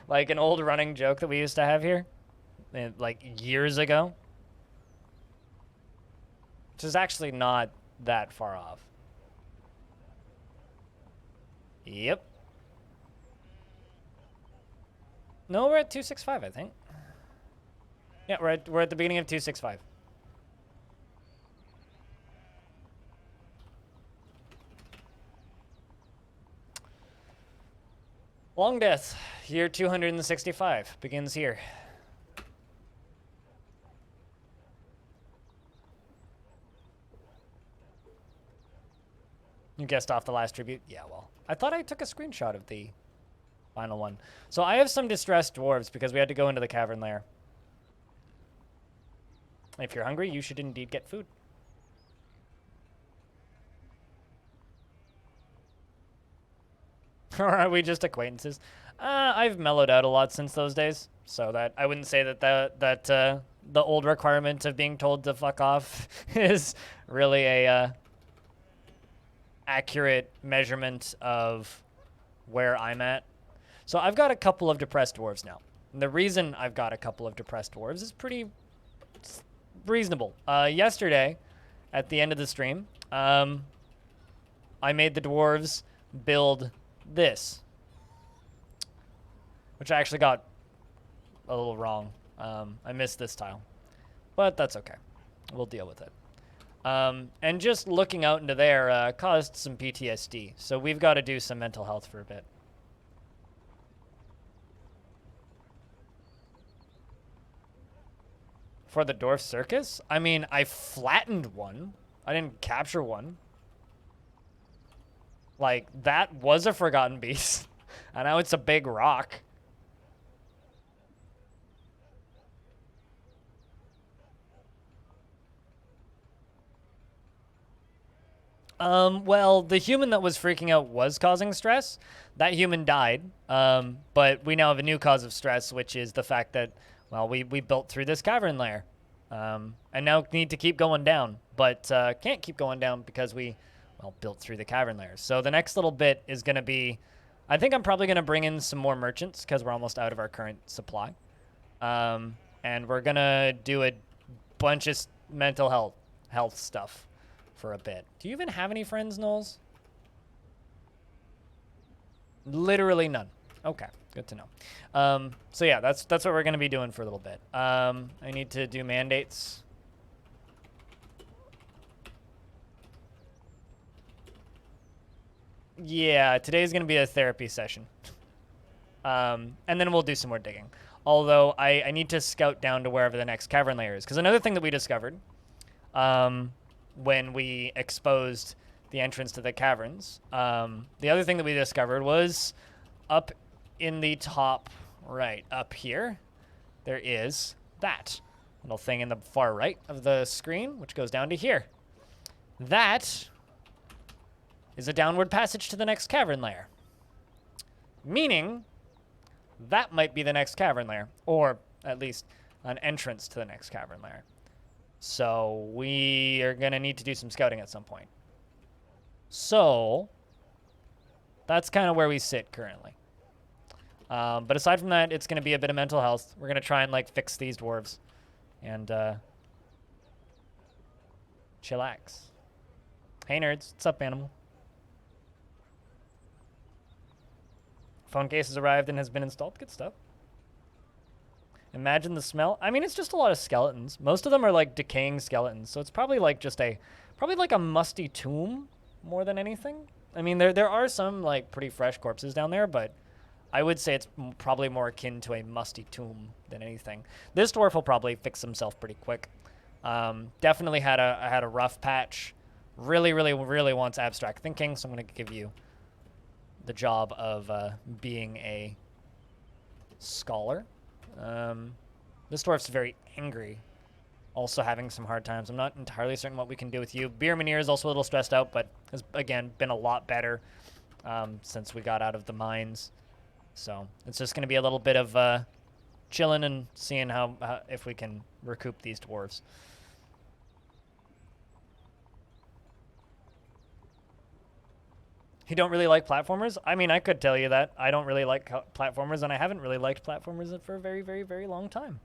Like an old running joke that we used to have here, like years ago. Which is actually not that far off. Yep. No, we're at 265, I think. Yeah, we're at the beginning of 265. Longdeath, year 265, begins here. You guessed off the last tribute? Yeah, well, I thought I took a screenshot of the final one. So I have some distressed dwarves because we had to go into the cavern lair. If you're hungry, you should indeed get food. Or are we just acquaintances? I've mellowed out a lot since those days, so that I wouldn't say that the old requirement of being told to fuck off is really a accurate measurement of where I'm at. So I've got a couple of depressed dwarves now. And the reason I've got a couple of depressed dwarves is pretty reasonable. Yesterday, at the end of the stream, I made the dwarves build this, which I actually got a little wrong. I missed this tile, but that's okay. We'll deal with it. And just looking out into there caused some PTSD, so we've got to do some mental health for a bit. For the Dwarf Circus? I mean, I flattened one. I didn't capture one. Like, that was a forgotten beast. And now it's a big rock. Well, the human that was freaking out was causing stress. That human died. But we now have a new cause of stress, which is the fact that, well, we built through this cavern lair. And now need to keep going down. But can't keep going down because we, well, built through the cavern lair. So the next little bit is going to be, I think I'm probably going to bring in some more merchants because we're almost out of our current supply. And we're going to do a bunch of mental health stuff for a bit. Do you even have any friends, Knowles? Literally none. Okay, good to know. So yeah, that's what we're going to be doing for a little bit. I need to do mandates. Yeah, today's going to be a therapy session. And then we'll do some more digging. Although I need to scout down to wherever the next cavern layer is. Because another thing that we discovered when we exposed the entrance to the caverns, the other thing that we discovered was up in the top right, up here, there is that little thing in the far right of the screen, which goes down to here. That is a downward passage to the next cavern layer. Meaning, that might be the next cavern layer, or at least an entrance to the next cavern layer. So we are going to need to do some scouting at some point. So that's kind of where we sit currently. But aside from that, it's going to be a bit of mental health. We're going to try and like fix these dwarves and chillax. Hey nerds, what's up, animal? Phone case has arrived and has been installed. Good stuff. Imagine the smell. I mean, it's just a lot of skeletons. Most of them are like decaying skeletons, so it's probably like just probably like a musty tomb more than anything. I mean, there are some like pretty fresh corpses down there, but I would say it's probably more akin to a musty tomb than anything. This dwarf will probably fix himself pretty quick. Definitely had a rough patch. Really wants abstract thinking, so I'm going to give you the job of being a scholar. This dwarf's very angry, also having some hard times. I'm not entirely certain what we can do with you. Beer Manir is also a little stressed out, but has, again, been a lot better since we got out of the mines. So it's just going to be a little bit of chilling and seeing how if we can recoup these dwarves. You don't really like platformers? I mean, I could tell you that. I don't really like platformers, and I haven't really liked platformers for a very, very, very long time.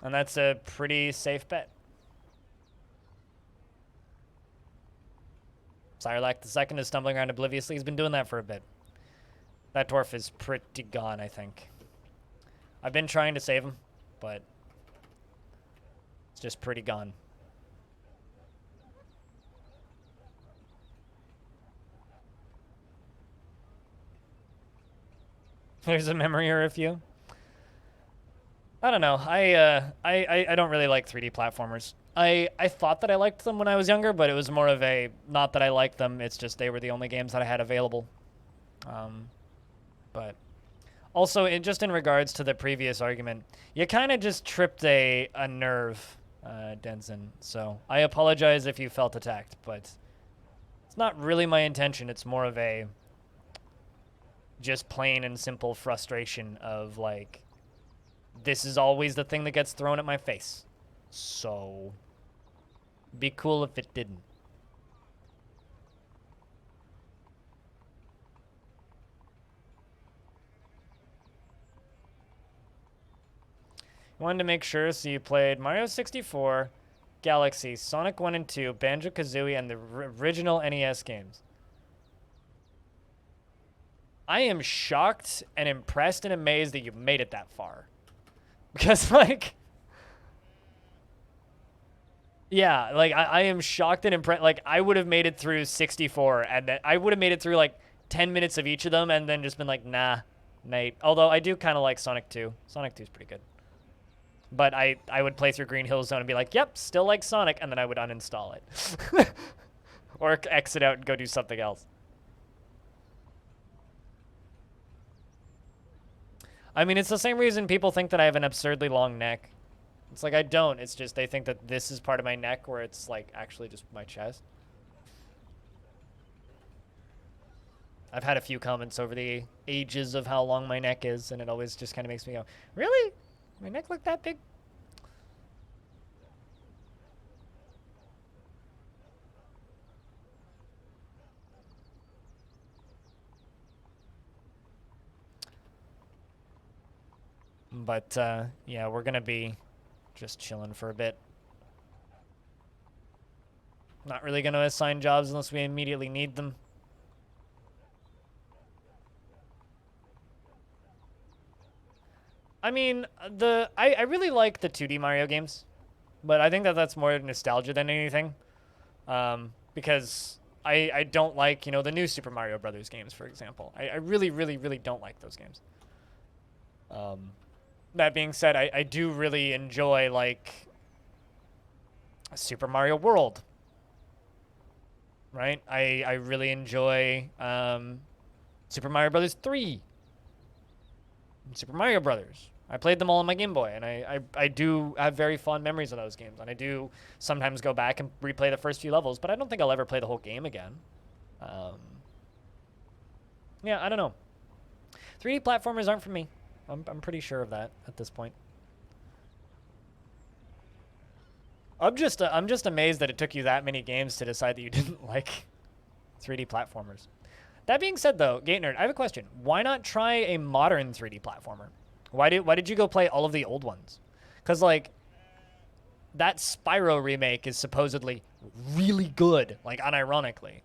And that's a pretty safe bet. Sirelac the second is stumbling around obliviously. He's been doing that for a bit. That dwarf is pretty gone, I think. I've been trying to save him, but it's just pretty gone. There's a memory or a few. I don't know. I don't really like 3D platformers. I thought that I liked them when I was younger, but it was more of a, not that I liked them, it's just they were the only games that I had available. But also, just in regards to the previous argument, you kind of just tripped a nerve, Denson. So I apologize if you felt attacked, but it's not really my intention. It's more of a just plain and simple frustration of, like, this is always the thing that gets thrown at my face. So be cool if it didn't. Wanted to make sure, so you played Mario 64, Galaxy, Sonic 1 and 2, Banjo-Kazooie, and the original NES games. I am shocked and impressed and amazed that you've made it that far. Because, like, yeah, like, I am shocked and impressed. Like, I would have made it through 64, and then I would have made it through, like, 10 minutes of each of them, and then just been like, nah, Nate. Although, I do kind of like Sonic 2. Sonic 2 is pretty good. But I would play through Green Hill Zone and be like, yep, still like Sonic, and then I would uninstall it. Or exit out and go do something else. I mean, it's the same reason people think that I have an absurdly long neck. It's like, I don't. It's just they think that this is part of my neck where it's, like, actually just my chest. I've had a few comments over the ages of how long my neck is, and it always just kind of makes me go, really? My neck look that big? But, yeah, we're going to be just chilling for a bit. Not really going to assign jobs unless we immediately need them. I mean, I really like the 2D Mario games, but I think that that's more nostalgia than anything. Because I don't like, you know, the new Super Mario Brothers games, for example. I really, really, really don't like those games. That being said, I do really enjoy, like, Super Mario World. Right? I really enjoy Super Mario Brothers 3. Super Mario Brothers. I played them all on my Game Boy, and I do have very fond memories of those games. And I do sometimes go back and replay the first few levels, but I don't think I'll ever play the whole game again. Yeah, I don't know. 3D platformers aren't for me. I'm pretty sure of that at this point. I'm just amazed that it took you that many games to decide that you didn't like 3D platformers. That being said, though, Gate Nerd, I have a question. Why not try a modern 3D platformer? Why did you go play all of the old ones? Because, like, that Spyro remake is supposedly really good, like, unironically.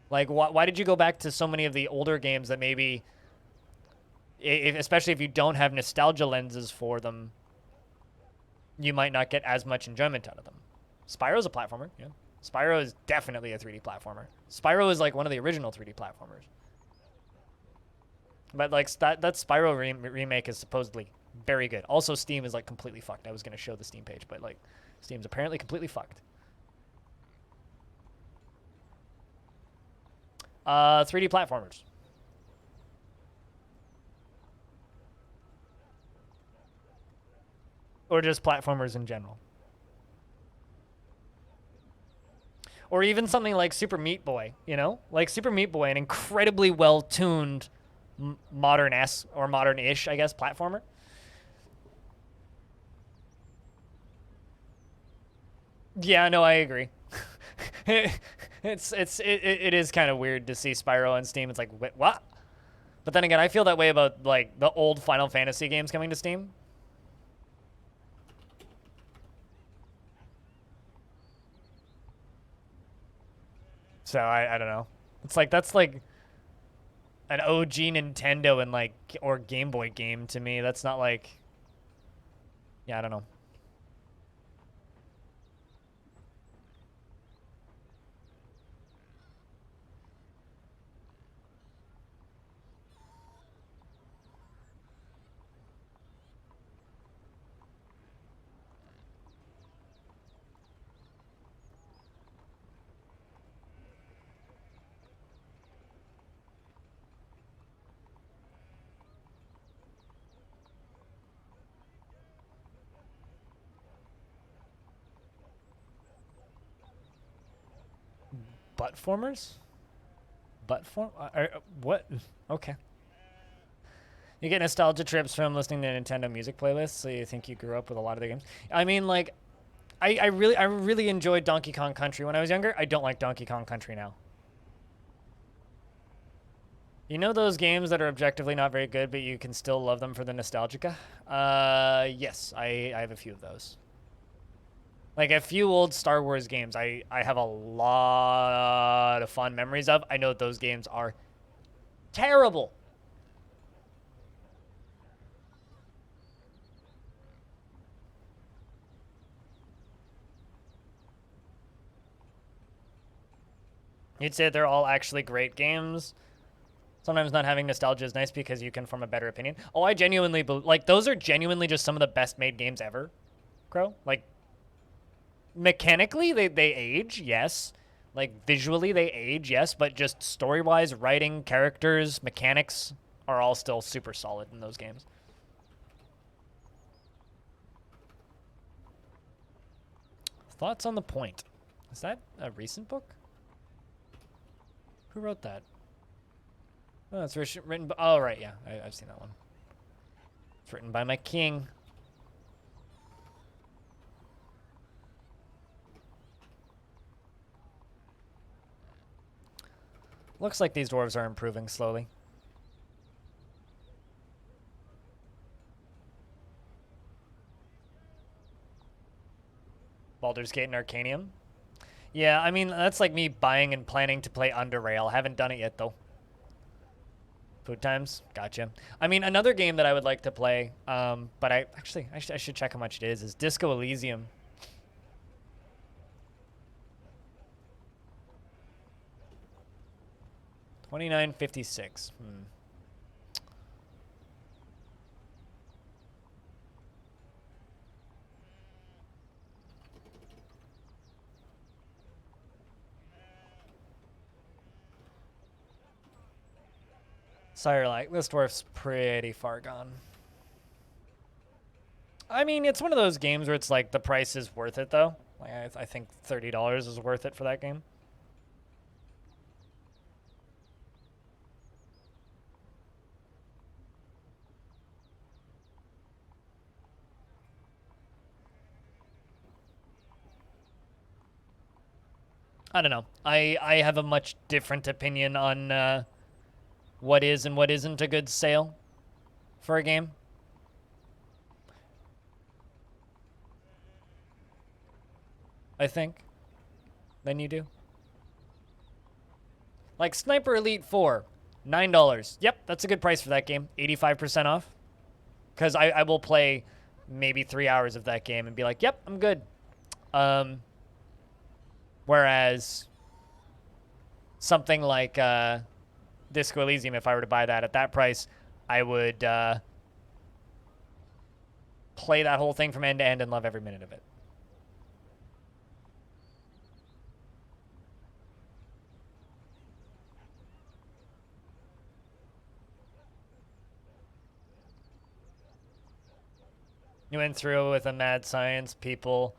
Like, why did you go back to so many of the older games that maybe, especially if you don't have nostalgia lenses for them, you might not get as much enjoyment out of them? Spyro's a platformer, yeah. Spyro is definitely a 3D platformer. Spyro is like one of the original 3D platformers. But like that Spyro remake is supposedly very good. Also, Steam is like completely fucked. I was going to show the Steam page, but like Steam's apparently completely fucked. 3D platformers. Or just platformers in general. Or even something like Super Meat Boy, you know? Like Super Meat Boy, an incredibly well-tuned modern-esque or modern-ish, I guess, platformer. Yeah, no, I agree. It is kind of weird to see Spyro on Steam. It's like, wait, what? But then again, I feel that way about like the old Final Fantasy games coming to Steam. So I don't know. It's like that's like an OG Nintendo and like or Game Boy game to me. That's not like, yeah, I don't know. Butt formers? Butt form? What? Okay. You get nostalgia trips from listening to Nintendo music playlists, so you think you grew up with a lot of the games. I mean, like, I really enjoyed Donkey Kong Country when I was younger. I don't like Donkey Kong Country now. You know those games that are objectively not very good, but you can still love them for the nostalgia? Yes, I have a few of those. Like a few old Star Wars games I have a lot of fond memories of. I know those games are terrible. You'd say they're all actually great games. Sometimes not having nostalgia is nice because you can form a better opinion. Oh, I genuinely like those are genuinely just some of the best made games ever, Crow. Like mechanically they age, yes. Like visually they age, yes, but just story-wise, writing, characters, mechanics are all still super solid in those games. Thoughts on the point? Is that a recent book? Who wrote that? Oh, it's written by, oh, right, yeah. I've seen that one. It's written by my king. Looks like these dwarves are improving slowly. Baldur's Gate and Arcanium. Yeah, I mean, that's like me buying and planning to play Underrail. Haven't done it yet, though. Food Times, gotcha. I mean, another game that I would like to play, but I should check how much it is Disco Elysium. 29.56. Sire, like, this dwarf's pretty far gone. I mean, it's one of those games where it's like the price is worth it, though. Like, I think $30 is worth it for that game. I don't know. I have a much different opinion on what is and what isn't a good sale for a game. I think. Than you do. Like Sniper Elite 4, $9. Yep, that's a good price for that game. 85% off. Because I will play maybe 3 hours of that game and be like, yep, I'm good. Whereas something like Disco Elysium, if I were to buy that at that price, I would play that whole thing from end to end and love every minute of it. You went through with a mad science people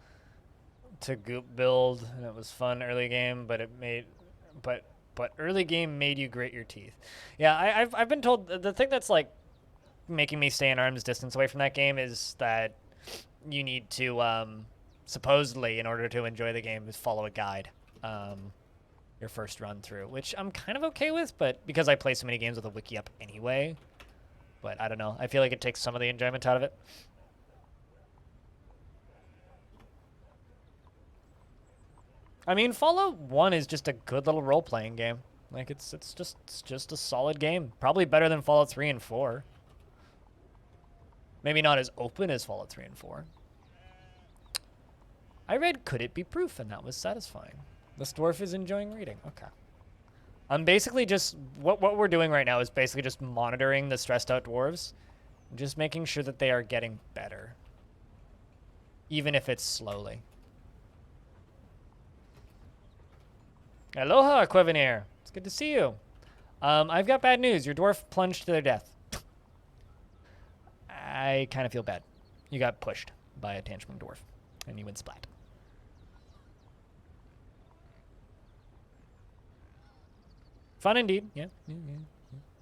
to goop build, and it was fun early game, but but early game made you grit your teeth. Yeah, I've been told the thing that's like making me stay an arm's distance away from that game is that you need to supposedly, in order to enjoy the game, is follow a guide your first run through, which I'm kind of okay with, but because I play so many games with a wiki up anyway. But I don't know. I feel like it takes some of the enjoyment out of it. I mean, Fallout 1 is just a good little role-playing game. Like, it's just a solid game. Probably better than Fallout 3 and 4. Maybe not as open as Fallout 3 and 4. I read Could It Be Proof, and that was satisfying. This dwarf is enjoying reading. Okay. I'm basically just... What we're doing right now is basically just monitoring the stressed out dwarves. Just making sure that they are getting better. Even if it's slowly. Aloha, Quevenir. It's good to see you. I've got bad news. Your dwarf plunged to their death. I kind of feel bad. You got pushed by a tantrum dwarf, and you went splat. Fun indeed, yeah.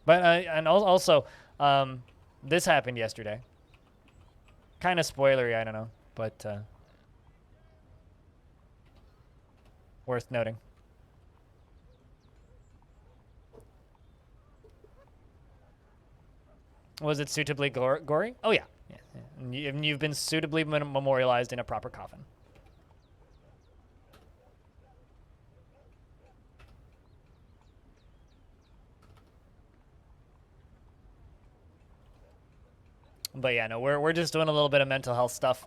But and also, this happened yesterday. Kind of spoilery, I don't know, but worth noting. Was it suitably gory? Oh, yeah. And you've been suitably memorialized in a proper coffin. But yeah, no, we're just doing a little bit of mental health stuff.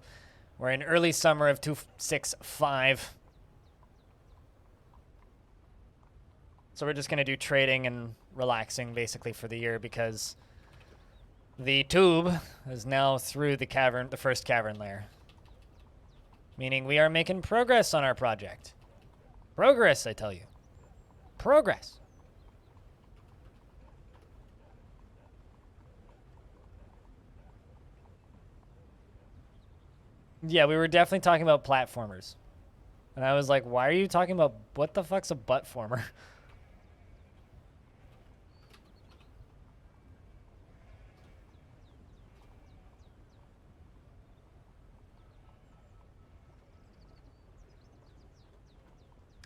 We're in early summer of 265. So we're just going to do trading and relaxing basically for the year because... The tube is now through the cavern, the first cavern layer. Meaning we are making progress on our project. Progress, I tell you. Progress. Yeah, we were definitely talking about platformers. And I was like, why are you talking about, what the fuck's a buttformer?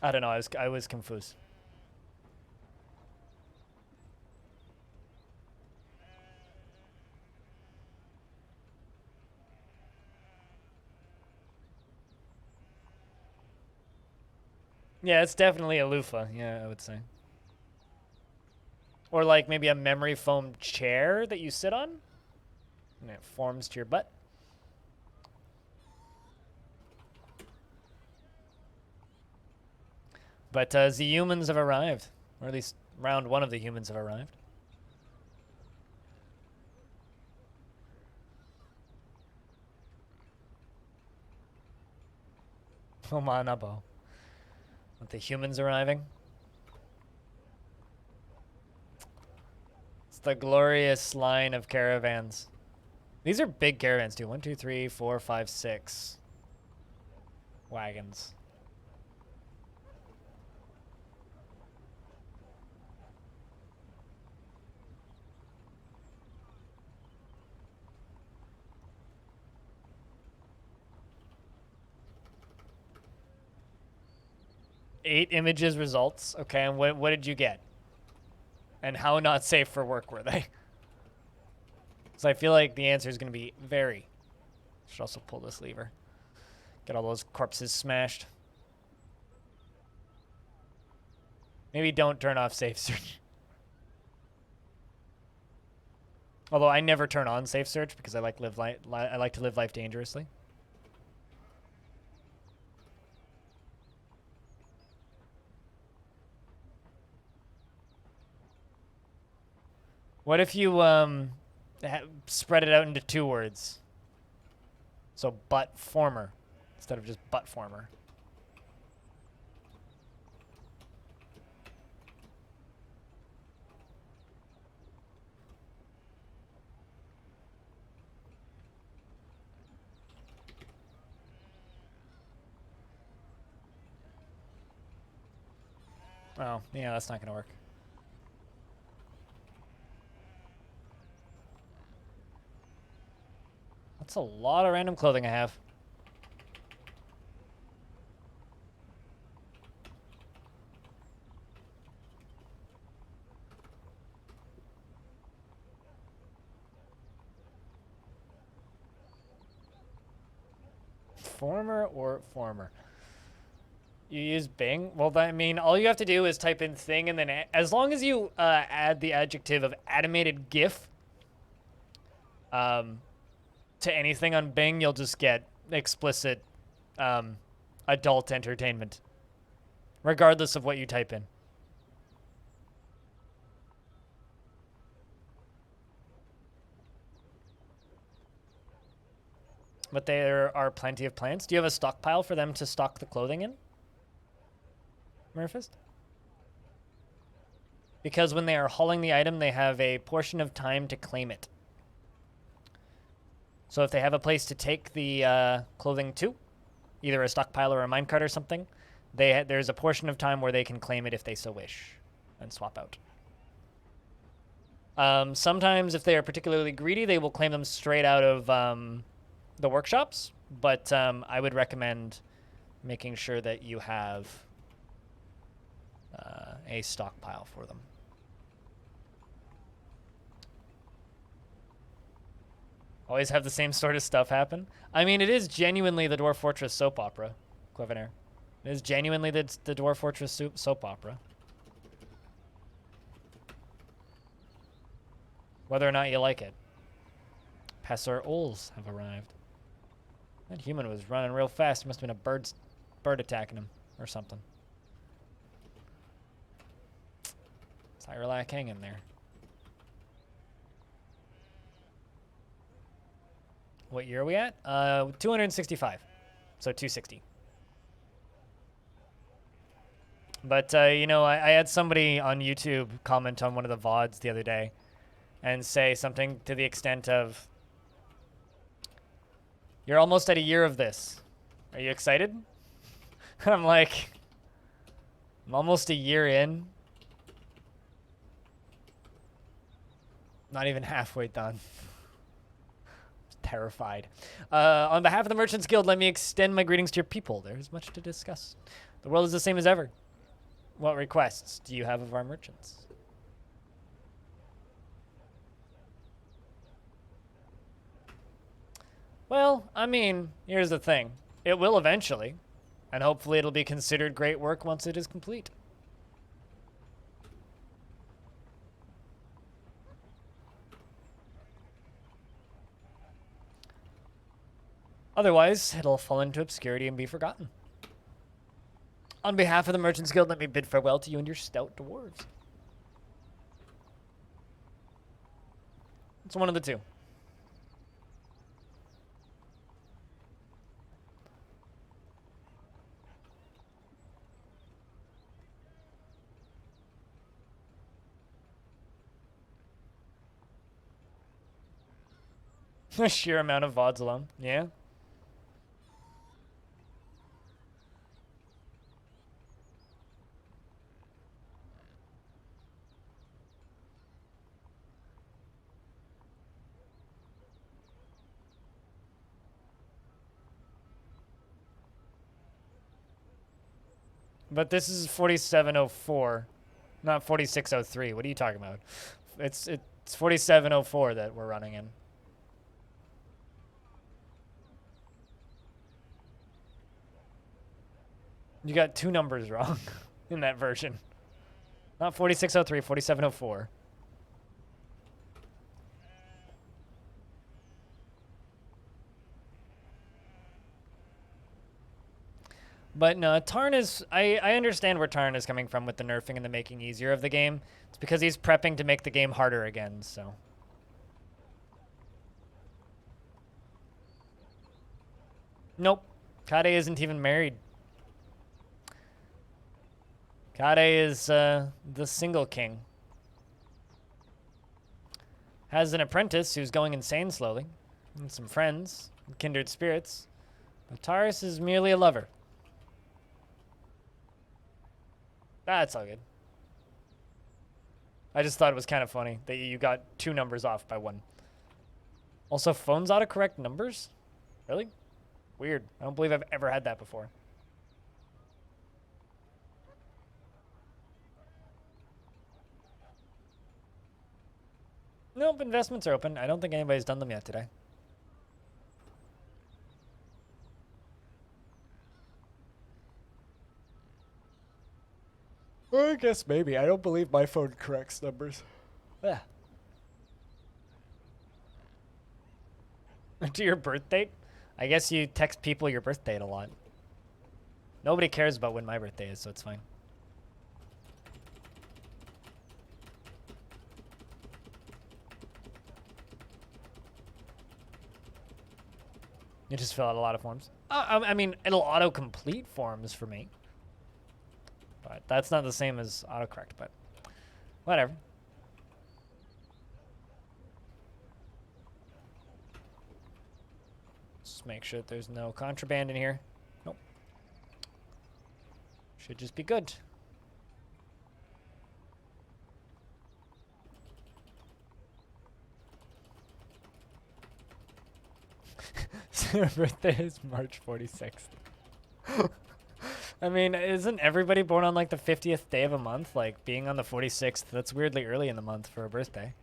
I don't know. I was confused. Yeah, it's definitely a loofah. Yeah, I would say. Or like maybe a memory foam chair that you sit on, and it forms to your butt. But the humans have arrived, or at least round one of the humans have arrived. Oh, Manabo. With the humans arriving. It's the glorious line of caravans. These are big caravans, too. 1, 2, 3, 4, 5, 6 wagons. Eight images results. Okay, and what did you get? And how not safe for work were they? So I feel like the answer is going to be very. Should also pull this lever. Get all those corpses smashed. Maybe don't turn off safe search. Although I never turn on safe search because I like to live life dangerously. What if you spread it out into 2 words? So butt former instead of just butt former. Oh, yeah, that's not gonna work. That's a lot of random clothing I have. Former or former? You use Bing? Well, I mean, all you have to do is type in thing, and then as long as you add the adjective of animated GIF to anything on Bing, you'll just get explicit adult entertainment, regardless of what you type in. But there are plenty of plants. Do you have a stockpile for them to stock the clothing in, Murphist? Because when they are hauling the item, they have a portion of time to claim it. So if they have a place to take the clothing to, either a stockpile or a minecart or something, there's a portion of time where they can claim it if they so wish and swap out. Sometimes if they are particularly greedy, they will claim them straight out of the workshops, but I would recommend making sure that you have a stockpile for them. Always have the same sort of stuff happen. I mean, it is genuinely the Dwarf Fortress soap opera, Clevenair. It is genuinely the Dwarf Fortress soap opera. Whether or not you like it. Passer Ols have arrived. That human was running real fast. Must have been a bird attacking him or something. Tyrelac hanging there. What year are we at? 265. So 260. But, you know, I had somebody on YouTube comment on one of the VODs the other day and say something to the extent of, "You're almost at a year of this. Are you excited?" I'm like, I'm almost a year in. Not even halfway done. Terrified. On behalf of the Merchants Guild, let me extend my greetings to your people. There's much to discuss. The world is the same as ever. What requests do you have of our merchants? Well, I mean, here's the thing. It will eventually, and hopefully it'll be considered great work once it is complete. Otherwise, it'll fall into obscurity and be forgotten. On behalf of the Merchants Guild, let me bid farewell to you and your stout dwarves. It's one of the two. The sheer amount of VODs alone. Yeah. But this is 4704, not 4603. What are you talking about? It's 4704 that we're running in. You got two numbers wrong in that version. Not 4603, 4704. But no, Tarn is... I understand where Tarn is coming from with the nerfing and the making easier of the game. It's because he's prepping to make the game harder again, so... Nope. Kade isn't even married. Kade is the single king. Has an apprentice who's going insane slowly. And some friends, kindred spirits. But Taurus is merely a lover. That's all good. I just thought it was kind of funny that you got 2 numbers off by 1. Also, phones autocorrect numbers? Really? Weird. I don't believe I've ever had that before. Nope, investments are open. I don't think anybody's done them yet today. I guess maybe. I don't believe my phone corrects numbers. Yeah. To your birth date? I guess you text people your birth date a lot. Nobody cares about when my birthday is, so it's fine. You just fill out a lot of forms. I mean, it'll auto-complete forms for me. But that's not the same as autocorrect, but whatever. Just make sure that there's no contraband in here. Nope. Should just be good. So her birthday is March 46th. I mean, isn't everybody born on like the 50th day of a month? Like being on the 46th, that's weirdly early in the month for a birthday.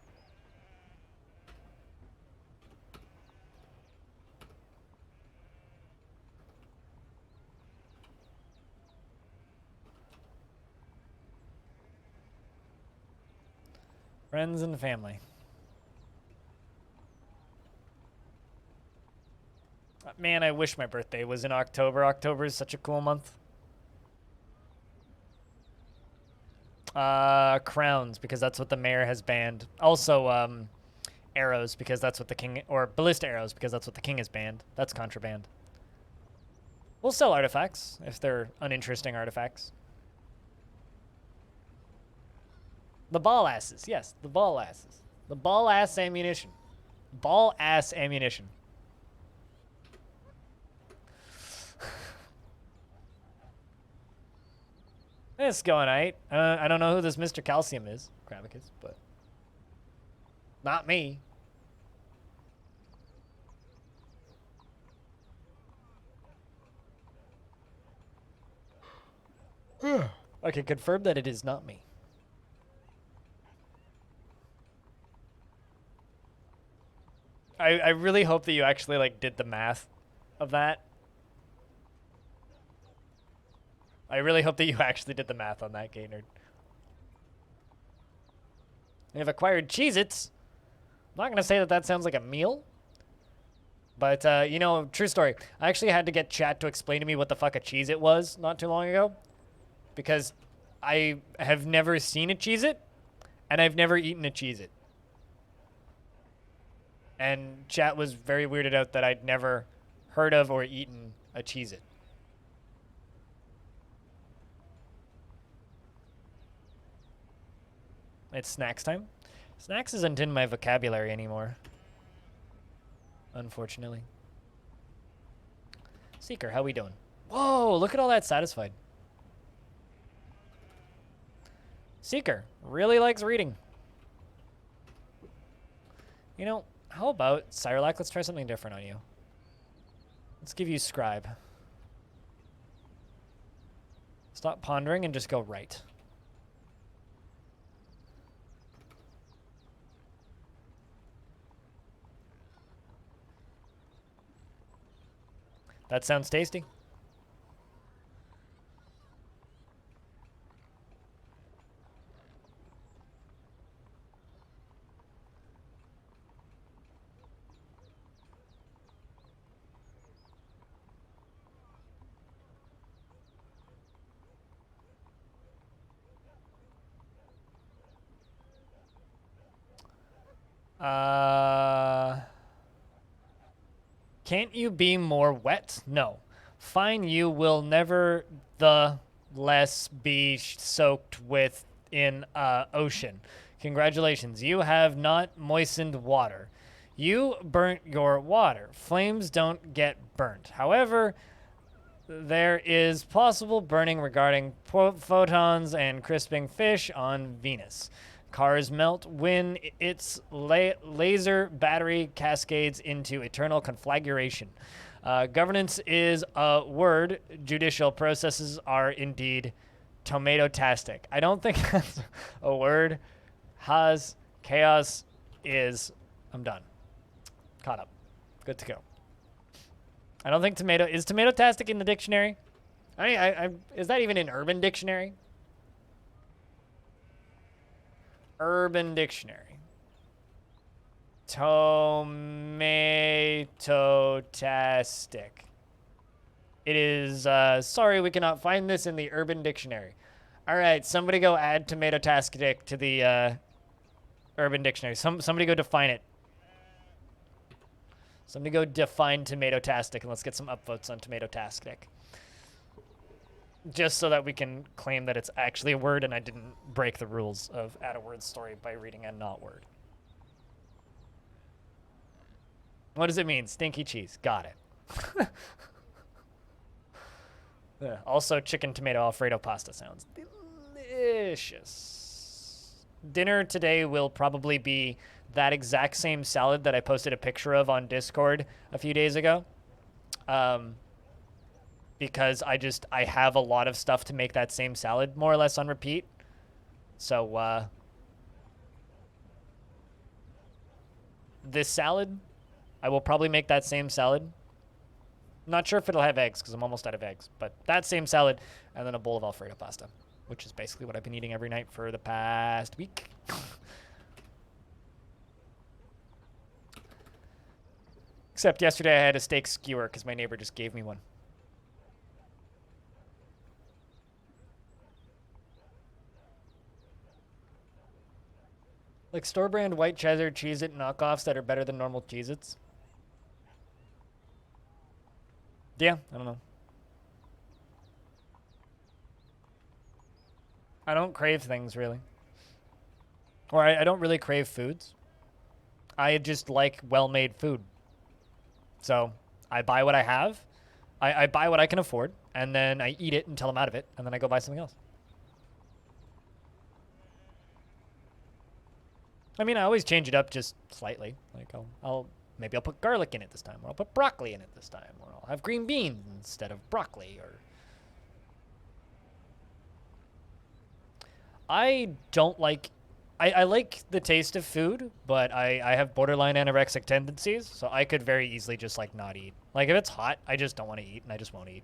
Friends and family. Man, I wish my birthday was in October. October is such a cool month. Crowns, because that's what the mayor has banned. Also, arrows, because that's what the king, or ballista arrows, because that's what the king has banned. That's contraband. We'll sell artifacts, if they're uninteresting artifacts. The ball asses, yes, the ball asses. The ball ass ammunition. Ball ass ammunition. It's going right. I don't know who this Mr. Calcium is, Gravicus, but not me. I can confirm that it is not me. I really hope that you actually like did the math of that. I really hope that you actually did the math on that, Gaynard. They have acquired Cheez-Its. I'm not going to say that that sounds like a meal. But, you know, true story. I actually had to get chat to explain to me what the fuck a Cheez-It was not too long ago. Because I have never seen a Cheez-It, and I've never eaten a Cheez-It. And chat was very weirded out that I'd never heard of or eaten a Cheez-It. It's snacks time. Snacks isn't in my vocabulary anymore. Unfortunately. Seeker, how we doing? Whoa, look at all that satisfied. Seeker really likes reading. You know, how about Cyrolac? Let's try something different on you. Let's give you Scribe. Stop pondering and just go right. That sounds tasty. Can't you be more wet? No. Fine, you will never the less be soaked with in ocean. Congratulations, you have not moistened water. You burnt your water. Flames don't get burnt. However, there is possible burning regarding photons and crisping fish on Venus. Cars melt when its laser battery cascades into eternal conflagration. Governance is a word. Judicial processes are indeed tomato-tastic. I don't think that's a word. Has chaos is. I'm done. Caught up. Good to go. I don't think tomato is tomato-tastic in the dictionary. I is that even in Urban Dictionary? Urban Dictionary. Tomato-tastic. It is, sorry, we cannot find this in the Urban Dictionary. All right, somebody go add tomato-tastic to the Urban Dictionary. Somebody go define it. Somebody go define tomato-tastic, and let's get some upvotes on tomato-tastic. Just so that we can claim that it's actually a word and I didn't break the rules of add a word story by reading a not word. What does it mean? Stinky cheese. Got it. Yeah, also, chicken tomato Alfredo pasta sounds delicious. Dinner today will probably be that exact same salad that I posted a picture of on Discord a few days ago. Because I have a lot of stuff to make that same salad more or less on repeat. So, this salad, I will probably make that same salad. Not sure if it'll have eggs because I'm almost out of eggs, but that same salad and then a bowl of Alfredo pasta, which is basically what I've been eating every night for the past week. Except yesterday I had a steak skewer because my neighbor just gave me one. Like store brand white cheddar Cheez-It knockoffs that are better than normal Cheez-Its. Yeah, I don't know. I don't crave things, really. Or I don't really crave foods. I just like well-made food. So I buy what I have. I buy what I can afford, and then I eat it until I'm out of it, and then I go buy something else. I mean, I always change it up just slightly. Like maybe I'll put garlic in it this time, or I'll put broccoli in it this time, or I'll have green beans instead of broccoli, or... I don't like... I like the taste of food, but I have borderline anorexic tendencies, so I could very easily just, like, not eat. Like, if it's hot, I just don't want to eat, and I just won't eat.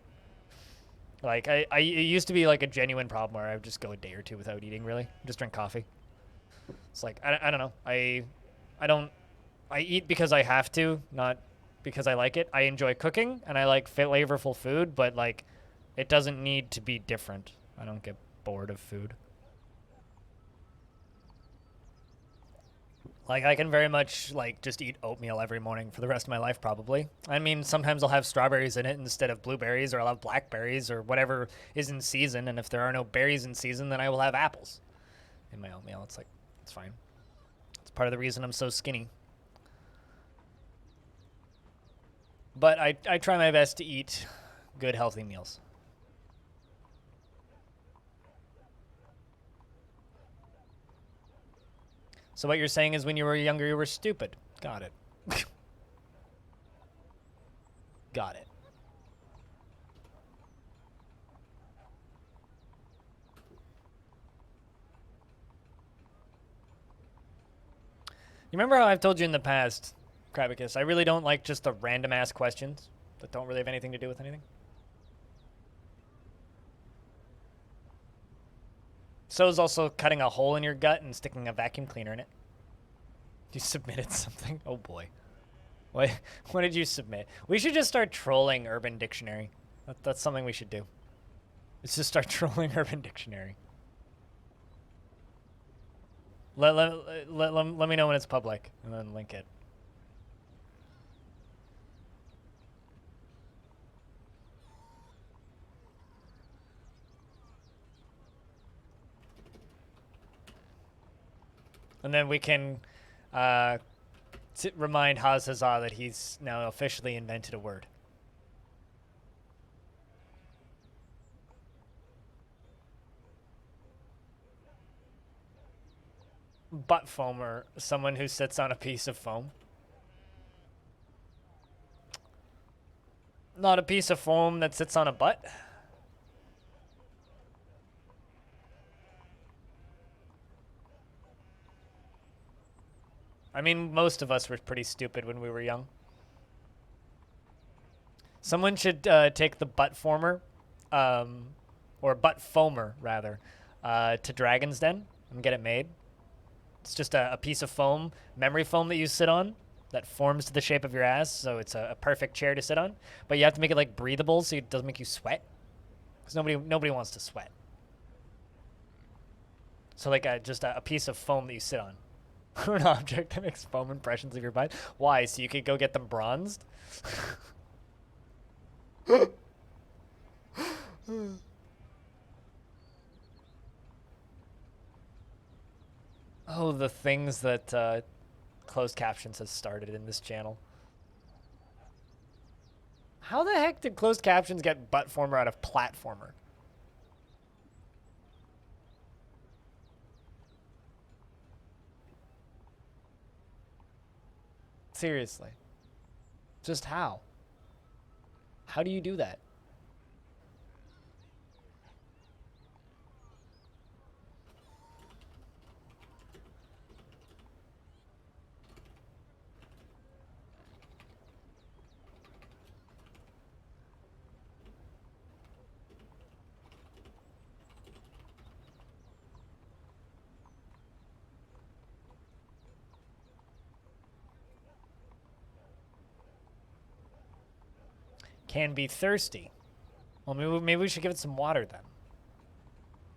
Like, it used to be, like, a genuine problem where I would just go a day or two without eating, really. Just drink coffee. It's like, I don't know. I eat because I have to, not because I like it. I enjoy cooking, and I like flavorful food, but, like, it doesn't need to be different. I don't get bored of food. Like, I can very much, like, just eat oatmeal every morning for the rest of my life, probably. I mean, sometimes I'll have strawberries in it instead of blueberries, or I'll have blackberries, or whatever is in season, and if there are no berries in season, then I will have apples in my oatmeal. It's like, it's fine. It's part of the reason I'm so skinny. But I try my best to eat good, healthy meals. So what you're saying is when you were younger, you were stupid. Got it. Got it. You remember how I've told you in the past, Krabicus, I really don't like just the random-ass questions that don't really have anything to do with anything? So is also cutting a hole in your gut and sticking a vacuum cleaner in it. You submitted something? Oh boy. What did you submit? We should just start trolling Urban Dictionary. That's something we should do. Let's just start trolling Urban Dictionary. Let me know when it's public, and then link it. And then we can remind Hazazah that he's now officially invented a word. Butt foamer, someone who sits on a piece of foam. Not a piece of foam that sits on a butt. I mean, most of us were pretty stupid when we were young. Someone should take the butt former, or butt foamer, rather, to Dragon's Den and get it made. It's just a piece of foam, memory foam that you sit on that forms to the shape of your ass, so it's a perfect chair to sit on. But you have to make it, like, breathable so it doesn't make you sweat. Because nobody wants to sweat. So, like, just a piece of foam that you sit on. An object that makes foam impressions of your butt. Why? So you could go get them bronzed? Oh, the things that closed captions has started in this channel. How the heck did closed captions get butt former out of platformer? Seriously. Just how? How do you do that? Can be thirsty. Well, maybe we should give it some water then.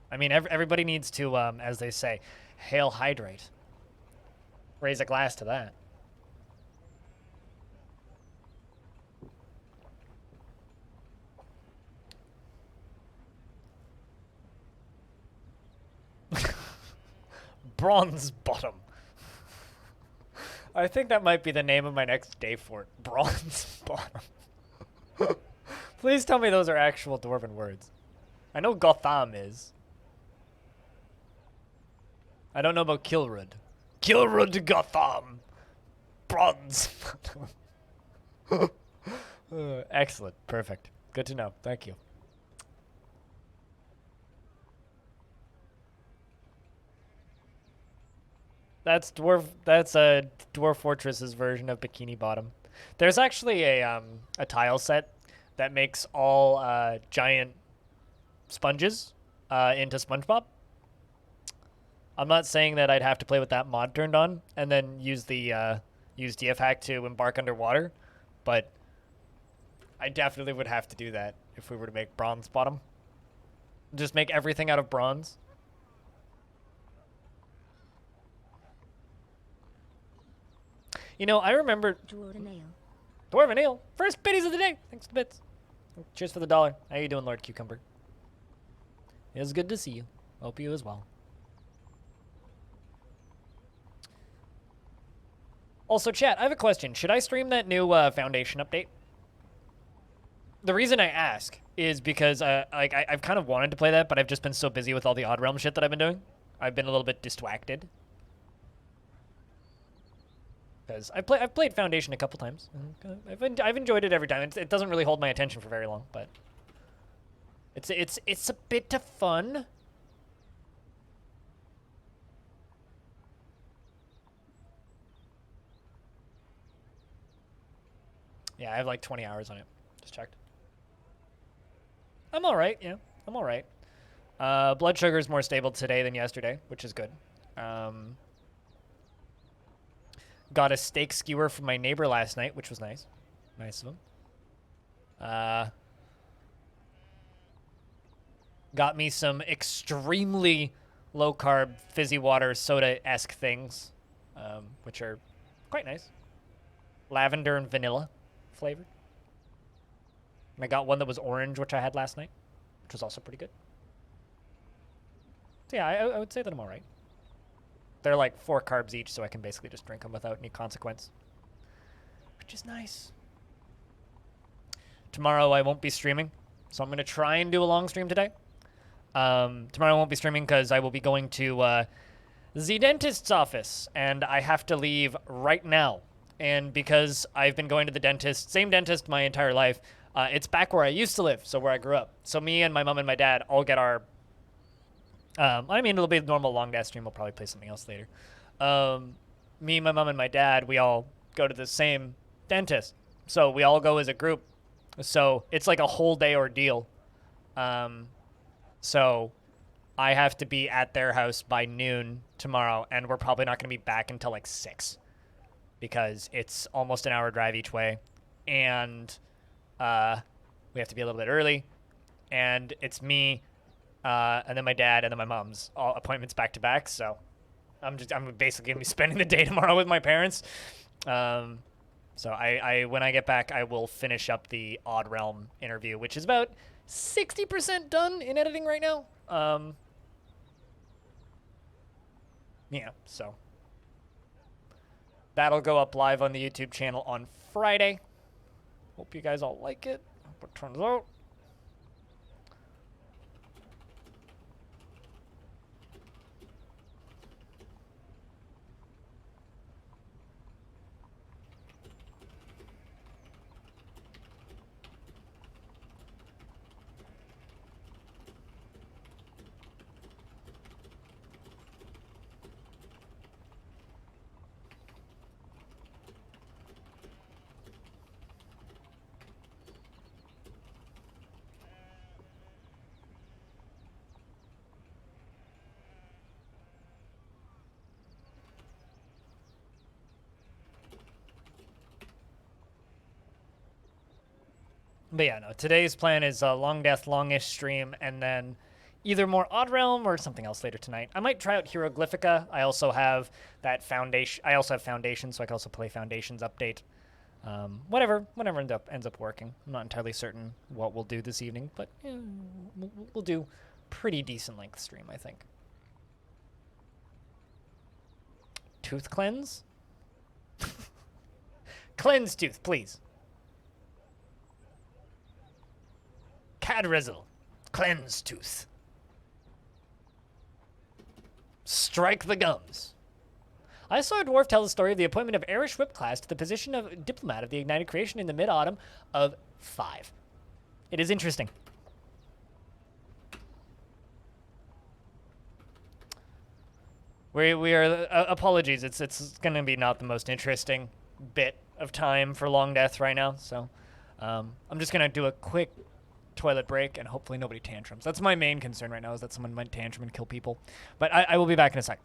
I mean, everybody needs to, as they say, hail hydrate. Raise a glass to that. Bronze bottom. I think that might be the name of my next day fort. Bronze bottom. Please tell me those are actual dwarven words. I know Gotham is. I don't know about Kilrud. Kilrud Gotham. Bronze. Excellent. Perfect. Good to know. Thank you. That's a Dwarf Fortress's version of Bikini Bottom. There's actually a tile set that makes all giant sponges into SpongeBob. I'm not saying that I'd have to play with that mod turned on and then use the use DF hack to embark underwater, but I definitely would have to do that if we were to make bronze bottom. Just make everything out of bronze. You know, I remember... Dwarven Ale. First biddies of the day. Thanks for the bits. Cheers for the $1. How you doing, Lord Cucumber? It was good to see you. Hope you as well. Also, chat, I have a question. Should I stream that new Foundation update? The reason I ask is because I've kind of wanted to play that, but I've just been so busy with all the Odd Realm shit that I've been doing. I've been a little bit distracted. Because I've played Foundation a couple times. I've enjoyed it every time. It doesn't really hold my attention for very long, but it's a bit of fun. Yeah, I have like 20 hours on it. Just checked. I'm all right. Yeah, I'm all right. Blood sugar is more stable today than yesterday, which is good. Got a steak skewer from my neighbor last night, which was nice. Nice of him. Got me some extremely low-carb, fizzy water, soda-esque things, which are quite nice. Lavender and vanilla flavored. And I got one that was orange, which I had last night, which was also pretty good. So yeah, I would say that I'm all right. They're like 4 carbs each, so I can basically just drink them without any consequence, which is nice. Tomorrow I won't be streaming, so I'm going to try and do a long stream today. Tomorrow I won't be streaming because I will be going to the dentist's office, and I have to leave right now. And because I've been going to the dentist, same dentist my entire life, it's back where I used to live, so where I grew up. So me and my mom and my dad all get our. I mean, it'll be a normal Longdeath stream. We'll probably play something else later. Me, my mom, and my dad, we all go to the same dentist. So we all go as a group. So it's like a whole day ordeal. So I have to be at their house by noon tomorrow, and we're probably not going to be back until like 6 because it's almost an hour drive each way. And we have to be a little bit early. And it's me, and then my dad, and then my mom's all appointments back to back. So I'm basically going to be spending the day tomorrow with my parents. So when I get back, I will finish up the Odd Realm interview, which is about 60% done in editing right now. Yeah, so that'll go up live on the YouTube channel on Friday. Hope you guys all like it. Hope it turns out. But yeah, no, today's plan is a Longdeath longish stream, and then either more Odd Realm or something else later tonight. I might try out Hieroglyphica. I also have that Foundation. I also have Foundation, so I can also play Foundation's update. Whatever ends up working. I'm not entirely certain what we'll do this evening, but we'll do pretty decent length stream, I think. Tooth cleanse? Cleanse tooth, please. Cadrizzle. Cleanse tooth. Strike the gums. I saw a dwarf tell the story of the appointment of Erish Whipclass to the position of diplomat of the Ignited Creation in the mid-autumn of 5. It is interesting. We are apologies. It's going to be not the most interesting bit of time for Longdeath right now. So I'm just going to do a quick toilet break and hopefully nobody tantrums. That's my main concern right now, is that someone might tantrum and kill people. But I will be back in a sec.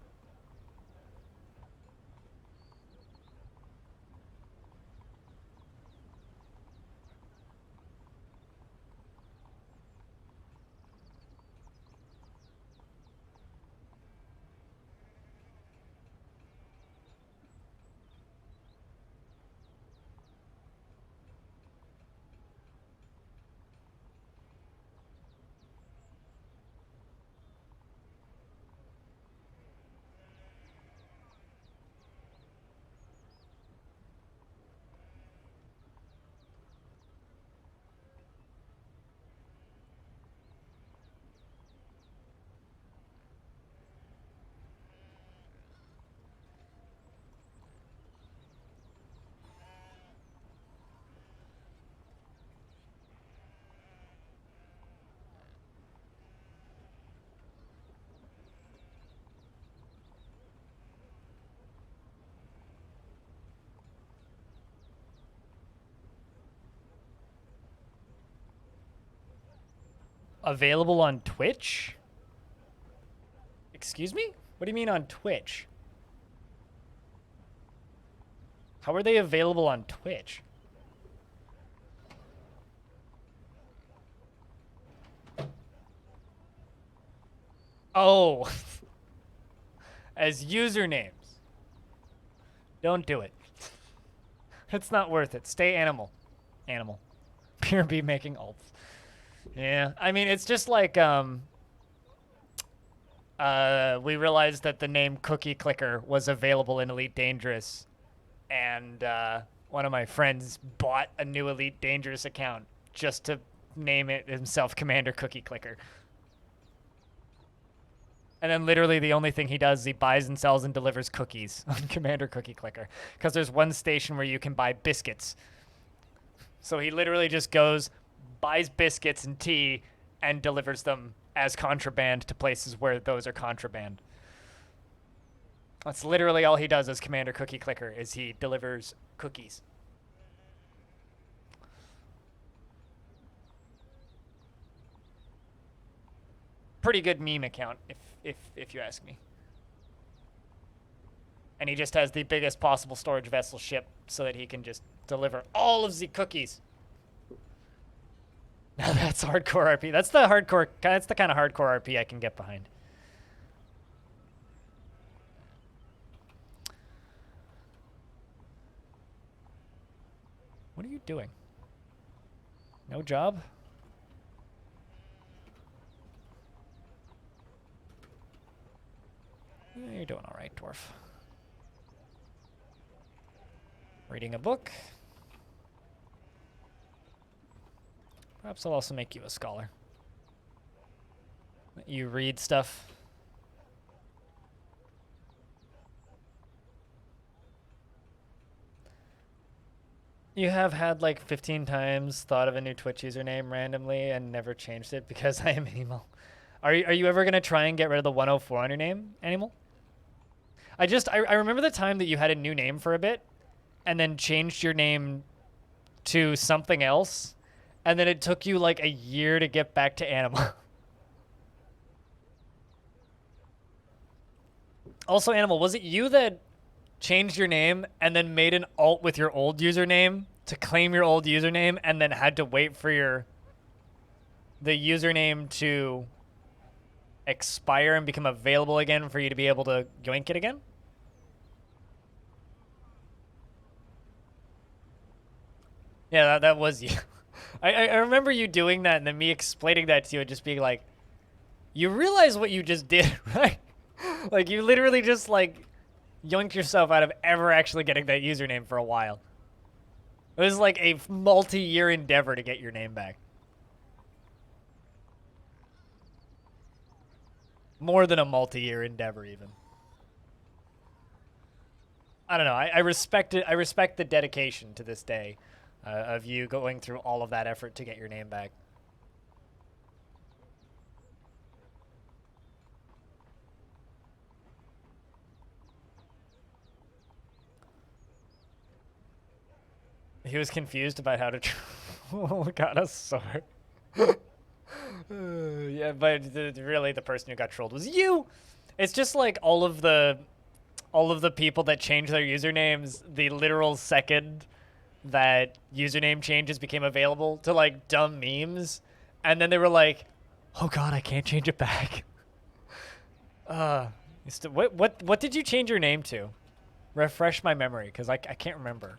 Available on Twitch? Excuse me? What do you mean on Twitch? How are they available on Twitch? Oh. As usernames. Don't do it. It's not worth it. Stay animal. Animal. Pure be making alts. Yeah, I mean, it's just like, we realized that the name Cookie Clicker was available in Elite Dangerous, and, one of my friends bought a new Elite Dangerous account just to name it himself Commander Cookie Clicker. And then literally the only thing he does is he buys and sells and delivers cookies on Commander Cookie Clicker. Because there's one station where you can buy biscuits. So he literally just goes, buys biscuits and tea, and delivers them as contraband to places where those are contraband. That's literally all he does as Commander Cookie Clicker, is he delivers cookies. Pretty good meme account, if you ask me. And he just has the biggest possible storage vessel ship so that he can just deliver all of the cookies. Now that's hardcore RP. That's the kind of hardcore RP I can get behind. What are you doing? No job? Yeah, you're doing all right, Dwarf. Reading a book. Perhaps I'll also make you a scholar. You read stuff. You have had like 15 times thought of a new Twitch username randomly and never changed it because I am Animal. Are you ever going to try and get rid of the 104 on your name, Animal? I remember the time that you had a new name for a bit and then changed your name to something else, and then it took you like a year to get back to Animal. Also, Animal, was it you that changed your name and then made an alt with your old username to claim your old username and then had to wait for the username to expire and become available again for you to be able to yoink it again? Yeah, that was you. I remember you doing that and then me explaining that to you and just being like, you realize what you just did, right? Like, you literally just, like, yoinked yourself out of ever actually getting that username for a while. It was like a multi-year endeavor to get your name back. More than a multi-year endeavor, even. I don't know. I respect it. I respect the dedication to this day of you going through all of that effort to get your name back. He was confused about how to got a sword. Yeah, but really the person who got trolled was you. It's just like all of the people that changed their usernames the literal second that username changes became available to like dumb memes, and then they were like, "Oh God, I can't change it back." What did you change your name to? Refresh my memory, because I can't remember.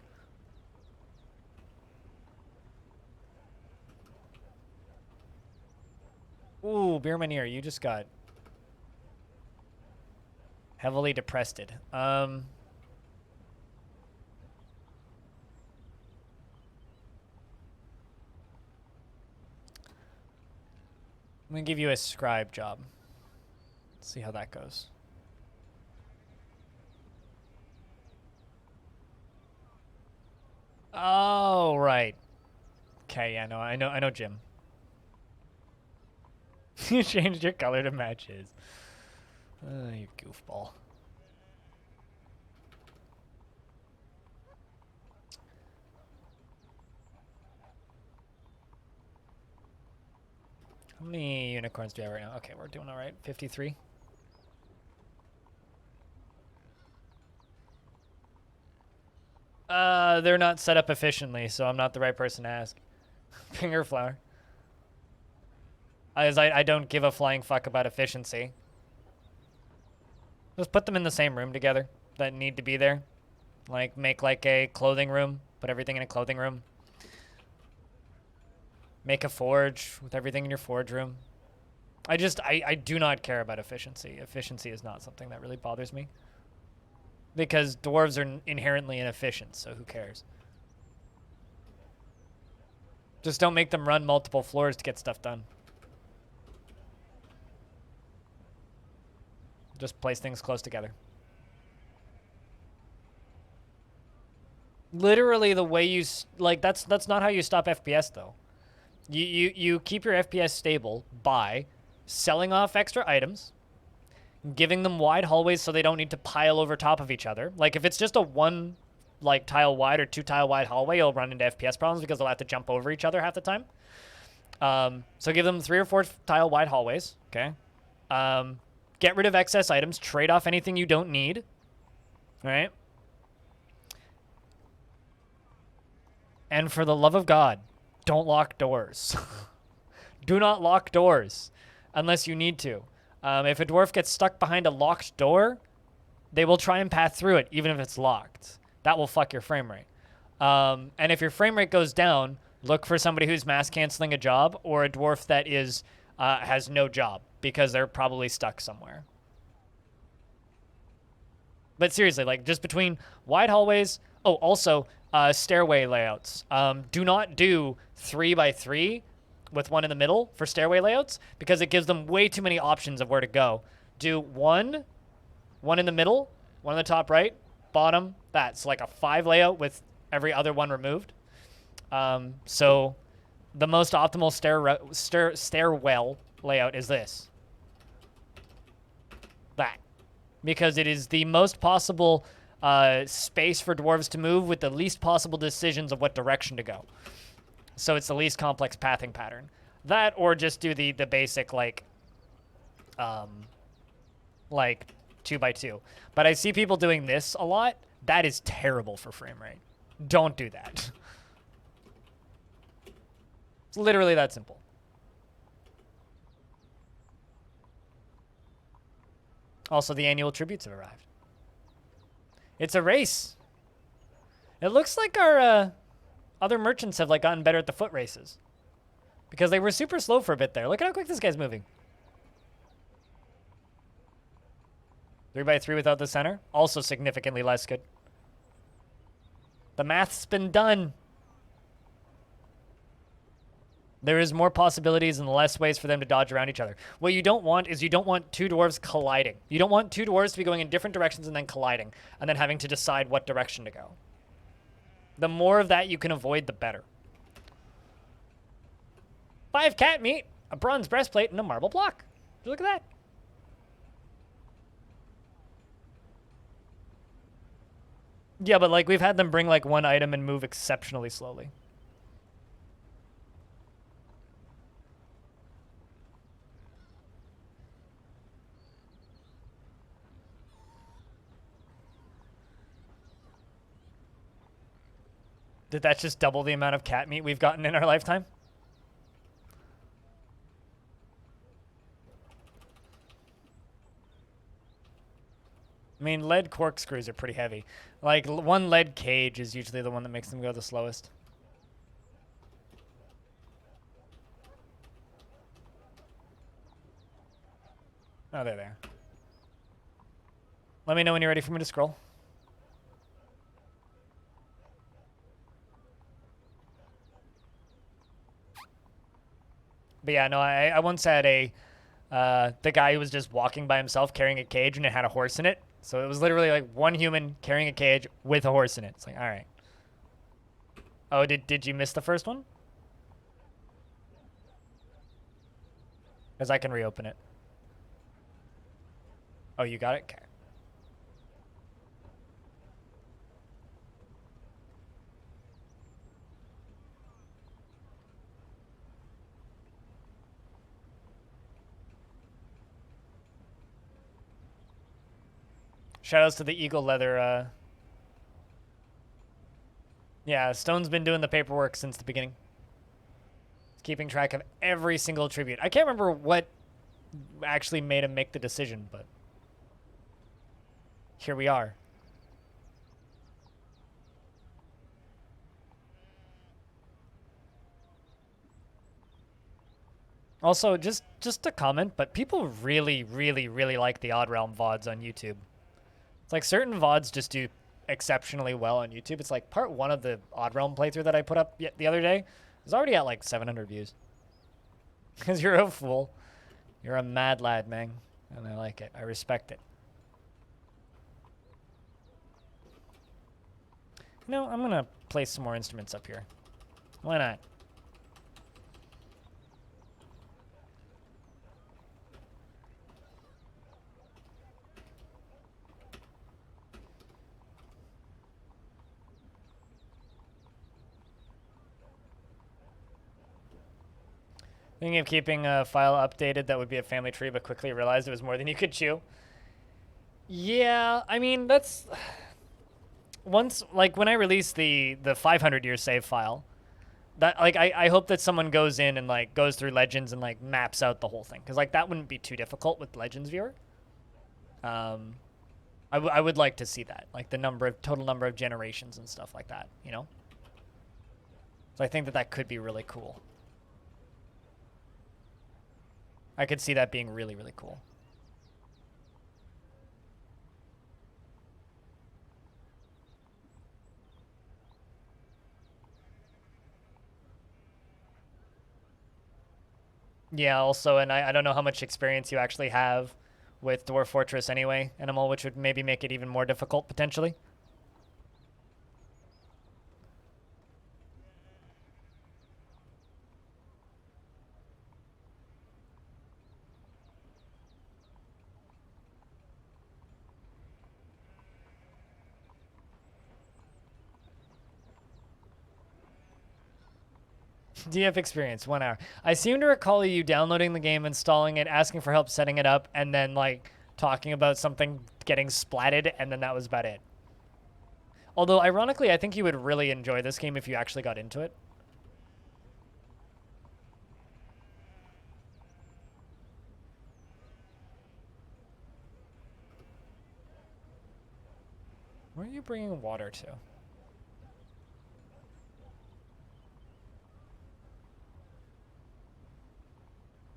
Ooh, Beermaneer, you just got heavily depressed. I'm gonna give you a scribe job. Let's see how that goes. Oh, right. Okay, yeah, no, I know Jim. You changed your color to match his. You goofball. How many unicorns do we have right now? Okay, we're doing all right. 53. They're not set up efficiently, so I'm not the right person to ask. Finger flower. As I don't give a flying fuck about efficiency. Just put them in the same room together that need to be there. Like, make like a clothing room. Put everything in a clothing room. Make a forge with everything in your forge room. I do not care about efficiency. Efficiency is not something that really bothers me. Because dwarves are inherently inefficient, so who cares? Just don't make them run multiple floors to get stuff done. Just place things close together. Literally the way you like that's not how you stop FPS though. You keep your FPS stable by selling off extra items, giving them wide hallways so they don't need to pile over top of each other. Like if it's just a one like tile wide or 2 tile wide hallway, you'll run into FPS problems because they'll have to jump over each other half the time. So give them 3 or 4 tile wide hallways. Okay. Get rid of excess items. Trade off anything you don't need. All right. And for the love of God, don't lock doors. Do not lock doors unless you need to. If a dwarf gets stuck behind a locked door, they will try and path through it, even if it's locked. That will fuck your frame rate. And if your frame rate goes down, look for somebody who's mass canceling a job or a dwarf that is has no job because they're probably stuck somewhere. But seriously, like just between wide hallways. Oh, also stairway layouts. Do not do 3 by 3 with one in the middle for stairway layouts because it gives them way too many options of where to go. Do one in the middle, one on the top right, bottom. That's like a 5 layout with every other one removed. So the most optimal stairwell layout is this. That. Because it is the most possible space for dwarves to move with the least possible decisions of what direction to go. So it's the least complex pathing pattern. That or just do the basic like 2 by 2. But I see people doing this a lot. That is terrible for frame rate. Don't do that. It's literally that simple. Also, the annual tributes have arrived. It's a race. It looks like our other merchants have like gotten better at the foot races. Because they were super slow for a bit there. Look at how quick this guy's moving. 3 by 3 without the center. Also significantly less good. The math's been done. There is more possibilities and less ways for them to dodge around each other. What you don't want is you don't want 2 dwarves colliding. You don't want 2 dwarves to be going in different directions and then colliding, and then having to decide what direction to go. The more of that you can avoid, the better. 5 cat meat, a bronze breastplate, and a marble block. Look at that. Yeah, but like we've had them bring like 1 item and move exceptionally slowly. Did that just double the amount of cat meat we've gotten in our lifetime? I mean, lead corkscrews are pretty heavy. Like, 1 lead cage is usually the one that makes them go the slowest. Oh, they're there. Let me know when you're ready for me to scroll. But yeah, no, I once had the guy who was just walking by himself carrying a cage and it had a horse in it. So it was literally like 1 human carrying a cage with a horse in it. It's like, all right. Oh, did you miss the first one? Because I can reopen it. Oh, you got it? Okay. Shoutouts to the Eagle Leather. Yeah, Stone's been doing the paperwork since the beginning. Keeping track of every single tribute. I can't remember what actually made him make the decision, but here we are. Also, just a comment, but people really, really, really like the Odd Realm VODs on YouTube. It's like certain VODs just do exceptionally well on YouTube. It's like part 1 of the Odd Realm playthrough that I put up the other day is already at like 700 views. Because you're a fool. You're a mad lad, man. And I like it. I respect it. No, I'm gonna place some more instruments up here. Why not? Thinking of keeping a file updated that would be a family tree, but quickly realized it was more than you could chew. Yeah, I mean, that's... Once, like, when I release the 500-year save file, that, like, I hope that someone goes in and, like, goes through Legends and, like, maps out the whole thing. Because, like, that wouldn't be too difficult with Legends Viewer. I would like to see that. Like, the total number of generations and stuff like that, you know? So I think that that could be really cool. I could see that being really, really cool. Yeah, also, and I don't know how much experience you actually have with Dwarf Fortress anyway, Animal, which would maybe make it even more difficult, potentially. DF experience, 1 hour. I seem to recall you downloading the game, installing it, asking for help setting it up, and then, like, talking about something getting splatted, and then that was about it. Although, ironically, I think you would really enjoy this game if you actually got into it. Where are you bringing water to?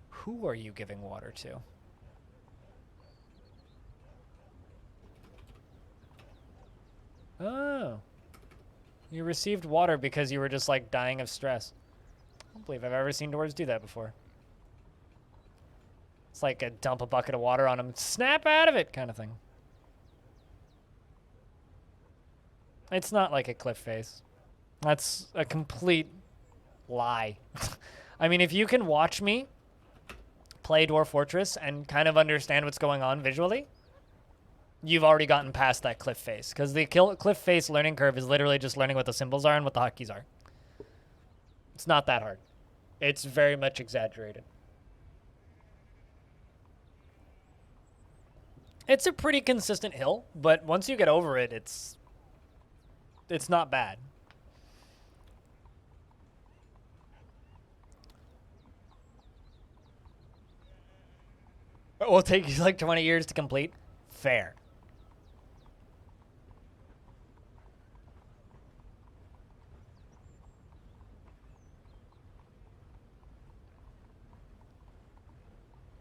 Who are you giving water to? Oh. You received water because you were just, like, dying of stress. I don't believe I've ever seen dwarves do that before. It's like a dump a bucket of water on them, snap out of it kind of thing. It's not like a cliff face. That's a complete lie. I mean, if you can watch me play Dwarf Fortress and kind of understand what's going on visually, you've already gotten past that cliff face. Because the cliff face learning curve is literally just learning what the symbols are and what the hotkeys are. It's not that hard. It's very much exaggerated. It's a pretty consistent hill, but once you get over it, it's not bad. It will take you like 20 years to complete. Fair.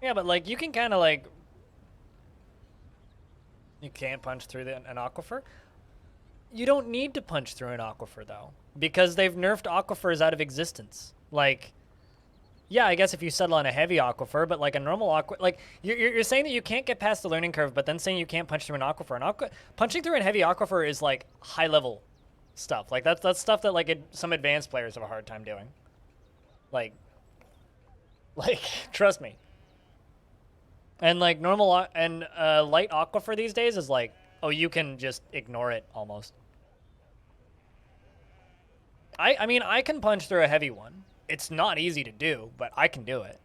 Yeah, but like you can kind of like... You can't punch through an aquifer? You don't need to punch through an aquifer, though, because they've nerfed aquifers out of existence. Like, yeah, I guess if you settle on a heavy aquifer, but like a normal aquifer, like you're saying that you can't get past the learning curve, but then saying you can't punch through an aquifer. Punching through a heavy aquifer is like high level stuff. Like that's stuff that like some advanced players have a hard time doing. Like trust me. And like normal and light aquifer these days is like, oh, you can just ignore it almost. I mean, I can punch through a heavy one. It's not easy to do, but I can do it.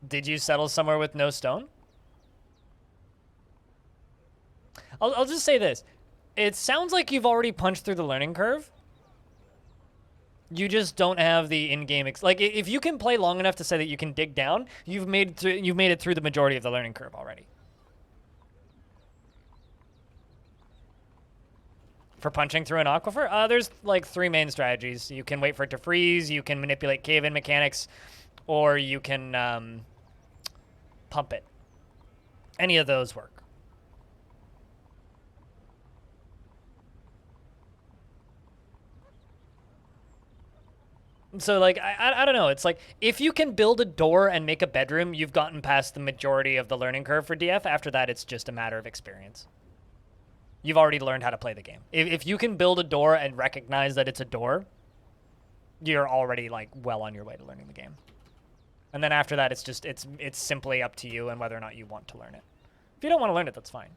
Did you settle somewhere with no stone? I'll just say this. It sounds like you've already punched through the learning curve. You just don't have the in-game... like, if you can play long enough to say that you can dig down, you've made it through the majority of the learning curve already. For punching through an aquifer? There's, like, 3 main strategies. You can wait for it to freeze, you can manipulate cave-in mechanics, or you can pump it. Any of those work. So, like, I don't know. It's like, if you can build a door and make a bedroom, you've gotten past the majority of the learning curve for DF. After that, it's just a matter of experience. You've already learned how to play the game. If you can build a door and recognize that it's a door, you're already, like, well on your way to learning the game. And then after that, it's simply up to you and whether or not you want to learn it. If you don't want to learn it, that's fine.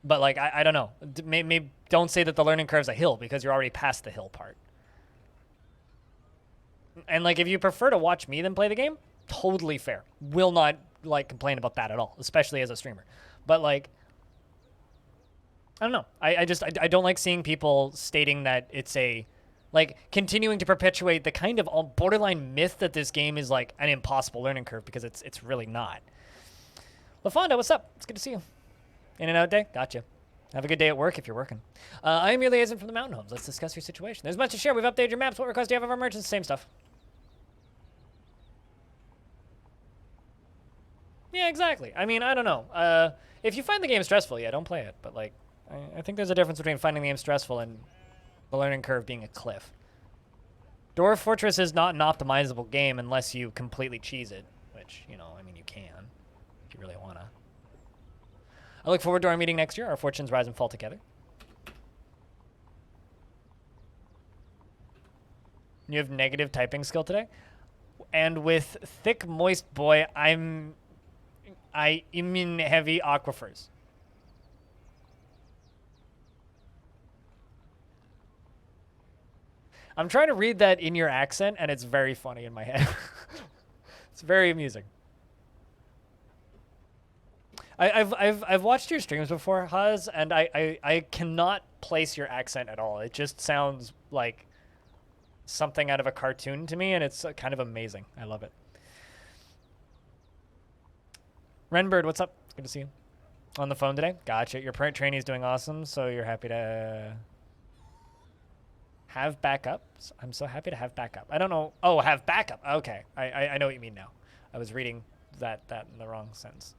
But, like, I don't know. Maybe don't say that the learning curve's a hill, because you're already past the hill part. And, like, if you prefer to watch me than play the game, totally fair. Will not, like, complain about that at all, especially as a streamer. But, like, I don't know. I don't like seeing people stating that it's a, like, continuing to perpetuate the kind of borderline myth that this game is, like, an impossible learning curve, because it's really not. LaFonda, what's up? It's good to see you. In and out day? Gotcha. Have a good day at work if you're working. I am your liaison from the Mountain Homes. Let's discuss your situation. There's much to share. We've updated your maps. What requests do you have of our merchants? Same stuff. Yeah, exactly. I mean, I don't know. If you find the game stressful, yeah, don't play it. But, like, I think there's a difference between finding the game stressful and the learning curve being a cliff. Dwarf Fortress is not an optimizable game unless you completely cheese it, which, you know, I mean, you can if you really want to. I look forward to our meeting next year. Our fortunes rise and fall together. You have negative typing skill today? And with thick, moist boy, I in heavy aquifers. I'm trying to read that in your accent, and it's very funny in my head. It's very amusing. I've watched your streams before, Haz, and I cannot place your accent at all. It just sounds like something out of a cartoon to me, and it's kind of amazing. I love it. Renbird, what's up? It's good to see you. On the phone today? Gotcha. Your parent trainee is doing awesome, so you're happy to have backup? I'm so happy to have backup. I don't know. Oh, have backup. Okay. I know what you mean now. I was reading that in the wrong sense.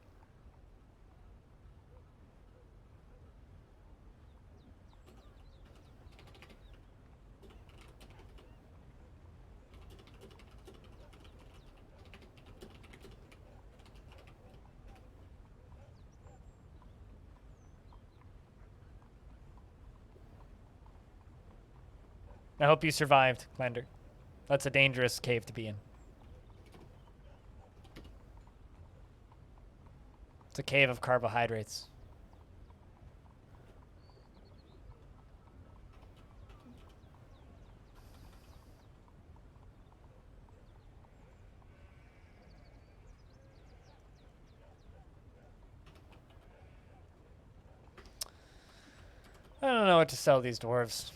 I hope you survived, Clander. That's a dangerous cave to be in. It's a cave of carbohydrates. I don't know what to sell these dwarves.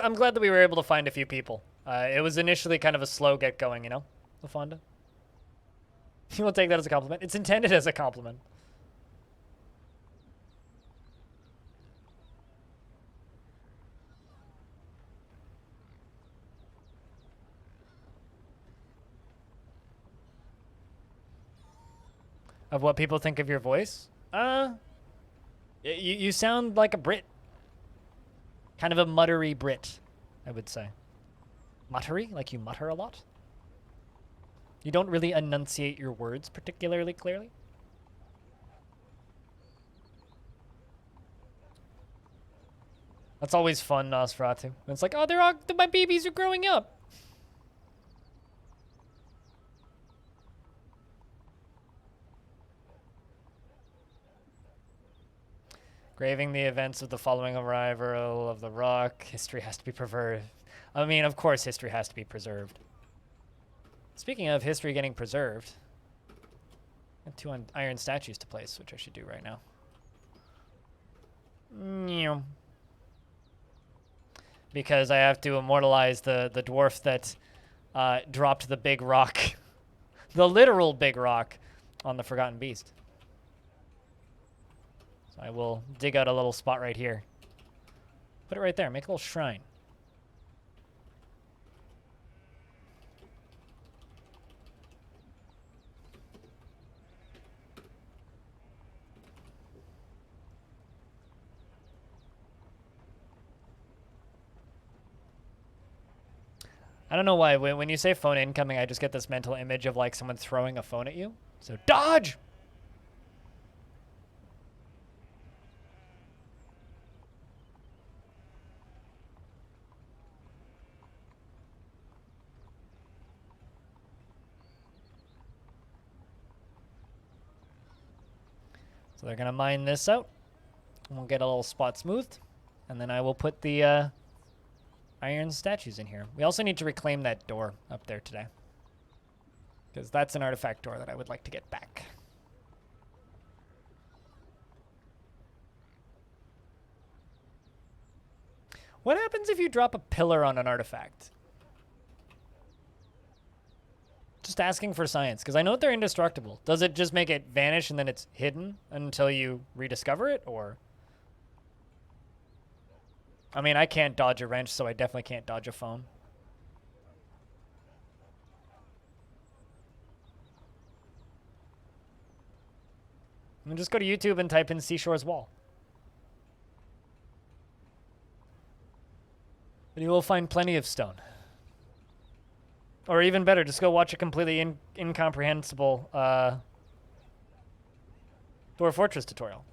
I'm glad that we were able to find a few people. It was initially kind of a slow get going, you know, LaFonda. You will take that as a compliment. It's intended as a compliment. Of what people think of your voice? You sound like a Brit. Kind of a muttery Brit, I would say. Muttery? Like you mutter a lot? You don't really enunciate your words particularly clearly? That's always fun, Nosferatu. It's like, oh, my babies are growing up. Graving the events of the following arrival of the rock. History has to be preserved. I mean, of course history has to be preserved. Speaking of history getting preserved, I have 2 iron statues to place, which I should do right now. Because I have to immortalize the dwarf that dropped the big rock, the literal big rock, on the Forgotten Beast. So I will dig out a little spot right here. Put it right there. Make a little shrine. I don't know why. When you say phone incoming, I just get this mental image of like someone throwing a phone at you. So dodge! So they're going to mine this out. And we'll get a little spot smoothed. And then I will put the iron statues in here. We also need to reclaim that door up there today, because that's an artifact door that I would like to get back. What happens if you drop a pillar on an artifact? Just asking for science, because I know they're indestructible. Does it just make it vanish and then it's hidden until you rediscover it, or? I mean, I can't dodge a wrench, so I definitely can't dodge a phone. And just go to YouTube and type in Seashore's Wall. And you will find plenty of stone. Or even better, just go watch a completely incomprehensible Dwarf Fortress tutorial.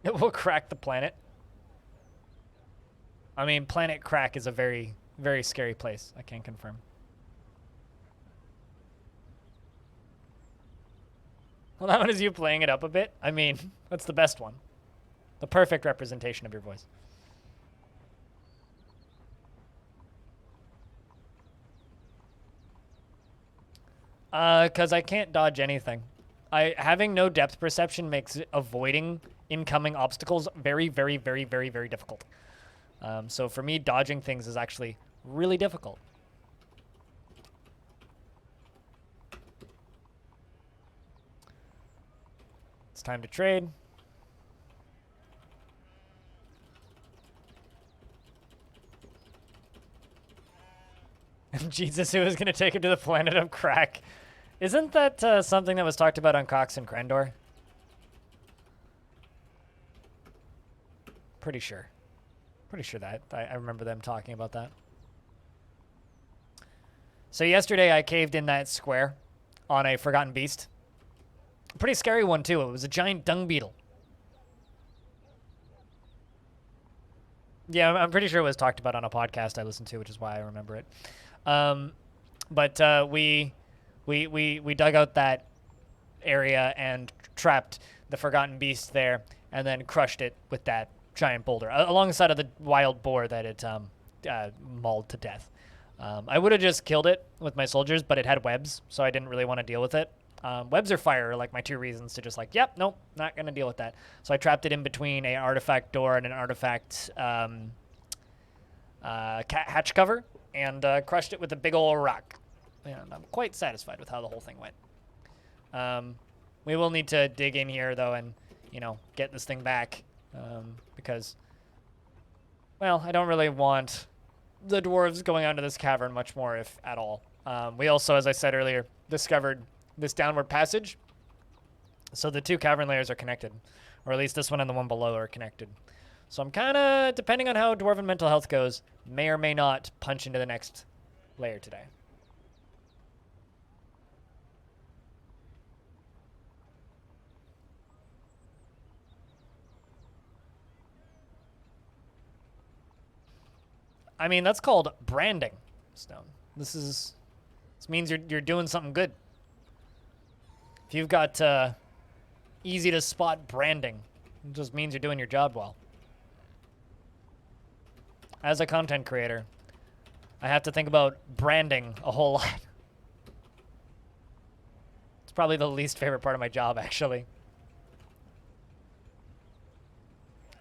It will crack the planet. I mean, Planet Crack is a very, very scary place, I can confirm. Well, that one is you playing it up a bit. I mean, that's the best one. The perfect representation of your voice. Because I can't dodge anything. Having no depth perception makes avoiding incoming obstacles very, very, very, very, very difficult. So for me, dodging things is actually really difficult. It's time to trade. Jesus, who was going to take him to the planet of crack. Isn't that something that was talked about on Cox and Crendor? Pretty sure. Pretty sure that. I remember them talking about that. So yesterday I caved in that square on a Forgotten Beast. A pretty scary one, too. It was a giant dung beetle. Yeah, I'm pretty sure it was talked about on a podcast I listened to, which is why I remember it. But we dug out that area and trapped the Forgotten Beast there, and then crushed it with that giant boulder alongside of the wild boar that it mauled to death. I would have just killed it with my soldiers, but it had webs, so I didn't really want to deal with it. Webs or fire are like my two reasons to just like, yep, nope, not going to deal with that. So I trapped it in between an artifact door and an artifact hatch cover, and crushed it with a big old rock. And I'm quite satisfied with how the whole thing went. We will need to dig in here, though, and, you know, get this thing back. Because, well, I don't really want the dwarves going onto this cavern much more, if at all. We also, as I said earlier, discovered this downward passage. So the two cavern layers are connected. Or at least this one and the one below are connected. So I'm kind of, depending on how Dwarven mental health goes, may or may not punch into the next layer today. I mean, that's called branding, Stone. This means you're doing something good. If you've got easy to spot branding, it just means you're doing your job well. As a content creator, I have to think about branding a whole lot. It's probably the least favorite part of my job, actually.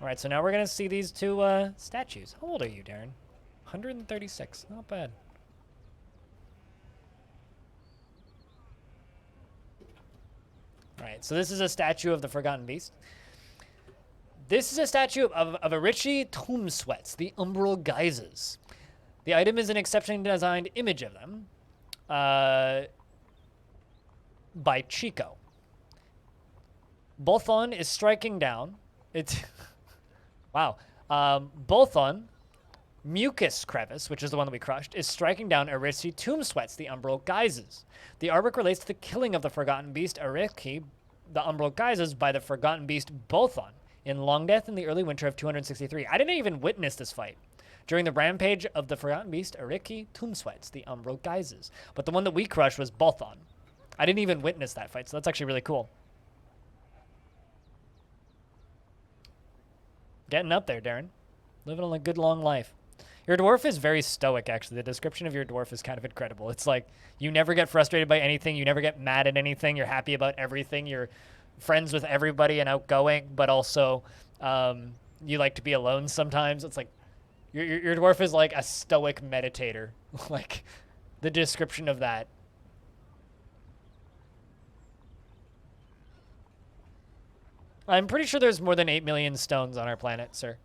All right, so now we're going to see these two statues. How old are you, Darren? 136. Not bad. All right, so this is a statue of the Forgotten Beast. This is a statue of Arichi Tomb Sweats, the Umbral Geysers. The item is an exceptionally designed image of them by Chico. Bolthon is striking down. It's wow. Bolthon, Mucus Crevice, which is the one that we crushed, is striking down Arichi Tomb Sweats, the Umbral Geysers. The artwork relates to the killing of the Forgotten Beast Arichi, the Umbral Geysers, by the Forgotten Beast Bolthon in Longdeath in the early winter of 263. I didn't even witness this fight. During the rampage of the Forgotten Beast Arichi Tomb Sweats, the Umbral Geysers. But the one that we crushed was Bolthon. I didn't even witness that fight, so that's actually really cool. Getting up there, Darren. Living a good long life. Your dwarf is very stoic, actually. The description of your dwarf is kind of incredible. It's like you never get frustrated by anything. You never get mad at anything. You're happy about everything. You're friends with everybody and outgoing, but also you like to be alone sometimes. It's like your dwarf is like a stoic meditator. Like the description of that. I'm pretty sure there's more than 8 million stones on our planet, sir.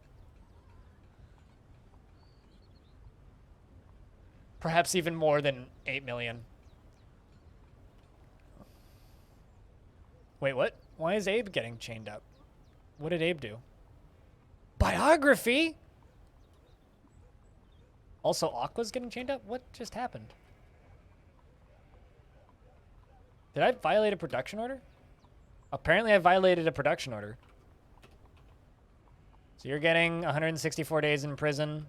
Perhaps even more than 8 million. Wait, what? Why is Abe getting chained up? What did Abe do? Biography? Also, Aqua's getting chained up? What just happened? Did I violate a production order? Apparently I violated a production order. So you're getting 164 days in prison.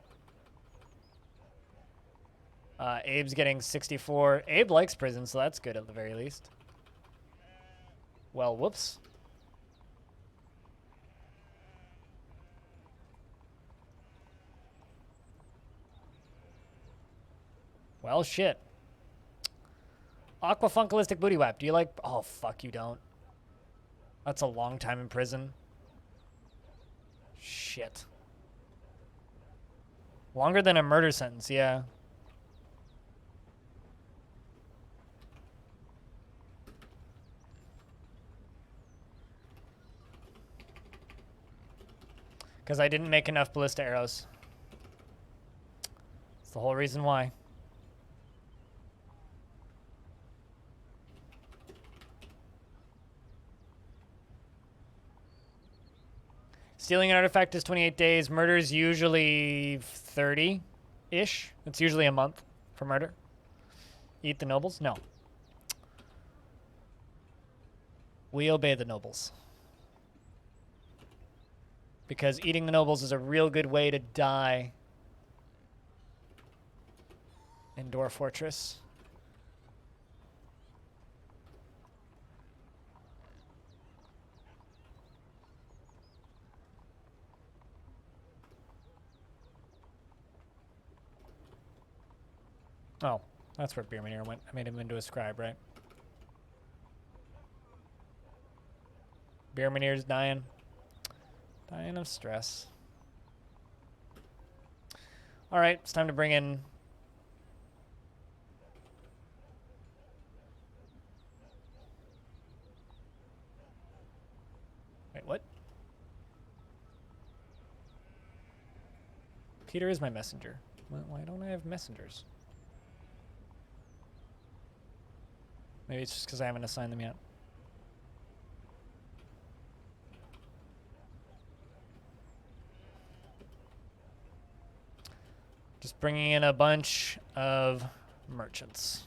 Abe's getting 64. Abe likes prison, so that's good at the very least. Well, whoops. Well, shit. Aquafunkalistic Booty Whap. Do you like... Oh, fuck, you don't. That's a long time in prison. Shit. Longer than a murder sentence, yeah. Because I didn't make enough ballista arrows. That's the whole reason why. Stealing an artifact is 28 days. Murder is usually 30-ish. It's usually a month for murder. Eat the nobles? No. We obey the nobles. Because eating the nobles is a real good way to die in Dwarf Fortress. Oh, that's where Beermanier went. I made him into a scribe, right? Beermanier's dying. Dying of stress. All right, it's time to bring in... Wait, what? Peter is my messenger. Why don't I have messengers? Maybe it's just because I haven't assigned them yet. Just bringing in a bunch of merchants.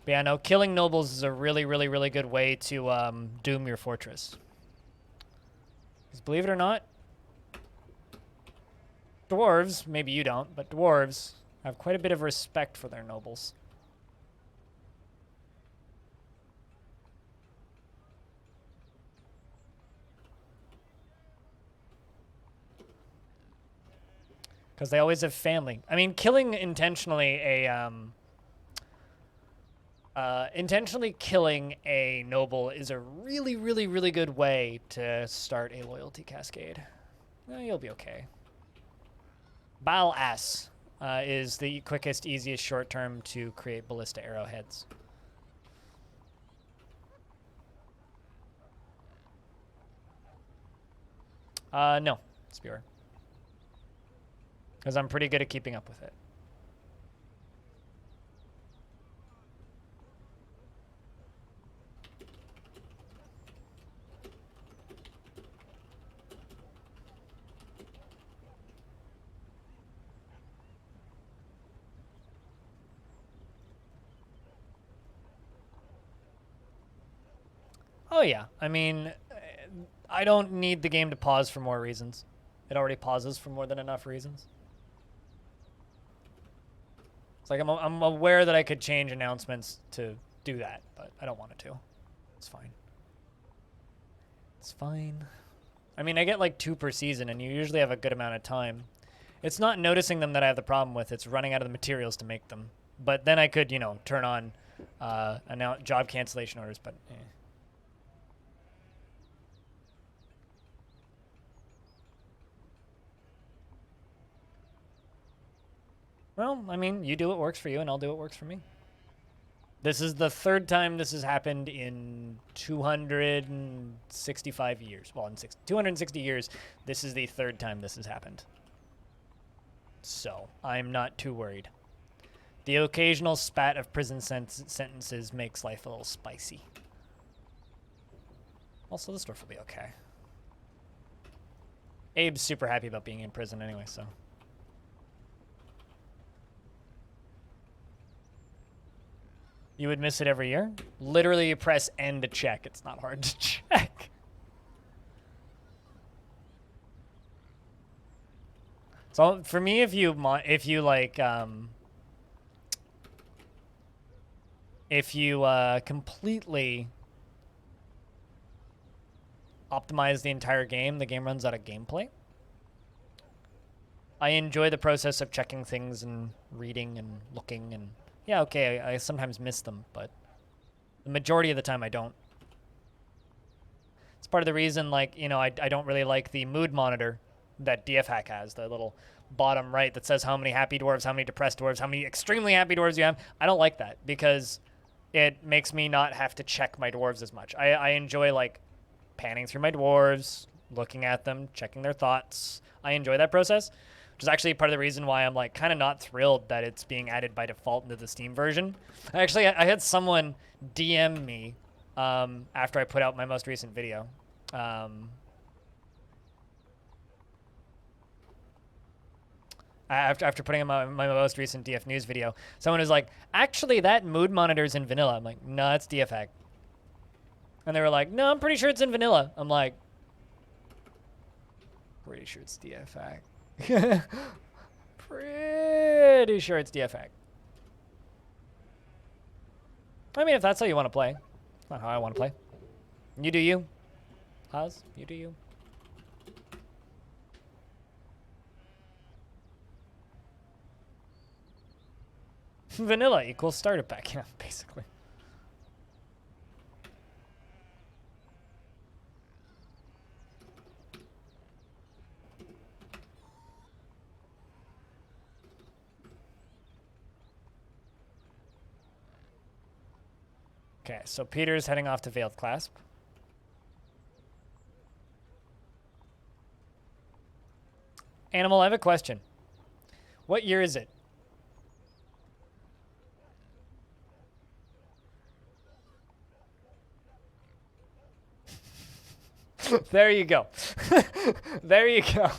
But yeah, no, killing nobles is a really, really, really good way to doom your fortress. Because believe it or not, dwarves, maybe you don't, but dwarves have quite a bit of respect for their nobles. Because they always have family. I mean, killing intentionally intentionally killing a noble is a really, really, really good way to start a loyalty cascade. You'll be okay. Baal ass. is the quickest, easiest short term to create ballista arrowheads. No, Spear. Because I'm pretty good at keeping up with it. Oh yeah, I mean, I don't need the game to pause for more reasons. It already pauses for more than enough reasons. It's like I'm aware that I could change announcements to do that, but I don't want it to. It's fine. It's fine. I mean, I get like 2 per season, and you usually have a good amount of time. It's not noticing them that I have the problem with. It's running out of the materials to make them. But then I could, you know, turn on job cancellation orders, but eh. Well, I mean, you do what works for you, and I'll do what works for me. This is the 3rd time this has happened in 265 years. Well, in 260 years, this is the 3rd time this has happened. So, I'm not too worried. The occasional spat of prison sentences makes life a little spicy. Also, this dwarf will be okay. Abe's super happy about being in prison anyway, so... You would miss it every year? Literally, you press N to check. It's not hard to check. So for me, if you completely optimize the entire game, the game runs out of gameplay. I enjoy the process of checking things and reading and looking and... Yeah, okay, I sometimes miss them, but the majority of the time I don't. It's part of the reason, like, you know, I don't really like the mood monitor that DF Hack has, the little bottom right that says how many happy dwarves, how many depressed dwarves, how many extremely happy dwarves you have. I don't like that because it makes me not have to check my dwarves as much. I enjoy, like, panning through my dwarves, looking at them, checking their thoughts. I enjoy that process. Which is actually part of the reason why I'm like kind of not thrilled that it's being added by default into the Steam version. Actually, I had someone DM me after I put out my most recent video. After putting out my most recent DF News video, someone was like, actually, that mood monitor's in vanilla. I'm like, no, it's DF Hack. And they were like, no, I'm pretty sure it's in vanilla. I'm like, pretty sure it's DF Hack. Pretty sure it's DF Hack. I mean, if that's how you want to play. It's not how I want to play. You do you. Haas, you do you. Vanilla equals starter pack, yeah, basically. Okay, so Peter's heading off to Veiled Clasp. Animal, I have a question. What year is it? There you go. There you go.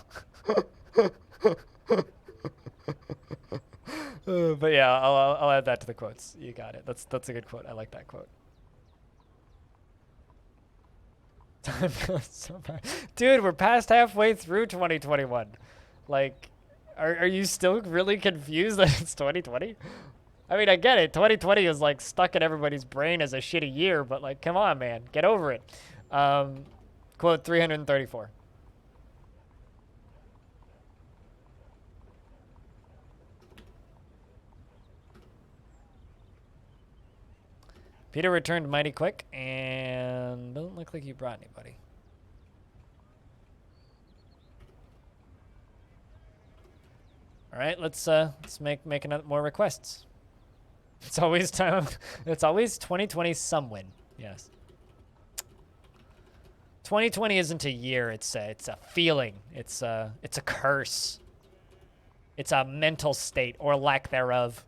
But yeah, I'll add that to the quotes. You got it. That's a good quote. I like that quote. Time goes so fast. Dude, we're past halfway through 2021. Like, are you still really confused that it's 2020? I mean, I get it. 2020 is like stuck in everybody's brain as a shitty year, but like, come on, man, get over it. Quote 334. Peter returned mighty quick, and doesn't look like he brought anybody. All right, let's make another more requests. It's always time. It's always 2020 some win. Yes. 2020 isn't a year. It's a feeling. It's a curse. It's a mental state or lack thereof.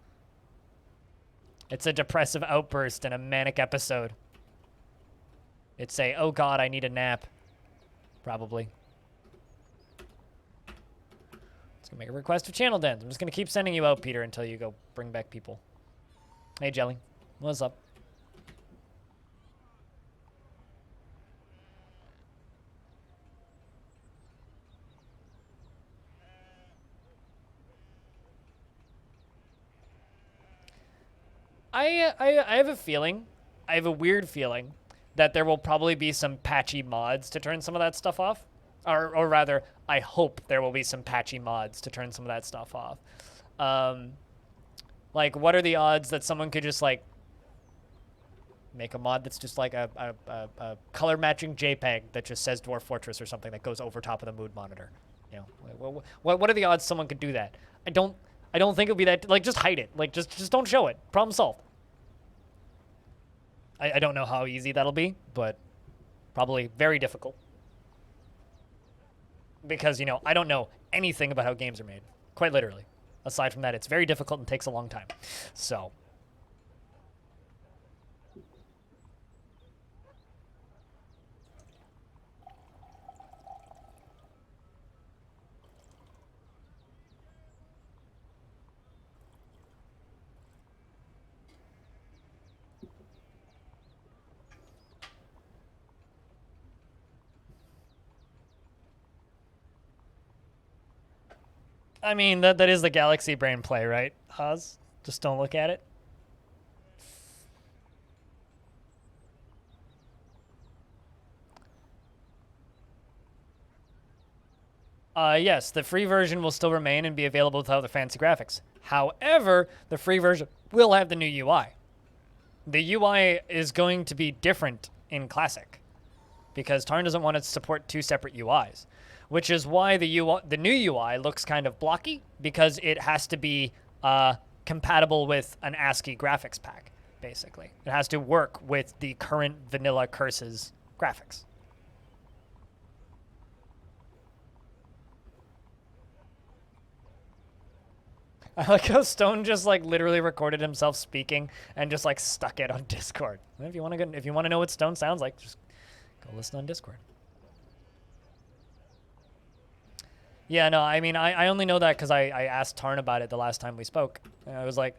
It's a depressive outburst and a manic episode. It's a, oh God, I need a nap. Probably. Let's go make a request of channel dens. I'm just going to keep sending you out, Peter, until you go bring back people. Hey, Jelly. What's up? I have a feeling, I have a weird feeling, that there will probably be some patchy mods to turn some of that stuff off. Or rather, I hope there will be some patchy mods to turn some of that stuff off. Like, what are the odds that someone could just, like, make a mod that's just like a color matching JPEG that just says Dwarf Fortress or something that goes over top of the mood monitor? You know, what are the odds someone could do that? I don't think it'll be that, like, just hide it. Like, just don't show it. Problem solved. I don't know how easy that'll be, but probably very difficult. Because, you know, I don't know anything about how games are made. Quite literally. Aside from that, it's very difficult and takes a long time. So... I mean, that is the Galaxy Brain play, right, Oz? Just don't look at it. Yes, the free version will still remain and be available without the fancy graphics. However, the free version will have the new UI. The UI is going to be different in Classic because Tarn doesn't want to support two separate UIs. Which is why the new UI looks kind of blocky, because it has to be compatible with an ASCII graphics pack, basically. It has to work with the current vanilla Curses graphics. I like how Stone just like literally recorded himself speaking and just like stuck it on Discord. If you want to know what Stone sounds like, just go listen on Discord. Yeah, no, I mean, I only know that because I asked Tarn about it the last time we spoke. And I was like,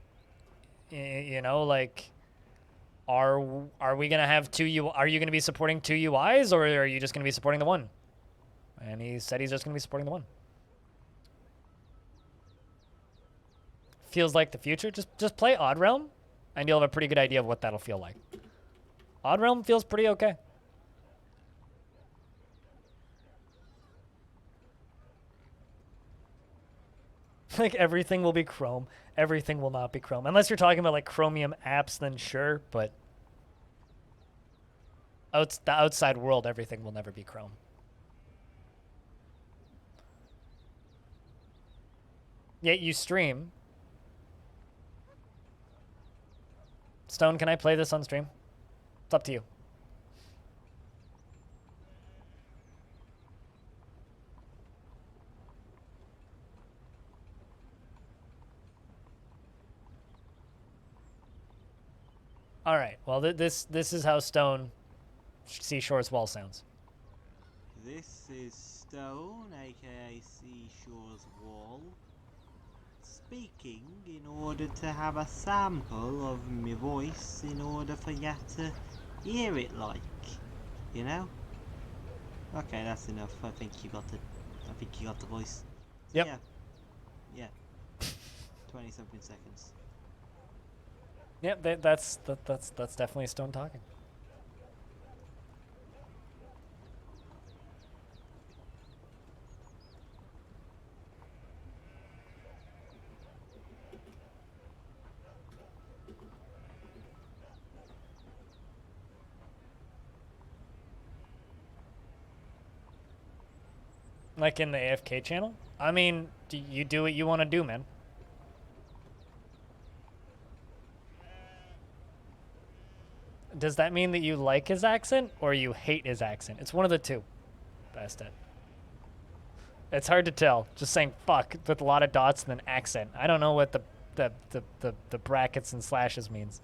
you know, like, are we going to have are you going to be supporting two UIs, or are you just going to be supporting the one? And he said he's just going to be supporting the one. Feels like the future. Just play Odd Realm, and you'll have a pretty good idea of what that'll feel like. Odd Realm feels pretty okay. Like, everything will be Chrome. Everything will not be Chrome. Unless you're talking about, like, Chromium apps, then sure, but... the outside world, everything will never be Chrome. Yet you stream. Stone, can I play this on stream? It's up to you. All right. Well, this is how Stone Seashore's wall sounds. This is Stone, aka Seashore's wall, speaking in order to have a sample of my voice in order for ya to hear it like, you know? Okay, that's enough. I think you got the voice. Yep. Yeah. 20-something seconds. Yep, that's definitely Stone talking. Like in the AFK channel? I mean, you do what you want to do, man. Does that mean that you like his accent or you hate his accent? It's one of the two. Bastet. It's hard to tell. Just saying fuck with a lot of dots and an accent. I don't know what the brackets and slashes means.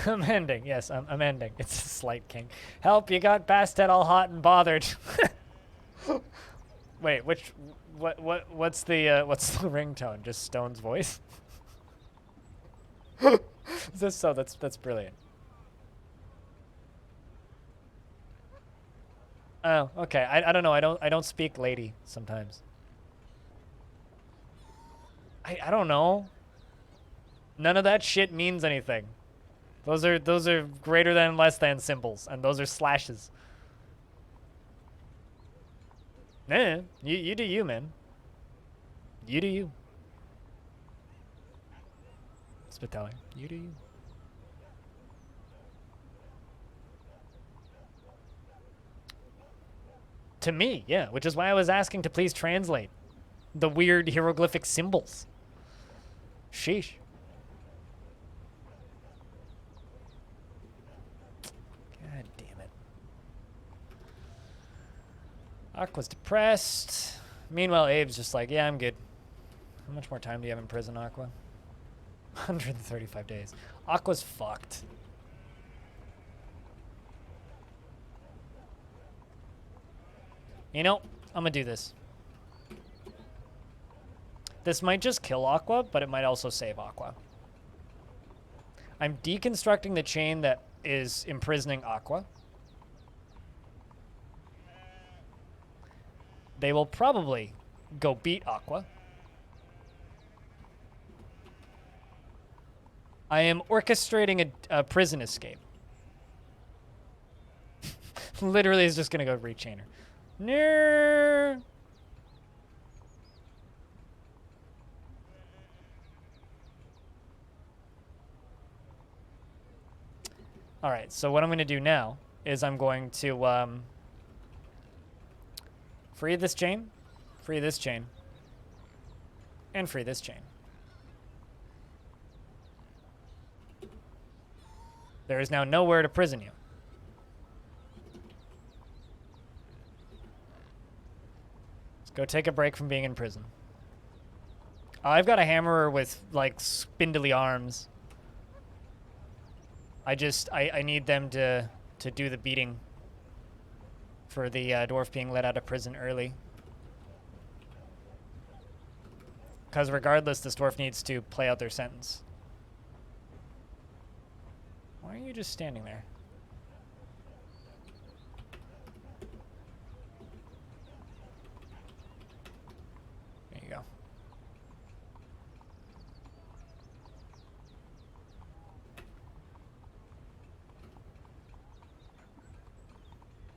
I'm ending. Yes, I'm ending. It's a slight king. Help! You got Bastet all hot and bothered. Wait, what's the ringtone? Just Stone's voice? That's brilliant. Oh, okay. I don't know. I don't speak lady sometimes. I don't know. None of that shit means anything. Those are greater than, less than symbols, and those are slashes. Nah, you do you, man. You do you. Spittelling. You do you. To me, yeah, which is why I was asking to please translate the weird hieroglyphic symbols. Sheesh. God damn it. Aqua's depressed. Meanwhile, Abe's just like, yeah, I'm good. How much more time do you have in prison, Aqua? 135 days. Aqua's fucked. You know, I'm gonna do this. This might just kill Aqua, but it might also save Aqua. I'm deconstructing the chain that is imprisoning Aqua. They will probably go beat Aqua. I am orchestrating a prison escape. Literally is just gonna go rechain her. No. All right, so what I'm going to do now is I'm going to free this chain, and free this chain. There is now nowhere to prison you. Go take a break from being in prison. I've got a hammerer with, like, spindly arms. I need them to do the beating for the dwarf being let out of prison early. Because regardless, this dwarf needs to play out their sentence. Why are you just standing there?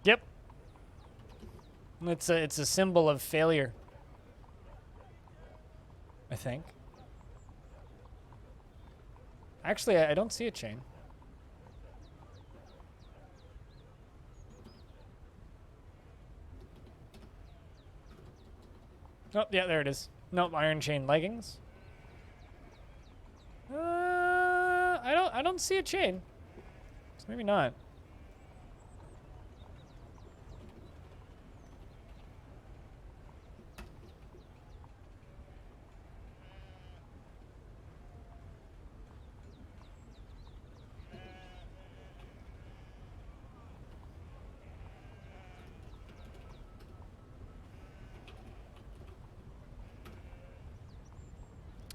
Yep. It's a symbol of failure, I think. Actually, I don't see a chain. Oh, yeah, there it is. Nope, iron chain leggings. I don't see a chain. So maybe not.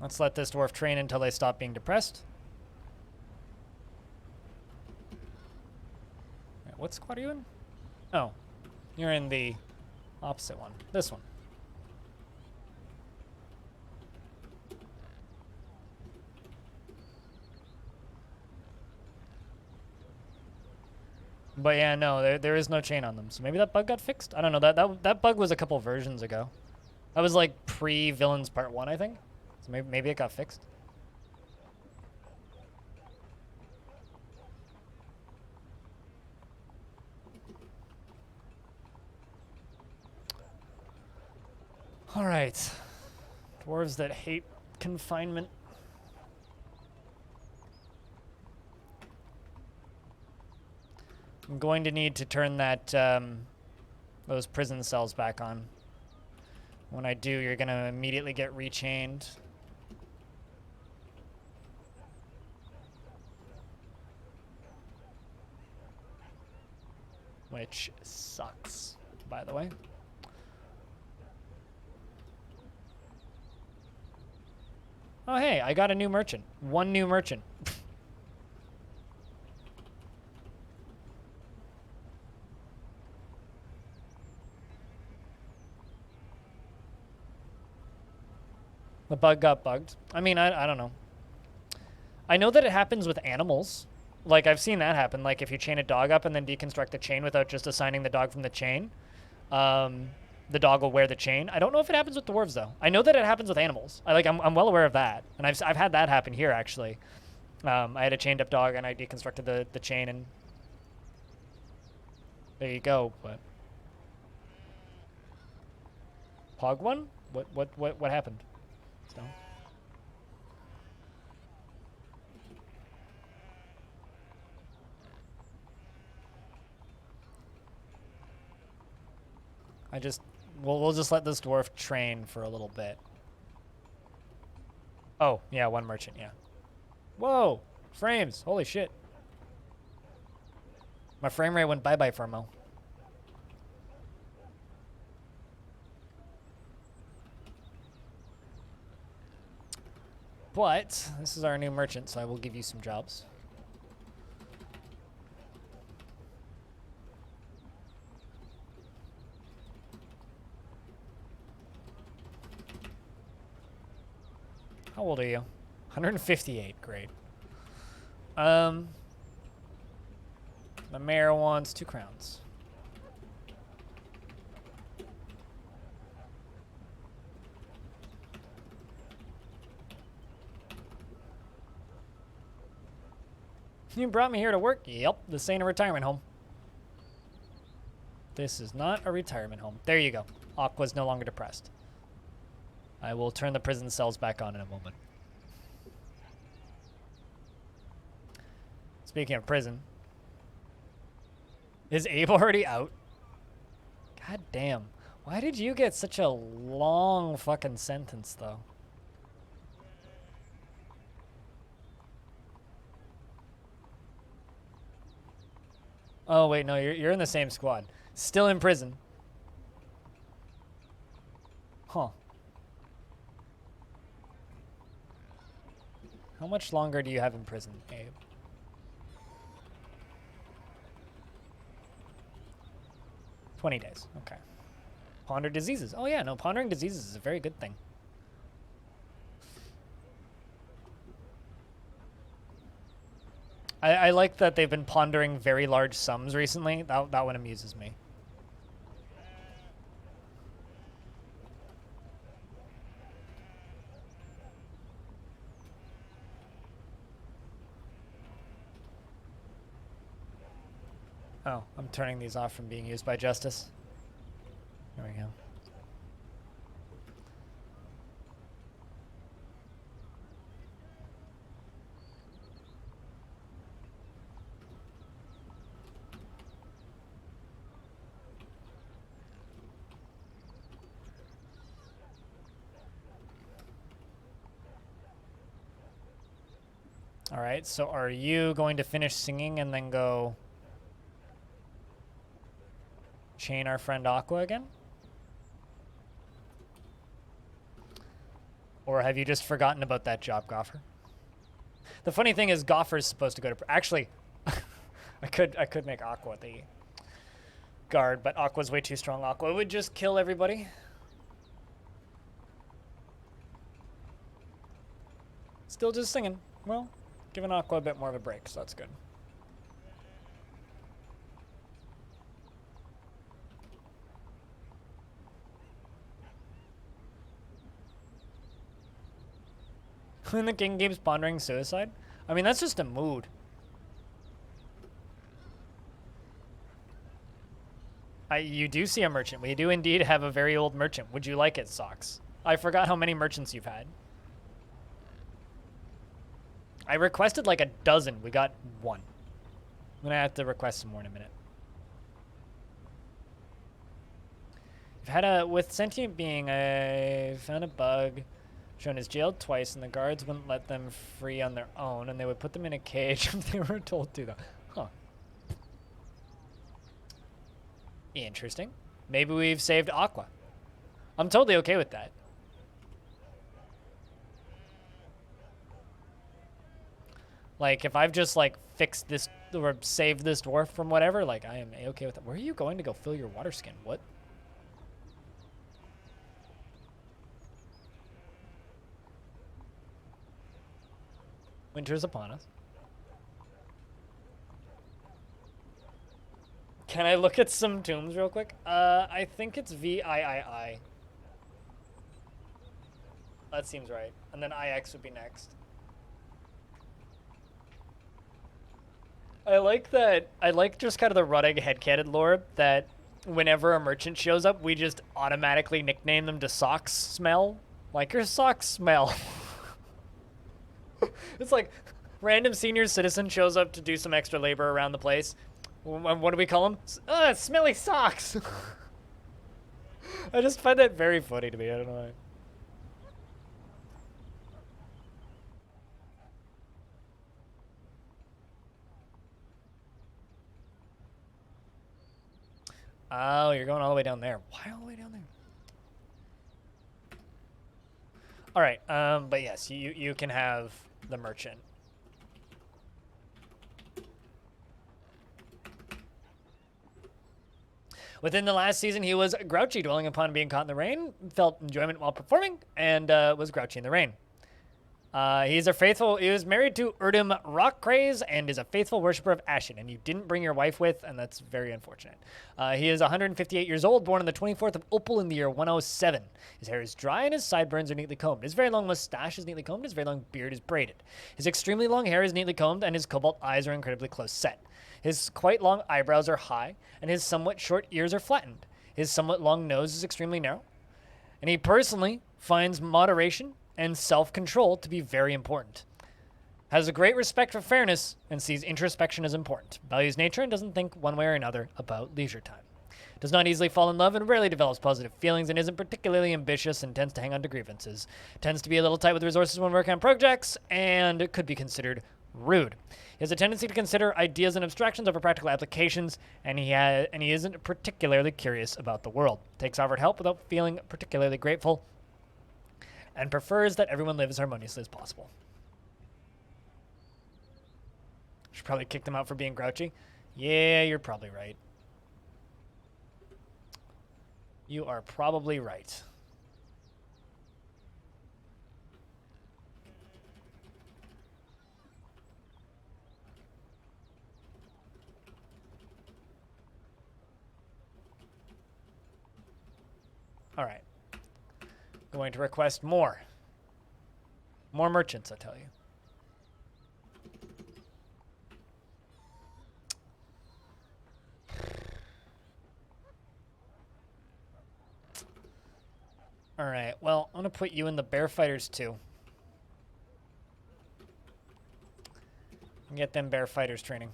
Let's let this dwarf train until they stop being depressed. Right, what squad are you in? Oh, you're in the opposite one. This one. But yeah, no, there is no chain on them. So maybe that bug got fixed? I don't know. That bug was a couple versions ago. That was like pre-Villains Part 1, I think. So maybe it got fixed. All right. Dwarves that hate confinement. I'm going to need to turn that those prison cells back on. When I do, you're going to immediately get rechained. Which sucks, by the way. Oh, hey, I got a new merchant. One new merchant. The bug got bugged. I mean, I don't know. I know that it happens with animals. Like, I've seen that happen. Like, if you chain a dog up and then deconstruct the chain without just assigning the dog from the chain, the dog will wear the chain. I don't know if it happens with dwarves, though. I know that it happens with animals. I'm well aware of that. And I've had that happen here, actually. I had a chained up dog, and I deconstructed the chain, and there you go. But Pog one? What happened? So. We'll just let this dwarf train for a little bit. Oh, yeah, one merchant, yeah. Whoa, frames, holy shit. My frame rate went bye-bye for a mo. But this is our new merchant, so I will give you some jobs. How old are you? 158, great. The mayor wants 2 crowns. You brought me here to work? Yep, this ain't a retirement home. This is not a retirement home. There you go. Aqua's no longer depressed. I will turn the prison cells back on in a moment. Speaking of prison. Is Abe already out? God damn. Why did you get such a long fucking sentence, though? Oh, wait, no, you're in the same squad. Still in prison. Huh. How much longer do you have in prison, Abe? 20 days, okay. Ponder diseases. Oh yeah, no, pondering diseases is a very good thing. I like that they've been pondering very large sums recently. That one amuses me. Oh, I'm turning these off from being used by Justice. There we go. All right, so are you going to finish singing and then go chain our friend Aqua again? Or have you just forgotten about that job, Goffer? The funny thing is Goffer's supposed to go to... Actually, I could make Aqua the guard, but Aqua's way too strong. Aqua would just kill everybody. Still just singing. Well, giving Aqua a bit more of a break, so that's good. When the king keeps pondering suicide? I mean, that's just a mood. You do see a merchant. We do indeed have a very old merchant. Would you like it, Socks? I forgot how many merchants you've had. I requested like a dozen. We got one. I'm gonna have to request some more in a minute. I've had with sentient being, I found a bug. Shown is jailed twice, and the guards wouldn't let them free on their own, and they would put them in a cage if they were told to, though. Huh. Interesting. Maybe we've saved Aqua. I'm totally okay with that. Like, if I've just, like, fixed this, or saved this dwarf from whatever, like, I am okay with that. Where are you going to go fill your water skin? What? Winter's upon us. Can I look at some tombs real quick? I think it's VIII. That seems right. And then IX would be next. I like that. I like just kind of the Ruddig headcanon lore that whenever a merchant shows up, we just automatically nickname them to Socks Smell. Like, your socks smell. It's like random senior citizen shows up to do some extra labor around the place. What do we call him? Smelly socks. I just find that very funny to me. I don't know why. Oh, you're going all the way down there. Why all the way down there? All right, but yes, you can have the merchant. Within the last season, he was grouchy, dwelling upon being caught in the rain, felt enjoyment while performing, and was grouchy in the rain. He was married to Erdem Rockcraze and is a faithful worshiper of Ashen, and you didn't bring your wife with, and that's very unfortunate. He is 158 years old, born on the 24th of Opal in the year 107. His hair is dry and his sideburns are neatly combed. His very long mustache is neatly combed, his very long beard is braided. His extremely long hair is neatly combed, and his cobalt eyes are incredibly close set. His quite long eyebrows are high, and his somewhat short ears are flattened. His somewhat long nose is extremely narrow, and he personally finds moderation and self-control to be very important. Has a great respect for fairness and sees introspection as important. Values nature and doesn't think one way or another about leisure time. Does not easily fall in love and rarely develops positive feelings and isn't particularly ambitious and tends to hang on to grievances. Tends to be a little tight with resources when working on projects and could be considered rude. He has a tendency to consider ideas and abstractions over practical applications, and he isn't particularly curious about the world. Takes offered help without feeling particularly grateful, and prefers that everyone live as harmoniously as possible. Should probably kick them out for being grouchy. Yeah, you're probably right. You are probably right. All right. Going to request more. More merchants, I tell you. All right, well, I'm going to put you in the bear fighters too. And get them bear fighters training.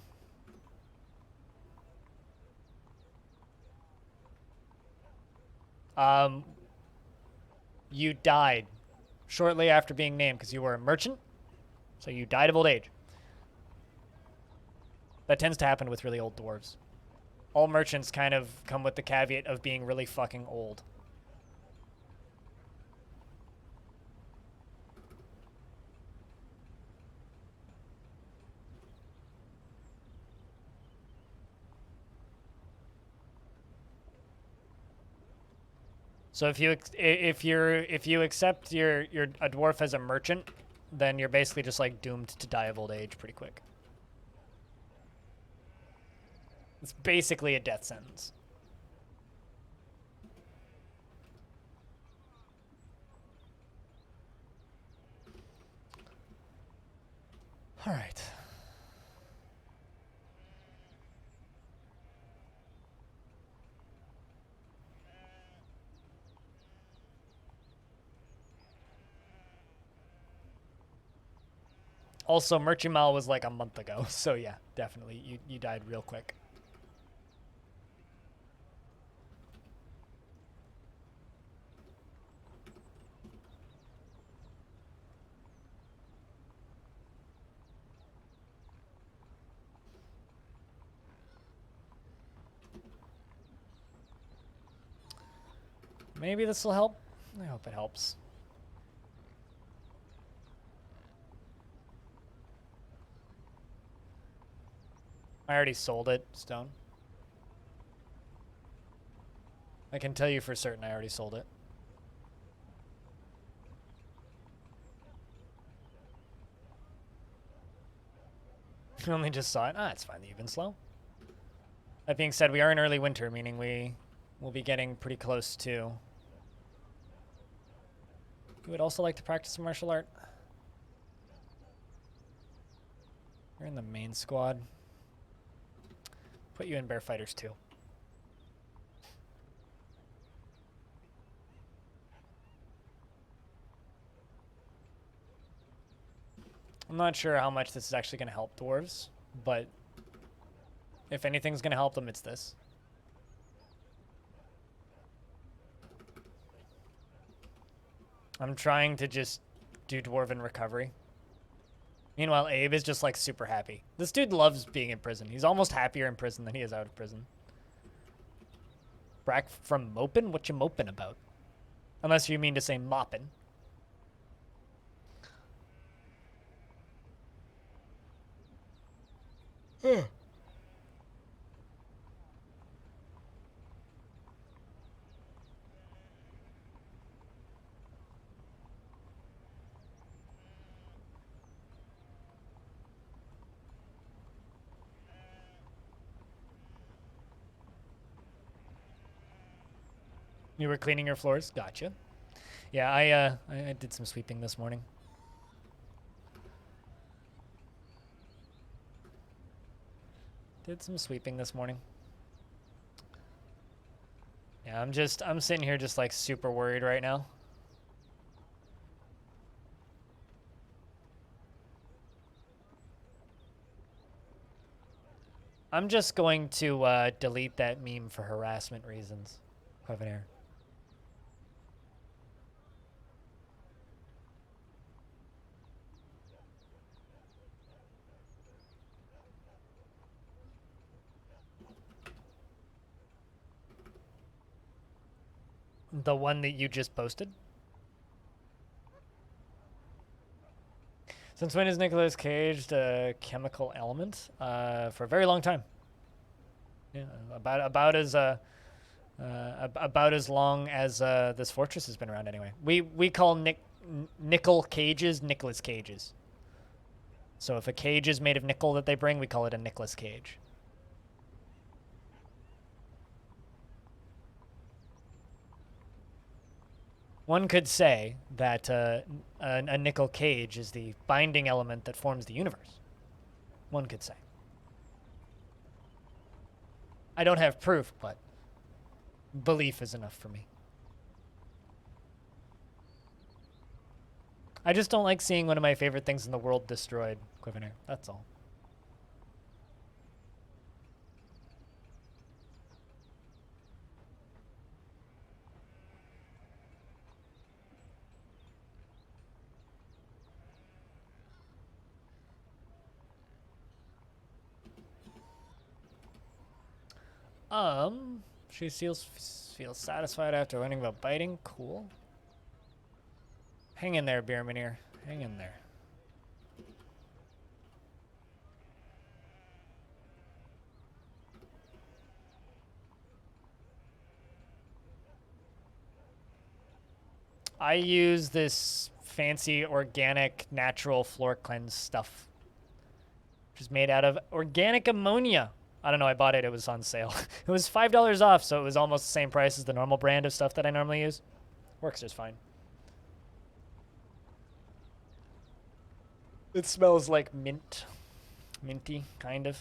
You died shortly after being named because you were a merchant, so you died of old age. That tends to happen with really old dwarves. All merchants kind of come with the caveat of being really fucking old. So if you accept you're a dwarf as a merchant, then you're basically just like doomed to die of old age pretty quick. It's basically a death sentence. All right. Also, Merchant Mile was like a month ago, so yeah, definitely. You died real quick. Maybe this will help. I hope it helps. I already sold it, Stone. I can tell you for certain I already sold it. I only just saw it. Ah, it's fine that you've been slow. That being said, we are in early winter, meaning we will be getting pretty close to... You would also like to practice martial art? You're in the main squad. Put you in Bear Fighters too. I'm not sure how much this is actually going to help dwarves, but if anything's going to help them, it's this. I'm trying to just do Dwarven recovery. Meanwhile, Abe is just like super happy. This dude loves being in prison. He's almost happier in prison than he is out of prison. Brack from mopin'? What you mopin' about? Unless you mean to say moppin'. You were cleaning your floors? Gotcha. Yeah, I did some sweeping this morning. Did some sweeping this morning. Yeah, I'm sitting here just like super worried right now. I'm just going to delete that meme for harassment reasons. Quevenair. The one that you just posted? Since when is Nicolas Cage a chemical element? For a very long time. Yeah, about as long as this fortress has been around. Anyway, we call nickel cages Nicolas Cages. So if a cage is made of nickel that they bring, we call it a Nicolas Cage. One could say that a nickel cage is the binding element that forms the universe. One could say. I don't have proof, but belief is enough for me. I just don't like seeing one of my favorite things in the world destroyed, Quivinair. That's all. She feels satisfied after learning about biting. Cool. Hang in there, Beermaneer. Hang in there. I use this fancy organic natural floor cleanse stuff, which is made out of organic ammonia. I don't know, I bought it, it was on sale. It was $5 off, so it was almost the same price as the normal brand of stuff that I normally use. Works just fine. It smells like mint. Minty, kind of.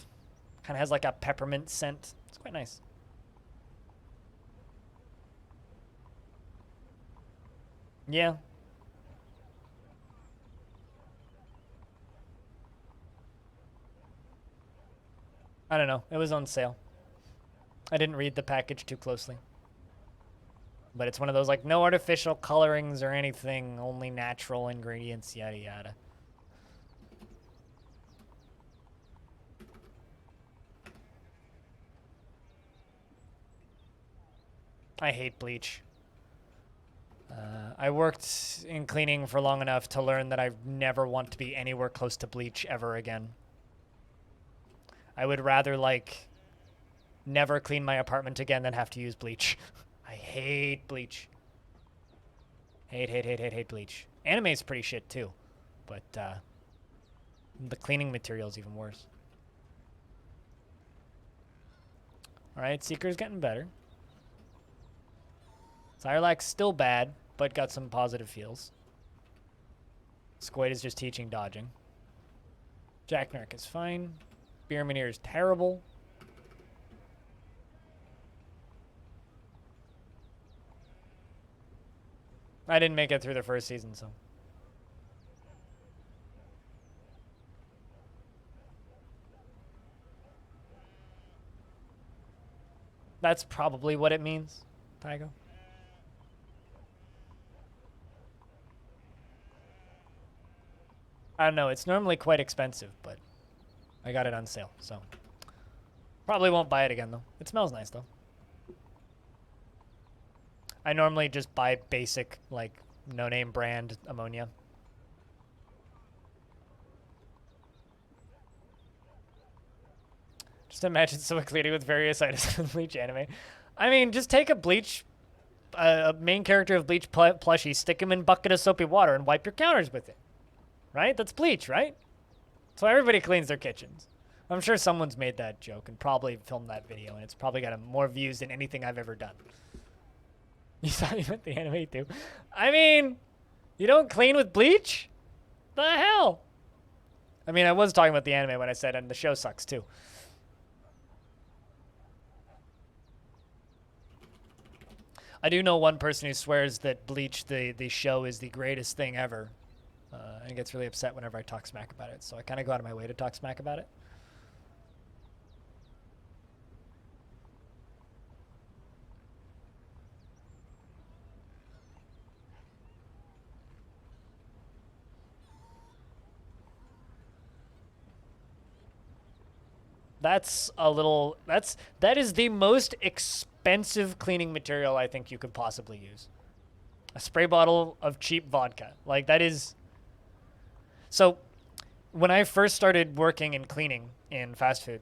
Kind of has like a peppermint scent. It's quite nice. Yeah. I don't know. It was on sale. I didn't read the package too closely. But it's one of those like no artificial colorings or anything, only natural ingredients, yada yada. I hate bleach. I worked in cleaning for long enough to learn that I never want to be anywhere close to bleach ever again. I would rather, like, never clean my apartment again than have to use bleach. I hate bleach. Hate bleach. Anime's pretty shit, too. But, the cleaning material's even worse. Alright, Seeker's getting better. Sirlac's still bad, but got some positive feels. Squid is just teaching dodging. Jacknark is fine. Beermanir is terrible. I didn't make it through the first season, so. That's probably what it means, Tygo. I don't know. It's normally quite expensive, but I got it on sale, so. Probably won't buy it again, though. It smells nice, though. I normally just buy basic, like, no-name brand ammonia. Just imagine someone cleaning with various items in Bleach anime. I mean, just take a Bleach, a main character of Bleach plushie, stick him in a bucket of soapy water, and wipe your counters with it. Right? That's Bleach, right? So everybody cleans their kitchens. I'm sure someone's made that joke and probably filmed that video, and it's probably got more views than anything I've ever done. You thought you meant the anime too? I mean, you don't clean with bleach? The hell? I mean, I was talking about the anime when I said, and the show sucks too. I do know one person who swears that Bleach, the show, is the greatest thing ever. And gets really upset whenever I talk smack about it. So I kind of go out of my way to talk smack about it. That is the most expensive cleaning material I think you could possibly use. A spray bottle of cheap vodka. Like, that is... So, when I first started working in cleaning in fast food,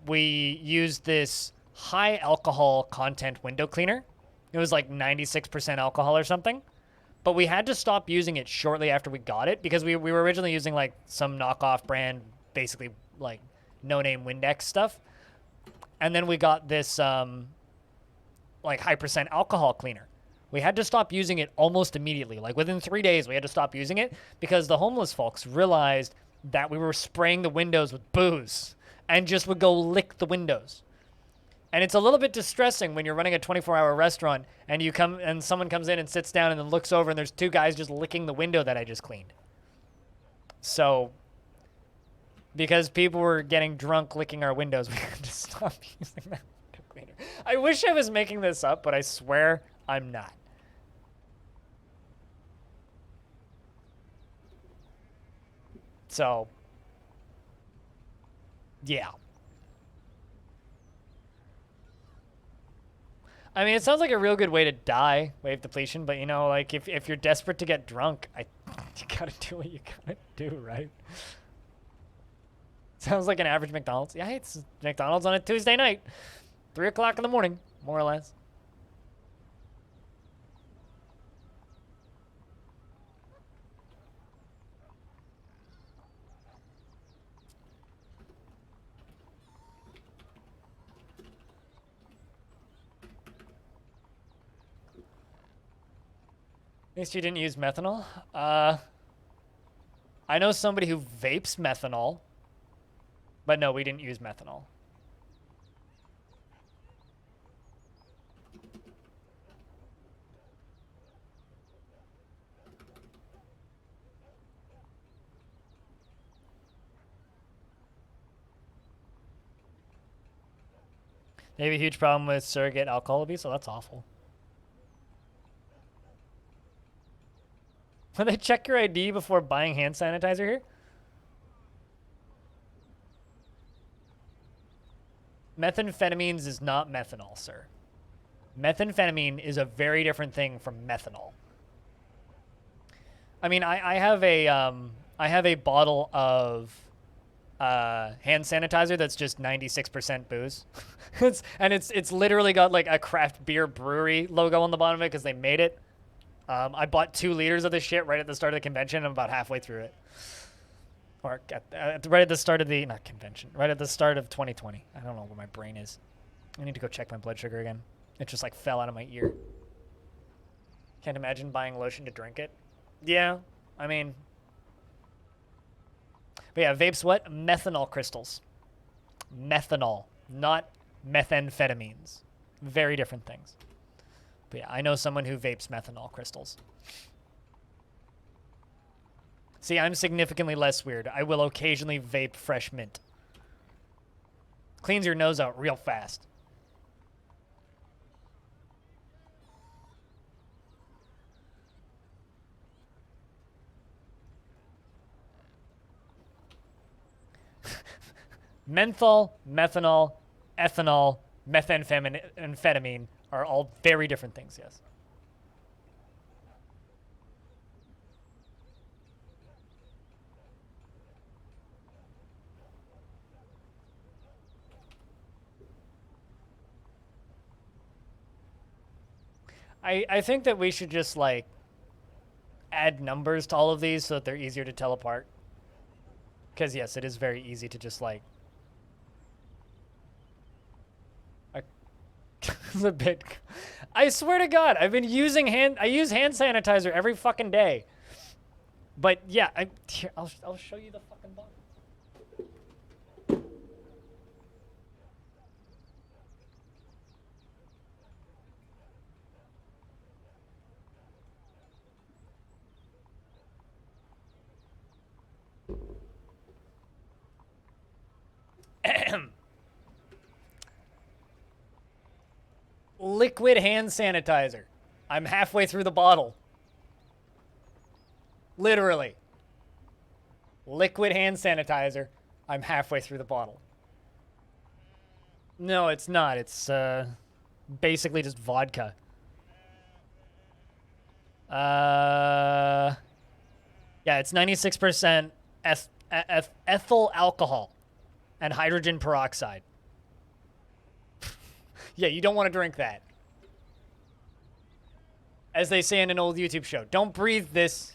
we used this high alcohol content window cleaner. It was like 96% alcohol or something. But we had to stop using it shortly after we got it because we were originally using like some knockoff brand, basically like no-name Windex stuff. And then we got this like high percent alcohol cleaner. We had to stop using it almost immediately. Like within 3 days, we had to stop using it because the homeless folks realized that we were spraying the windows with booze and just would go lick the windows. And it's a little bit distressing when you're running a 24-hour restaurant and you come and someone comes in and sits down and then looks over and there's two guys just licking the window that I just cleaned. So, because people were getting drunk licking our windows, we had to stop using that window cleaner. I wish I was making this up, but I swear I'm not. So, yeah. I mean, it sounds like a real good way to die, wave depletion, but you know, like if you're desperate to get drunk, you gotta do what you gotta do, right? Sounds like an average McDonald's. Yeah, it's McDonald's on a Tuesday night, 3 o'clock in the morning, more or less. At least you didn't use methanol. I know somebody who vapes methanol. But no, we didn't use methanol. They have a huge problem with surrogate alcohol abuse, so that's awful. When they check your ID before buying hand sanitizer here? Methamphetamines is not methanol, sir. Methamphetamine is a very different thing from methanol. I mean, I have a bottle of hand sanitizer that's just 96% booze. it's literally got like a craft beer brewery logo on the bottom of it because they made it. I bought 2 liters of this shit right at the start of the convention. I'm about halfway through it. Or right at the start of the, not convention, right at the start of 2020. I don't know where my brain is. I need to go check my blood sugar again. It just like fell out of my ear. Can't imagine buying lotion to drink it. Yeah, I mean. But yeah, vapes what? Methanol crystals. Methanol, not methamphetamines. Very different things. But yeah, I know someone who vapes methanol crystals. See, I'm significantly less weird. I will occasionally vape fresh mint. Cleans your nose out real fast. Menthol, methanol, ethanol, methamphetamine are all very different things, yes. I think that we should just, like, add numbers to all of these so that they're easier to tell apart. Because, yes, it is very easy to just, like... It's a bit... I swear to God, I've been using I use hand sanitizer every fucking day. But, yeah, here, I'll show you the fucking bottle. Liquid hand sanitizer. I'm halfway through the bottle. Literally. Liquid hand sanitizer. I'm halfway through the bottle. No, it's not. It's basically just vodka. Yeah, it's 96% ethyl alcohol and hydrogen peroxide. Yeah, you don't want to drink that. As they say in an old YouTube show, don't breathe this.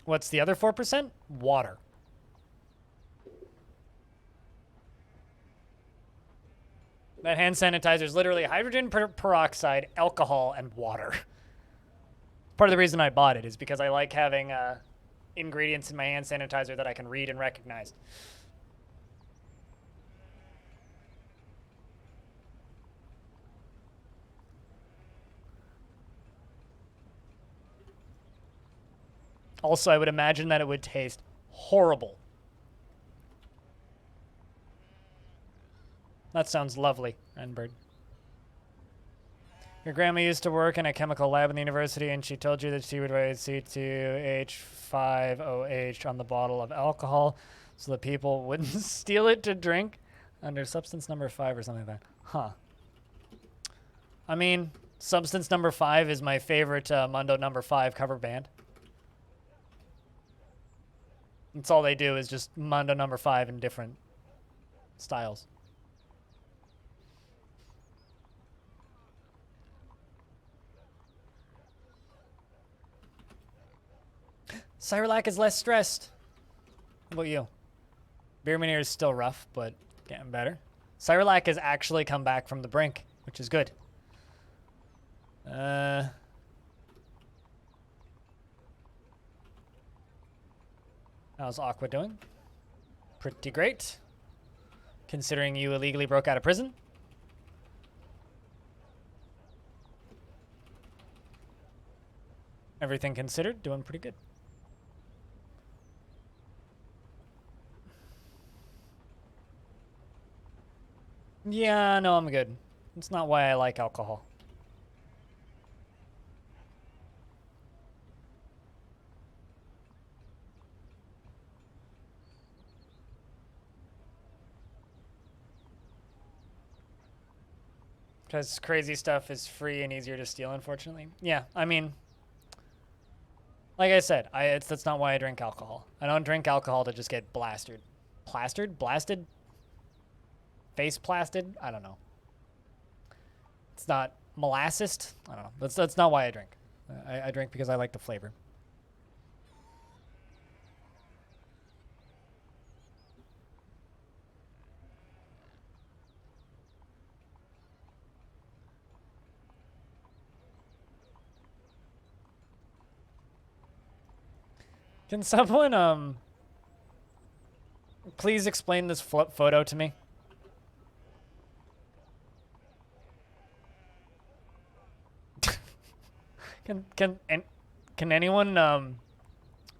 What's the other 4%? Water. That hand sanitizer is literally hydrogen peroxide, alcohol, and water. Part of the reason I bought it is because I like having ingredients in my hand sanitizer that I can read and recognize. Also, I would imagine that it would taste horrible. That sounds lovely, Renbird. Your grandma used to work in a chemical lab in the university, and she told you that she would write C2H5OH on the bottle of alcohol so that people wouldn't steal it to drink under substance number 5 or something like that. Huh. I mean, substance number 5 is my favorite Mundo number 5 cover band. That's all they do is just Mundo number 5 in different styles. Cyrolac is less stressed. How about you? Beermanier is still rough, but getting better. Cyrolac has actually come back from the brink, which is good. How's Aqua doing? Pretty great. Considering you illegally broke out of prison. Everything considered, doing pretty good. Yeah, no, I'm good. It's not why I like alcohol. Because crazy stuff is free and easier to steal, unfortunately. Yeah, I mean, like I said, that's not why I drink alcohol. I don't drink alcohol to just get blasted. Plastered? Blasted? Face plasted? I don't know. It's not molasses? I don't know. That's not why I drink. I drink because I like the flavor. Can someone, please explain this flip photo to me? Can anyone,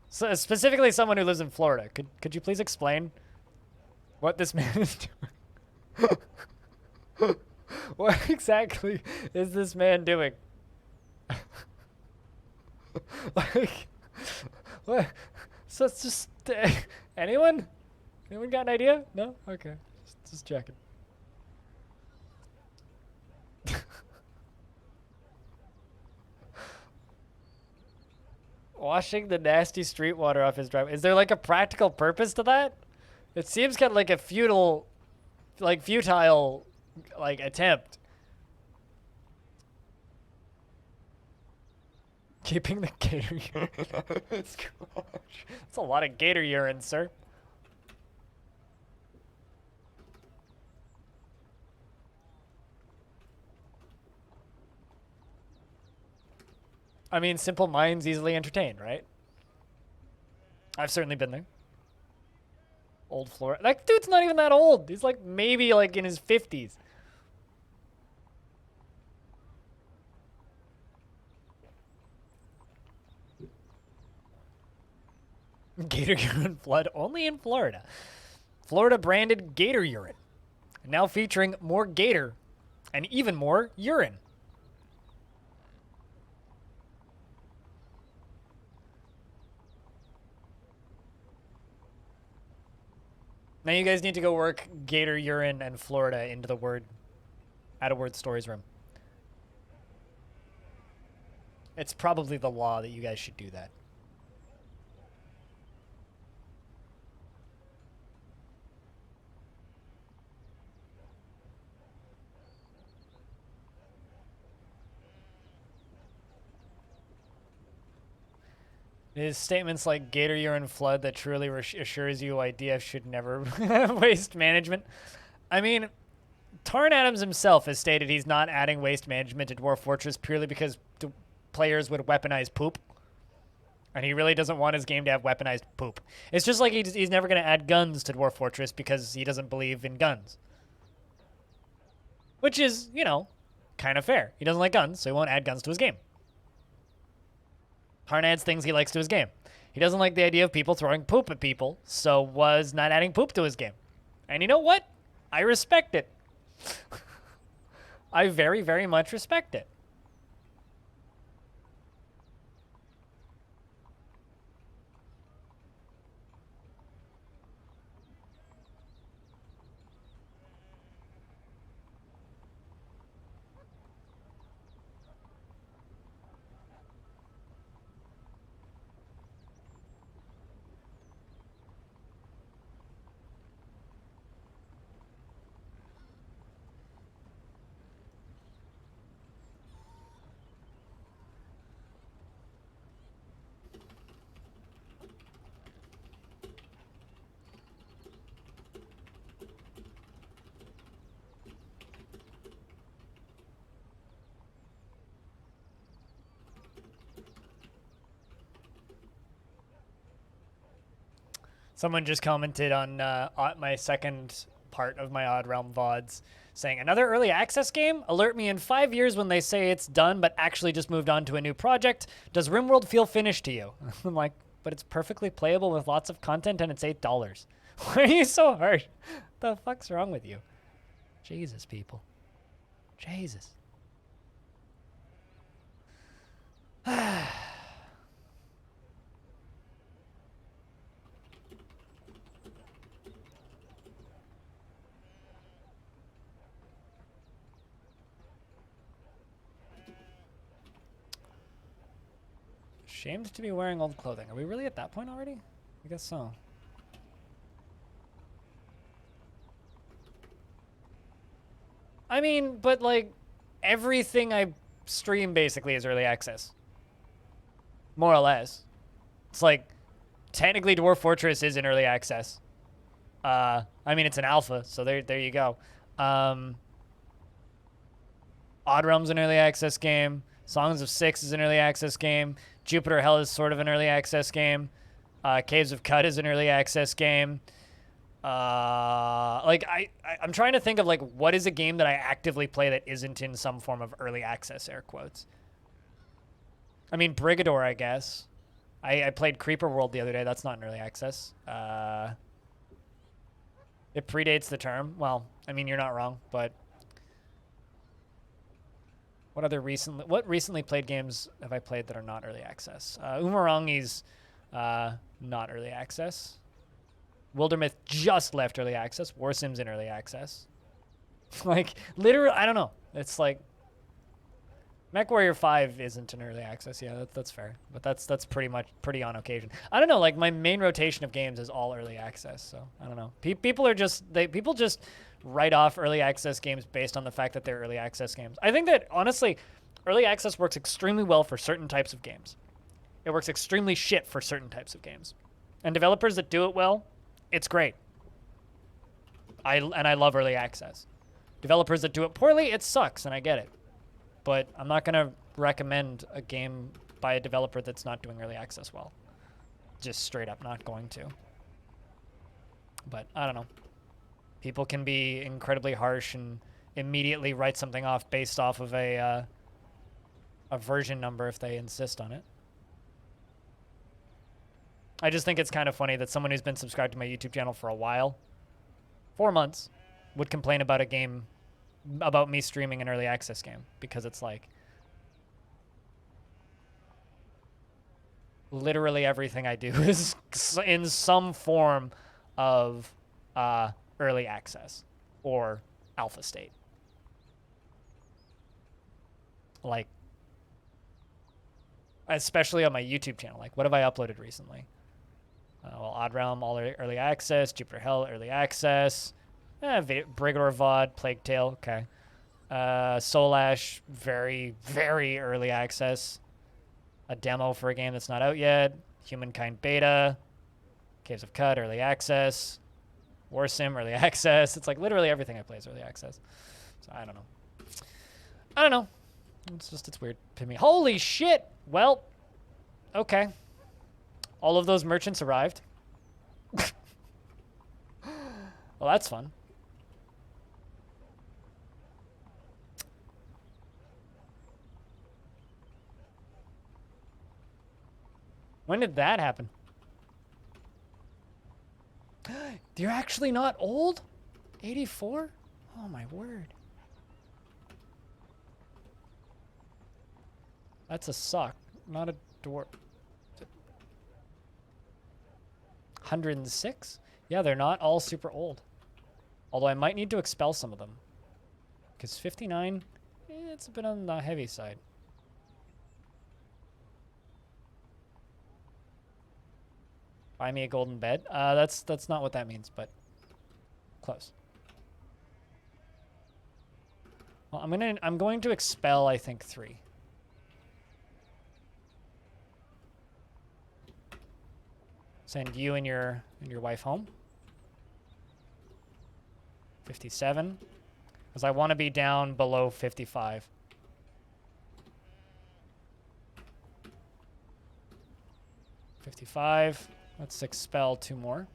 so specifically someone who lives in Florida, could you please explain what this man is doing? What exactly is this man doing? Like, what? So it's just anyone? Anyone got an idea? No? Okay, just checking. Washing the nasty street water off his driveway. Is there like a practical purpose to that? It seems kind of like a futile attempt. Keeping the gator urine. It's a lot of gator urine, sir. I mean, simple minds easily entertained, right? I've certainly been there. Old Florida. That dude's not even that old. He's like maybe like in his 50s. Gator urine flood only in Florida. Florida branded gator urine. Now featuring more gator and even more urine. Now you guys need to go work gator urine and Florida into the word, add a word stories room. It's probably the law that you guys should do that. It is statements like gator urine flood that truly assures you IDF should never waste management. I mean, Tarn Adams himself has stated he's not adding waste management to Dwarf Fortress purely because players would weaponize poop. And he really doesn't want his game to have weaponized poop. It's just like he's never going to add guns to Dwarf Fortress because he doesn't believe in guns. Which is, you know, kind of fair. He doesn't like guns, so he won't add guns to his game. Tarn adds things he likes to his game. He doesn't like the idea of people throwing poop at people, so was not adding poop to his game. And you know what? I respect it. I very, very much respect it. Someone just commented on my second part of my Odd Realm VODs saying, another early access game? Alert me in 5 years when they say it's done but actually just moved on to a new project. Does RimWorld feel finished to you? I'm like, but it's perfectly playable with lots of content and it's $8. Why are you so harsh? What the fuck's wrong with you? Jesus, people. Jesus. Shamed to be wearing old clothing. Are we really at that point already? I guess so. I mean, but like, everything I stream basically is early access. More or less. It's like, technically Dwarf Fortress is in early access. I mean, it's an alpha, so there you go. Odd Realm's an early access game. Songs of Six is an early access game. Jupiter Hell is sort of an early access game. Caves of Cut is an early access game. I'm trying to think of like what is a game that I actively play that isn't in some form of early access, air quotes. I mean, Brigador, I guess. I played Creeper World the other day. That's not an early access. It predates the term. Well, I mean, you're not wrong, but what recently played games have I played that are not early access? Umurangi's not early access. Wildermyth just left early access. War Sim's in early access. Like, literally, I don't know. It's like, MechWarrior 5 isn't an early access. Yeah, that's fair. But that's pretty on occasion. I don't know, like, my main rotation of games is all early access, so I don't know. People just write off early access games based on the fact that they're early access games. I think that, honestly, early access works extremely well for certain types of games. It works extremely shit for certain types of games. And developers that do it well, it's great. I love early access. Developers that do it poorly, it sucks, and I get it. But I'm not going to recommend a game by a developer that's not doing early access well. Just straight up not going to. But I don't know. People can be incredibly harsh and immediately write something off based off of a version number if they insist on it. I just think it's kind of funny that someone who's been subscribed to my YouTube channel for a while, 4 months, would complain about a game, about me streaming an early access game, because it's like, literally everything I do is in some form of early access or alpha state. Like, especially on my YouTube channel. Like, what have I uploaded recently? Well, Odd Realm, all early access. Jupiter Hell, early access. Brigador VOD, Plague Tale, okay. Soul Ash, very, very early access. A demo for a game that's not out yet. Humankind Beta. Caves of Cut, early access. War Sim, early access. It's like literally everything I play is early access. So I don't know. It's weird to me. Holy shit! Well, okay. All of those merchants arrived. Well, that's fun. When did that happen? You're actually not old? 84? Oh my word. That's a suck, not a dwarf. 106? Yeah, they're not all super old. Although I might need to expel some of them. Because 59, it's a bit on the heavy side. Buy me a golden bed. That's not what that means, but close. Well, I'm going to expel, I think, 3. Send you and your wife home. 57. Because I want to be down below 55. Let's expel 2 more.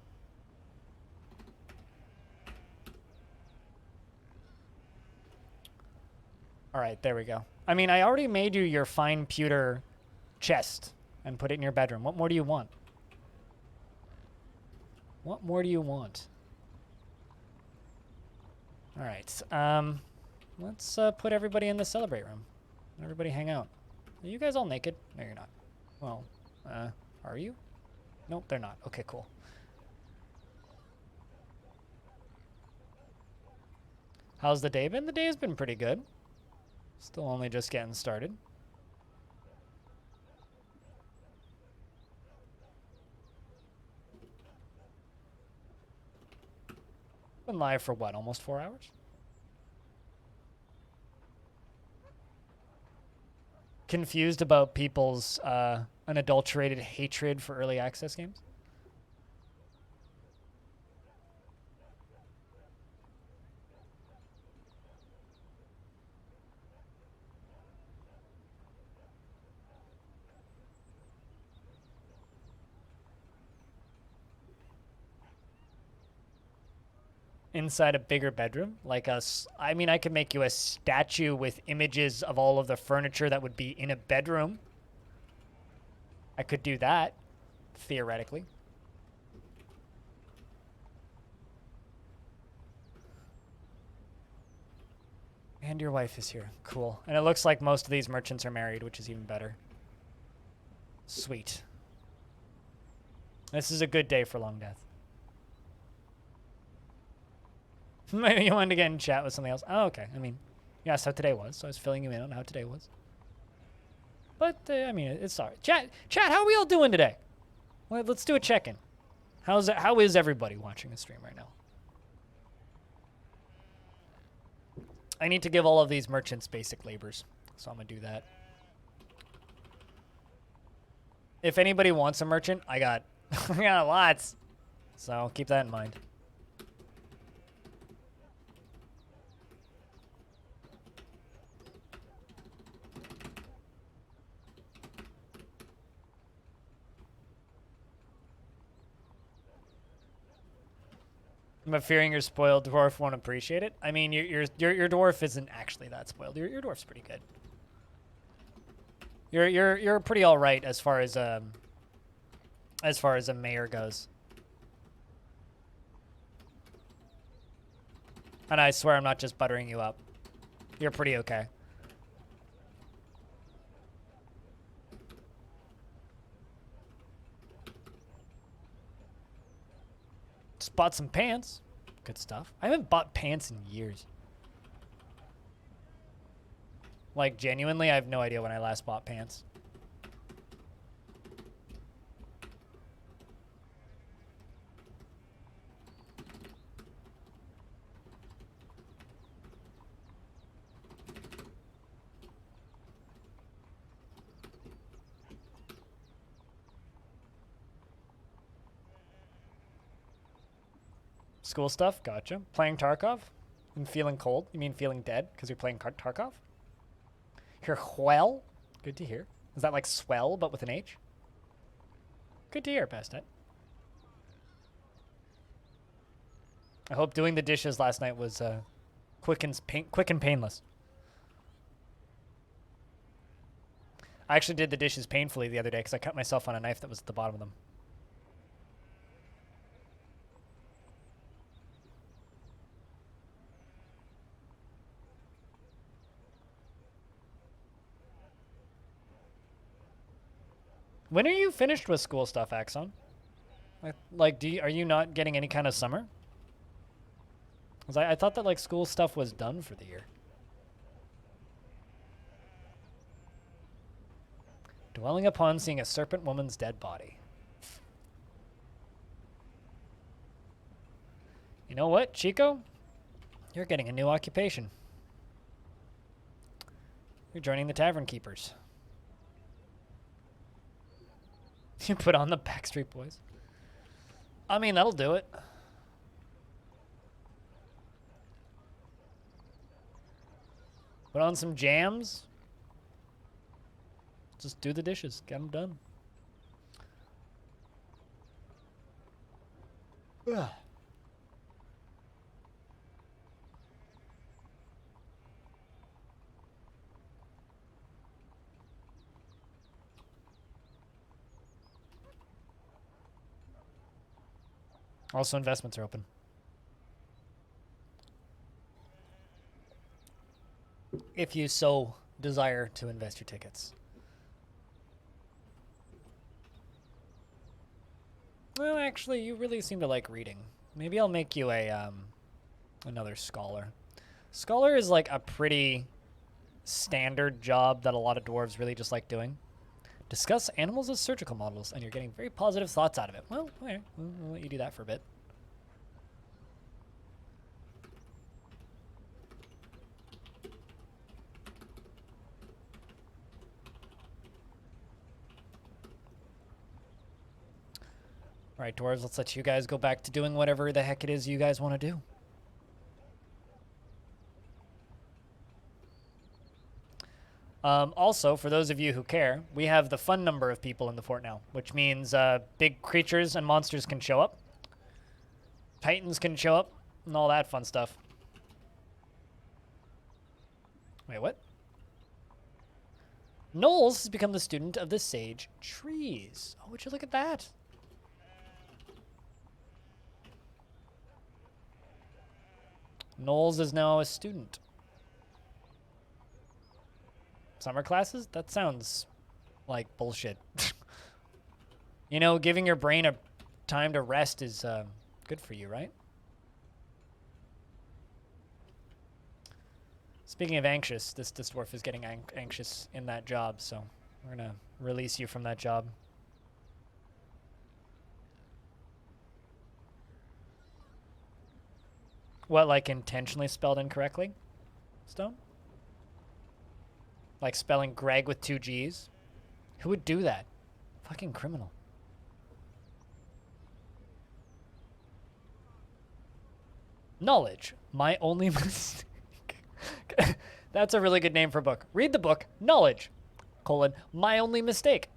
All right, there we go. I mean, I already made you your fine pewter chest and put it in your bedroom. What more do you want? What more do you want? All right. Let's put everybody in the celebrate room. Everybody hang out. Are you guys all naked? No, you're not. Well, are you? Nope, they're not. Okay, cool. How's the day been? The day has been pretty good. Still only just getting started. Been live for what, almost 4 hours? Confused about people's unadulterated hatred for early access games? Inside a bigger bedroom, like us. I mean, I could make you a statue with images of all of the furniture that would be in a bedroom. I could do that, theoretically. And your wife is here. Cool. And it looks like most of these merchants are married, which is even better. Sweet. This is a good day for Longdeath. Maybe you wanted to get in chat with something else. Oh, okay. I mean, yeah, that's how today was. So I was filling you in on how today was. But, I mean, it's all right. Chat, how are we all doing today? Well, let's do a check-in. How is everybody watching the stream right now? I need to give all of these merchants basic labors. So I'm going to do that. If anybody wants a merchant, I got lots. So keep that in mind. But fearing your spoiled dwarf won't appreciate it. I mean, your dwarf isn't actually that spoiled. Your dwarf's pretty good. You're pretty all right as far as a mayor goes. And I swear I'm not just buttering you up. You're pretty okay. Just bought some pants. Good stuff. I haven't bought pants in years. Like, genuinely, I have no idea when I last bought pants. School stuff, gotcha. Playing Tarkov and feeling cold. You mean feeling dead because you're playing Tarkov? You're well. Good to hear. Is that like swell but with an H? Good to hear, Bastet. I hope doing the dishes last night was quick and painless. I actually did the dishes painfully the other day because I cut myself on a knife that was at the bottom of them. When are you finished with school stuff, Axon? Like, are you not getting any kind of summer? 'Cause I thought that like school stuff was done for the year. Dwelling upon seeing a serpent woman's dead body. You know what, Chico? You're getting a new occupation. You're joining the Tavern Keepers. You put on the Backstreet Boys. I mean, that'll do it. Put on some jams. Just do the dishes. Get them done. Ugh. Also, investments are open. If you so desire to invest your tickets. Well, actually, you really seem to like reading. Maybe I'll make you a another scholar. Scholar is like a pretty standard job that a lot of dwarves really just like doing. Discuss animals as surgical models, and you're getting very positive thoughts out of it. Well, all right, we'll let you do that for a bit. All right, dwarves, let's let you guys go back to doing whatever the heck it is you guys want to do. Also, for those of you who care, we have the fun number of people in the fort now, which means big creatures and monsters can show up. Titans can show up, and all that fun stuff. Wait, what? Knowles has become the student of the Sage Trees. Oh, would you look at that? Knowles is now a student. Summer classes? That sounds like bullshit. You know, giving your brain a time to rest is good for you, right? Speaking of anxious, this dwarf is getting anxious in that job, so we're going to release you from that job. What, like intentionally spelled incorrectly? Stone? Like spelling Greg with 2 G's? Who would do that? Fucking criminal. Knowledge. My only mistake. That's a really good name for a book. Read the book, Knowledge, my only mistake.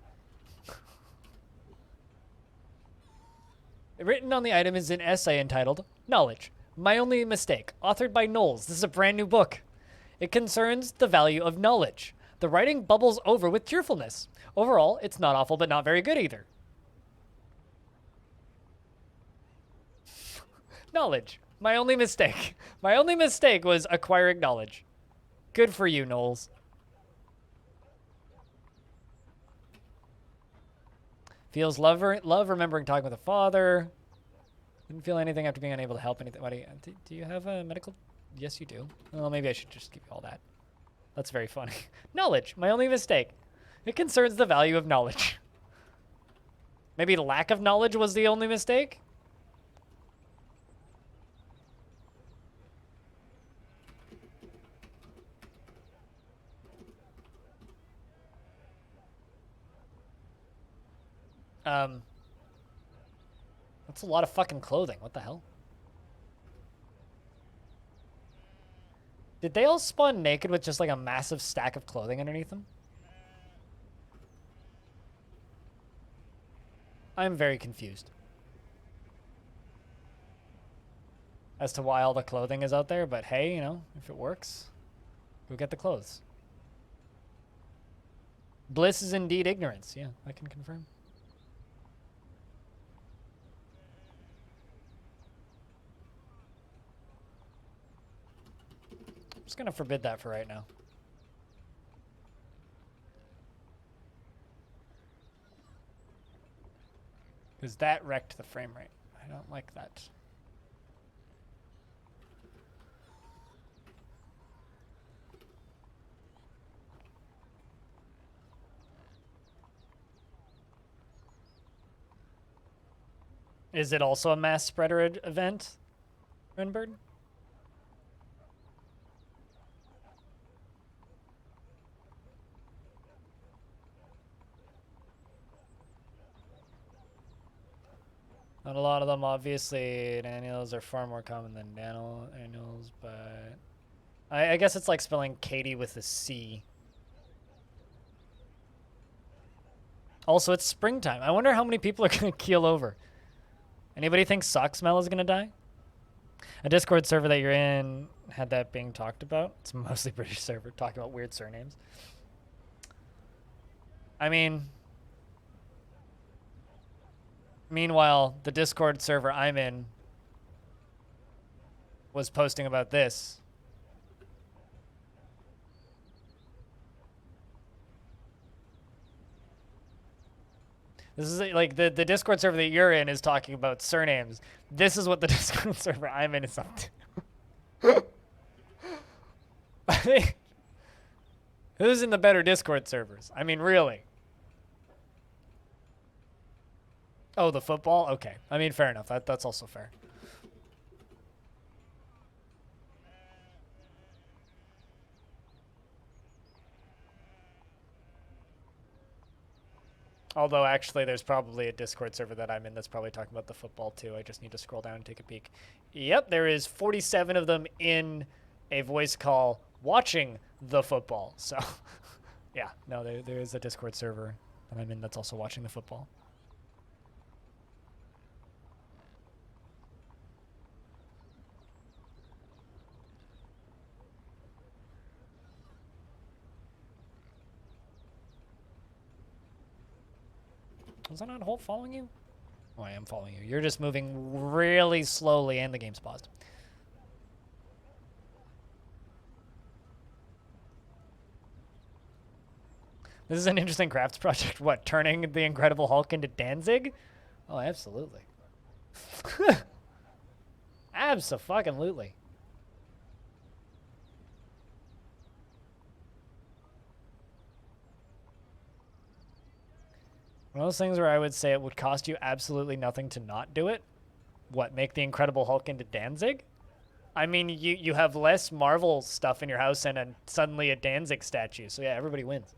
Written on the item is an essay entitled Knowledge, my only mistake, authored by Knowles. This is a brand new book. It concerns the value of knowledge. The writing bubbles over with cheerfulness. Overall, it's not awful, but not very good either. Knowledge. My only mistake. My only mistake was acquiring knowledge. Good for you, Knowles. Feels love remembering talking with a father. Didn't feel anything after being unable to help anything. What do you have a medical? Yes, you do. Well, maybe I should just give you all that. That's very funny. Knowledge. My only mistake. It concerns the value of knowledge. Maybe lack of knowledge was the only mistake? That's a lot of fucking clothing. What the hell? Did they all spawn naked with just like a massive stack of clothing underneath them? I'm very confused as to why all the clothing is out there, but hey, you know, if it works, go get the clothes. Bliss is indeed ignorance. Yeah, I can confirm. I'm just gonna forbid that for right now. Because that wrecked the frame rate. I don't like that. Is it also a mass spreader event, Renbird? Not a lot of them, obviously. Annuals are far more common than annuals, but I guess it's like spelling Katie with a C. Also, it's springtime. I wonder how many people are going to keel over. Anybody think Sock Smell is going to die? A Discord server that you're in had that being talked about. It's a mostly British server talking about weird surnames. I mean, meanwhile, the Discord server I'm in was posting about this. This is like the Discord server that you're in is talking about surnames. This is what the Discord server I'm in is up to. I mean, who's in the better Discord servers? I mean, really? Oh, the football? Okay. I mean, fair enough. That's also fair. Although, actually, there's probably a Discord server that I'm in that's probably talking about the football, too. I just need to scroll down and take a peek. Yep, there is 47 of them in a voice call watching the football. So, yeah, no, there is a Discord server that I'm in that's also watching the football. Was I not Holt following you? Oh, I am following you. You're just moving really slowly and the game's paused. This is an interesting crafts project. What, turning the Incredible Hulk into Danzig? Oh, absolutely. Abso-fucking-lutely. One of those things where I would say it would cost you absolutely nothing to not do it. What, make the Incredible Hulk into Danzig? I mean, you have less Marvel stuff in your house and suddenly a Danzig statue. So yeah, everybody wins.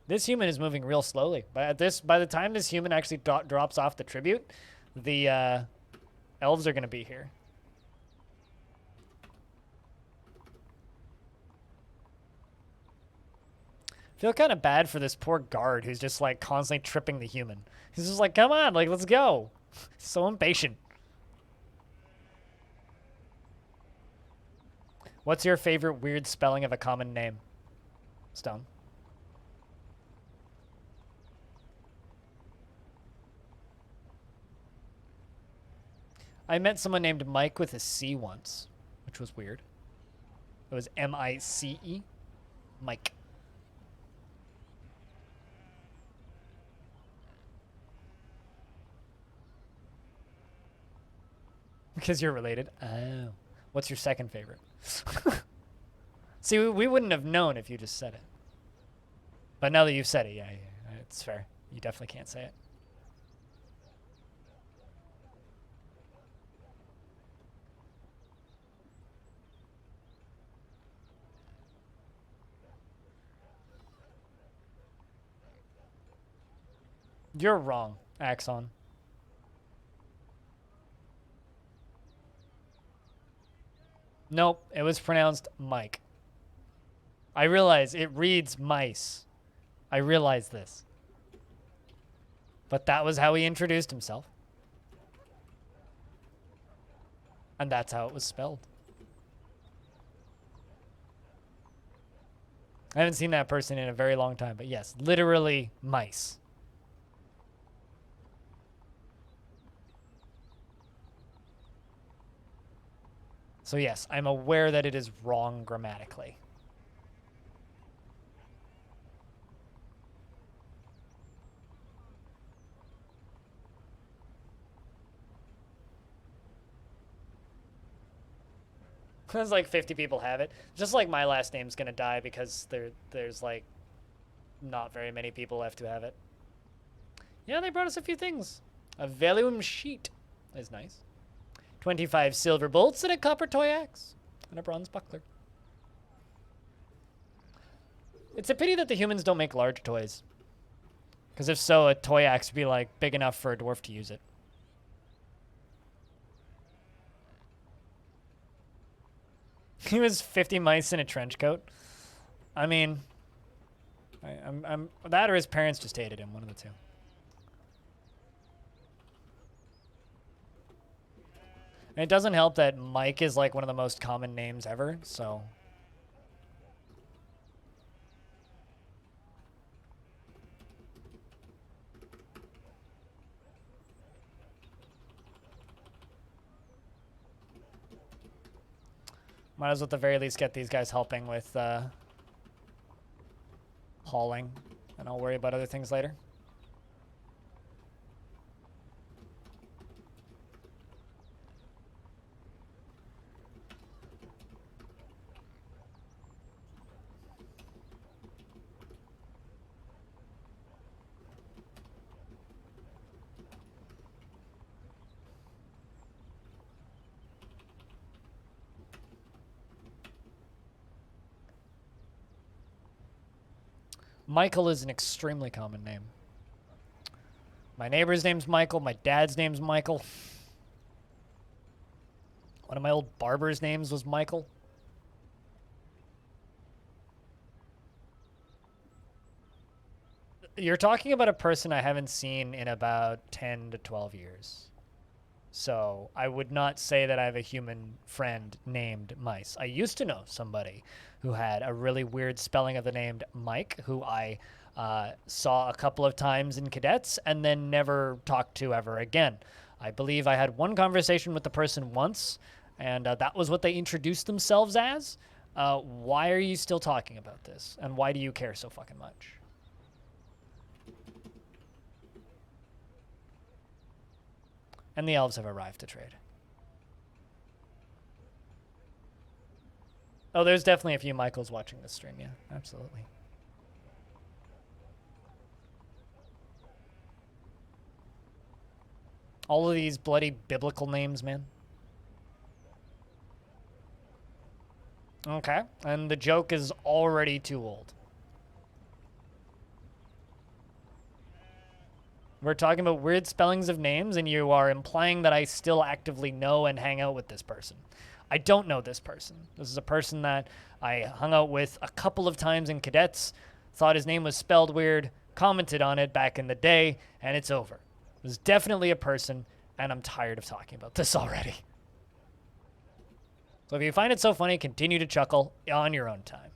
This human is moving real slowly. By the time this human actually drops off the tribute, the elves are going to be here. Feel kind of bad for this poor guard who's just like constantly tripping the human. He's just like, come on, like, let's go. So impatient. What's your favorite weird spelling of a common name? Stone. I met someone named Mike with a C once, which was weird. It was M-I-C-E. Mike. Because you're related. Oh. What's your second favorite? See, we wouldn't have known if you just said it. But now that you've said it, yeah, it's fair. You definitely can't say it. You're wrong, Axon. Nope, it was pronounced Mike. I realize it reads mice. I realize this. But that was how he introduced himself. And that's how it was spelled. I haven't seen that person in a very long time, but yes, literally mice. So yes, I'm aware that it is wrong grammatically. There's like 50 people have it. Just like my last name's gonna die because there's like not very many people left who have it. Yeah, they brought us a few things. A vellum sheet is nice. 25 silver bolts and a copper toy axe. And a bronze buckler. It's a pity that the humans don't make large toys. Because if so, a toy axe would be like big enough for a dwarf to use it. He was 50 mice in a trench coat. I mean, I'm that or his parents just hated him, one of the two. And it doesn't help that Mike is like one of the most common names ever, so. Might as well at the very least get these guys helping with hauling, and I'll worry about other things later. Michael is an extremely common name. My neighbor's name's Michael. My dad's name's Michael. One of my old barber's names was Michael. You're talking about a person I haven't seen in about 10 to 12 years. So I would not say that I have a human friend named Mice. I used to know somebody who had a really weird spelling of the name Mike, who I saw a couple of times in cadets and then never talked to ever again. I believe I had one conversation with the person once, and that was what they introduced themselves as. Why are you still talking about this? And why do you care so fucking much? And the elves have arrived to trade. Oh, there's definitely a few Michaels watching this stream, yeah, absolutely. All of these bloody biblical names, man. Okay, and the joke is already too old. We're talking about weird spellings of names, and you are implying that I still actively know and hang out with this person. I don't know this person. This is a person that I hung out with a couple of times in cadets, thought his name was spelled weird, commented on it back in the day, and it's over. It was definitely a person, and I'm tired of talking about this already. So if you find it so funny, continue to chuckle on your own time.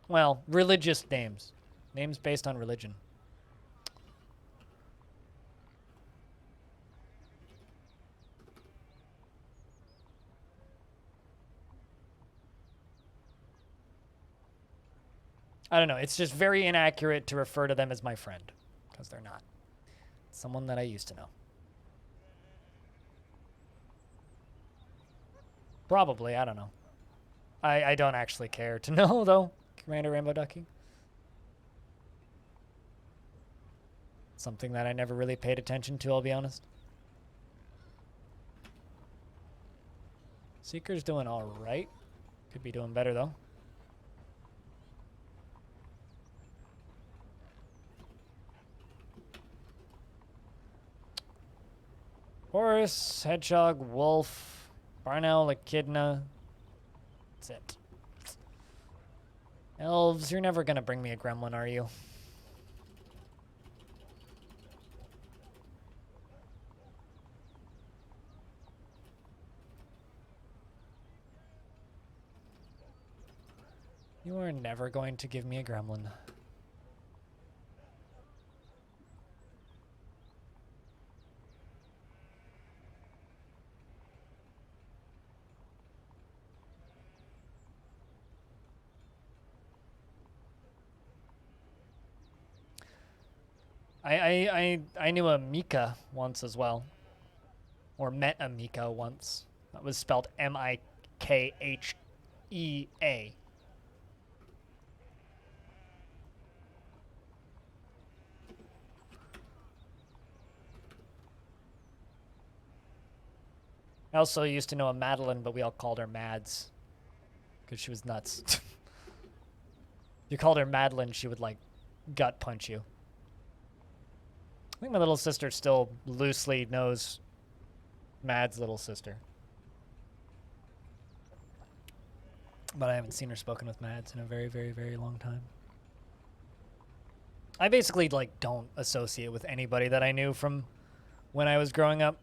Well, religious names. Names based on religion. I don't know. It's just very inaccurate to refer to them as my friend, because they're not. It's someone that I used to know. Probably, I don't know. I don't actually care to know, though, Commander Rainbow Ducky. Something that I never really paid attention to, I'll be honest. Seeker's doing all right. Could be doing better, though. Horse, hedgehog, wolf, barn owl, echidna. That's it. Elves, you're never gonna bring me a gremlin, are you? You are never going to give me a gremlin. I knew a Mika once as well. Or met a Mika once. That was spelled Mikhea. I also used to know a Madeline, but we all called her Mads. Because she was nuts. You called her Madeline, she would, like, gut punch you. I think my little sister still loosely knows Mad's little sister. But I haven't seen her spoken with Mads in a very, very, very long time. I basically, like, don't associate with anybody that I knew from when I was growing up.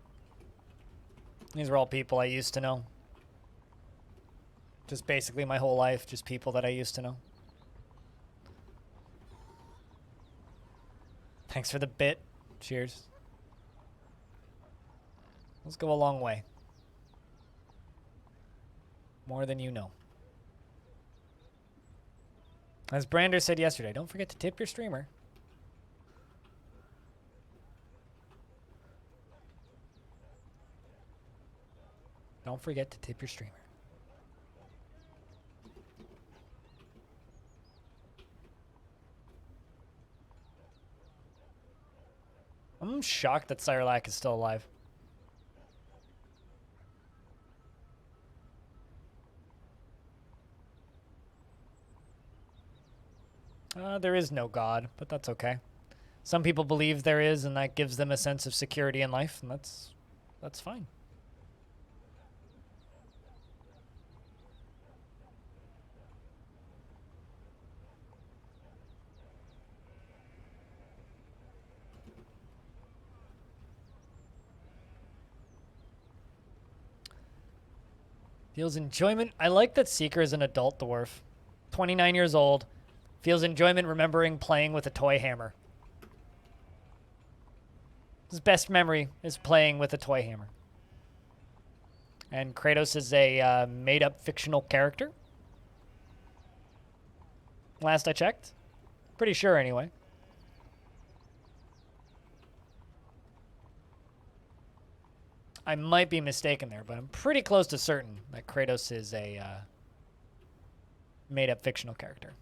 These were all people I used to know. Just basically my whole life, just people that I used to know. Thanks for the bit. Cheers. Let's go a long way. More than you know. As Brander said yesterday, don't forget to tip your streamer. Don't forget to tip your streamer. I'm shocked that Cyrlac is still alive. There is no God, but that's okay. Some people believe there is, and that gives them a sense of security in life, and that's fine. Feels enjoyment. I like that Seeker is an adult dwarf. 29 years old. Feels enjoyment remembering playing with a toy hammer. His best memory is playing with a toy hammer. And Kratos is a made-up fictional character. Last I checked. Pretty sure, anyway. I might be mistaken there, but I'm pretty close to certain that Kratos is a made-up fictional character.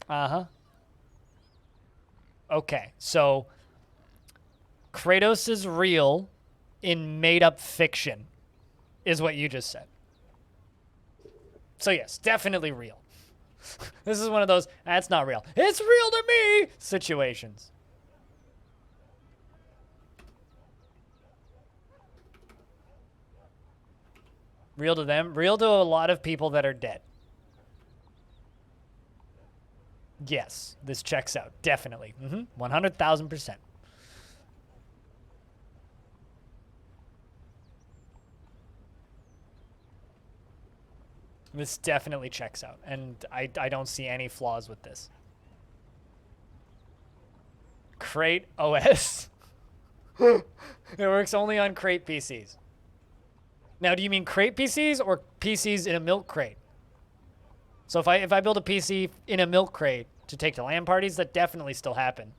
Uh-huh. Okay, so Kratos is real in made-up fiction, is what you just said. So yes, definitely real. This is one of those, that's not real. It's real to me situations. Real to them, real to a lot of people that are dead. Yes, this checks out. Definitely. 100,000%. This definitely checks out, and I don't see any flaws with this. Crate OS. It works only on crate PCs. Now, do you mean crate PCs or PCs in a milk crate? So if I build a PC in a milk crate to take to LAN parties, that definitely still happen.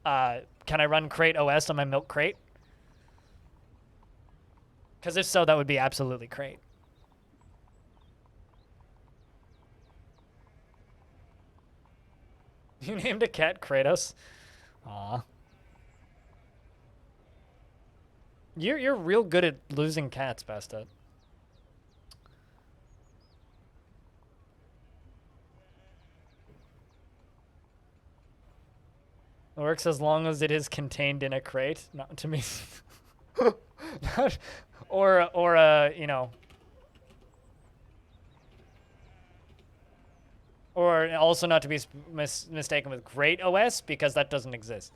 Can I run Crate OS on my milk crate? Because if so, that would be absolutely crate. You named a cat Kratos? Aw. You're real good at losing cats, Basta. It works as long as it is contained in a crate, not to me. or you know. Or also not to be mistaken with Crate OS, because that doesn't exist.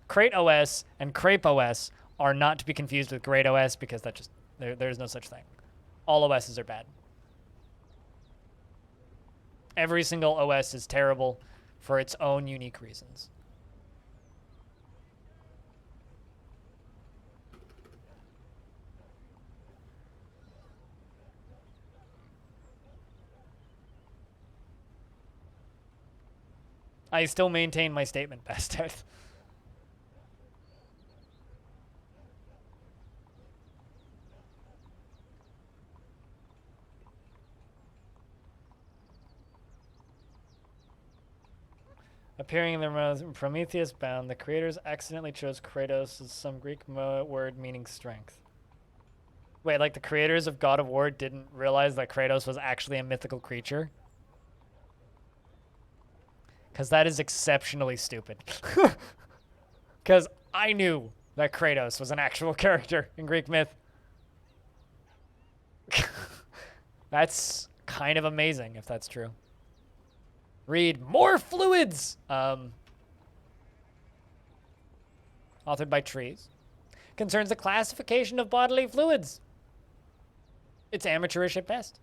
Crate OS and Crepe OS are not to be confused with Great OS, because that just there's no such thing. All OSs are bad. Every single OS is terrible for its own unique reasons. I still maintain my statement, bastard. Appearing in the Prometheus bound, the creators accidentally chose Kratos as some Greek word meaning strength. Wait, like the creators of God of War didn't realize that Kratos was actually a mythical creature? Because that is exceptionally stupid. Because I knew that Kratos was an actual character in Greek myth. That's kind of amazing if that's true. Read more fluids. Authored by Trees. Concerns the classification of bodily fluids. It's amateurish at best.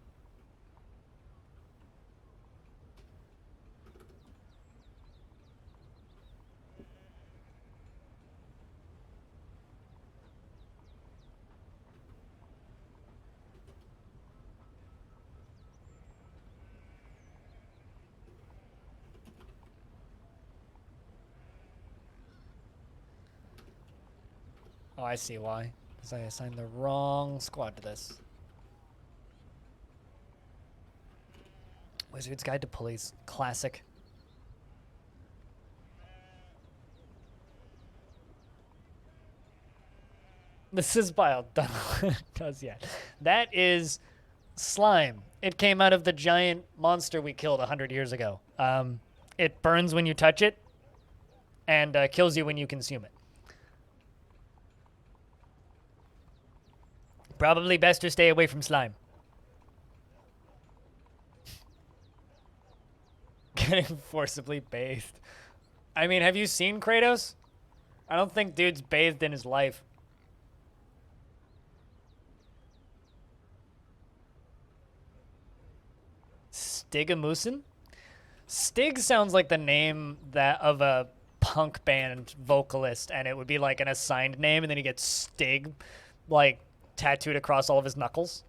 Oh, I see why. Because I assigned the wrong squad to this. Wizard's Guide to Police. Classic. This is bile. Does yet. That is slime. It came out of the giant monster we killed 100 years ago. It burns when you touch it and kills you when you consume it. Probably best to stay away from slime. Getting forcibly bathed. I mean, have you seen Kratos? I don't think dude's bathed in his life. Stigamusin? Stig sounds like the name that of a punk band vocalist, and it would be like an assigned name, and then he gets Stig, like, tattooed across all of his knuckles.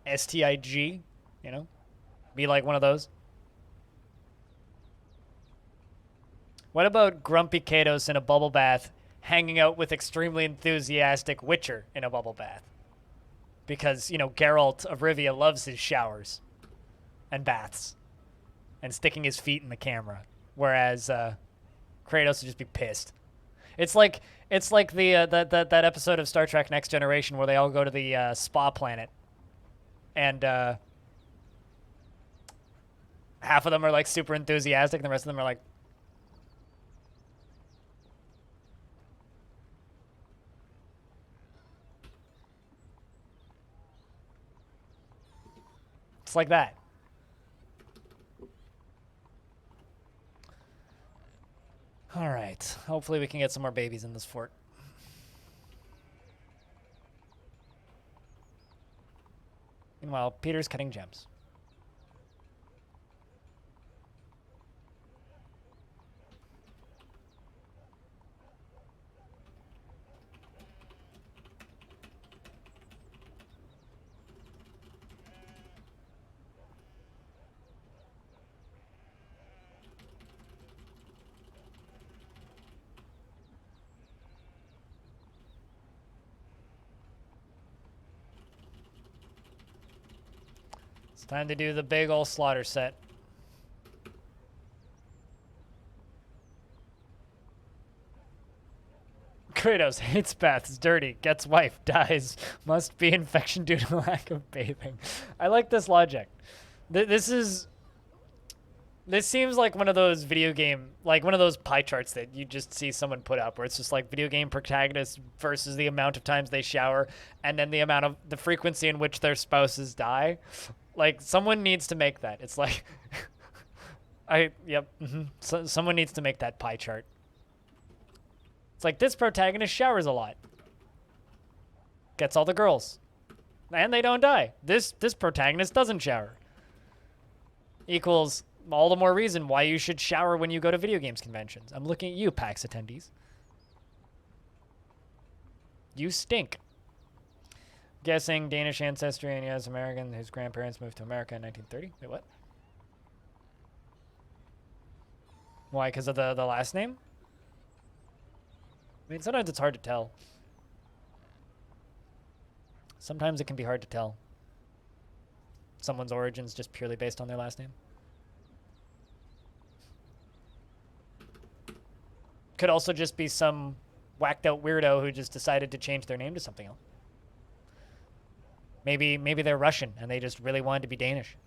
STIG, you know? Be like one of those. What about Grumpy Katos in a bubble bath hanging out with extremely enthusiastic Witcher in a bubble bath? Because, you know, Geralt of Rivia loves his showers and baths and sticking his feet in the camera, whereas Kratos would just be pissed. It's like the that episode of Star Trek Next Generation where they all go to the spa planet, and half of them are like super enthusiastic, and the rest of them are like, it's like that. All right. Hopefully we can get some more babies in this fort. Meanwhile, Peter's cutting gems. It's time to do the big ol' slaughter set. Kratos hates baths, dirty, gets wife, dies. Must be infection due to lack of bathing. I like this logic. This seems like one of those video game, like one of those pie charts that you just see someone put up where it's just like video game protagonists versus the amount of times they shower and then the amount of the frequency in which their spouses die. Like, someone needs to make that. It's like, So, someone needs to make that pie chart. It's like, this protagonist showers a lot. Gets all the girls. And they don't die. This protagonist doesn't shower. Equals all the more reason why you should shower when you go to video games conventions. I'm looking at you, PAX attendees. You stink. Guessing Danish ancestry and yes, American. His grandparents moved to America in 1930. Wait, what? Why? Because of the last name? I mean, sometimes it's hard to tell. Sometimes it can be hard to tell someone's origins just purely based on their last name. Could also just be some whacked out weirdo who just decided to change their name to something else. Maybe they're Russian and they just really wanted to be Danish.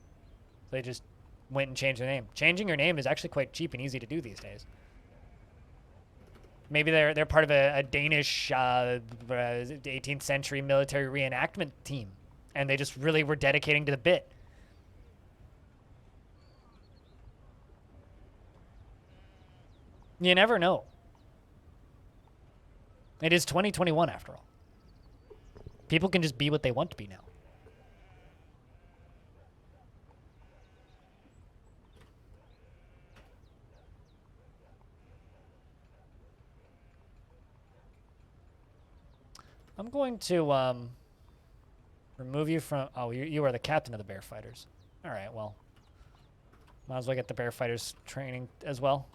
So they just went and changed their name. Changing your name is actually quite cheap and easy to do these days. Maybe they're part of a Danish 18th century military reenactment team, and they just really were dedicating to the bit. You never know. It is 2021 after all. People can just be what they want to be now. I'm going to remove you from... Oh, you are the captain of the Bear Fighters. All right, well. Might as well get the Bear Fighters training as well.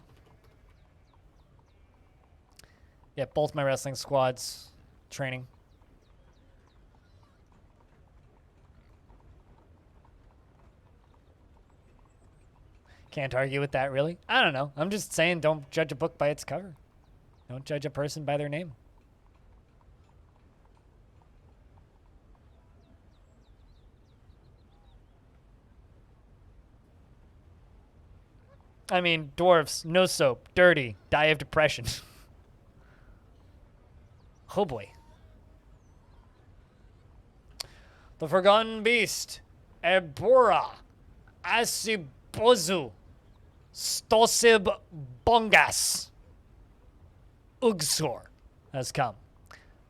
Yeah, both my wrestling squads training. Can't argue with that, really. I don't know. I'm just saying don't judge a book by its cover. Don't judge a person by their name. I mean, dwarves, no soap, dirty, die of depression. Oh boy. The Forgotten Beast, Ebora, Asibozu, Stosib Bongas, Ugsor has come.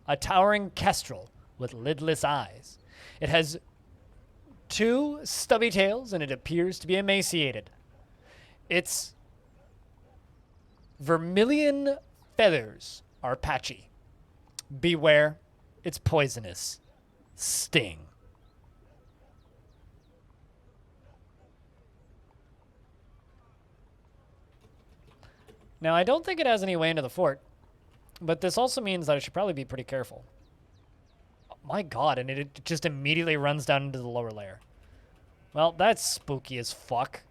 A towering kestrel with lidless eyes. It has 2 stubby tails and it appears to be emaciated. Its vermilion feathers are patchy. Beware, it's poisonous. Sting. Now, I don't think it has any way into the fort, but this also means that I should probably be pretty careful. Oh, my god, and it just immediately runs down into the lower layer. Well, that's spooky as fuck.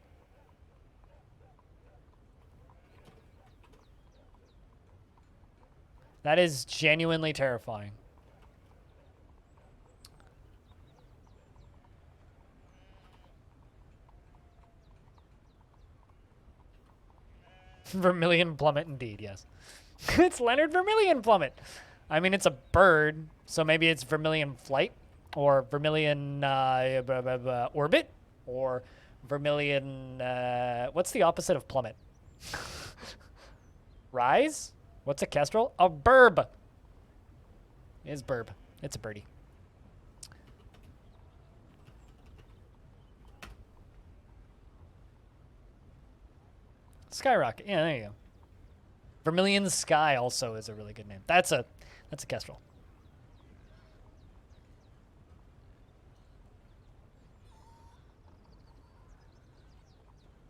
That is genuinely terrifying. Vermilion plummet indeed, yes. It's Leonard Vermilion plummet. I mean, it's a bird, so maybe it's vermilion flight, or vermilion orbit, or vermilion... what's the opposite of plummet? Rise? What's a kestrel? A burb. It is burb. It's a birdie. Skyrocket. Yeah, there you go. Vermilion Sky also is a really good name. That's a kestrel.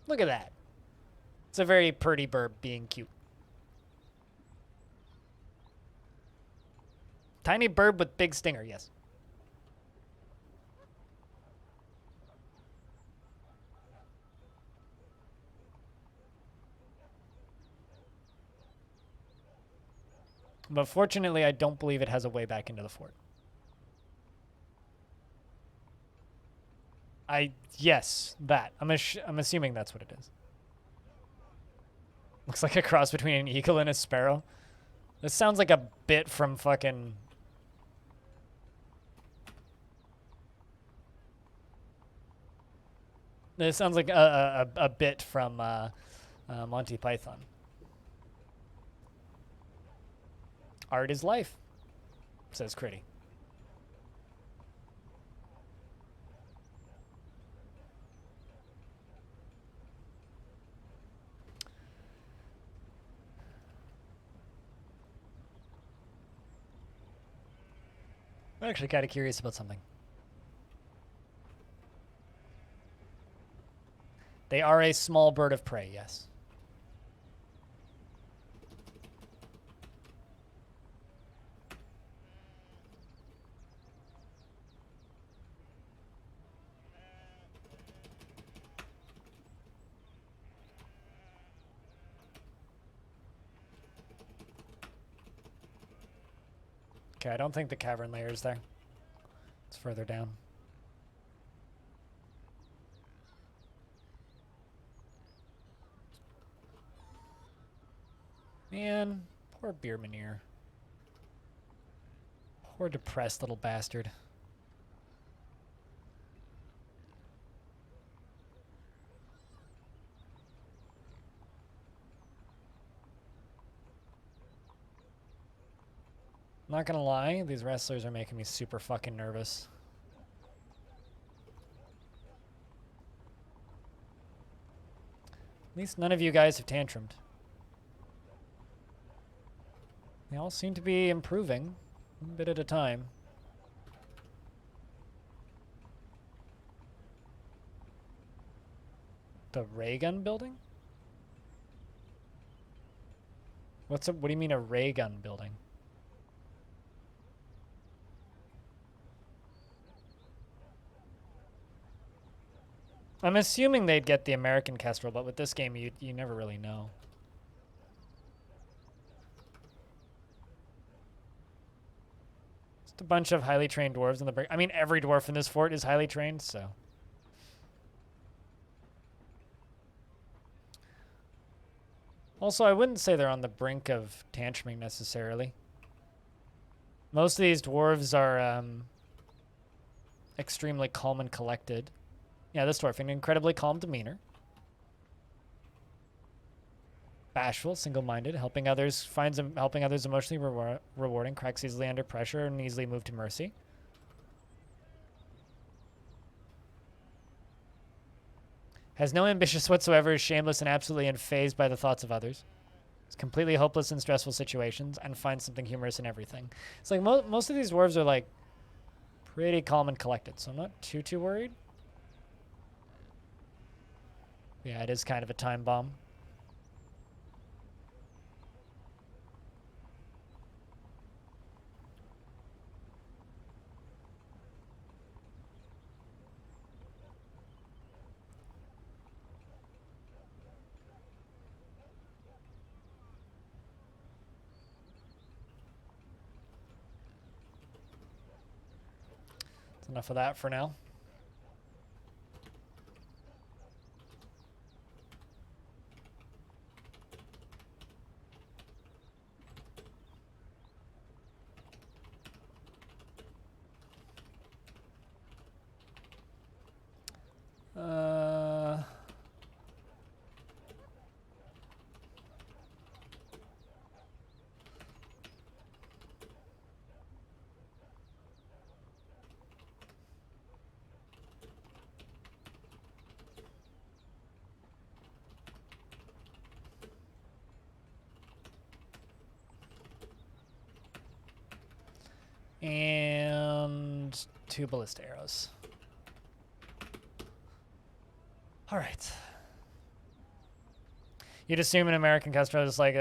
Look at that. It's a very pretty burb being cute. Tiny bird with big stinger, yes. But fortunately, I don't believe it has a way back into the fort. Yes, that. I'm assuming that's what it is. Looks like a cross between an eagle and a sparrow. This sounds like a bit from fucking... This sounds like a bit from Monty Python. Art is life, says Critty. I'm actually kind of curious about something. They are a small bird of prey, yes. Okay, I don't think the cavern layer is there. It's further down. Man, poor Beermanier. Poor depressed little bastard. Not gonna lie, these wrestlers are making me super fucking nervous. At least none of you guys have tantrumed. They all seem to be improving, a bit at a time. The ray gun building? What do you mean a ray gun building? I'm assuming they'd get the American Kestrel, but with this game, you never really know. Just a bunch of highly trained dwarves in the break. I mean, every dwarf in this fort is highly trained, so. Also, I wouldn't say they're on the brink of tantruming necessarily. Most of these dwarves are extremely calm and collected. Yeah, this dwarf, an incredibly calm demeanor. Bashful, single-minded, helping others emotionally rewarding, cracks easily under pressure, and easily moved to mercy. Has no ambitions whatsoever, is shameless and absolutely unfazed by the thoughts of others. Is completely hopeless in stressful situations, and finds something humorous in everything. It's like most of these dwarves are like pretty calm and collected, so I'm not too worried. Yeah, it is kind of a time bomb. That's enough of that for now. And 2 ballista arrows. All right. You'd assume an American customer is like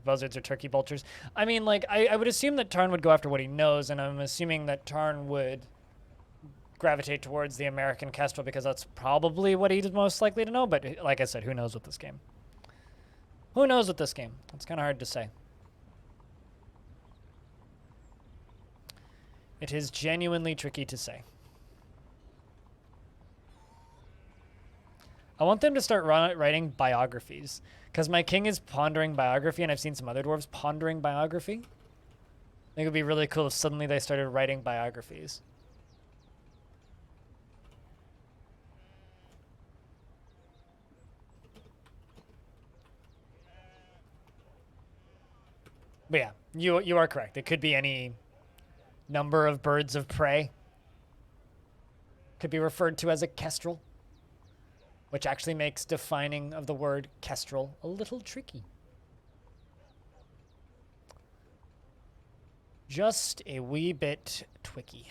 buzzards or turkey vultures. I mean, like, I would assume that Tarn would go after what he knows, and I'm assuming that Tarn would gravitate towards the American Kestrel because that's probably what he's most likely to know. But like I said, who knows with this game? Who knows with this game? It's kind of hard to say. It is genuinely tricky to say. I want them to start writing biographies, because my king is pondering biography, and I've seen some other dwarves pondering biography. I think it would be really cool if suddenly they started writing biographies. But yeah, you are correct. It could be any number of birds of prey. Could be referred to as a kestrel, which actually makes defining of the word kestrel a little tricky. Just a wee bit twicky.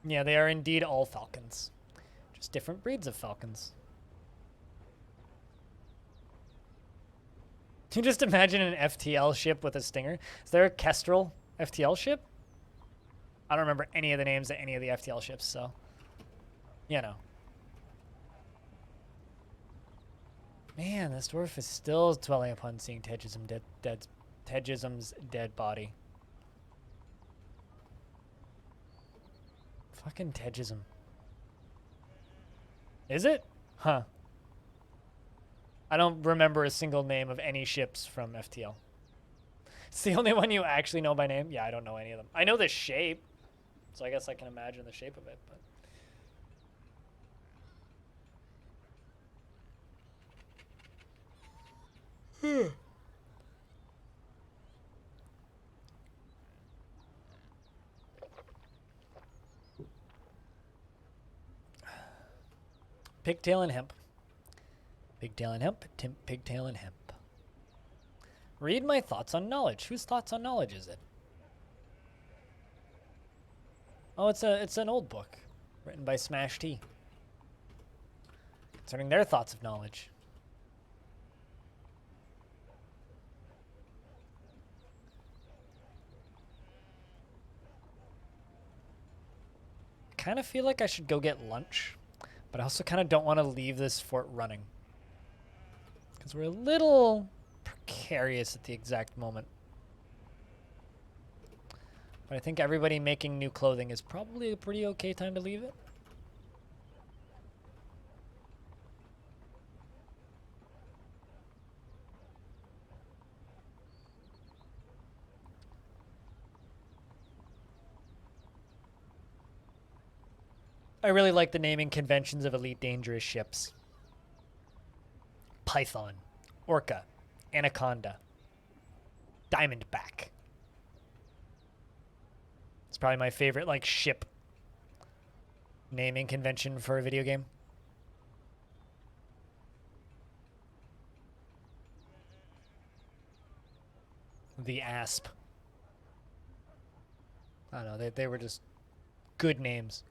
Yeah, they are indeed all falcons. Just different breeds of falcons. Can you just imagine an FTL ship with a stinger? Is there a kestrel FTL ship? I don't remember any of the names of any of the FTL ships, so, you know. Man, this dwarf is still dwelling upon seeing Tedgism's dead body. Fucking Tedgism. Is it? Huh. I don't remember a single name of any ships from FTL. It's the only one you actually know by name? Yeah, I don't know any of them. I know the shape, so I guess I can imagine the shape of it, but... Pigtail and hemp. Pigtail and hemp. Pigtail and hemp. Read my thoughts on knowledge. Whose thoughts on knowledge is it? Oh, it's an old book written by Smash T concerning their thoughts of knowledge. I kind of feel like I should go get lunch, but I also kind of don't want to leave this fort running because we're a little precarious at the exact moment. But I think everybody making new clothing is probably a pretty okay time to leave it. I really like the naming conventions of elite dangerous ships. Python, Orca, Anaconda, Diamondback. It's probably my favorite, like, ship naming convention for a video game. The Asp. I don't know, they were just good names.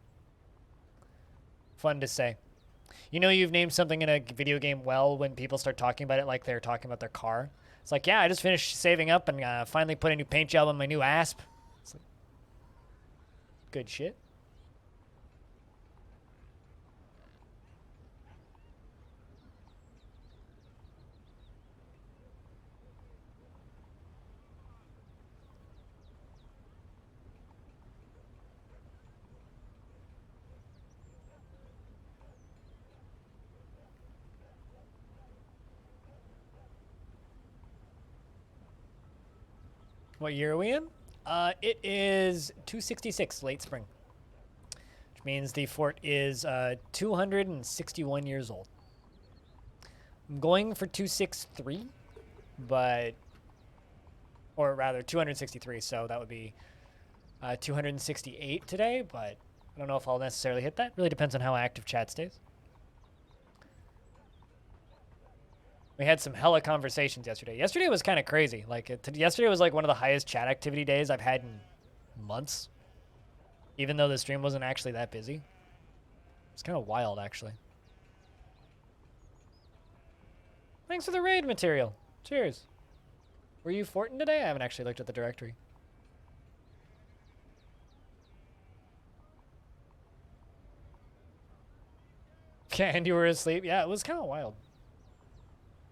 Fun to say. You know you've named something in a video game well when people start talking about it like they're talking about their car. It's like, yeah, I just finished saving up and finally put a new paint job on my new Asp. It's like, good shit. What year are we in? It is 266, late spring. Which means the fort is 261 years old. I'm going for 263, but... Or rather, 263, so that would be 268 today, but I don't know if I'll necessarily hit that. Really depends on how active chat stays. We had some hella conversations yesterday. Yesterday was kind of crazy. Like, yesterday was like one of the highest chat activity days I've had in months. Even though the stream wasn't actually that busy. It's kind of wild, actually. Thanks for the raid material. Cheers. Were you forting today? I haven't actually looked at the directory. And you were asleep? Yeah, it was kind of wild.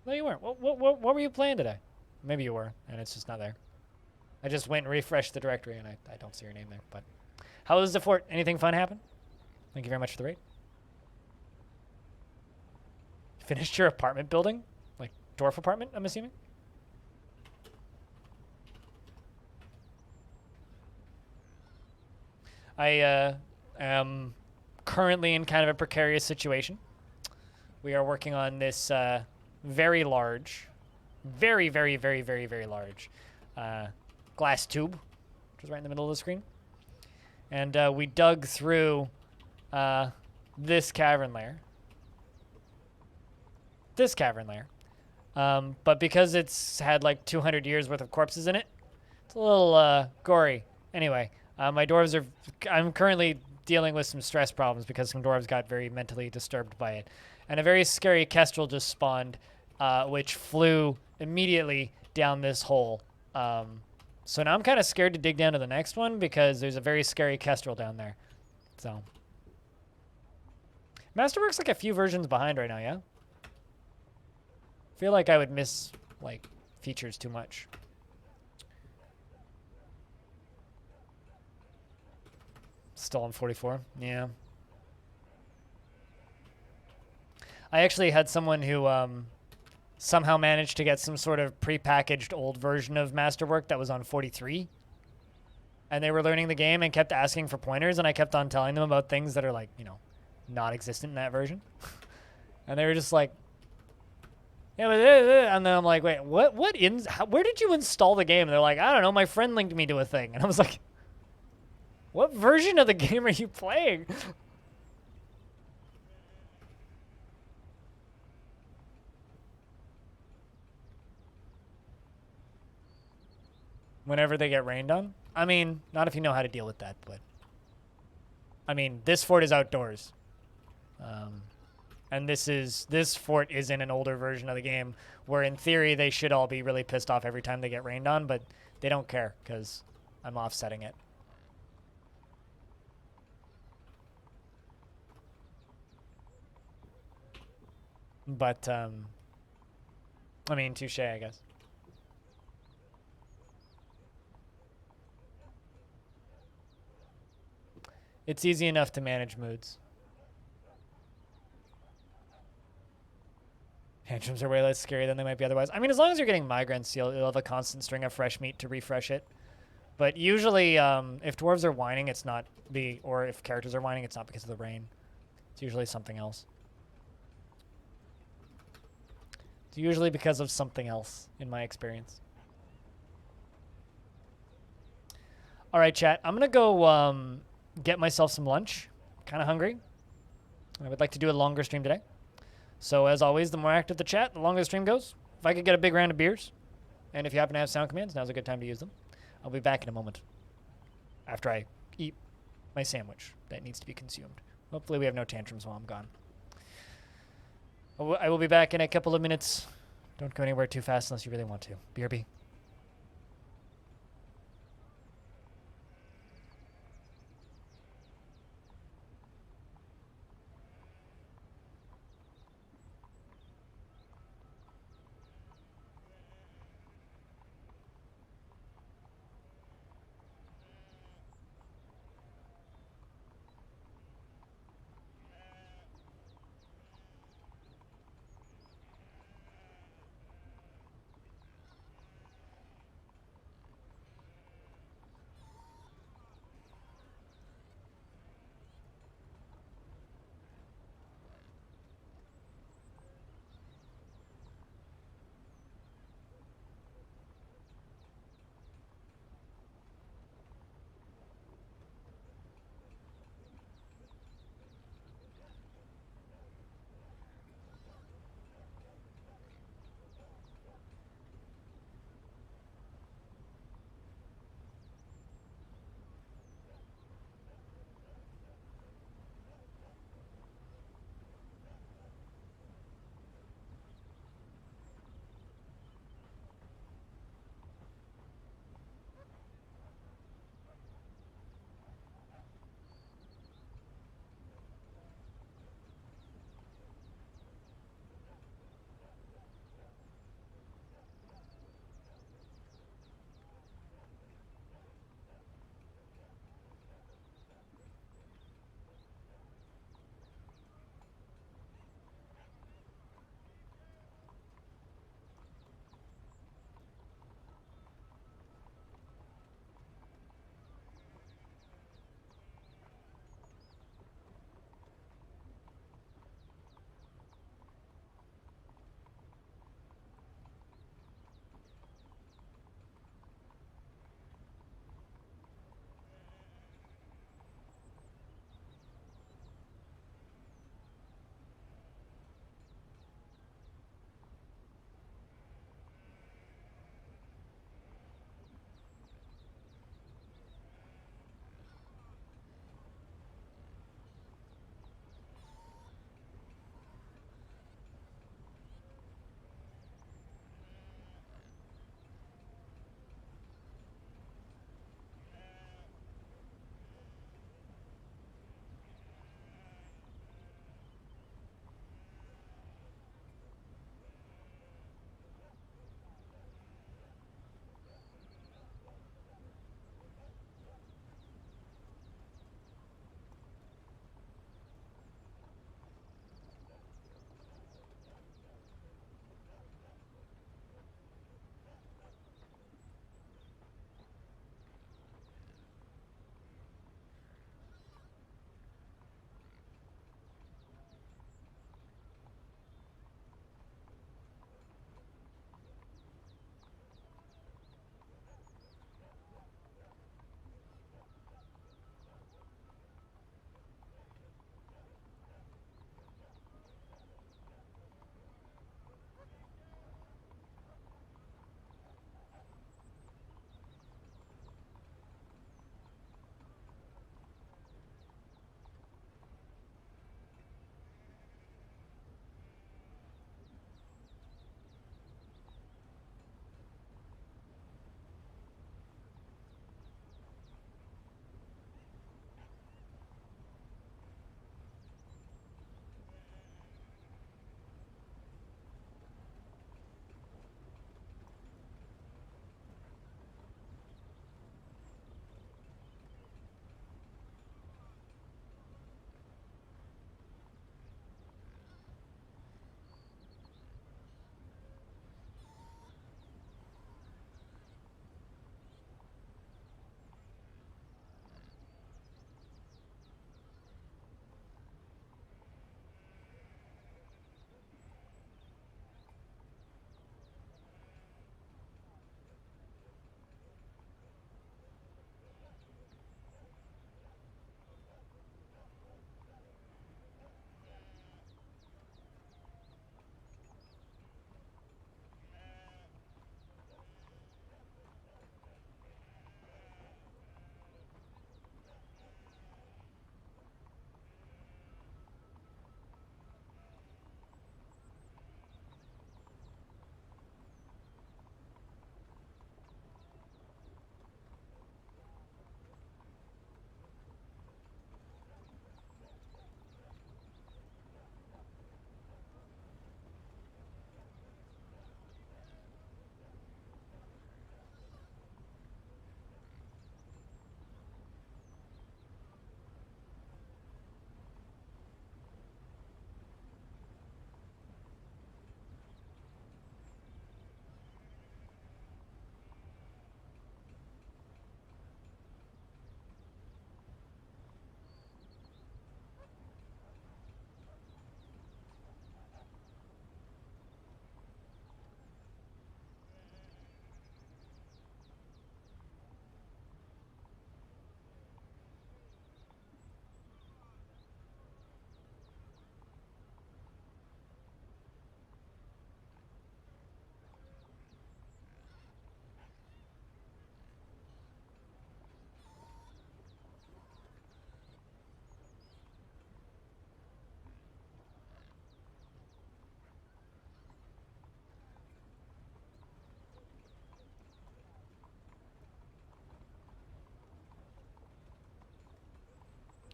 No, you weren't. What were you playing today? Maybe you were, and it's just not there. I just went and refreshed the directory, and I don't see your name there. But how was the fort? Anything fun happen? Thank you very much for the raid. Finished your apartment building? Like, dwarf apartment, I'm assuming? I am currently in kind of a precarious situation. We are working on this... very large, very large glass tube, which is right in the middle of the screen. And we dug through this cavern layer. But because it's had like 200 years worth of corpses in it, it's a little gory. Anyway, my dwarves are... I'm currently dealing with some stress problems because some dwarves got very mentally disturbed by it. And a very scary kestrel just spawned, which flew immediately down this hole. So now I'm kind of scared to dig down to the next one because there's a very scary kestrel down there. So. Masterwork's like a few versions behind right now, yeah? Feel like I would miss, like, features too much. Still on 44? Yeah. I actually had someone who somehow managed to get some sort of prepackaged old version of Masterwork that was on 43. And they were learning the game and kept asking for pointers, and I kept on telling them about things that are, like, you know, not existent in that version. And they were just like, yeah, but, and then I'm like, wait, where did you install the game? And they're like, I don't know, my friend linked me to a thing. And I was like, what version of the game are you playing? Whenever they get rained on? I mean, not if you know how to deal with that, but... I mean, this fort is outdoors. And this fort is in an older version of the game, where in theory they should all be really pissed off every time they get rained on, but they don't care, because I'm offsetting it. But, I mean, touche, I guess. It's easy enough to manage moods. Tantrums are way less scary than they might be otherwise. I mean, as long as you're getting migrants, you'll have a constant string of fresh meat to refresh it. But usually, if dwarves are whining, it's not or if characters are whining, it's not because of the rain. It's usually something else. It's usually because of something else, in my experience. All right, chat. I'm going to go get myself some lunch. Kind of hungry. I would like to do a longer stream today. So as always, the more active the chat, the longer the stream goes. If I could get a big round of beers, and if you happen to have sound commands, now's a good time to use them. I'll be back in a moment after I eat my sandwich that needs to be consumed. Hopefully we have no tantrums while I'm gone. I will be back in a couple of minutes. Don't go anywhere too fast unless you really want to. BRB.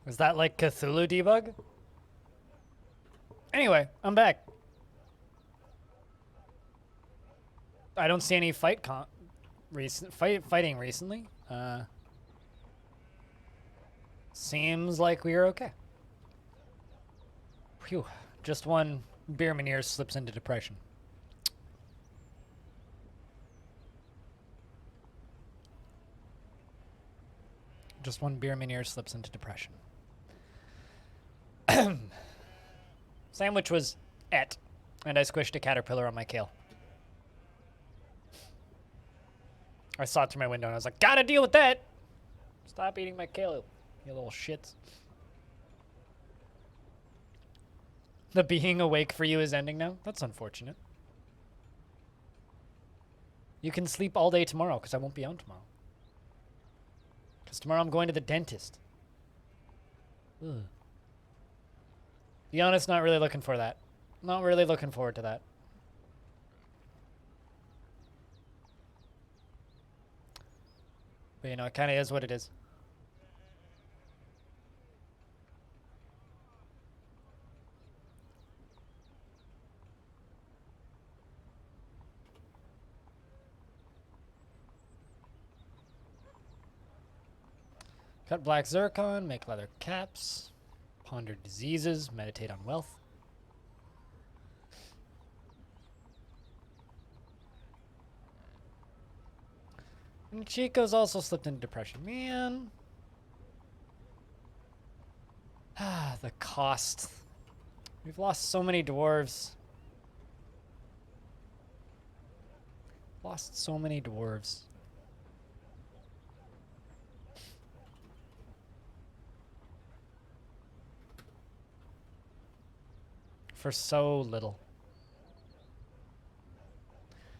Is that like Cthulhu debug? Anyway, I'm back. I don't see any fighting recently. Seems like we are okay. Phew. Just one beer Meneer slips into depression. Just one beer Meneer slips into depression. Sandwich was et, and I squished a caterpillar on my kale. I saw it through my window and I was like, gotta deal with that! Stop eating my kale, you little shits. The being awake for you is ending now? That's unfortunate. You can sleep all day tomorrow because I won't be on tomorrow. Because tomorrow I'm going to the dentist. Ugh. Be honest, not really looking for that. Not really looking forward to that. But you know, it kind of is what it is. Cut black zircon, make leather caps, ponder diseases, meditate on wealth. And Chico's also slipped into depression. Man. Ah, the cost. We've lost so many dwarves. Lost so many dwarves. For so little.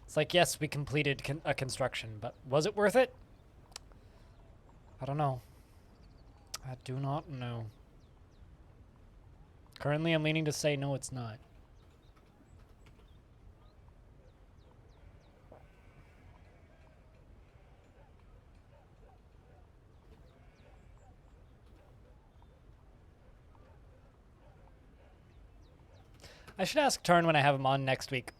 It's like, yes, we completed a construction, but was it worth it? I don't know. I do not know. Currently, I'm leaning to say no, it's not. I should ask Tarn when I have him on next week.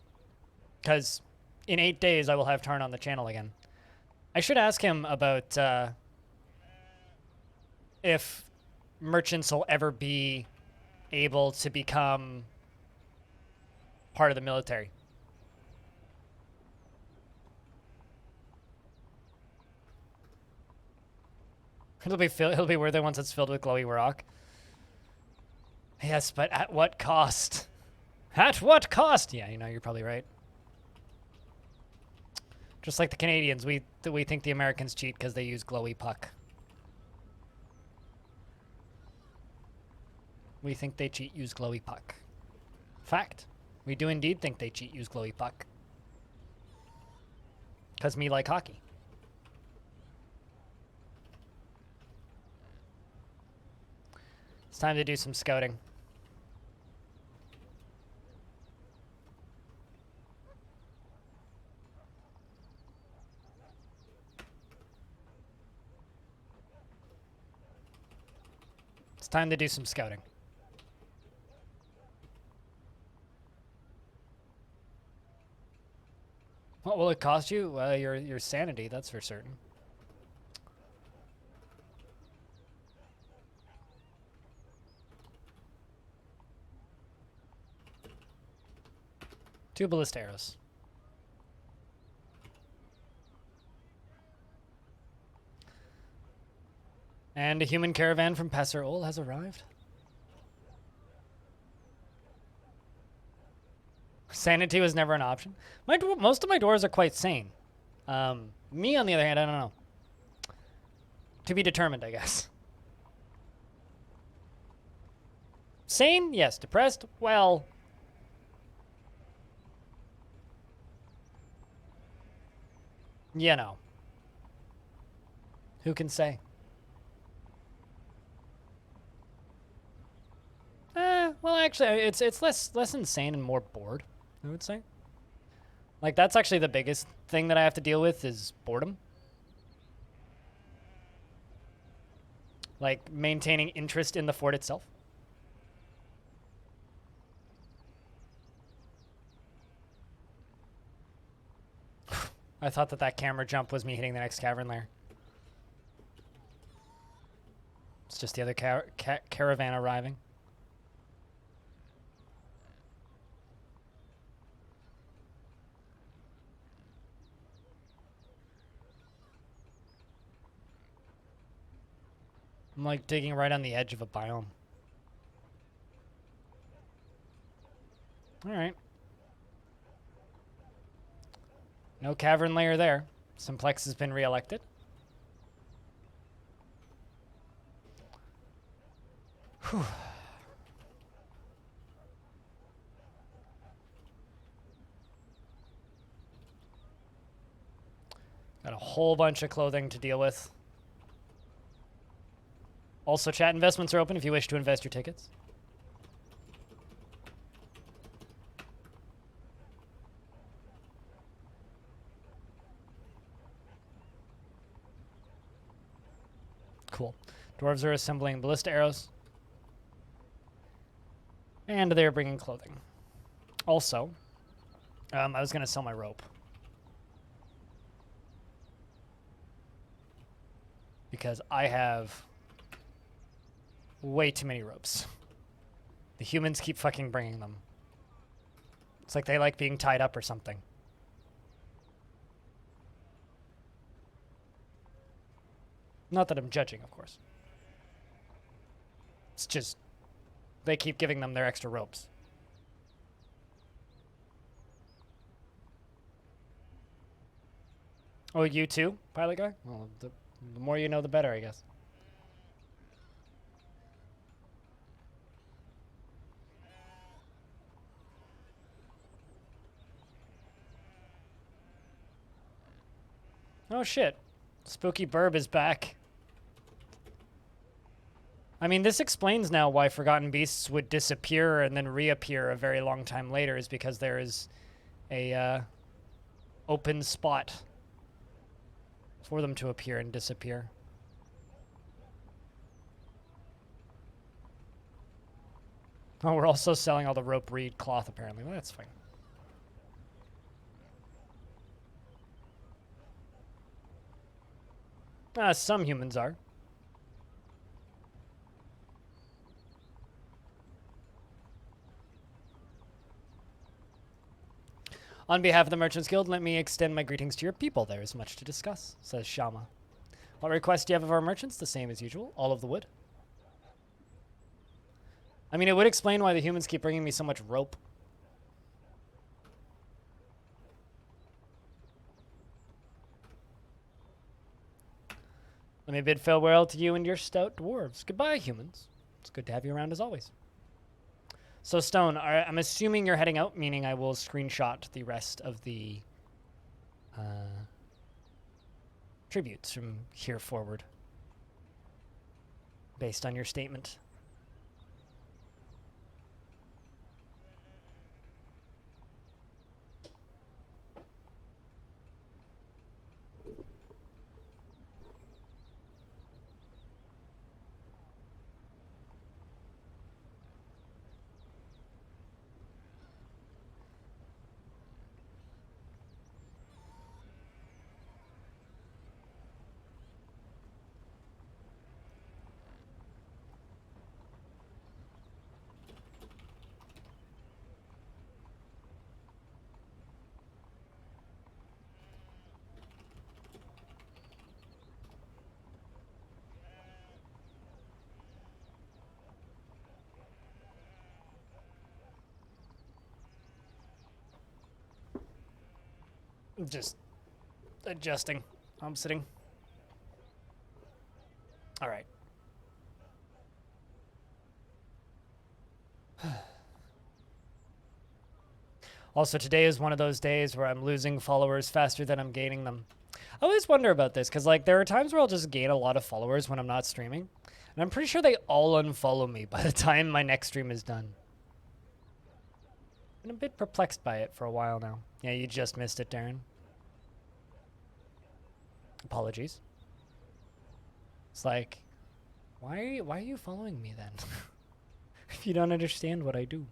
Because in 8 days, I will have Tarn on the channel again. I should ask him about if merchants will ever be able to become part of the military. He'll be worth it once it's filled with glowy rock. Yes, but at what cost? At what cost? Yeah, you know, you're probably right. Just like the Canadians, we think the Americans cheat because they use glowy puck. We think they cheat, use glowy puck. Fact. We do indeed think they cheat, use glowy puck. Because me like hockey. It's time to do some scouting. It's time to do some scouting. What will it cost you? Well, your sanity, that's for certain. Two ballista arrows. And a human caravan from Passer Ol has arrived. Sanity was never an option. Most of my doors are quite sane. Me, on the other hand, I don't know. To be determined, I guess. Sane? Yes. Depressed? Well... you know. Who can say? Well, actually, it's less insane and more bored, I would say. Like, that's actually the biggest thing that I have to deal with is boredom. Like, maintaining interest in the fort itself. I thought that that camera jump was me hitting the next cavern lair. It's just the other caravan arriving. I'm like digging right on the edge of a biome. Alright. No cavern layer there. Simplex has been re-elected. Whew. Got a whole bunch of clothing to deal with. Also, chat investments are open if you wish to invest your tickets. Cool. Dwarves are assembling ballista arrows. And they're bringing clothing. Also, I was going to sell my rope. Because I have way too many ropes. The humans keep fucking bringing them. It's like they like being tied up or something. Not that I'm judging, of course. It's just they keep giving them their extra ropes. Oh, you too, pilot guy? Well, the more you know, the better, I guess. Oh shit. Spooky Burb is back. I mean, this explains now why Forgotten Beasts would disappear and then reappear a very long time later, is because there is a open spot for them to appear and disappear. Oh, we're also selling all the rope reed cloth, apparently. Well, that's fine. Some humans are. On behalf of the Merchants Guild, let me extend my greetings to your people. There is much to discuss, says Shama. What requests do you have of our merchants? The same as usual. All of the wood. I mean, it would explain why the humans keep bringing me so much rope. Let me bid farewell to you and your stout dwarves. Goodbye, humans. It's good to have you around as always. So, Stone, I'm assuming you're heading out, meaning I will screenshot the rest of the tributes from here forward, based on your statement. Just adjusting. I'm sitting. All right. Also, today is one of those days where I'm losing followers faster than I'm gaining them. I always wonder about this, because like there are times where I'll just gain a lot of followers when I'm not streaming. And I'm pretty sure they all unfollow me by the time my next stream is done. Been a bit perplexed by it for a while now. Yeah, you just missed it, Darren. Apologies. It's like Why are you following me then? If you don't understand what I do.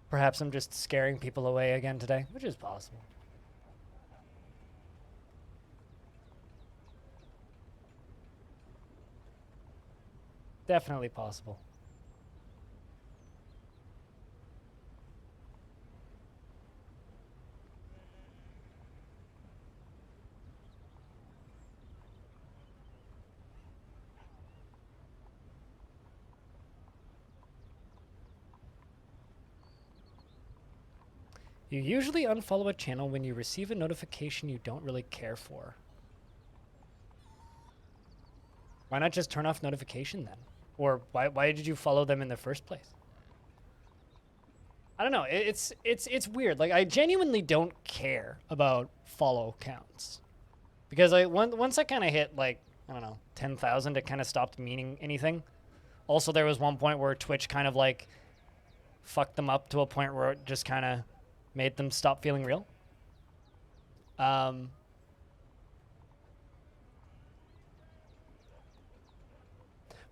Perhaps I'm just scaring people away again today, which is possible. Definitely possible. You usually unfollow a channel when you receive a notification you don't really care for. Why not just turn off notification then? Or why did you follow them in the first place? I don't know. It's weird. Like, I genuinely don't care about follow counts. Because once I kind of hit, like, I don't know, 10,000, it kind of stopped meaning anything. Also, there was one point where Twitch kind of, like, fucked them up to a point where it just kind of made them stop feeling real. But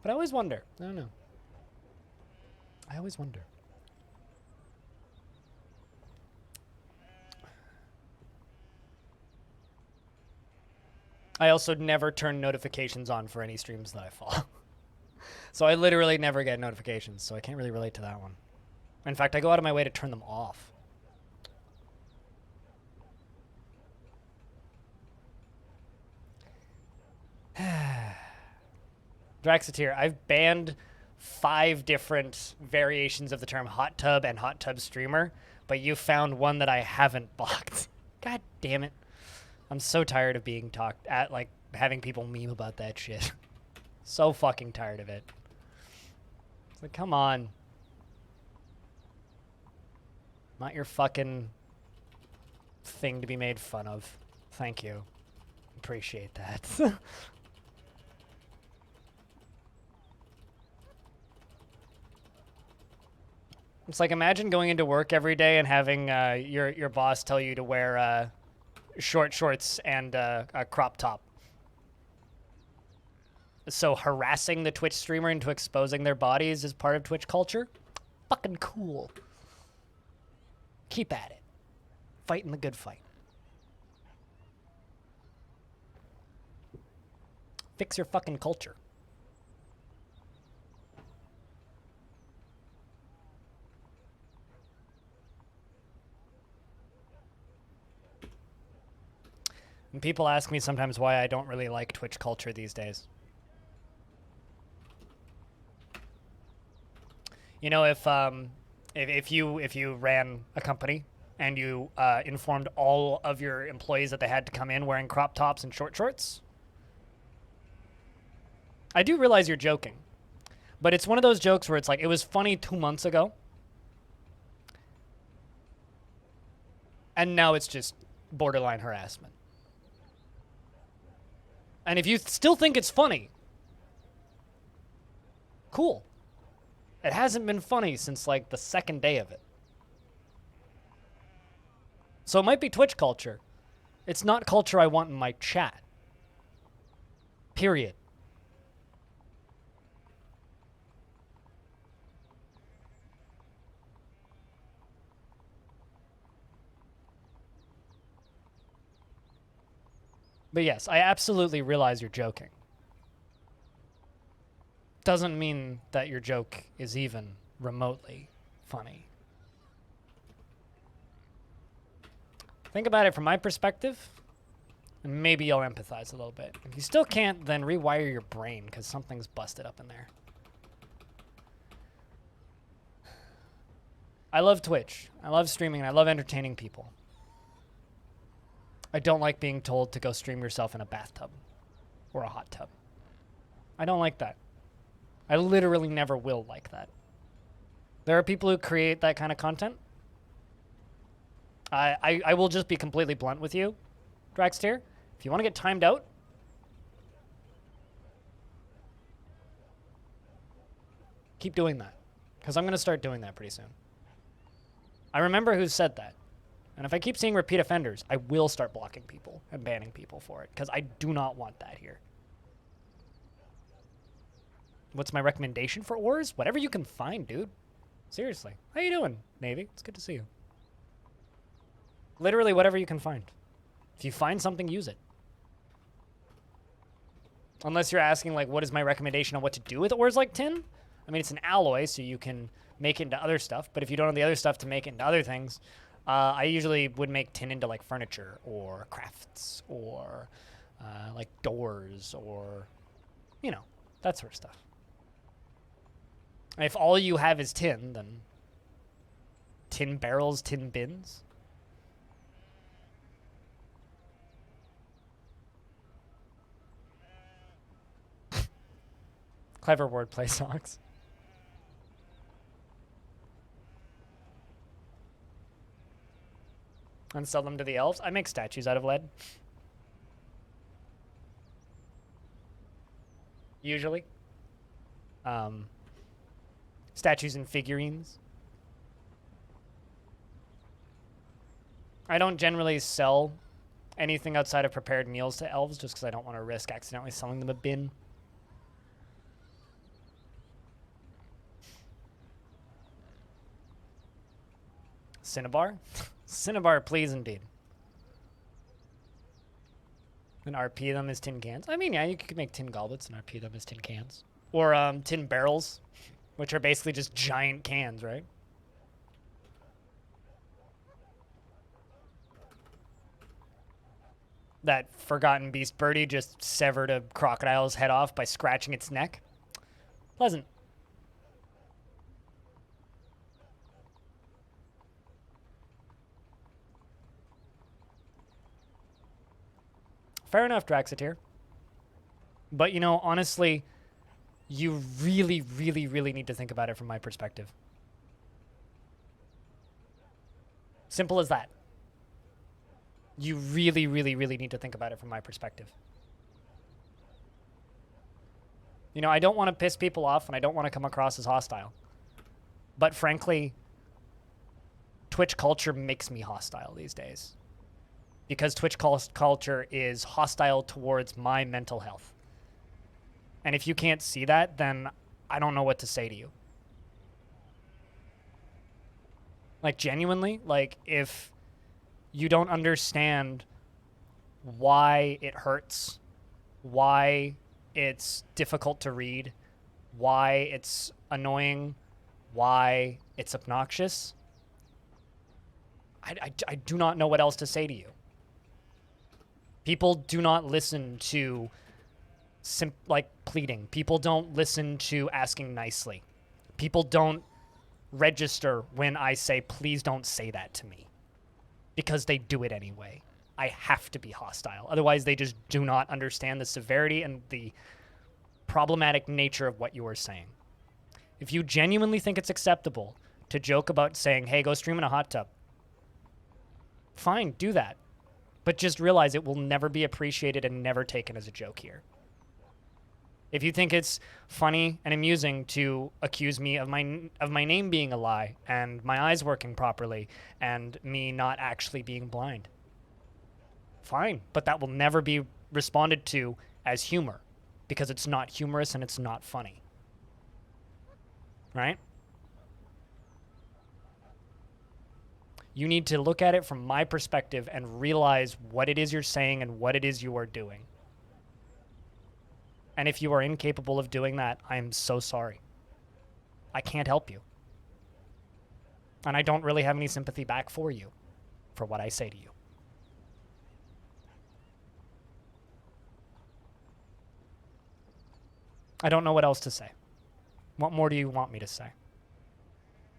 I always wonder. I don't know. I always wonder. I also never turn notifications on for any streams that I follow. So I literally never get notifications, so I can't really relate to that one. In fact, I go out of my way to turn them off. Draxateer, I've banned 5 different variations of the term hot tub and hot tub streamer, but you found one that I haven't blocked. God damn it. I'm so tired of being talked at, like, having people meme about that shit. So fucking tired of it. It's like, come on. Not your fucking thing to be made fun of. Thank you. Appreciate that. It's like, imagine going into work every day and having your boss tell you to wear short shorts and a crop top. So harassing the Twitch streamer into exposing their bodies is part of Twitch culture? Fucking cool. Keep at it. Fighting the good fight. Fix your fucking culture. And people ask me sometimes why I don't really like Twitch culture these days. You know, if you ran a company and you informed all of your employees that they had to come in wearing crop tops and short shorts, I do realize you're joking, but it's one of those jokes where it's like, it was funny 2 months ago, and now it's just borderline harassment. And if you still think it's funny, cool. It hasn't been funny since, like, the second day of it. So it might be Twitch culture. It's not culture I want in my chat. Period. But yes, I absolutely realize you're joking. Doesn't mean that your joke is even remotely funny. Think about it from my perspective, and maybe you'll empathize a little bit. If you still can't, then rewire your brain, because something's busted up in there. I love Twitch. I love streaming, and I love entertaining people. I don't like being told to go stream yourself in a bathtub or a hot tub. I don't like that. I literally never will like that. There are people who create that kind of content. I will just be completely blunt with you, Draxtier. If you want to get timed out, keep doing that. Because I'm going to start doing that pretty soon. I remember who said that. And if I keep seeing repeat offenders, I will start blocking people and banning people for it. Because I do not want that here. What's my recommendation for ores? Whatever you can find, dude. Seriously. How you doing, Navy? It's good to see you. Literally whatever you can find. If you find something, use it. Unless you're asking, like, what is my recommendation on what to do with ores like tin? I mean, it's an alloy, so you can make it into other stuff. But if you don't have the other stuff to make it into other things, I usually would make tin into, like, furniture or crafts or, like, doors or, you know, that sort of stuff. If all you have is tin, then tin barrels, tin bins. Clever wordplay, Socks. And sell them to the elves. I make statues out of lead. Usually. Statues and figurines. I don't generally sell anything outside of prepared meals to elves just because I don't want to risk accidentally selling them a bin. Cinnabar? Cinnabar, please, indeed. And RP them as tin cans. I mean, yeah, you could make tin goblets and RP them as tin cans. Or tin barrels, which are basically just giant cans, right? That forgotten beast birdie just severed a crocodile's head off by scratching its neck. Pleasant. Fair enough, Draxiteer. But, you know, honestly, you really, really, really need to think about it from my perspective. Simple as that. You really, really, really need to think about it from my perspective. You know, I don't want to piss people off and I don't want to come across as hostile. But frankly, Twitch culture makes me hostile these days. Because Twitch culture is hostile towards my mental health. And if you can't see that, then I don't know what to say to you. Like, genuinely, like, if you don't understand why it hurts, why it's difficult to read, why it's annoying, why it's obnoxious, I do not know what else to say to you. People do not listen to pleading. People don't listen to asking nicely. People don't register when I say, please don't say that to me. Because they do it anyway. I have to be hostile. Otherwise, they just do not understand the severity and the problematic nature of what you are saying. If you genuinely think it's acceptable to joke about saying, hey, go stream in a hot tub, fine, do that. But just realize it will never be appreciated and never taken as a joke here. If you think it's funny and amusing to accuse me of my name being a lie and my eyes working properly and me not actually being blind, fine. But that will never be responded to as humor because it's not humorous and it's not funny. Right? You need to look at it from my perspective and realize what it is you're saying and what it is you are doing. And if you are incapable of doing that, I am so sorry. I can't help you. And I don't really have any sympathy back for you for what I say to you. I don't know what else to say. What more do you want me to say?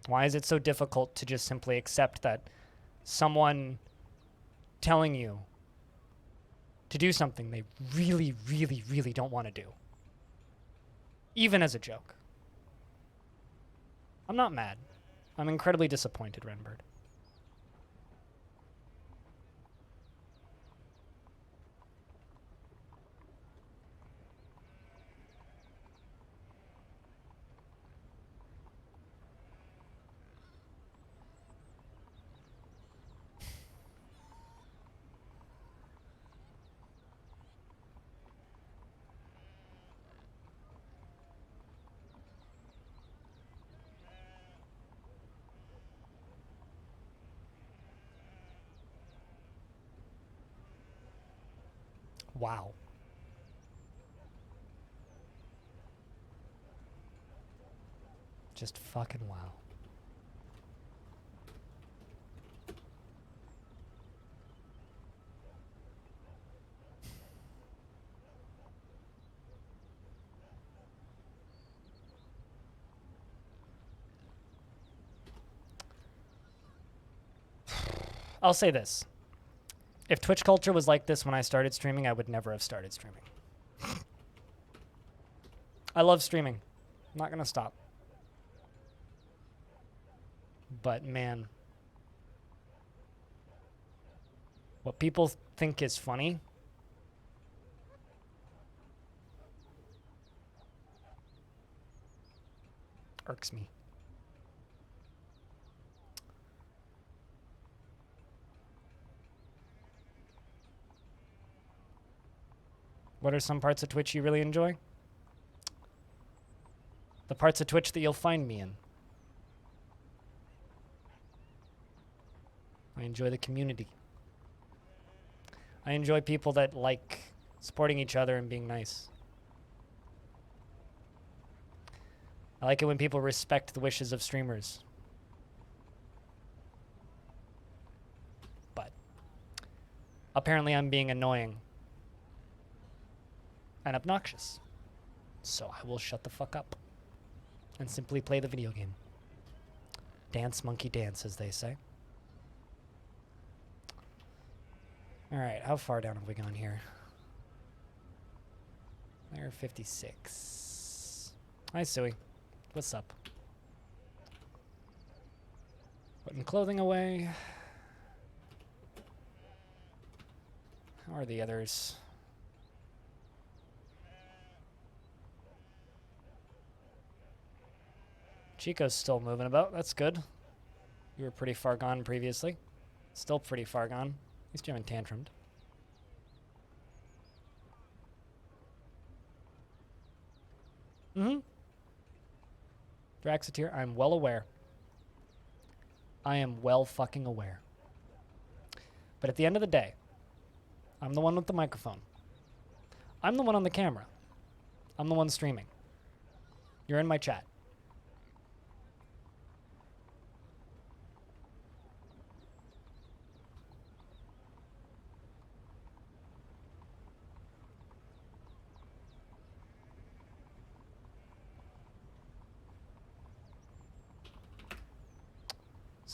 Why is it so difficult to just simply accept that someone telling you to do something they really, really, really don't want to do? Even as a joke. I'm not mad. I'm incredibly disappointed, Renbird. Wow. Just fucking wow. I'll say this. If Twitch culture was like this when I started streaming, I would never have started streaming. I love streaming. I'm not going to stop. But man, what people think is funny irks me. What are some parts of Twitch you really enjoy? The parts of Twitch that you'll find me in. I enjoy the community. I enjoy people that like supporting each other and being nice. I like it when people respect the wishes of streamers. But apparently I'm being annoying and obnoxious. So I will shut the fuck up and simply play the video game. Dance, monkey, dance, as they say. All right, how far down have we gone here? Layer 56. Hi, Suey. What's up? Putting clothing away. How are the others? Chico's still moving about. That's good. You were pretty far gone previously. Still pretty far gone. At least you haven't tantrumed. Mm-hmm. Draxiteer, I'm well aware. I am well fucking aware. But at the end of the day, I'm the one with the microphone. I'm the one on the camera. I'm the one streaming. You're in my chat.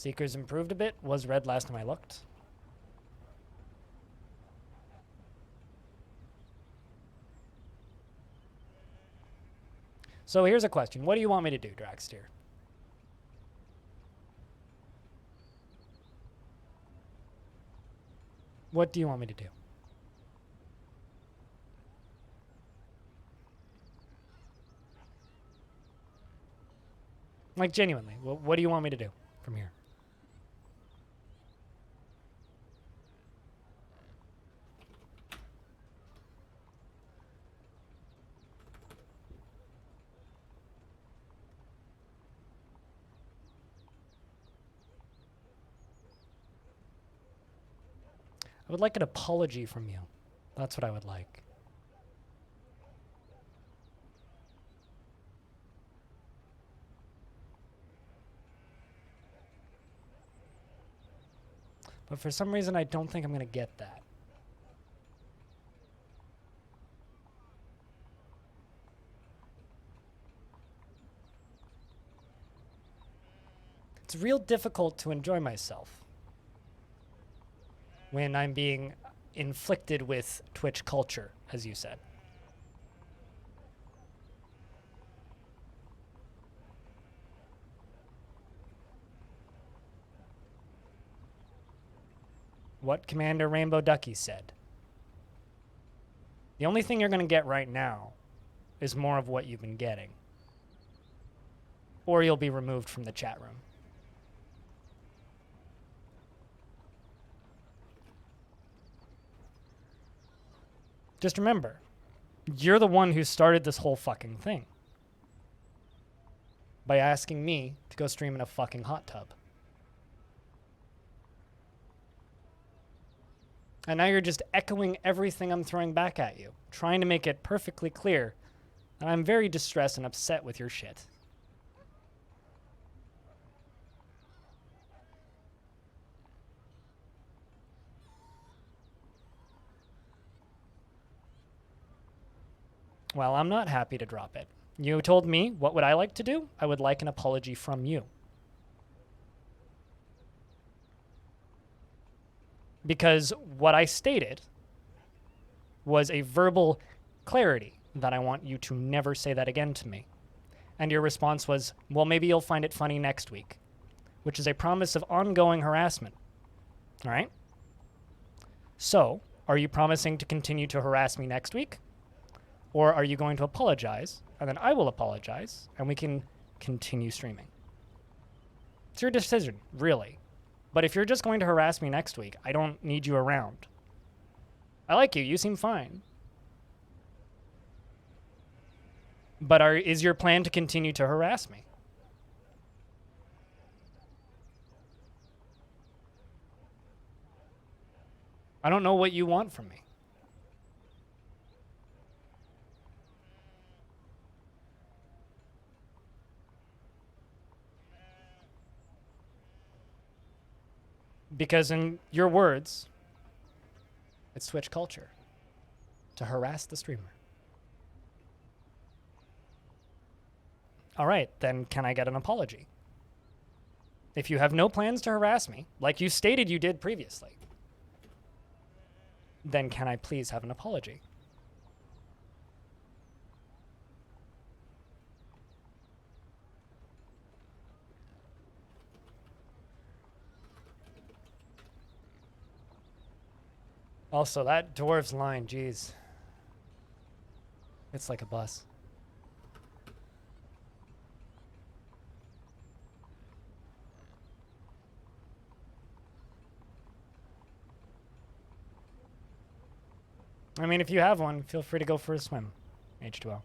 Seeker's improved a bit. Was red last time I looked. So here's a question. What do you want me to do, Draxteer? What do you want me to do? Like, genuinely, what do you want me to do from here? I would like an apology from you. That's what I would like. But for some reason, I don't think I'm going to get that. It's real difficult to enjoy myself when I'm being inflicted with Twitch culture, as you said. What Commander Rainbow Ducky said. The only thing you're going to get right now is more of what you've been getting. Or you'll be removed from the chat room. Just remember, you're the one who started this whole fucking thing by asking me to go stream in a fucking hot tub. And now you're just echoing everything I'm throwing back at you, trying to make it perfectly clear that I'm very distressed and upset with your shit. Well, I'm not happy to drop it. You told me, what would I like to do? I would like an apology from you. Because what I stated was a verbal clarity that I want you to never say that again to me. And your response was, well, maybe you'll find it funny next week, which is a promise of ongoing harassment. All right? So, are you promising to continue to harass me next week? Or are you going to apologize, and then I will apologize, and we can continue streaming? It's your decision, really. But if you're just going to harass me next week, I don't need you around. I like you. You seem fine. But is your plan to continue to harass me? I don't know what you want from me. Because in your words, it's Twitch culture to harass the streamer. All right, then can I get an apology? If you have no plans to harass me, like you stated you did previously, then can I please have an apology? Also, that dwarf's line, geez. It's like a bus. I mean, if you have one, feel free to go for a swim. H2O.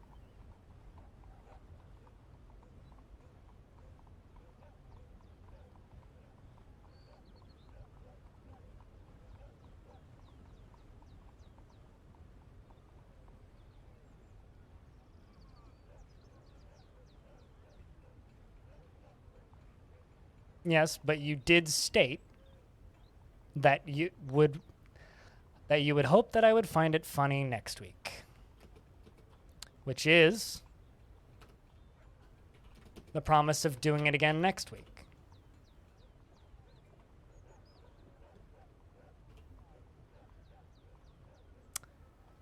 Yes, but you did state that you would hope that I would find it funny next week. Which is the promise of doing it again next week.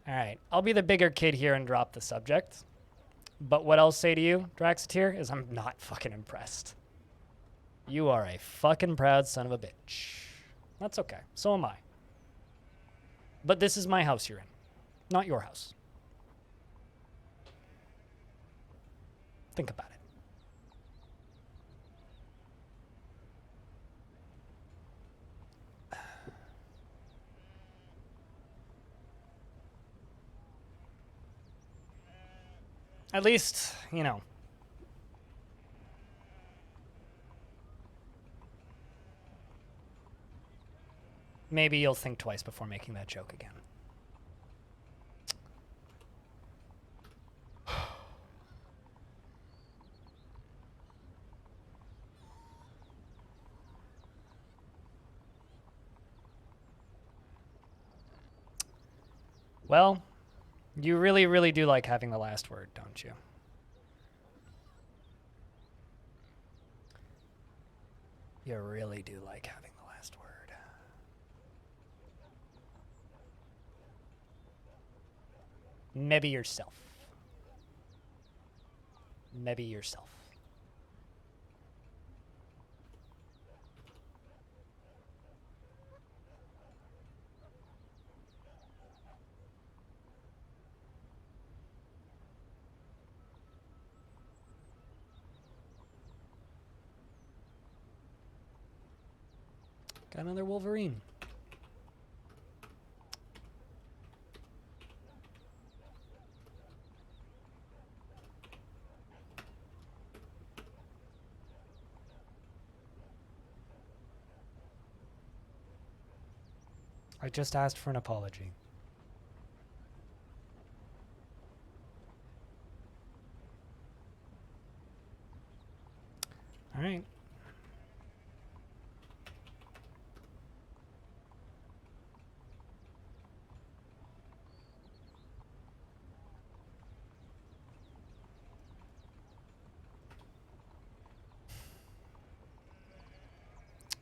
All right, I'll be the bigger kid here and drop the subject. But what I'll say to you, Draxateer, is I'm not fucking impressed. You are a fucking proud son of a bitch. That's okay. So am I. But this is my house you're in, not your house. Think about it. At least, you know. Maybe you'll think twice before making that joke again. Well, you really, really do like having the last word, don't you? You really do like having the last word. Maybe yourself. Maybe yourself. Got another Wolverine. I just asked for an apology. All right.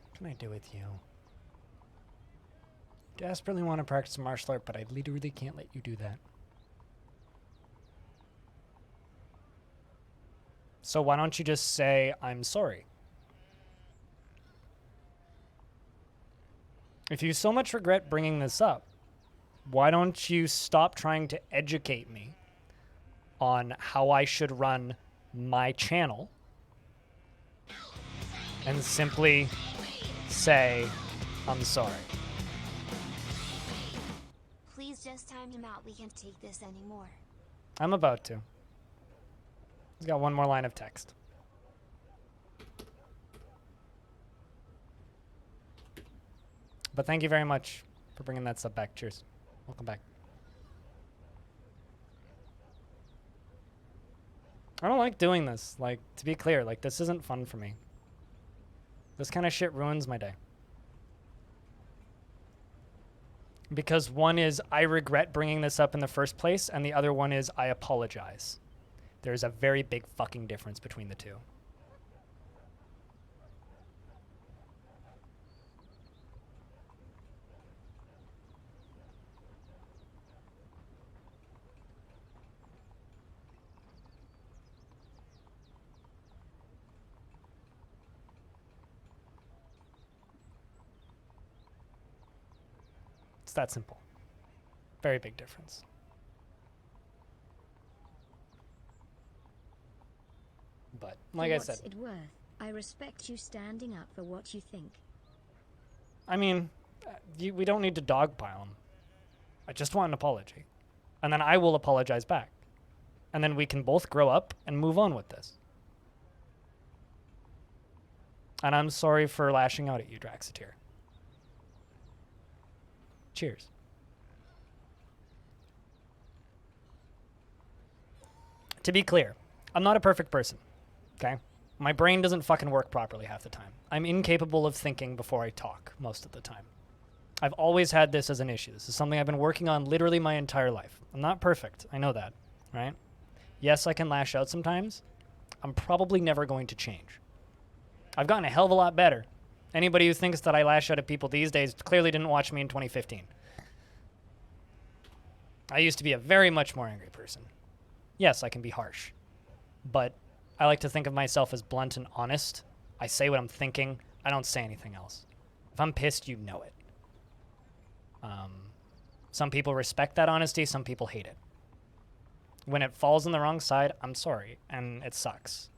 What can I do with you? Desperately want to practice martial art, but I literally can't let you do that. So why don't you just say, I'm sorry? If you so much regret bringing this up, why don't you stop trying to educate me on how I should run my channel and simply say, I'm sorry. Please just time him out. We can't take this anymore. I'm about to. He's got one more line of text. But thank you very much for bringing that sub back. Cheers. Welcome back. I don't like doing this. Like, to be clear, like, this isn't fun for me. This kind of shit ruins my day. Because one is, I regret bringing this up in the first place, and the other one is, I apologize. There's a very big fucking difference between the two. It's that simple. Very big difference. But, like I said, What's it worth? I respect you standing up for what you think. I mean, we don't need to dogpile him. I just want an apology. And then I will apologize back. And then we can both grow up and move on with this. And I'm sorry for lashing out at you, Draxiteer. Cheers. To be clear, I'm not a perfect person, okay? My brain doesn't fucking work properly half the time. I'm incapable of thinking before I talk most of the time. I've always had this as an issue. This is something I've been working on literally my entire life. I'm not perfect. I know that, right? Yes, I can lash out sometimes. I'm probably never going to change. I've gotten a hell of a lot better. Anybody who thinks that I lash out at people these days clearly didn't watch me in 2015. I used to be a very much more angry person. Yes, I can be harsh. But I like to think of myself as blunt and honest. I say what I'm thinking. I don't say anything else. If I'm pissed, you know it. Some people respect that honesty. Some people hate it. When it falls on the wrong side, I'm sorry. And it sucks.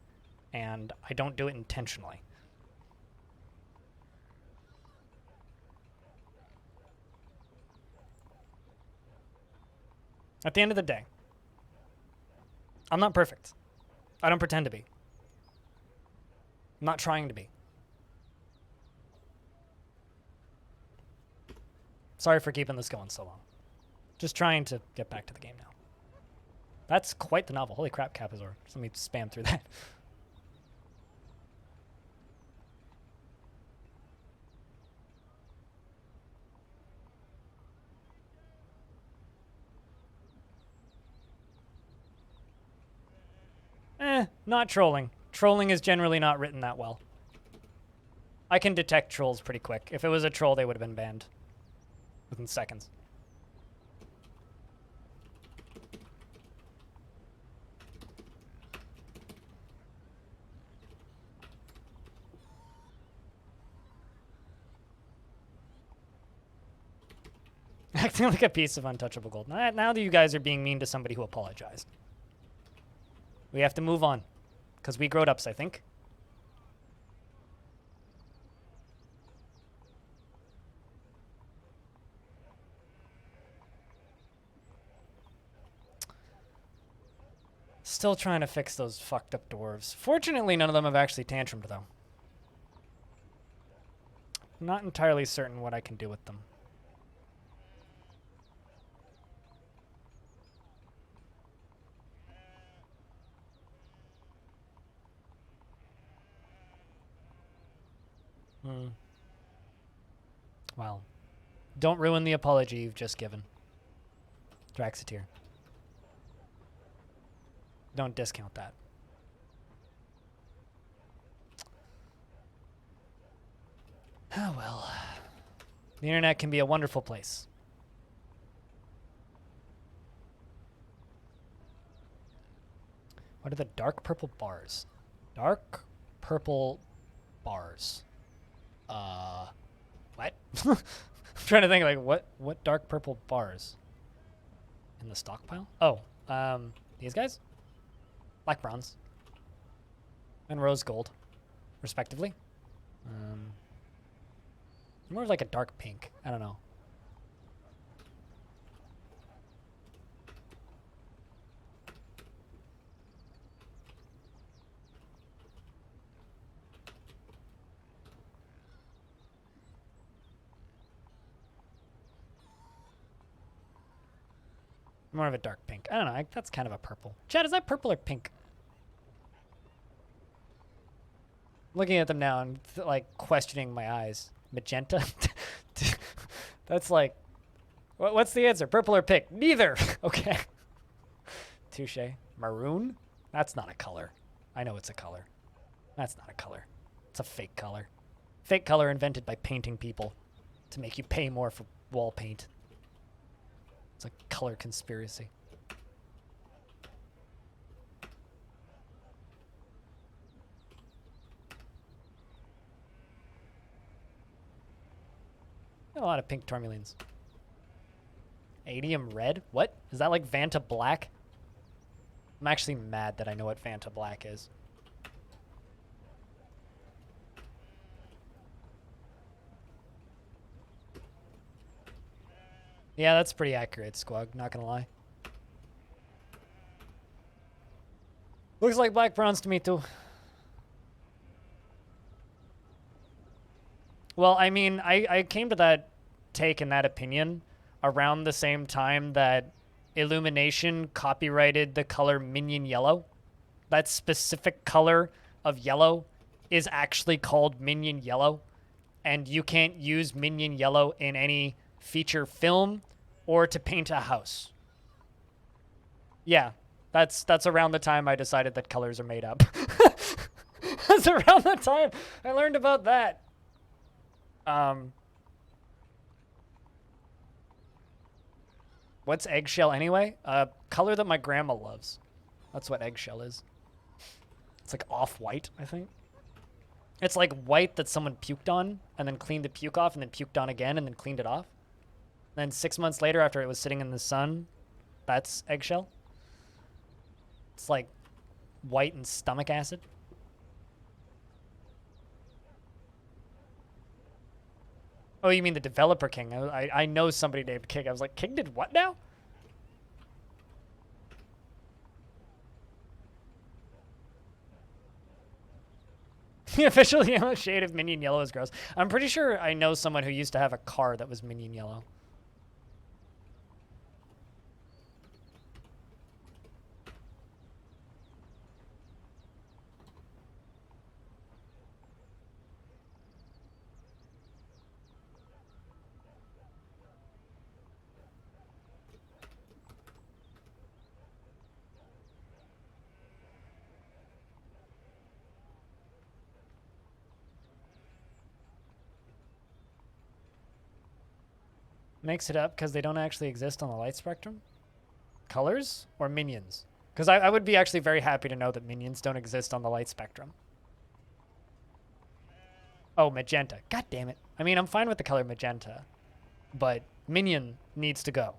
And I don't do it intentionally. At the end of the day, I'm not perfect. I don't pretend to be. I'm not trying to be. Sorry for keeping this going so long. Just trying to get back to the game now. That's quite the novel. Holy crap, Capizor. Just let me spam through that. Not trolling. Trolling is generally not written that well. I can detect trolls pretty quick. If it was a troll, they would have been banned within seconds. Acting like a piece of untouchable gold. Now that you guys are being mean to somebody who apologized. We have to move on. Because we growed ups, I think. Still trying to fix those fucked up dwarves. Fortunately, none of them have actually tantrumed, though. I'm not entirely certain what I can do with them. Well, don't ruin the apology you've just given. Draxiteer. Don't discount that. Oh, well. The internet can be a wonderful place. What are the dark purple bars? Dark purple bars. What? I'm trying to think, like, what dark purple bars? In the stockpile? Oh, these guys? Black bronze. And rose gold, respectively. More of like a dark pink. I don't know. More of a dark pink. I don't know. That's kind of a purple. Chad, is that purple or pink? Looking at them now and like questioning my eyes. Magenta? That's like, what's the answer? Purple or pink? Neither. Okay. Touche. Maroon? That's not a color. I know it's a color. That's not a color. It's a fake color. Fake color invented by painting people to make you pay more for wall paint. It's a color conspiracy. Got a lot of pink tourmalines. Adium red? What? Is that like Vanta black? I'm actually mad that I know what Vanta black is. Yeah, that's pretty accurate, Squug, not gonna lie. Looks like black bronze to me too. Well, I mean, I came to that take and that opinion around the same time that Illumination copyrighted the color minion yellow. That specific color of yellow is actually called minion yellow, and you can't use minion yellow in any feature film or to paint a house. Yeah, that's around the time I decided that colors are made up. That's around the time I learned about that. What's eggshell anyway? Color that my grandma loves. That's what eggshell is. It's like off-white, I think. It's like white that someone puked on and then cleaned the puke off and then puked on again and then cleaned it off. Then 6 months later, after it was sitting in the sun, that's eggshell. It's like white and stomach acid. Oh, you mean the developer King? I know somebody named King. I was like, King did what now? The official yellow shade of minion yellow is gross. I'm pretty sure I know someone who used to have a car that was minion yellow. Makes it up because they don't actually exist on the light spectrum? Colors or minions? Because I would be actually very happy to know that minions don't exist on the light spectrum. Oh, magenta. God damn it. I mean, I'm fine with the color magenta, but minion needs to go.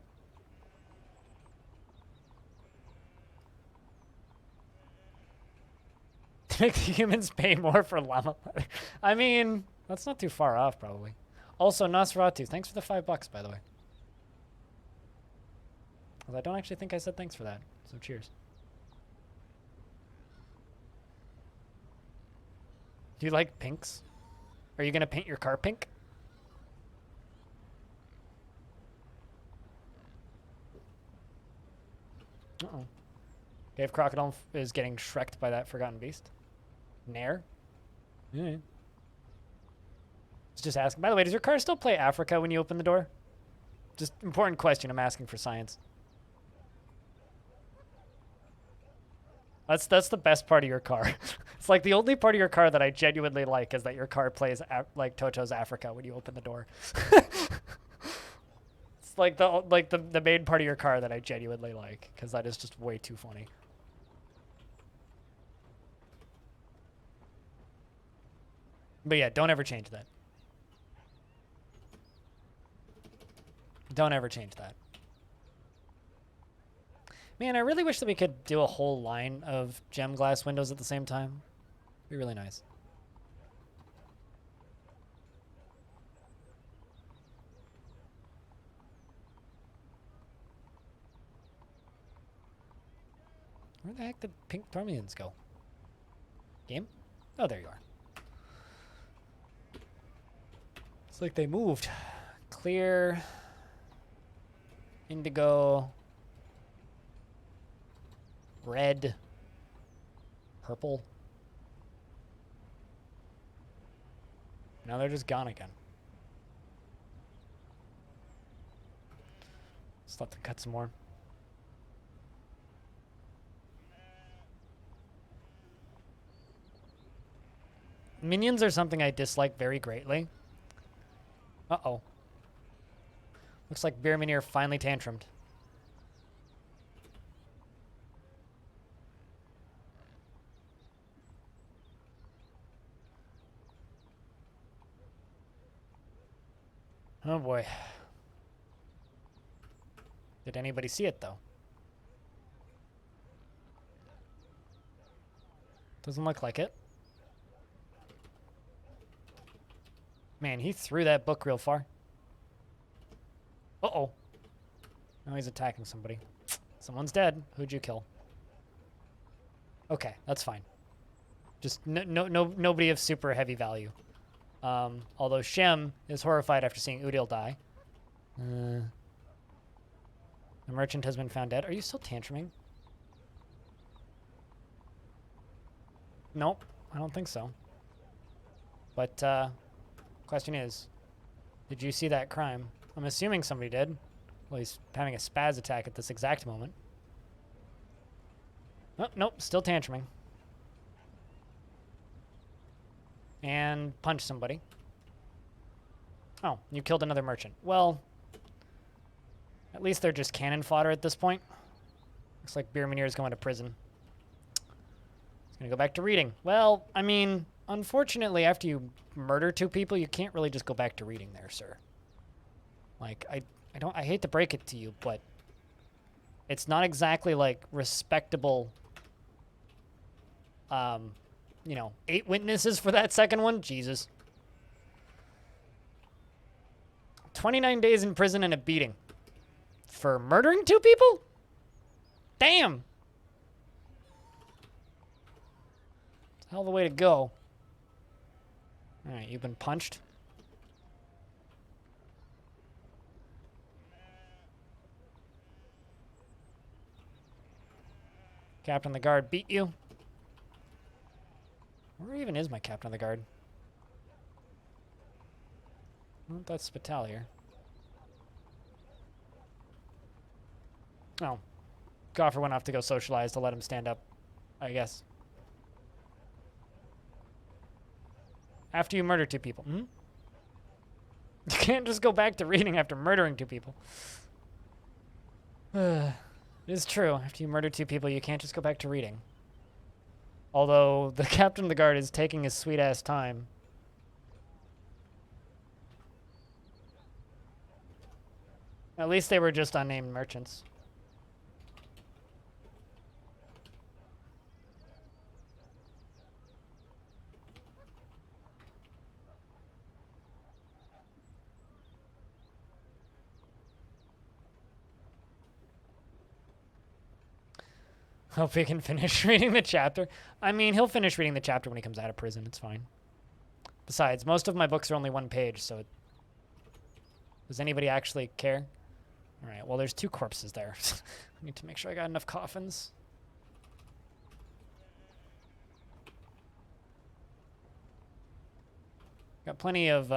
To make the humans pay more for llama leather. I mean, that's not too far off, probably. Also, Nosferatu, thanks for the $5, by the way. Well, I don't actually think I said thanks for that, so cheers. Do you like pinks? Are you going to paint your car pink? Uh-oh. Dave Crocodile is getting shreked by that Forgotten Beast. Nair? Yeah. Just asking. By the way, does your car still play Africa when you open the door? Just important question. I'm asking for science. That's the best part of your car. It's like the only part of your car that I genuinely like is that your car plays like Toto's Africa when you open the door. It's like the main part of your car that I genuinely like because that is just way too funny. But yeah, don't ever change that. Don't ever change that. Man, I really wish that we could do a whole line of gem glass windows at the same time. It'd be really nice. Where the heck did pink Tormians go? Game? Oh, there you are. It's like they moved. Clear. Indigo. Red. Purple. Now they're just gone again. Let's let them cut some more. Minions are something I dislike very greatly. Uh-oh. Looks like Beermanier finally tantrumed. Oh boy. Did anybody see it though? Doesn't look like it. Man, he threw that book real far. Uh-oh. Now he's attacking somebody. Someone's dead. Who'd you kill? Okay, that's fine. Just nobody of super heavy value. Although Shem is horrified after seeing Udil die. The merchant has been found dead. Are you still tantruming? Nope, I don't think so. But, question is, did you see that crime? I'm assuming somebody did. Well, he's having a spaz attack at this exact moment. Oh, nope, still tantruming. And punch somebody. Oh, you killed another merchant. Well, at least they're just cannon fodder at this point. Looks like Beermanier is going to prison. He's going to go back to reading. Well, I mean, unfortunately, after you murder 2 people, you can't really just go back to reading there, sir. Like, I hate to break it to you, but it's not exactly like respectable, you know, 8 witnesses for that second one. Jesus. 29 days in prison and a beating. For murdering 2 people? Damn. It's a hell of a way to go. Alright, you've been punched. Captain of the guard beat you. Where even is my captain of the guard? Oh, that's Spitalier. Oh. Goffer went off to go socialize to let him stand up, I guess. After you murder 2 people. Hmm? You can't just go back to reading after murdering 2 people. It is true. After you murder 2 people, you can't just go back to reading. Although the captain of the guard is taking his sweet-ass time. At least they were just unnamed merchants. Hope he can finish reading the chapter. I mean, he'll finish reading the chapter when he comes out of prison. It's fine. Besides, most of my books are only 1 page, so... Does anybody actually care? Alright, well, there's 2 corpses there. I need to make sure I got enough coffins. Got plenty of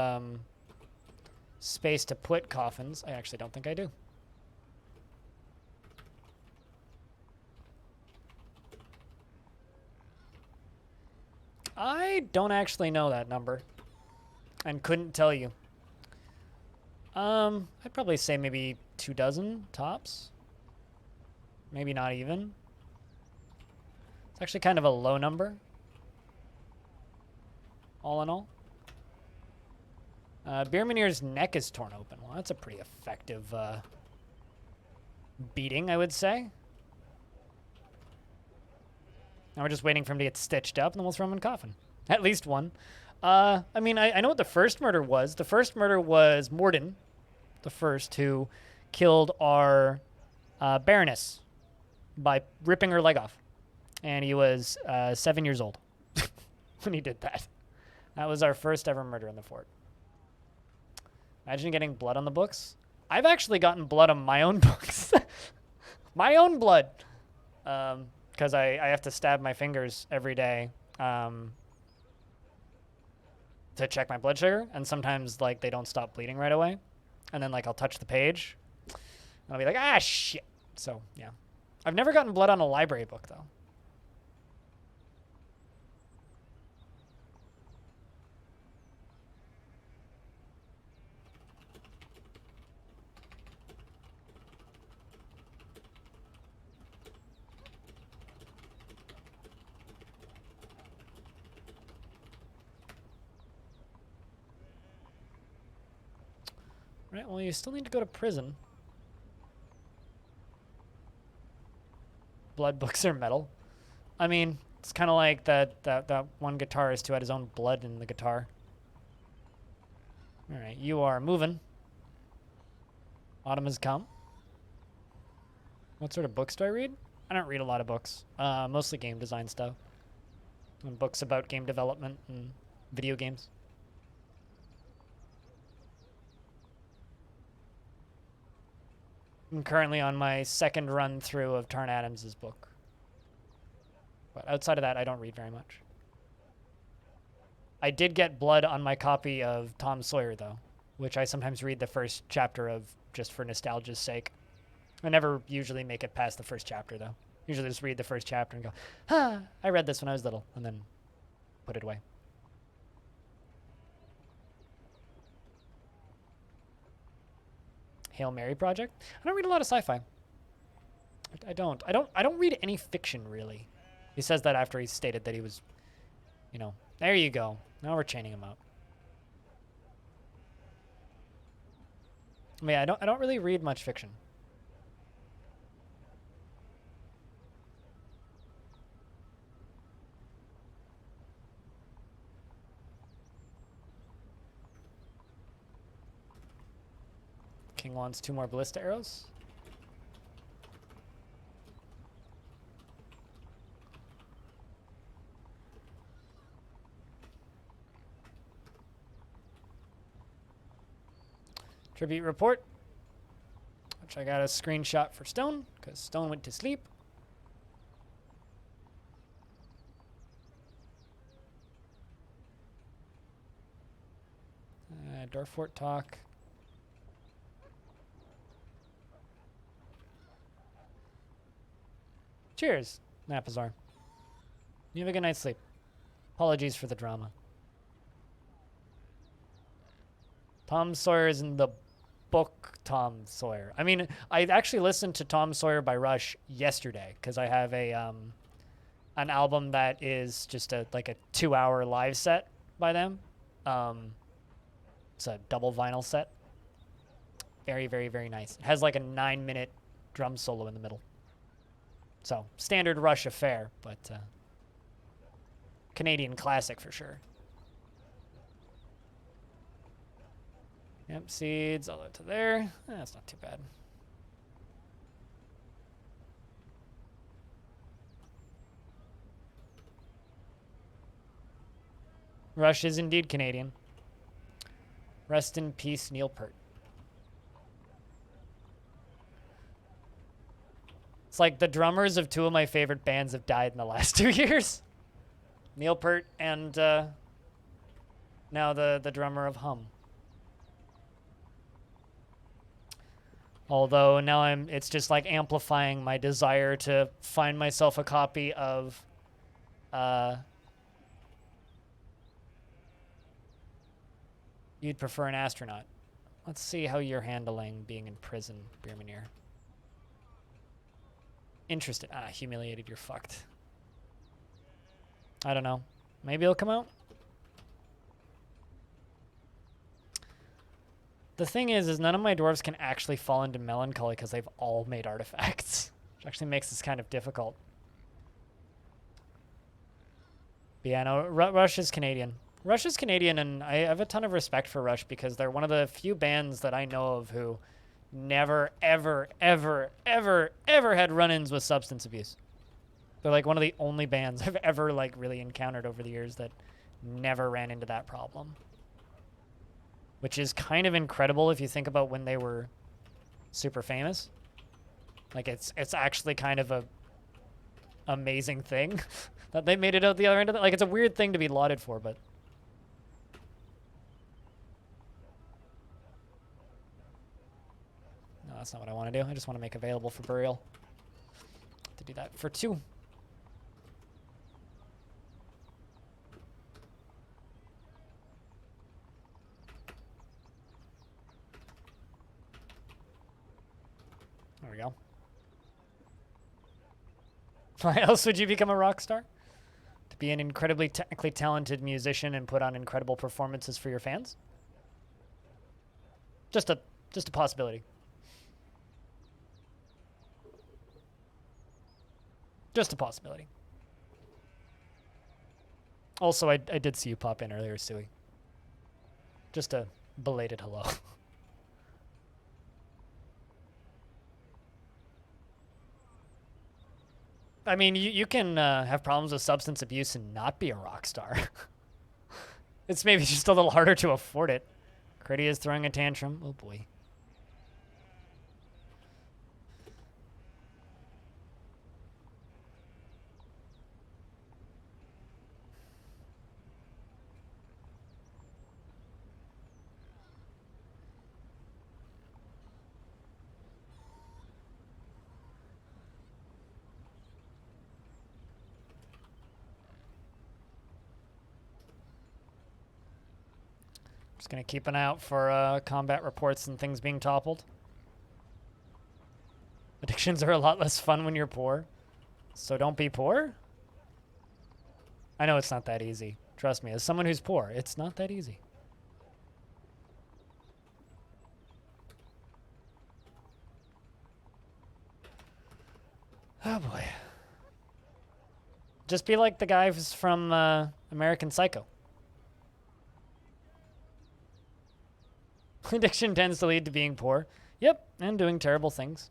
space to put coffins. I actually don't think I do. I don't actually know that number and couldn't tell you. I'd probably say maybe 24 tops. Maybe not even. It's actually kind of a low number. All in all. Beermanier's neck is torn open. Well, that's a pretty effective beating, I would say. Now we're just waiting for him to get stitched up, and then we'll throw him in a coffin. At least one. I mean, I know what the first murder was. The first murder was Morden, the first, who killed our Baroness by ripping her leg off. And he was 7 years old when he did that. That was our first ever murder in the fort. Imagine getting blood on the books. I've actually gotten blood on my own books. My own blood. Because I have to stab my fingers every day to check my blood sugar. And sometimes, like, they don't stop bleeding right away. And then, like, I'll touch the page. And I'll be like, ah, shit. So, yeah. I've never gotten blood on a library book, though. Right, well, you still need to go to prison. Blood books are metal. I mean, it's kind of like that one guitarist who had his own blood in the guitar. All right, you are moving. Autumn has come. What sort of books do I read? I don't read a lot of books. Mostly game design stuff. And books about game development and video games. I'm currently on my second run through of Tarn Adams' book. But outside of that, I don't read very much. I did get blood on my copy of Tom Sawyer, though, which I sometimes read the first chapter of just for nostalgia's sake. I never usually make it past the first chapter, though. Usually just read the first chapter and go, ah, I read this when I was little, and then put it away. Hail Mary Project. I don't read a lot of sci-fi. I don't read any fiction, really. He says that after he stated that he was, you know, there you go. Now we're chaining him out. I mean, I don't really read much fiction. King wants 2 more ballista arrows. Tribute report, which I got a screenshot for Stone, because Stone went to sleep. Dwarf Fort talk. Cheers, Napazar. You have a good night's sleep. Apologies for the drama. Tom Sawyer is in the book Tom Sawyer. I mean, I actually listened to Tom Sawyer by Rush yesterday because I have a an album that is just like a 2-hour live set by them. It's a double vinyl set. Very, very, very nice. It has like a 9-minute drum solo in the middle. So, standard Rush affair, but Canadian classic for sure. Yep, seeds all the way to there. That's not too bad. Rush is indeed Canadian. Rest in peace, Neil Peart. It's like the drummers of 2 of my favorite bands have died in the last 2 years. Neil Peart and Now the drummer of Hum. Although now it's just like amplifying my desire to find myself a copy of You'd Prefer an Astronaut. Let's see how you're handling being in prison, Beermanir. Interested. Ah, humiliated, you're fucked. I don't know. Maybe it'll come out? The thing is none of my dwarves can actually fall into melancholy because they've all made artifacts, which actually makes this kind of difficult. But yeah, no, Rush is Canadian. Rush is Canadian, and I have a ton of respect for Rush because they're one of the few bands that I know of who never, ever, ever, ever, ever had run-ins with substance abuse. They're like one of the only bands I've ever like really encountered over the years that never ran into that problem. Which is kind of incredible if you think about when they were super famous. Like it's actually kind of a amazing thing that they made it out the other end of it. Like it's a weird thing to be lauded for, but no, that's not what I want to do. I just want to make available for burial. To do that for 2. There we go. Why else would you become a rock star? To be an incredibly technically talented musician and put on incredible performances for your fans? Just a possibility. Just a possibility. Also, I did see you pop in earlier, Stewie. Just a belated hello. I mean, you can have problems with substance abuse and not be a rock star. It's maybe just a little harder to afford it. Critty is throwing a tantrum. Oh, boy. Just gonna keep an eye out for combat reports and things being toppled. Addictions are a lot less fun when you're poor. So don't be poor? I know it's not that easy. Trust me, as someone who's poor, it's not that easy. Oh boy. Just be like the guys from American Psycho. Addiction tends to lead to being poor. Yep, and doing terrible things.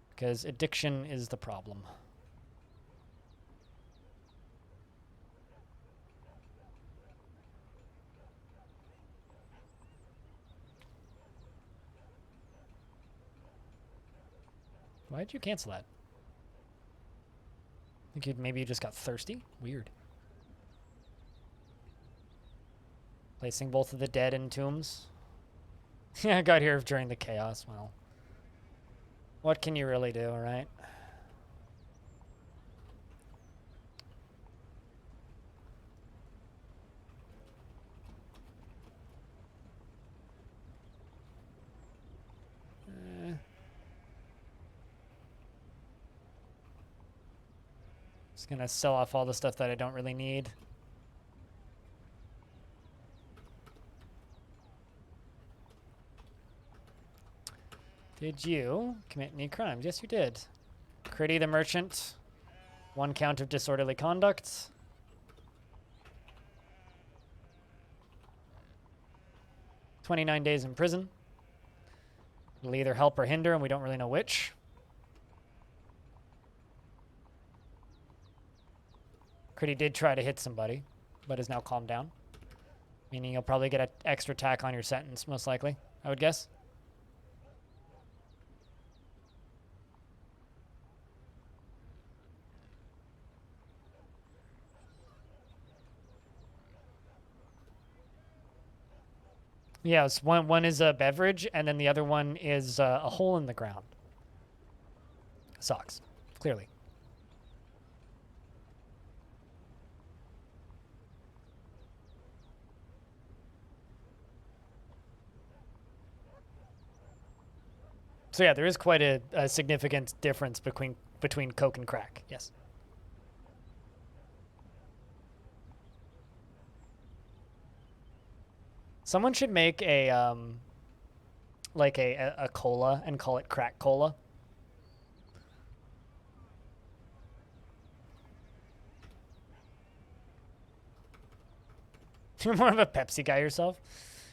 Because addiction is the problem. Why'd you cancel that? I think maybe you just got thirsty? Weird. Placing both of the dead in tombs. Yeah, I got here during the chaos. Well, what can you really do, right? Just gonna sell off all the stuff that I don't really need. Did you commit any crimes? Yes, you did. Critty the merchant. 1 count of disorderly conduct. $29 days in prison. It'll either help or hinder, and we don't really know which. Critty did try to hit somebody, but is now calmed down. Meaning you'll probably get an extra tack on your sentence, most likely, I would guess. Yes, one is a beverage, and then the other one is a hole in the ground. Socks, clearly. So yeah, there is quite a significant difference between Coke and crack. Yes. Someone should make a like a cola and call it crack cola. You're more of a Pepsi guy yourself.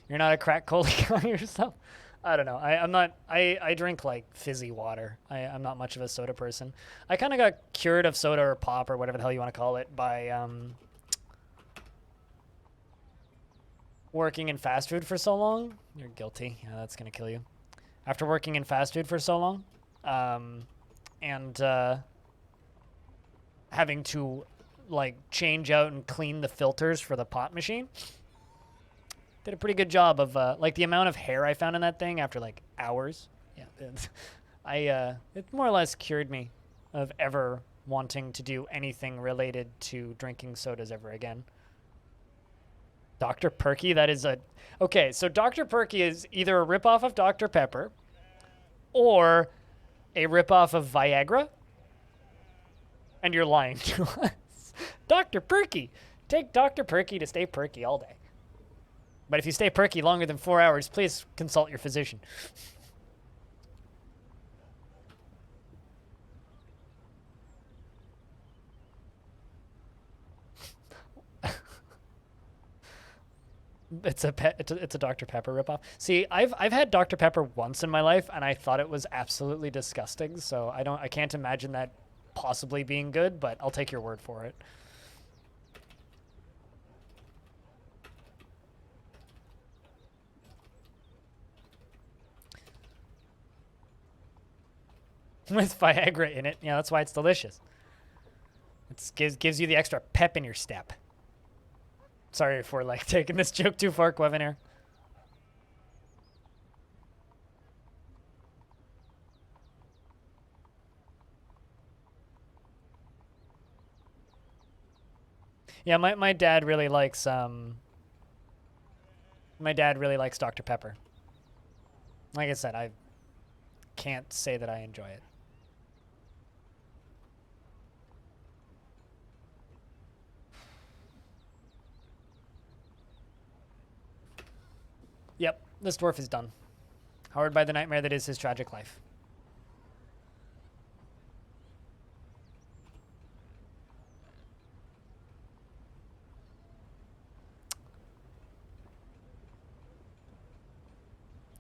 You're not a crack cola guy yourself. I don't know. I'm not. I drink like fizzy water. I'm not much of a soda person. I kind of got cured of soda or pop or whatever the hell you want to call it by working in fast food for so long. You're guilty. Yeah, that's gonna kill you. After working in fast food for so long, and having to like change out and clean the filters for the pop machine. Did a pretty good job of like the amount of hair I found in that thing after like hours. Yeah, it more or less cured me of ever wanting to do anything related to drinking sodas ever again. Dr. Perky, that is a... Okay, so Dr. Perky is either a ripoff of Dr. Pepper or a ripoff of Viagra. And you're lying to us. Dr. Perky! Take Dr. Perky to stay perky all day. But if you stay perky longer than 4 hours, please consult your physician. It's a Dr. Pepper ripoff. See, I've had Dr. Pepper once in my life, and I thought it was absolutely disgusting. So I can't imagine that possibly being good, but I'll take your word for it. With Viagra in it, yeah, that's why it's delicious. It gives you the extra pep in your step. Sorry for like taking this joke too far, Quevinair. Yeah, my dad really likes Dr. Pepper. Like I said, I can't say that I enjoy it. Yep, this dwarf is done. Hard by the nightmare that is his tragic life.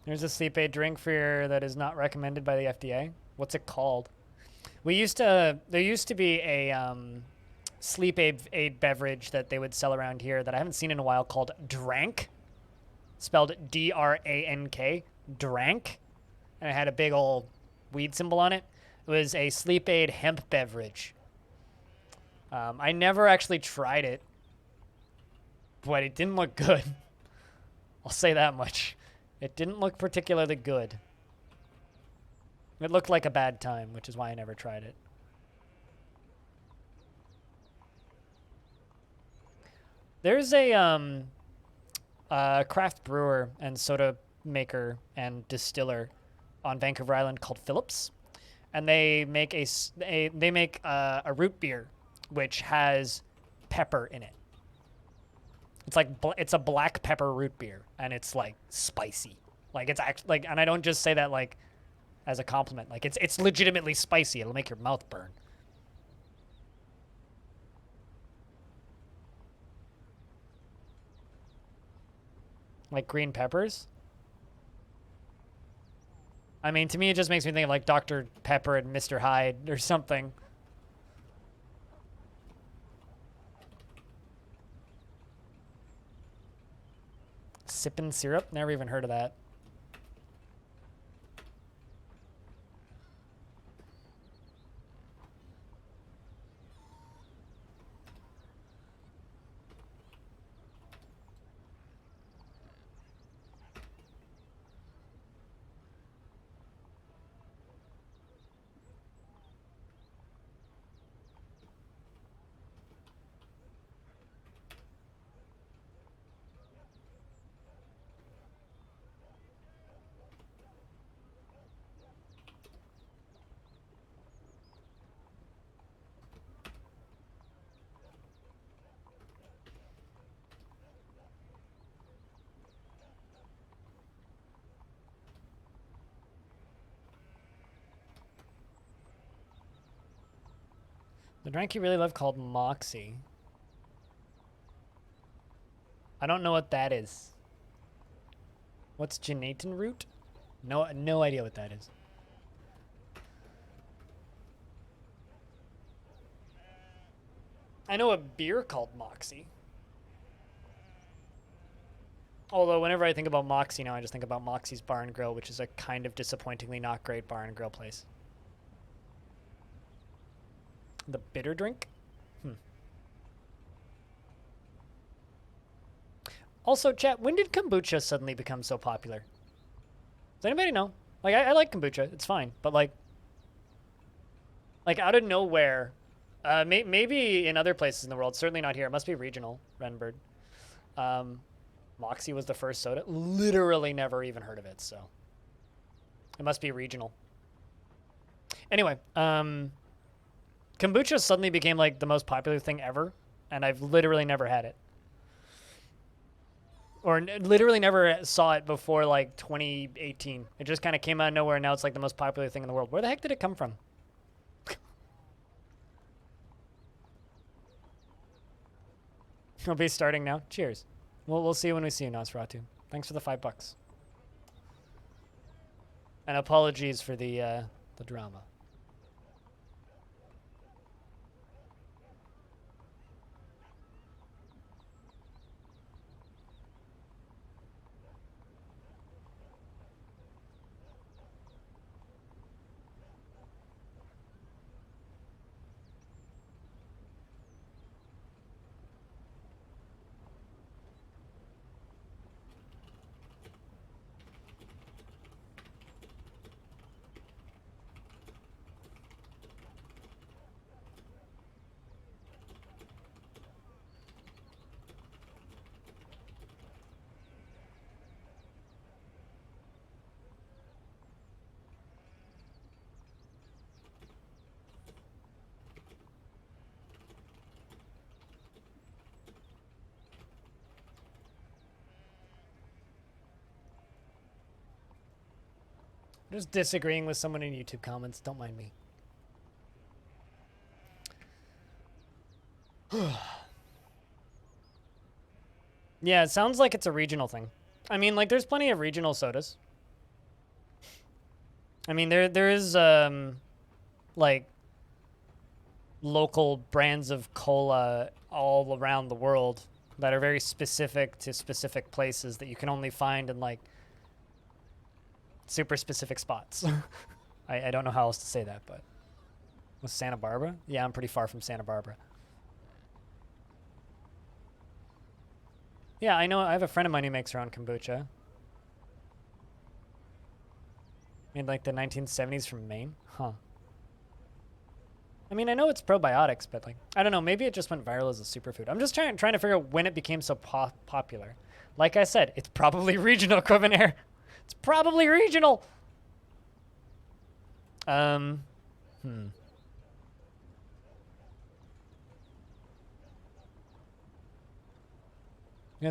There's a sleep aid drink for your that is not recommended by the FDA. What's it called? There used to be a sleep aid beverage that they would sell around here that I haven't seen in a while called Drank. Spelled D-R-A-N-K. Drank. And it had a big old weed symbol on it. It was a sleep aid hemp beverage. I never actually tried it, but it didn't look good. I'll say that much. It didn't look particularly good. It looked like a bad time, which is why I never tried it. There's a craft brewer and soda maker and distiller on Vancouver Island called Phillips, and they make a root beer which has pepper in it. It's a black pepper root beer, and it's like spicy. Like it's actually like, and I don't just say that like as a compliment. Like it's legitimately spicy. It'll make your mouth burn. Like green peppers? I mean, to me, it just makes me think of like Dr. Pepper and Mr. Hyde or something. Sippin' syrup? Never even heard of that. The drink you really love called Moxie. I don't know what that is. What's Genatin root? No idea what that is. I know a beer called Moxie. Although whenever I think about Moxie now, I just think about Moxie's Bar and Grill, which is a kind of disappointingly not great bar and grill place. The bitter drink? Also, chat, when did kombucha suddenly become so popular? Does anybody know? Like, I like kombucha. It's fine. But, like out of nowhere, maybe in other places in the world, certainly not here. It must be regional, Renbird. Moxie was the first soda. Literally never even heard of it, so. It must be regional. Anyway, kombucha suddenly became, like, the most popular thing ever, and I've literally never had it. Or literally never saw it before, like, 2018. It just kind of came out of nowhere, and now it's, like, the most popular thing in the world. Where the heck did it come from? I'll be starting now. Cheers. We'll see you when we see you, Nosferatu. Thanks for the $5. And apologies for the drama. Just disagreeing with someone in YouTube comments. Don't mind me. Yeah, it sounds like it's a regional thing. I mean, like, there's plenty of regional sodas. I mean, there is, like, local brands of cola all around the world that are very specific to specific places that you can only find in, like, super specific spots. I don't know how else to say that, but was Santa Barbara? Yeah, I'm pretty far from Santa Barbara. Yeah, I know. I have a friend of mine who makes her own kombucha. Made like the 1970s from Maine. Huh. I mean, I know it's probiotics, but like, I don't know. Maybe it just went viral as a superfood. I'm just trying to figure out when it became so popular. Like I said, it's probably regional, Quivenair. It's probably regional. I'm gonna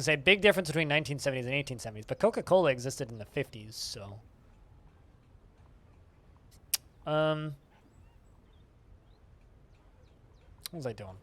say big difference between 1970s and 1870s, but Coca-Cola existed in the 50s, so. What was I doing?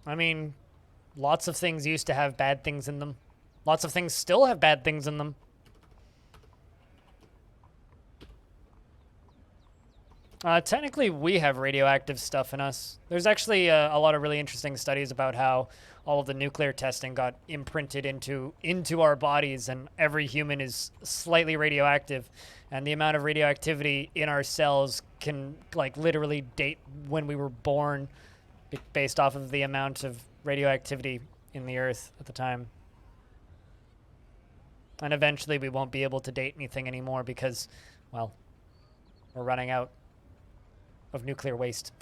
I mean, lots of things used to have bad things in them. Lots of things still have bad things in them. Technically, we have radioactive stuff in us. There's actually a lot of really interesting studies about how all of the nuclear testing got imprinted into our bodies, and every human is slightly radioactive, and the amount of radioactivity in our cells can, like, literally date when we were born, based off of the amount of radioactivity in the earth at the time. And eventually we won't be able to date anything anymore because, well, we're running out of nuclear waste.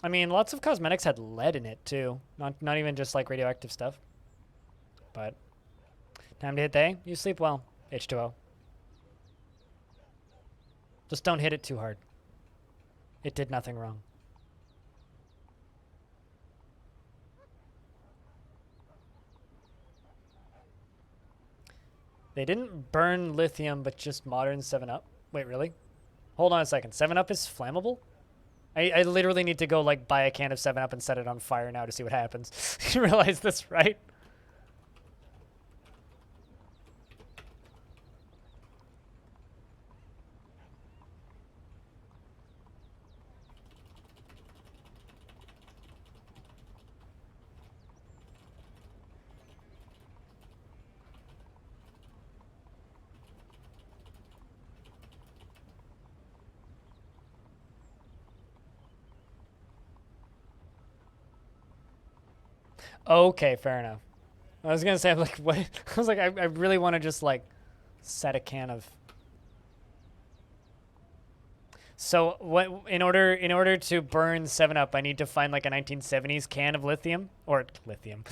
I mean, lots of cosmetics had lead in it too. Not even just like radioactive stuff. But time to hit the A. You sleep well. H2O. Just don't hit it too hard. It did nothing wrong. They didn't burn lithium, but just modern 7-Up. Wait, really? Hold on a second. 7-Up is flammable? I literally need to go, like, buy a can of 7-Up and set it on fire now to see what happens. You realize this, right? Okay, fair enough. I was gonna say, I'm like, what? I was like, I really want to just like set a can of. So what? In order to burn 7-Up, I need to find like a 1970s can of lithium or lithium.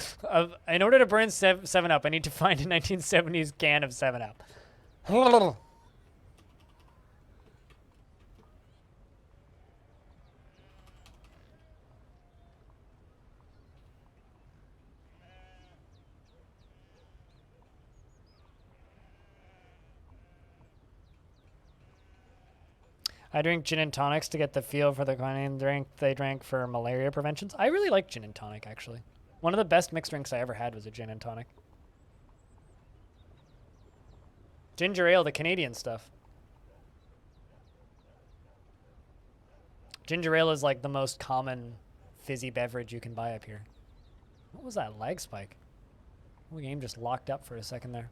In order to burn 7-Up, I need to find a 1970s can of 7-Up. I drink gin and tonics to get the feel for the kind drink they drank for malaria preventions. I really like gin and tonic, actually. One of the best mixed drinks I ever had was a gin and tonic. Ginger ale, the Canadian stuff. Ginger ale is like the most common fizzy beverage you can buy up here. What was that lag spike? The game just locked up for a second there.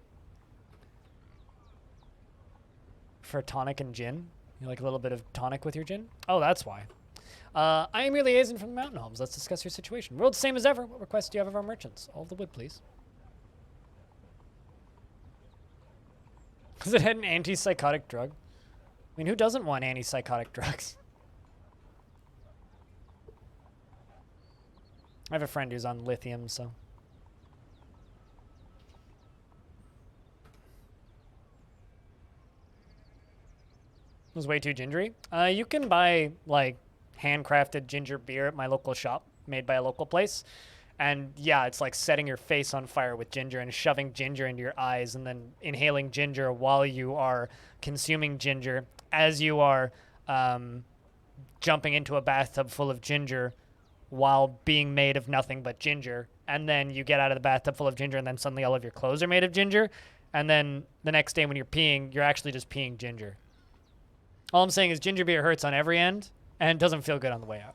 For tonic and gin? You like a little bit of tonic with your gin? Oh, that's why. I am your liaison from the mountain homes. Let's discuss your situation. World same as ever. What requests do you have of our merchants? All the wood, please. Does it have an antipsychotic drug? I mean, who doesn't want antipsychotic drugs? I have a friend who's on lithium, so. It was way too gingery. You can buy like handcrafted ginger beer at my local shop made by a local place. And yeah, it's like setting your face on fire with ginger and shoving ginger into your eyes and then inhaling ginger while you are consuming ginger as you are jumping into a bathtub full of ginger while being made of nothing but ginger. And then you get out of the bathtub full of ginger and then suddenly all of your clothes are made of ginger. And then the next day when you're peeing, you're actually just peeing ginger. All I'm saying is ginger beer hurts on every end and doesn't feel good on the way out.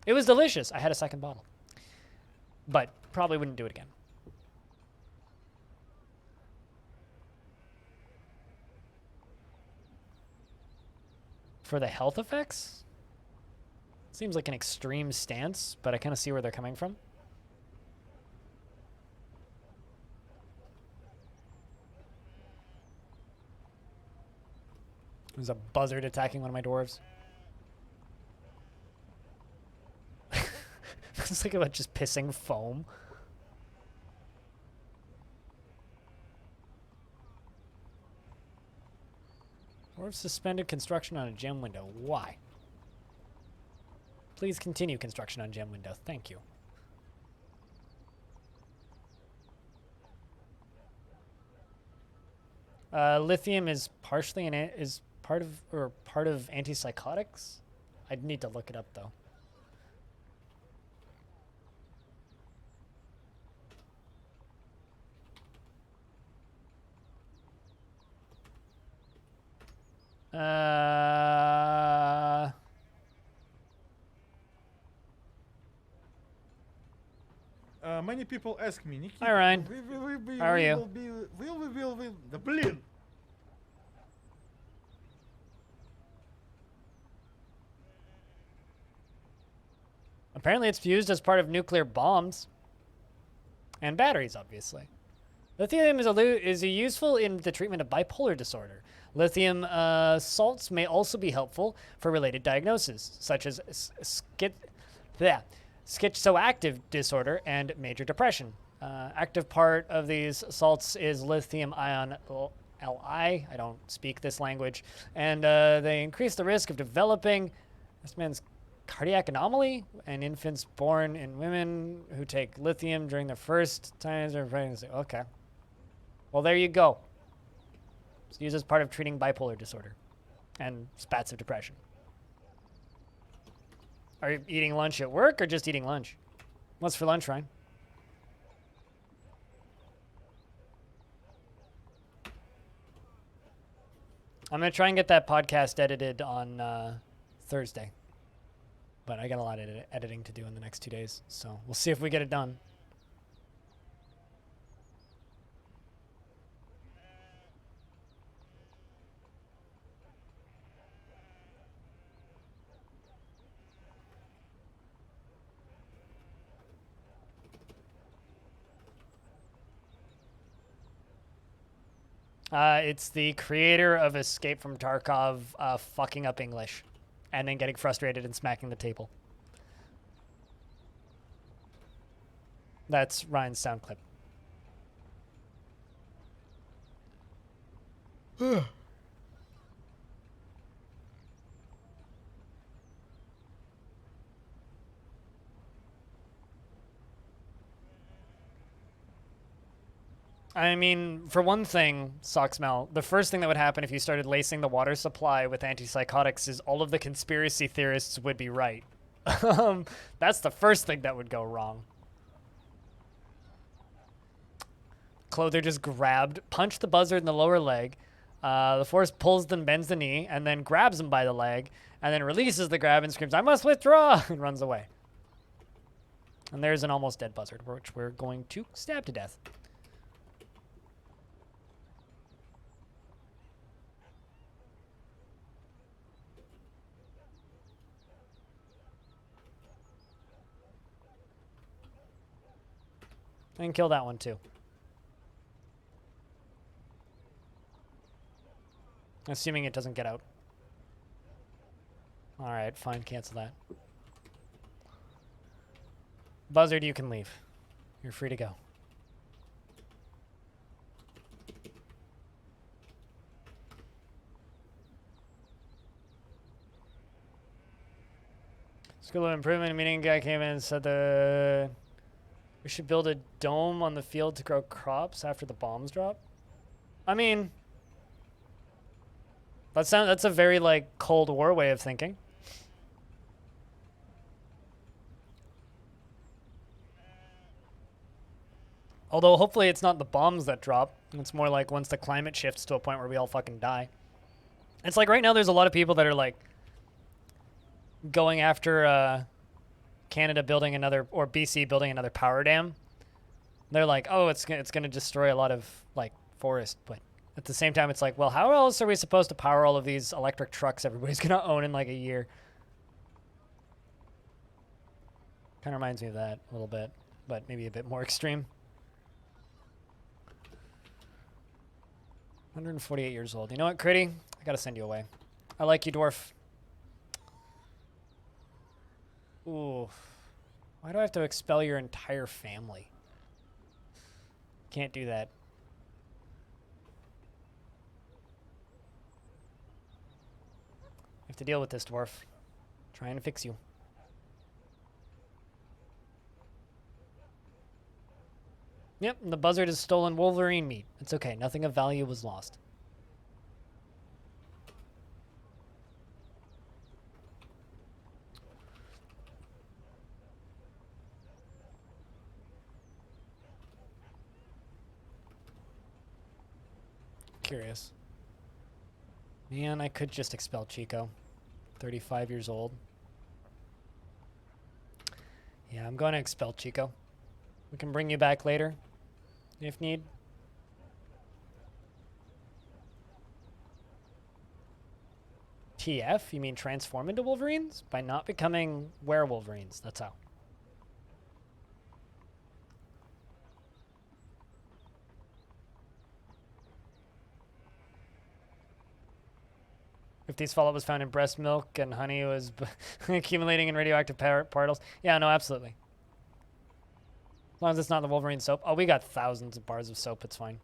It was delicious. I had a second bottle. But probably wouldn't do it again. For the health effects? Seems like an extreme stance, but I kind of see where they're coming from. There's a buzzard attacking one of my dwarves. It's like about just pissing foam. Dwarves suspended construction on a gem window. Why? Please continue construction on gem window. Thank you. Lithium is partially part of antipsychotics. I'd need to look it up though. Many people ask me, Nikita, Hi, Ryan. How are you? Will the блин? Apparently it's used as part of nuclear bombs. And batteries, obviously. Lithium is useful in the treatment of bipolar disorder. Lithium salts may also be helpful for related diagnoses, such as schizoactive disorder and major depression. Active part of these salts is lithium ion Li. I don't speak this language. And they increase the risk of developing this man's cardiac anomaly in infants born in women who take lithium during the first times of pregnancy. Okay. Well, there you go. It's used as part of treating bipolar disorder and spats of depression. Are you eating lunch at work or just eating lunch? What's for lunch, Ryan? I'm going to try and get that podcast edited on Thursday. But I got a lot of editing to do in the next 2 days, so we'll see if we get it done. It's the creator of Escape from Tarkov fucking up English and then getting frustrated and smacking the table. That's Ryan's sound clip. I mean, for one thing, Socksmell, the first thing that would happen if you started lacing the water supply with antipsychotics is all of the conspiracy theorists would be right. That's the first thing that would go wrong. Clother just punched the buzzard in the lower leg. The force pulls them, bends the knee, and then grabs him by the leg, and then releases the grab and screams, "I must withdraw!" and runs away. And there's an almost dead buzzard, which we're going to stab to death. And kill that one too. Assuming it doesn't get out. Alright, fine, cancel that. Buzzard, you can leave. You're free to go. School of Improvement meeting guy came in and said we should build a dome on the field to grow crops after the bombs drop. I mean, that's a very like Cold War way of thinking. Although hopefully it's not the bombs that drop. It's more like once the climate shifts to a point where we all fucking die. It's like right now there's a lot of people that are like going after Canada building another, or BC building another power dam. They're like, oh, it's going to destroy a lot of like forest, but at the same time it's like, well, how else are we supposed to power all of these electric trucks everybody's going to own in like a year? Kind of reminds me of that a little bit, but maybe a bit more extreme. 148 years old. You know what, Critty? I got to send you away. I like you, Dwarf. Ooh. Why do I have to expel your entire family? Can't do that. I have to deal with this, Dwarf. Trying to fix you. Yep, and the buzzard has stolen Wolverine meat. It's okay. Nothing of value was lost. Curious. Man, I could just expel Chico. 35 years old. Yeah, I'm going to expel Chico. We can bring you back later, if need. TF? You mean transform into Wolverines? By not becoming werewolverines, that's how. Nifty's fault was found in breast milk and honey was accumulating in radioactive particles. Yeah, no, absolutely. As long as it's not the Wolverine soap. Oh, we got thousands of bars of soap. It's fine.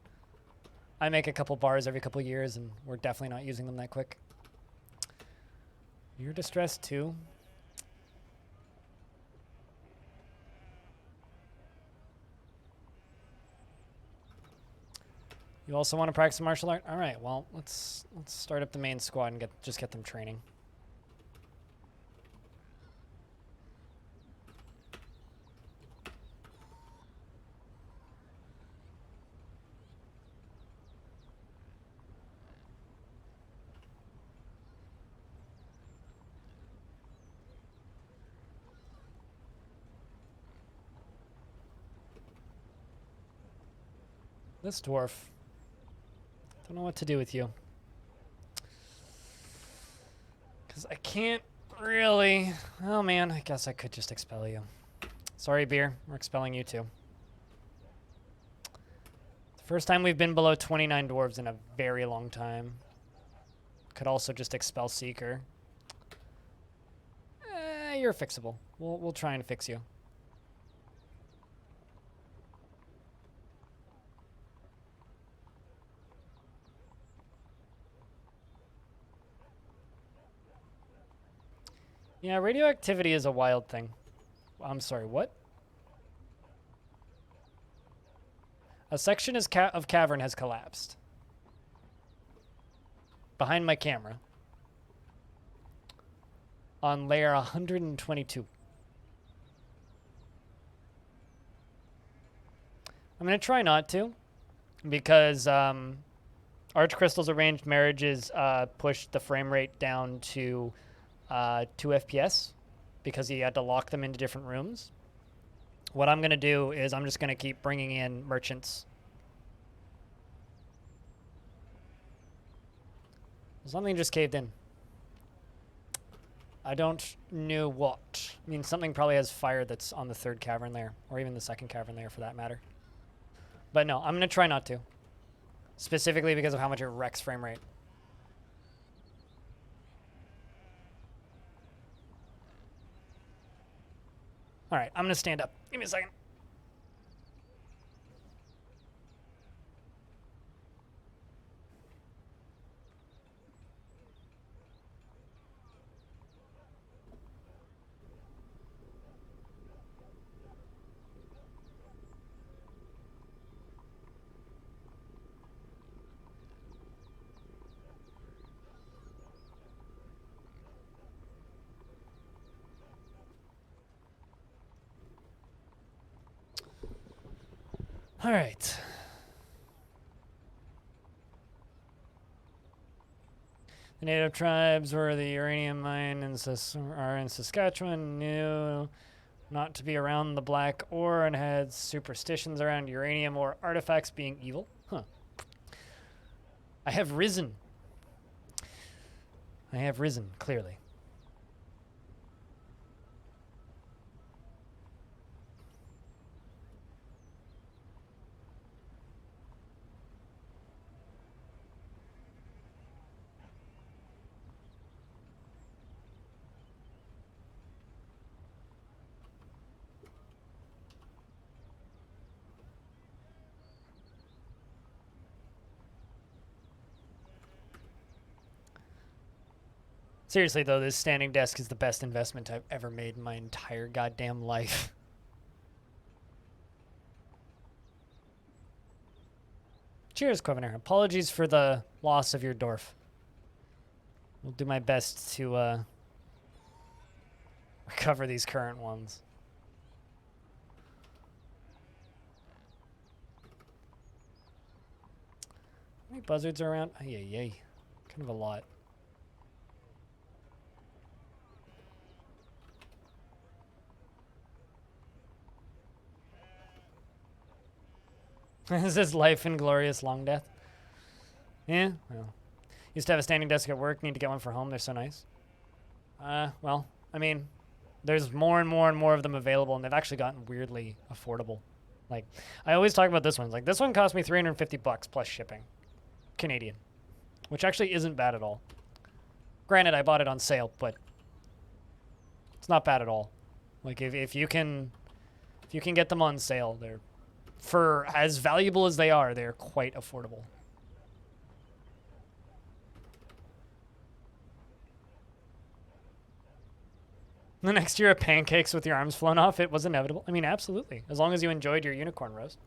I make a couple bars every couple years, and we're definitely not using them that quick. You're distressed too? You also want to practice martial art? All right, well, let's start up the main squad and just get them training. This dwarf. Don't know what to do with you. Because I can't really... Oh, man, I guess I could just expel you. Sorry, Beer. We're expelling you, too. The first time we've been below 29 dwarves in a very long time. Could also just expel Seeker. You're fixable. We'll try and fix you. Yeah, radioactivity is a wild thing. I'm sorry, what? A section of cavern has collapsed. Behind my camera. On layer 122. I'm going to try not to. Because Arch Crystal's Arranged Marriages pushed the frame rate down to 2 FPS because he had to lock them into different rooms. What I'm going to do is I'm just going to keep bringing in merchants. Something just caved in. I don't know what. I mean, something probably has fire that's on the third cavern there, or even the second cavern there for that matter. But no, I'm going to try not to. Specifically because of how much it wrecks frame rate. All right, I'm going to stand up. Give me a second. All right. The native tribes where the uranium mine are in Saskatchewan knew not to be around the black ore and had superstitions around uranium ore artifacts being evil. Huh. I have risen. I have risen, clearly. Seriously, though, this standing desk is the best investment I've ever made in my entire goddamn life. Cheers, Quevener. Apologies for the loss of your dwarf. We'll do my best to recover these current ones. How many buzzards are around? Ay, ay, ay. Kind of a lot. Is this life in glorious Longdeath? Yeah, well. Used to have a standing desk at work. Need to get one for home. They're so nice. Well, I mean, there's more and more and more of them available, and they've actually gotten weirdly affordable. Like, I always talk about this one. Like, this one cost me $350 plus shipping. Canadian. Which actually isn't bad at all. Granted, I bought it on sale, but it's not bad at all. Like if you can get them on sale, they're, for as valuable as they are, they're quite affordable. The next year of pancakes with your arms flown off, it was inevitable. I mean, absolutely. As long as you enjoyed your unicorn roast.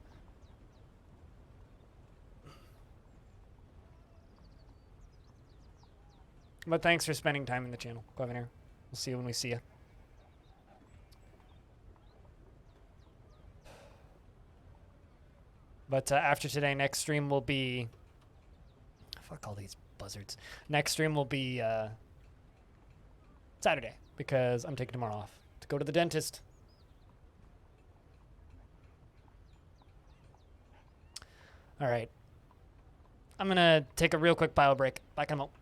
But thanks for spending time in the channel, Clevenair. We'll see you when we see you. But after today, next stream will be... Fuck all these buzzards. Next stream will be Saturday, because I'm taking tomorrow off to go to the dentist. All right. I'm going to take a real quick bio break. Back in a moment.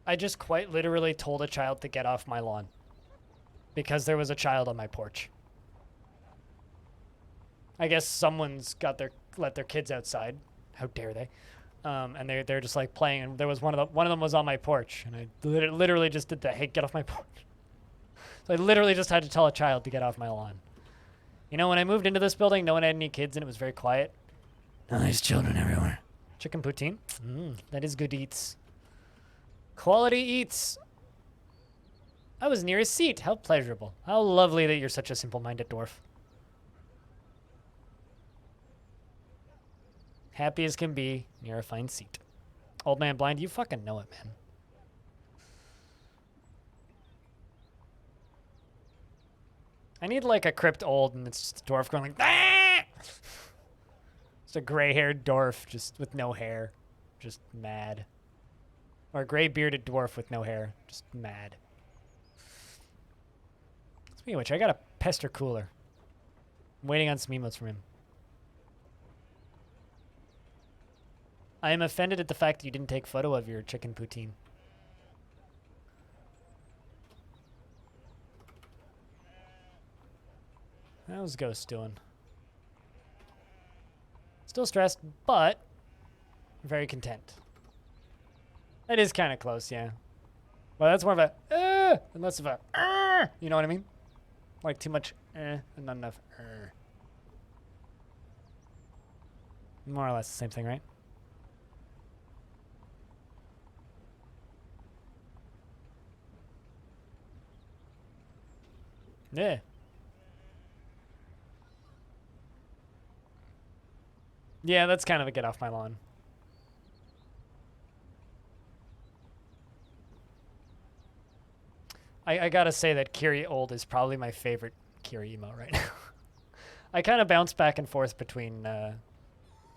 I just quite literally told a child to get off my lawn because there was a child on my porch. I guess someone's let their kids outside. How dare they? And they're just like playing, and there was one of them was on my porch, and I literally just did that. Hey, get off my porch. So I literally just had to tell a child to get off my lawn. You know, when I moved into this building, no one had any kids, and it was very quiet. Now there's children everywhere. Chicken poutine? That is good eats. Quality eats. I was near his seat. How pleasurable. How lovely that you're such a simple-minded dwarf. Happy as can be near a fine seat. Old man blind, you fucking know it, man. I need like a crypt old and it's just a dwarf going like, ah! Just a gray-haired dwarf just with no hair. Just mad. Or a gray-bearded dwarf with no hair. Just mad. Speaking of which, I got a pester cooler. I'm waiting on some emotes from him. I am offended at the fact that you didn't take photo of your chicken poutine. How's Ghost doing? Still stressed, but very content. That is kind of close, yeah. Well, that's more of a and less of a you know what I mean? Like too much and not enough More or less the same thing, right? Yeah. Yeah, that's kind of a get off my lawn. I gotta say that Kiri Old is probably my favorite Kiri emo right now. I kind of bounce back and forth between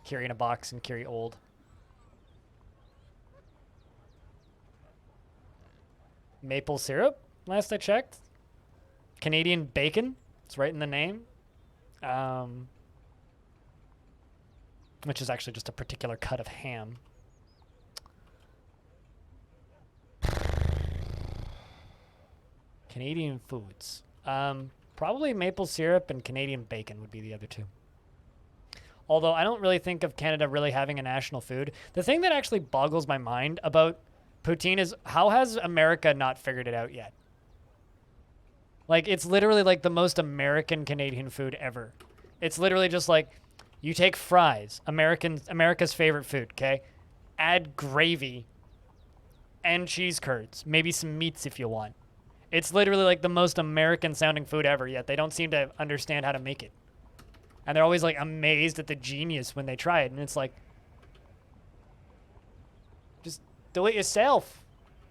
Kiri in a box and Kiri Old. Maple syrup, last I checked. Canadian bacon, it's right in the name. which is actually just a particular cut of ham. Canadian foods. Probably maple syrup and Canadian bacon would be the other two. Although I don't really think of Canada really having a national food. The thing that actually boggles my mind about poutine is how has America not figured it out yet? Like, it's literally like the most American Canadian food ever. It's literally just like, you take fries, America's favorite food, okay? Add gravy and cheese curds, maybe some meats if you want. It's literally like the most American sounding food ever, yet they don't seem to understand how to make it. And they're always like amazed at the genius when they try it. And it's like, just do it yourself.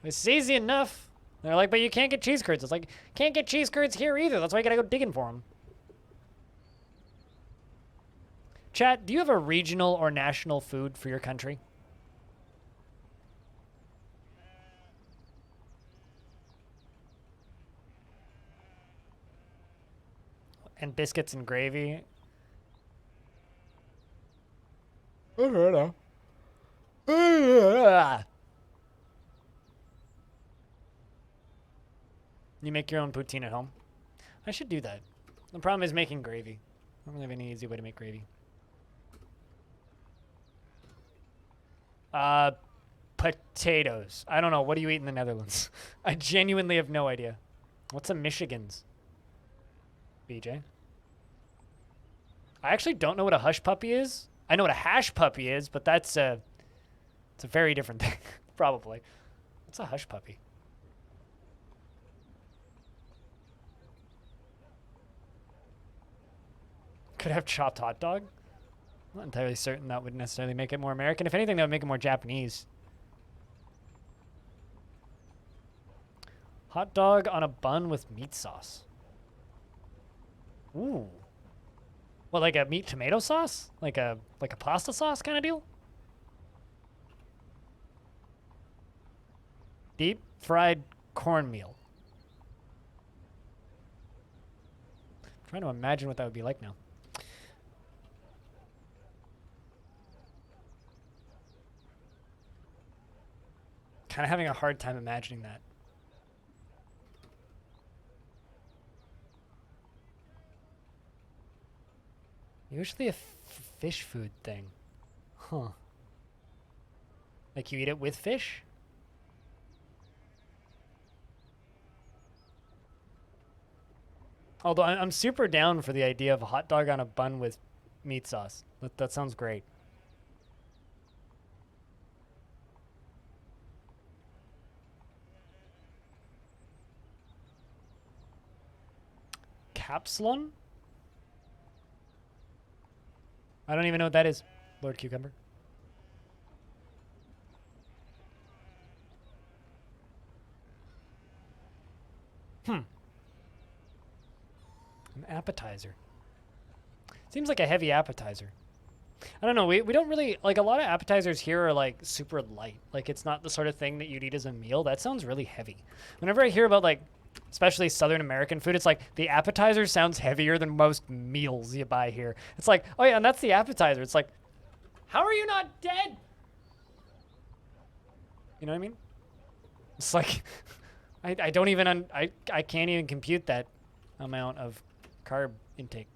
It's easy enough. And they're like, but you can't get cheese curds. It's like, can't get cheese curds here either. That's why you gotta go digging for them. Chat, do you have a regional or national food for your country? And biscuits and gravy. I don't know. You make your own poutine at home? I should do that. The problem is making gravy. I don't really have any easy way to make gravy. Potatoes. I don't know. What do you eat in the Netherlands? I genuinely have no idea. What's a Michigan's? BJ? I actually don't know what a hush puppy is. I know what a hash puppy is, but it's a very different thing, probably. What's a hush puppy? Could have chopped hot dog. I'm not entirely certain that would necessarily make it more American. If anything, that would make it more Japanese. Hot dog on a bun with meat sauce. Ooh. What, like a meat tomato sauce? Like a pasta sauce kind of deal? Deep fried cornmeal. I'm trying to imagine what that would be like now. Kind of having a hard time imagining that. Usually a fish food thing. Huh. Like you eat it with fish? Although I'm super down for the idea of a hot dog on a bun with meat sauce. That sounds great. Capsalon? I don't even know what that is, Lord Cucumber. An appetizer. Seems like a heavy appetizer. I don't know, we don't really, like a lot of appetizers here are like super light. Like it's not the sort of thing that you'd eat as a meal. That sounds really heavy. Whenever I hear about like, especially Southern American food, it's like the appetizer sounds heavier than most meals you buy here. It's like, oh yeah, and that's the appetizer. It's like, how are you not dead? You know what I mean? It's like, I don't even, I can't even compute that amount of carb intake.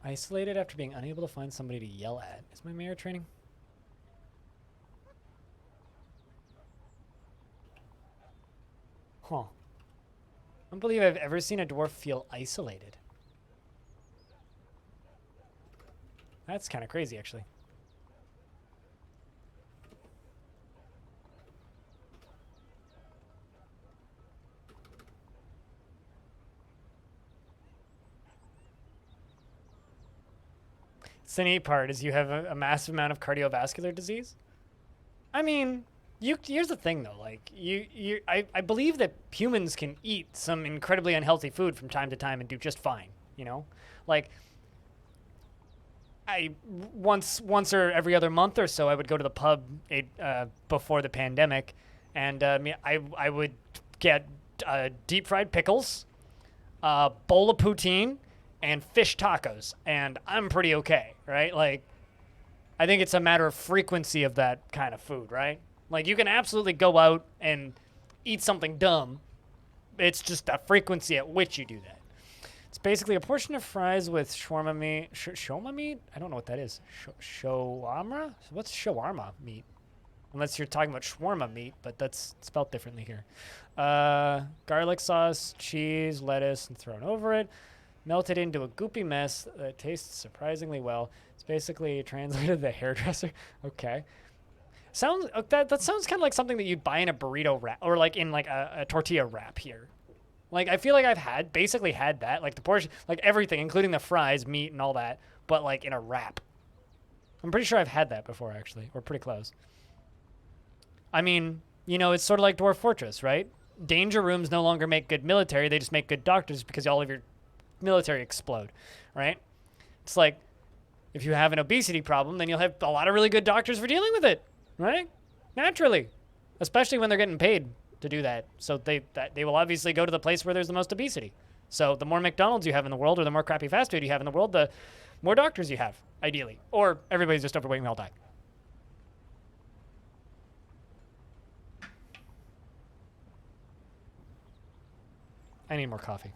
Isolated after being unable to find somebody to yell at. Is my mayor training? Huh. I don't believe I've ever seen a dwarf feel isolated. That's kind of crazy, actually. It's the neat part is you have a massive amount of cardiovascular disease. I mean, here's the thing though, like I believe that humans can eat some incredibly unhealthy food from time to time and do just fine, you know? Like I once or every other month or so I would go to the pub before the pandemic, and I would get deep fried pickles, a bowl of poutine, and fish tacos, and I'm pretty okay, right? Like, I think it's a matter of frequency of that kind of food, right? Like, you can absolutely go out and eat something dumb. It's just a frequency at which you do that. It's basically a portion of fries with shawarma meat. Shawarma meat? I don't know what that is. Shawarma? What's shawarma meat? Unless you're talking about shawarma meat, but that's spelled differently here. Garlic sauce, cheese, lettuce, and thrown over it. Melted into a goopy mess that tastes surprisingly well. It's basically translated the hairdresser. Okay. Sounds that sounds kind of like something that you'd buy in a burrito wrap or like in like a tortilla wrap here. Like, I feel like I've basically had that, like the portion, like everything, including the fries, meat, and all that, but like in a wrap. I'm pretty sure I've had that before, actually, or pretty close. I mean, you know, it's sort of like Dwarf Fortress, right? Danger rooms no longer make good military; they just make good doctors because all of your military explode, right? It's like if you have an obesity problem, then you'll have a lot of really good doctors for dealing with it, right? Naturally, especially when they're getting paid to do that. So they will obviously go to the place where there's the most obesity. So the more McDonald's you have in the world or the more crappy fast food you have in the world, the more doctors you have, ideally. Or everybody's just overweight and we all die. I need more coffee.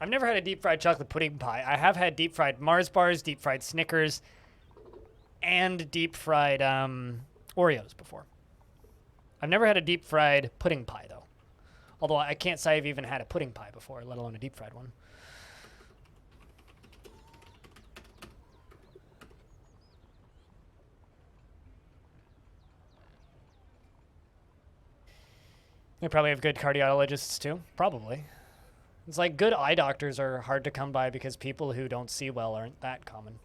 I've never had a deep fried chocolate pudding pie. I have had deep fried Mars bars, deep fried Snickers, and deep fried Oreos before. I've never had a deep fried pudding pie, though. Although I can't say I've even had a pudding pie before, let alone a deep fried one. They probably have good cardiologists, too. Probably. It's like good eye doctors are hard to come by because people who don't see well aren't that common.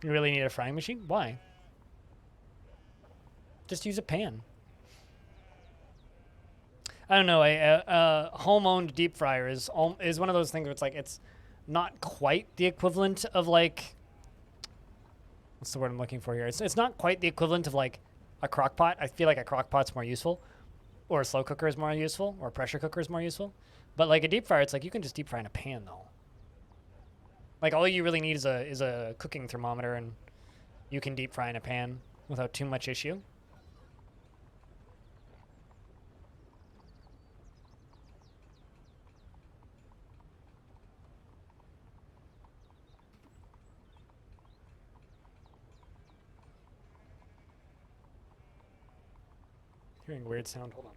You really need a frying machine? Why? Just use a pan. I don't know. A home-owned deep fryer is one of those things where it's like it's not quite the equivalent of like, what's the word I'm looking for here? It's not quite the equivalent of like a crock pot. I feel like a crock pot's more useful, or a slow cooker is more useful, or a pressure cooker is more useful. But like a deep fryer, it's like you can just deep fry in a pan though. Like all you really need is a cooking thermometer, and you can deep fry in a pan without too much issue. Hearing weird sound. Hold on.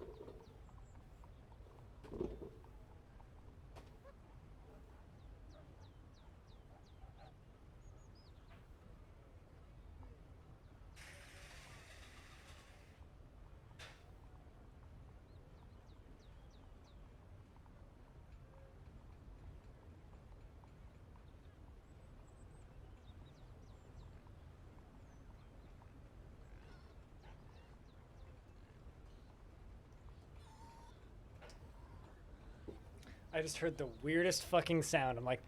I just heard the weirdest fucking sound. I'm like,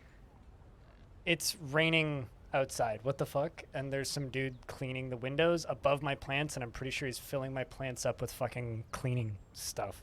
it's raining outside. What the fuck? And there's some dude cleaning the windows above my plants, and I'm pretty sure he's filling my plants up with fucking cleaning stuff.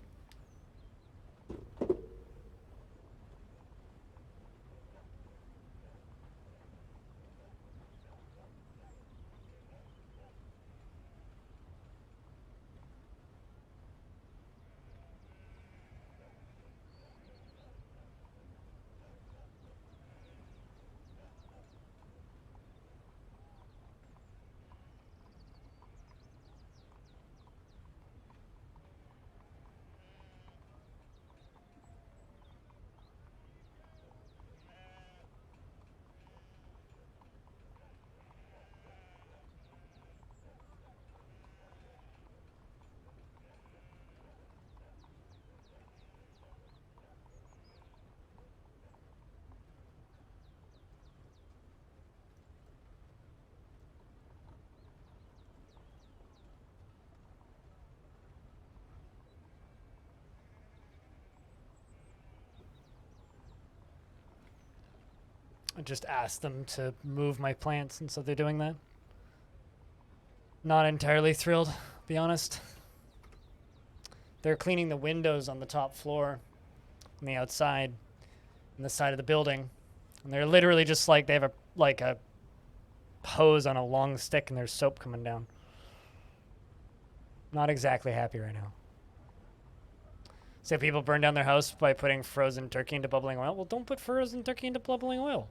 I just asked them to move my plants, and so they're doing that. Not entirely thrilled, to be honest. They're cleaning the windows on the top floor on the outside, on the side of the building. And they're literally just like, they have a hose on a long stick and there's soap coming down. Not exactly happy right now. So people burn down their house by putting frozen turkey into bubbling oil. Well, don't put frozen turkey into bubbling oil.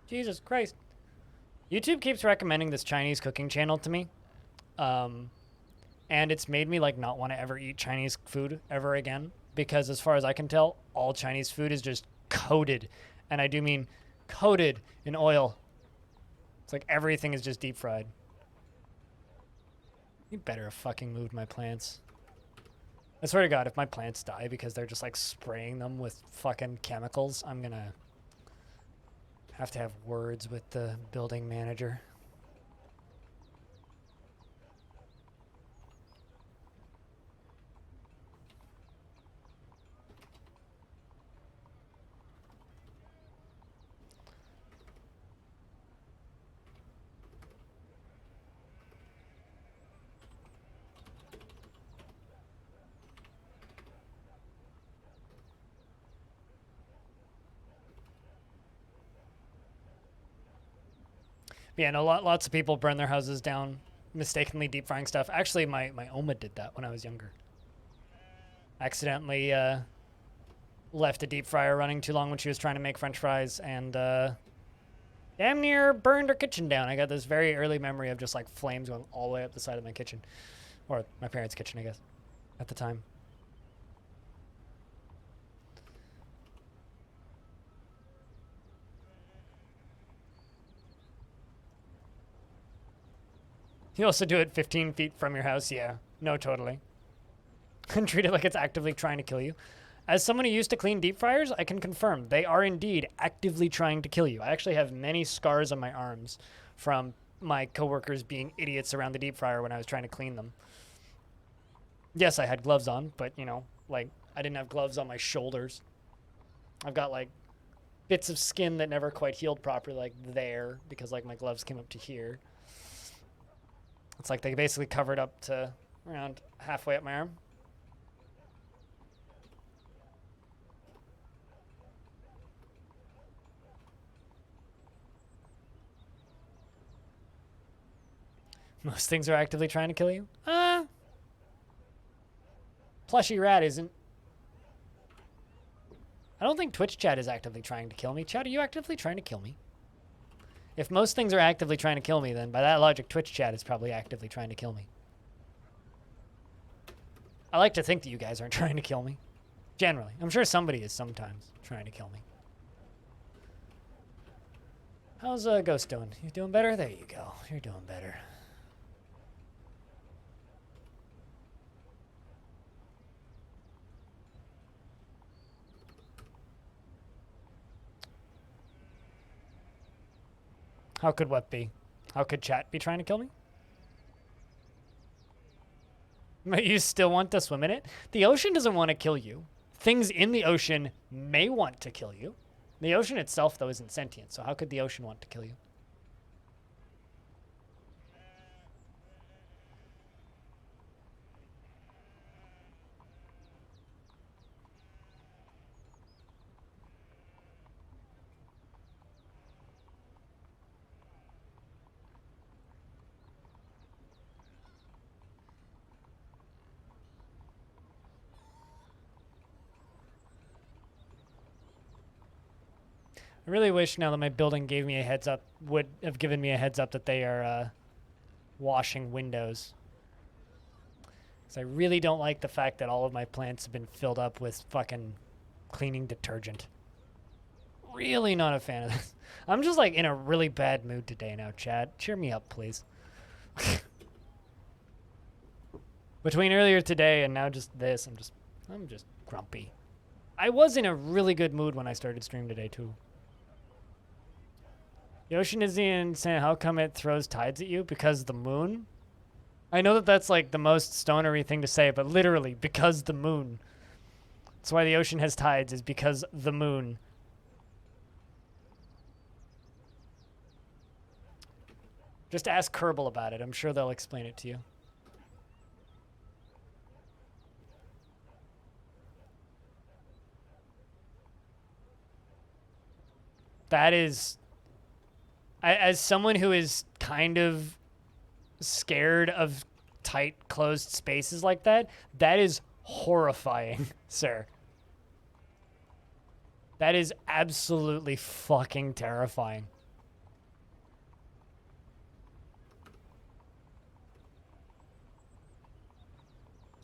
Jesus Christ. YouTube keeps recommending this Chinese cooking channel to me. And it's made me like not want to ever eat Chinese food ever again. Because as far as I can tell, all Chinese food is just coated. And I do mean coated in oil. It's like everything is just deep fried. You better have fucking moved my plants. I swear to God, if my plants die because they're just like spraying them with fucking chemicals, I'm gonna have to have words with the building manager. Yeah, no, lots of people burn their houses down, mistakenly deep frying stuff. Actually, my Oma did that when I was younger. Accidentally left a deep fryer running too long when she was trying to make French fries, and damn near burned her kitchen down. I got this very early memory of just like flames going all the way up the side of my kitchen, or my parents' kitchen, I guess, at the time. You also do it 15 feet from your house? Yeah. No, totally. And treat it like it's actively trying to kill you. As someone who used to clean deep fryers, I can confirm they are indeed actively trying to kill you. I actually have many scars on my arms from my coworkers being idiots around the deep fryer when I was trying to clean them. Yes, I had gloves on, but, you know, like, I didn't have gloves on my shoulders. I've got, like, bits of skin that never quite healed properly, like, there, because, like, my gloves came up to here. It's like they basically covered up to around halfway up my arm. Most things are actively trying to kill you? Plushy Rat isn't. I don't think Twitch chat is actively trying to kill me. Chat, are you actively trying to kill me? If most things are actively trying to kill me, then by that logic, Twitch chat is probably actively trying to kill me. I like to think that you guys aren't trying to kill me. Generally. I'm sure somebody is sometimes trying to kill me. How's Ghost doing? You doing better? There you go. You're doing better. How could what be? How could chat be trying to kill me? But you still want to swim in it? The ocean doesn't want to kill you. Things in the ocean may want to kill you. The ocean itself, though, isn't sentient, so how could the ocean want to kill you? I really wish now that my building gave me a heads up, would have given me a heads up that they are washing windows. Because I really don't like the fact that all of my plants have been filled up with fucking cleaning detergent. Really not a fan of this. I'm just like in a really bad mood today now, Chad. Cheer me up, please. Between earlier today and now just this, I'm just grumpy. I was in a really good mood when I started stream today too. The ocean is insane. How come it throws tides at you? Because the moon? I know that that's like the most stonery thing to say, but literally, because the moon. That's why the ocean has tides, is because the moon. Just ask Kerbal about it. I'm sure they'll explain it to you. That is... as someone who is kind of scared of tight, closed spaces like that, that is horrifying, sir. That is absolutely fucking terrifying.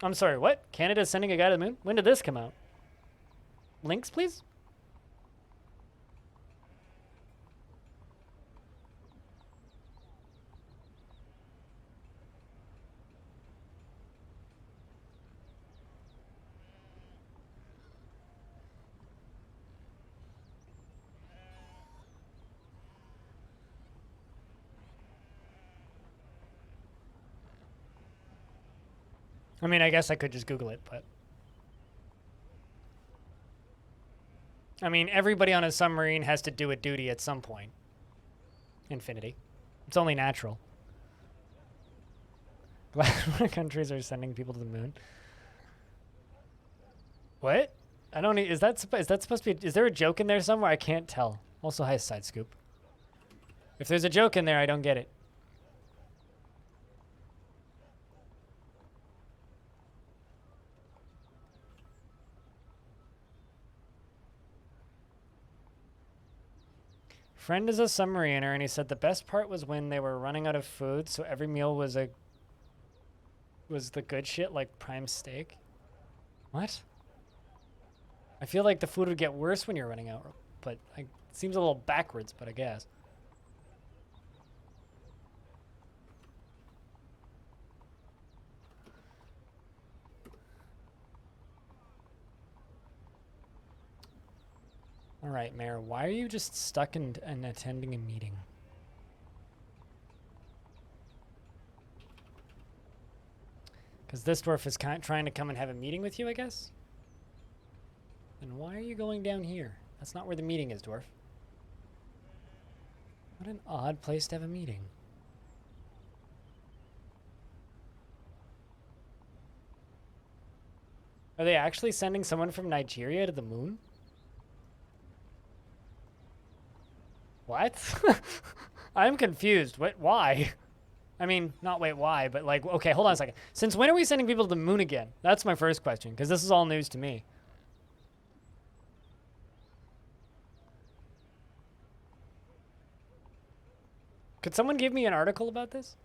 I'm sorry, what? Canada's sending a guy to the moon? When did this come out? Links, please? I mean, I guess I could just Google it, but... I mean, everybody on a submarine has to do a duty at some point. Infinity. It's only natural. What countries are sending people to the moon? What? I don't... Is that supposed to be... Is there a joke in there somewhere? I can't tell. Also, hi, Side Scoop. If there's a joke in there, I don't get it. Friend is a submariner, and he said the best part was when they were running out of food, so every meal was the good shit, like prime steak. What? I feel like the food would get worse when you're running out, but it seems a little backwards, but I guess. All right, Mayor, why are you just stuck in attending a meeting? Because this dwarf is trying to come and have a meeting with you, I guess? Then why are you going down here? That's not where the meeting is, dwarf. What an odd place to have a meeting. Are they actually sending someone from Nigeria to the moon? What? I'm confused. What? Why? I mean, not wait, why, but like, okay, hold on a second. Since when are we sending people to the moon again? That's my first question, because this is all news to me. Could someone give me an article about this?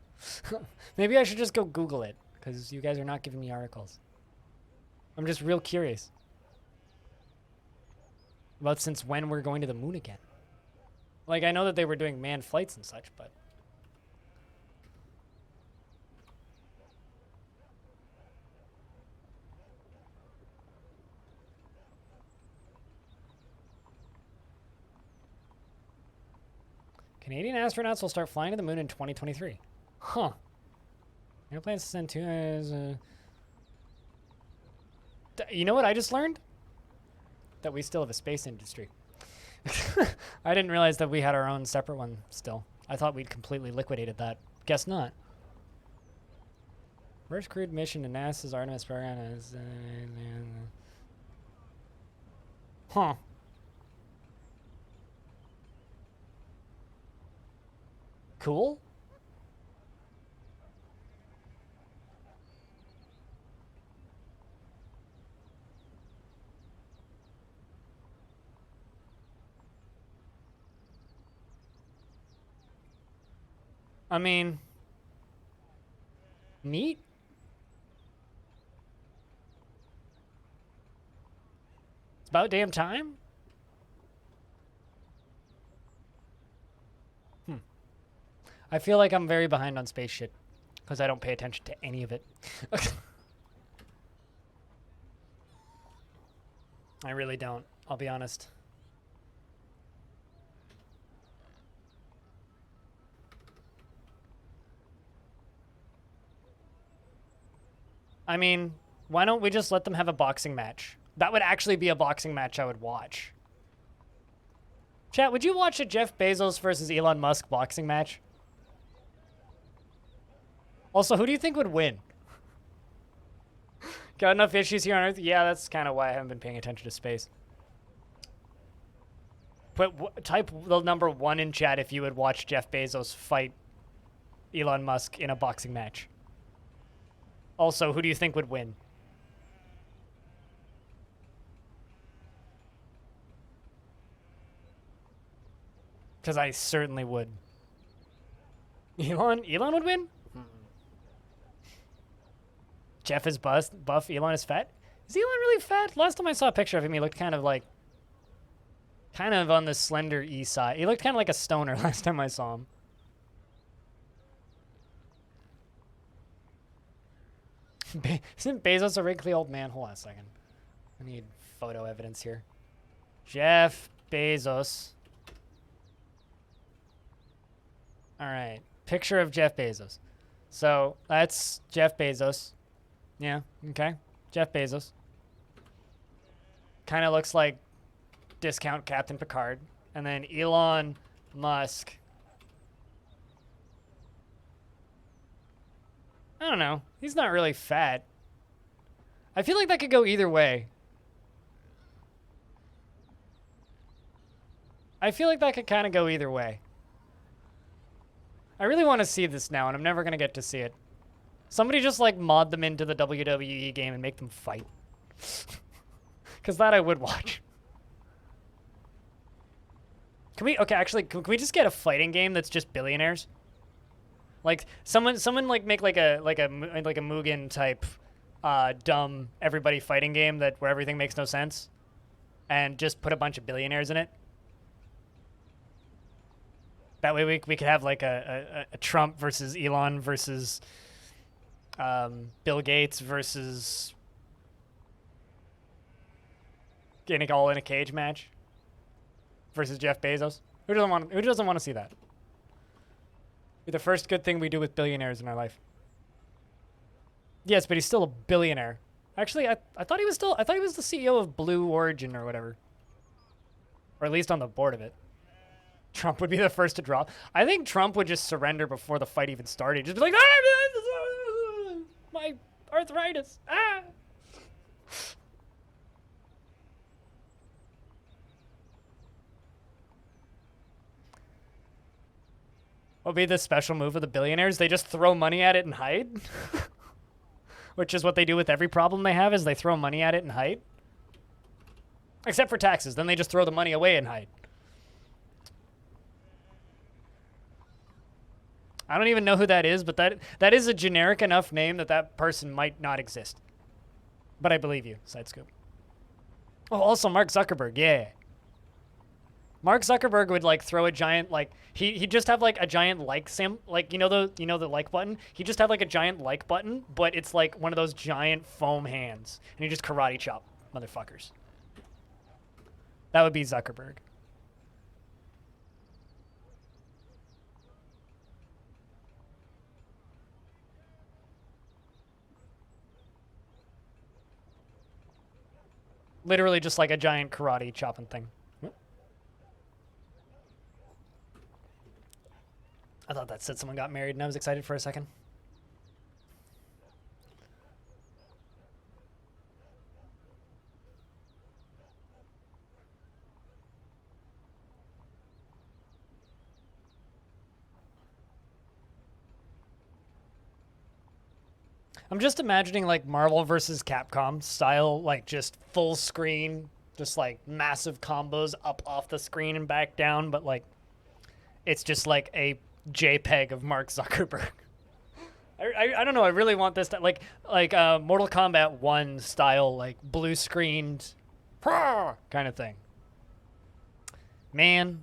Maybe I should just go Google it, because you guys are not giving me articles. I'm just real curious about since when we're going to the moon again. Like, I know that they were doing manned flights and such, but... Canadian astronauts will start flying to the moon in 2023. Huh. Airplanes to send to... You know what I just learned? That we still have a space industry. I didn't realize that we had our own separate one still. I thought we'd completely liquidated that. Guess not. First crewed mission to NASA's Artemis program is... Huh. Cool? I mean, neat. It's about damn time. I feel like I'm very behind on space shit because I don't pay attention to any of it. I really don't. I'll be honest. I mean, why don't we just let them have a boxing match? That would actually be a boxing match I would watch. Chat, would you watch a Jeff Bezos versus Elon Musk boxing match? Also, who do you think would win? Got enough issues here on Earth? Yeah, that's kind of why I haven't been paying attention to space. Type the number 1 in chat if you would watch Jeff Bezos fight Elon Musk in a boxing match. Also, who do you think would win? Because I certainly would. Elon would win? Jeff is buff, Elon is fat. Is Elon really fat? Last time I saw a picture of him, he looked kind of on the slender E side. He looked kind of like a stoner last time I saw him. Isn't Bezos a wrinkly old man? Hold on a second. I need photo evidence here. Jeff Bezos. All right. Picture of Jeff Bezos. So that's Jeff Bezos. Yeah, okay. Jeff Bezos. Kind of looks like discount Captain Picard. And then Elon Musk. I don't know. He's not really fat. I feel like that could go either way. I feel like that could kind of go either way. I really want to see this now, and I'm never going to get to see it. Somebody just, like, mod them into the WWE game and make them fight. Because that I would watch. Can we, okay, actually, can we just get a fighting game that's just billionaires? Like, someone like, make, like a Mugen type, dumb everybody fighting game where everything makes no sense. And just put a bunch of billionaires in it. That way we could have, like, a Trump versus Elon versus... Bill Gates versus getting all in a cage match versus Jeff Bezos. Who doesn't want to see that? Be the first good thing we do with billionaires in our life. Yes, but he's still a billionaire. Actually, I thought he was the CEO of Blue Origin or whatever. Or at least on the board of it. Trump would be the first to drop. I think Trump would just surrender before the fight even started. Just be like, my arthritis. Ah! What would be the special move of the billionaires? They just throw money at it and hide? Which is what they do with every problem they have, is they throw money at it and hide. Except for taxes. Then they just throw the money away and hide. I don't even know who that is, but that is a generic enough name that person might not exist. But I believe you, Side Scoop. Oh, also Mark Zuckerberg, yeah. Mark Zuckerberg would like throw a giant he'd just have like a giant the like button. He'd just have like a giant like button, but it's like one of those giant foam hands, and he just karate chop motherfuckers. That would be Zuckerberg. Literally just like a giant karate chopping thing. I thought that said someone got married and I was excited for a second. I'm just imagining like Marvel versus Capcom style, like just full screen, just like massive combos up off the screen and back down, but like it's just like a JPEG of Mark Zuckerberg. I don't know. I really want this to like Mortal Kombat 1 style, like blue screened kind of thing. Man,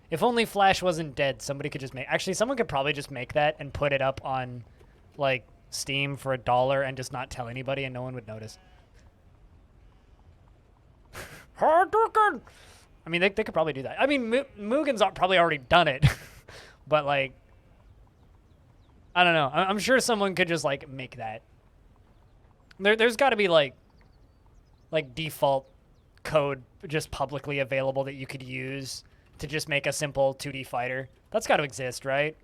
if only Flash wasn't dead, somebody could just make. Actually, someone could probably just make that and put it up on like Steam for $1 and just not tell anybody, and no one would notice. I mean, they could probably do that. I mean, Mugen's probably already done it, but like, I don't know. I'm sure someone could just like make that. There's got to be like default code just publicly available that you could use to just make a simple 2D fighter. That's got to exist, right?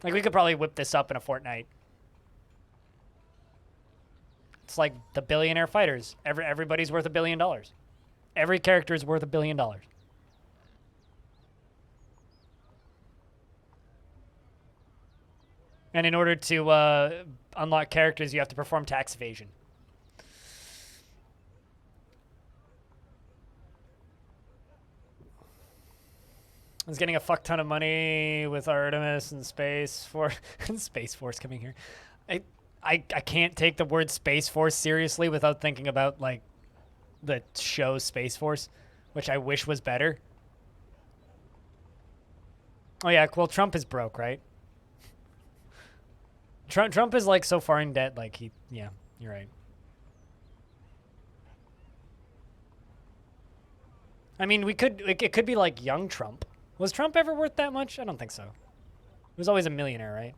Like, we could probably whip this up in a fortnight. It's like the billionaire fighters. Everybody's worth $1 billion. Every character is worth $1 billion. And in order to unlock characters, you have to perform tax evasion. I was getting a fuck ton of money with Artemis and Space Force. Space Force coming here. I can't take the word Space Force seriously without thinking about, like, the show Space Force, which I wish was better. Oh, yeah, well, Trump is broke, right? Trump is, like, so far in debt, like, yeah, you're right. I mean, it could be, like, young Trump. Was Trump ever worth that much? I don't think so. He was always a millionaire, right?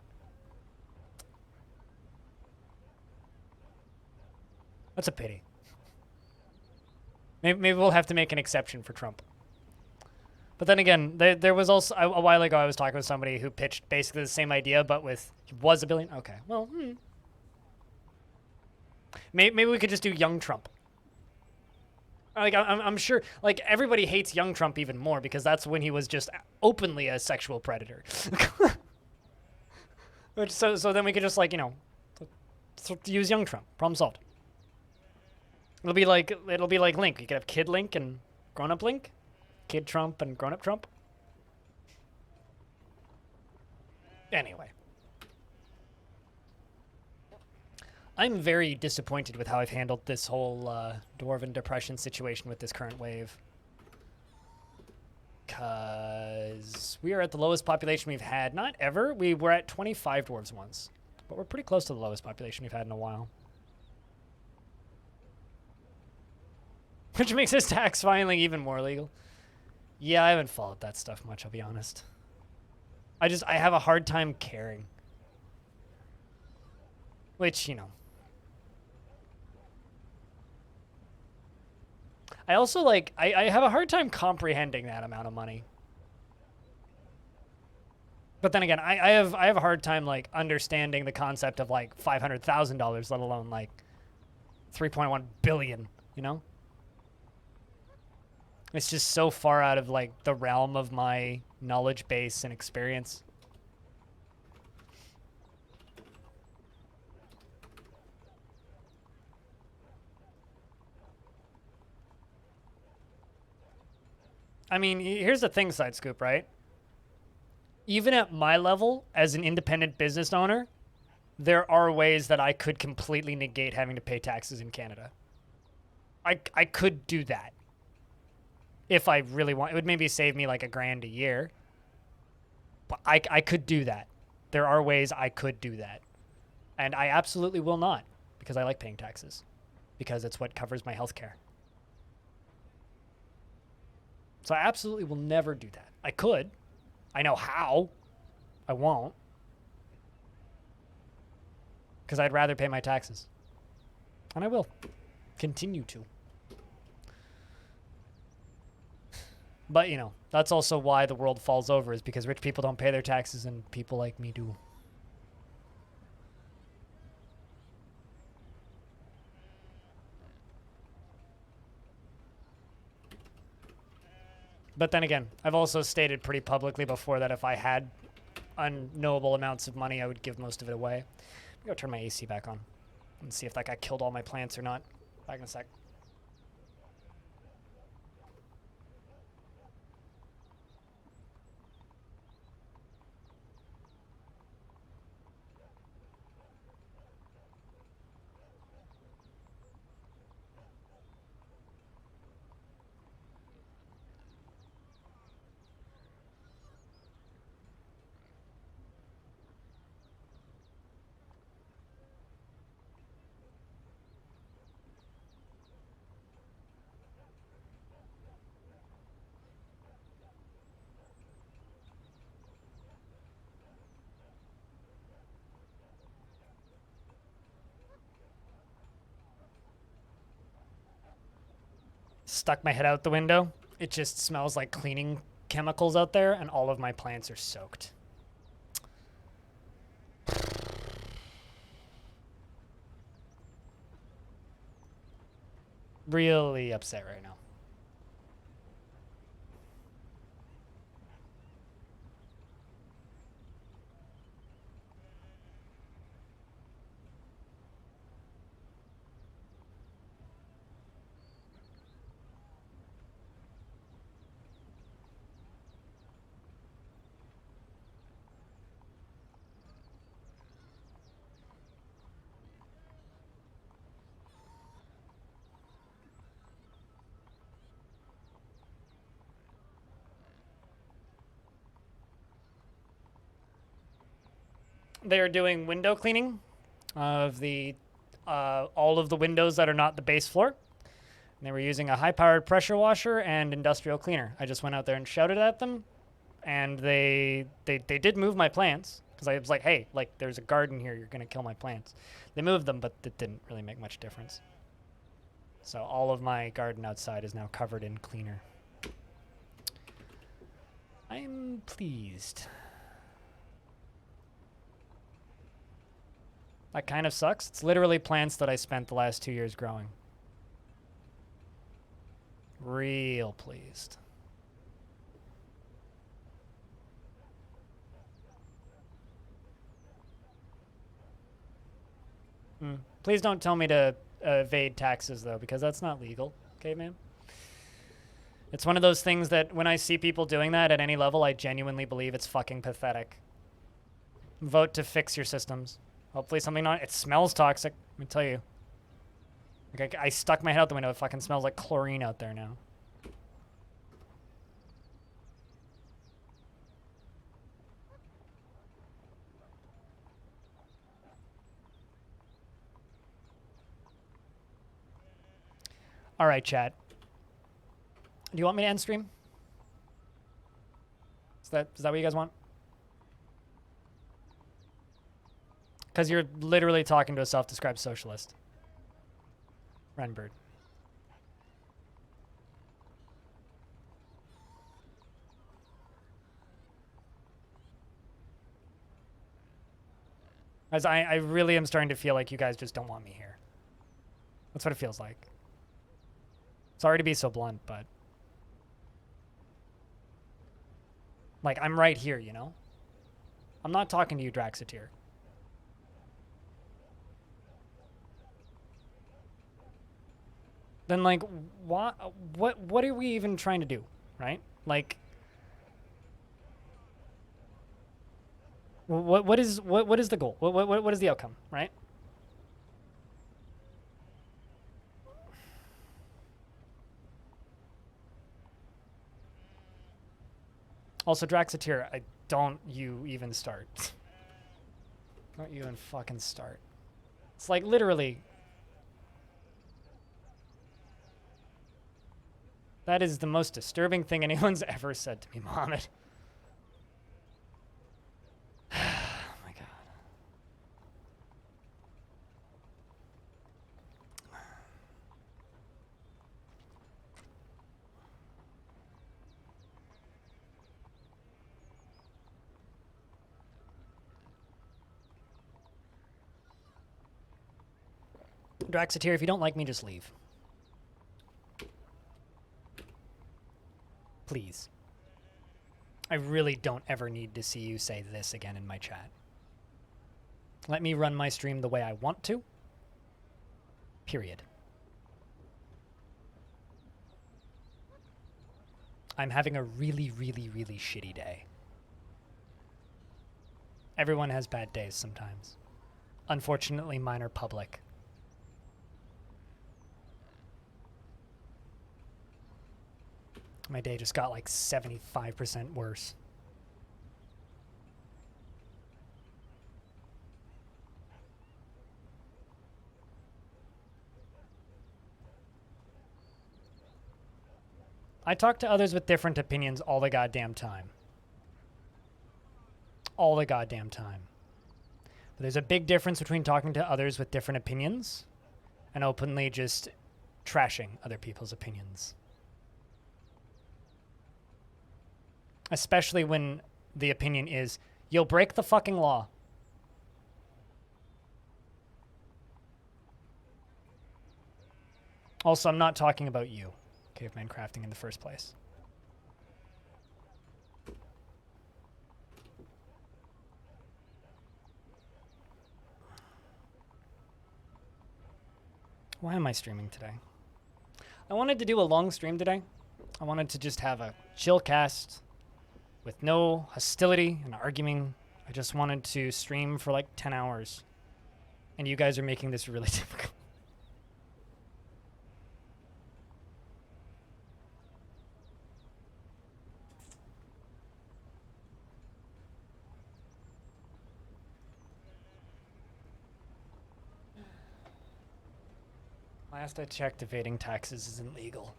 That's a pity. Maybe we'll have to make an exception for Trump. But then again, there was also, a while ago, I was talking with somebody who pitched basically the same idea, but he was a billion. Okay, well, maybe we could just do young Trump. Like, I'm sure, like, everybody hates young Trump even more because that's when he was just openly a sexual predator. So then we could just, like, you know, use young Trump. Problem solved. It'll be like Link. You could have Kid Link and Grown-Up Link. Kid Trump and Grown-Up Trump. Anyway. I'm very disappointed with how I've handled this whole Dwarven Depression situation with this current wave. Because we are at the lowest population we've had. Not ever. We were at 25 dwarves once. But we're pretty close to the lowest population we've had in a while. Which makes this tax filing even more illegal. Yeah, I haven't followed that stuff much, I'll be honest. I have a hard time caring. Which, you know. I also, like, I have a hard time comprehending that amount of money. But then again, I have a hard time, like, understanding the concept of, like, $500,000, let alone, like, 3.1 billion, you know? It's just so far out of, like, the realm of my knowledge base and experience. I mean, here's the thing, Side Scoop, right? Even at my level, as an independent business owner, there are ways that I could completely negate having to pay taxes in Canada. I could do that. If I really want. It would maybe save me like $1,000 a year. But I could do that. There are ways I could do that. And I absolutely will not. Because I like paying taxes. Because it's what covers my health care. So I absolutely will never do that. I could. I know how. I won't. Because I'd rather pay my taxes. And I will. Continue to. But, you know, that's also why the world falls over, is because rich people don't pay their taxes and people like me do. But then again, I've also stated pretty publicly before that if I had unknowable amounts of money, I would give most of it away. I'm going to turn my AC back on and see if that guy killed all my plants or not. Back in a sec. Stuck my head out the window. It just smells like cleaning chemicals out there, and all of my plants are soaked. Really upset right now. They are doing window cleaning of the all of the windows that are not the base floor. And they were using a high-powered pressure washer and industrial cleaner. I just went out there and shouted at them, and they did move my plants because I was like, hey, like there's a garden here, you're gonna kill my plants. They moved them, but it didn't really make much difference. So all of my garden outside is now covered in cleaner. I'm pleased. That kind of sucks. It's literally plants that I spent the last 2 years growing. Real pleased. Please don't tell me to evade taxes, though, because that's not legal. Okay, man? It's one of those things that when I see people doing that at any level, I genuinely believe it's fucking pathetic. Vote to fix your systems. Hopefully something not... It smells toxic, let me tell you. Like I stuck my head out the window. It fucking smells like chlorine out there now. All right, chat. Do you want me to end stream? Is that what you guys want? Because you're literally talking to a self-described socialist. Renbird. As I really am starting to feel like you guys just don't want me here. That's what it feels like. Sorry to be so blunt, but... Like, I'm right here, you know? I'm not talking to you, Draxiteer. Then, like, what are we even trying to do, right? Like, what is the goal? What is the outcome, right? Also, Draxiteer, don't you even start. Don't you even fucking start. It's like, literally... That is the most disturbing thing anyone's ever said to me, Mohammed. Oh my god. Draxiteer, if you don't like me, just leave. Please. I really don't ever need to see you say this again in my chat. Let me run my stream the way I want to. Period. I'm having a really, really, really shitty day. Everyone has bad days sometimes. Unfortunately, mine are public. My day just got like 75% worse. I talk to others with different opinions all the goddamn time. All the goddamn time. But there's a big difference between talking to others with different opinions and openly just trashing other people's opinions. Especially when the opinion is, you'll break the fucking law. Also, I'm not talking about you, caveman crafting in the first place. Why am I streaming today? I wanted to do a long stream today. I wanted to just have a chill cast with no hostility and arguing. I just wanted to stream for like 10 hours. And you guys are making this really difficult. Last I checked, evading taxes isn't legal.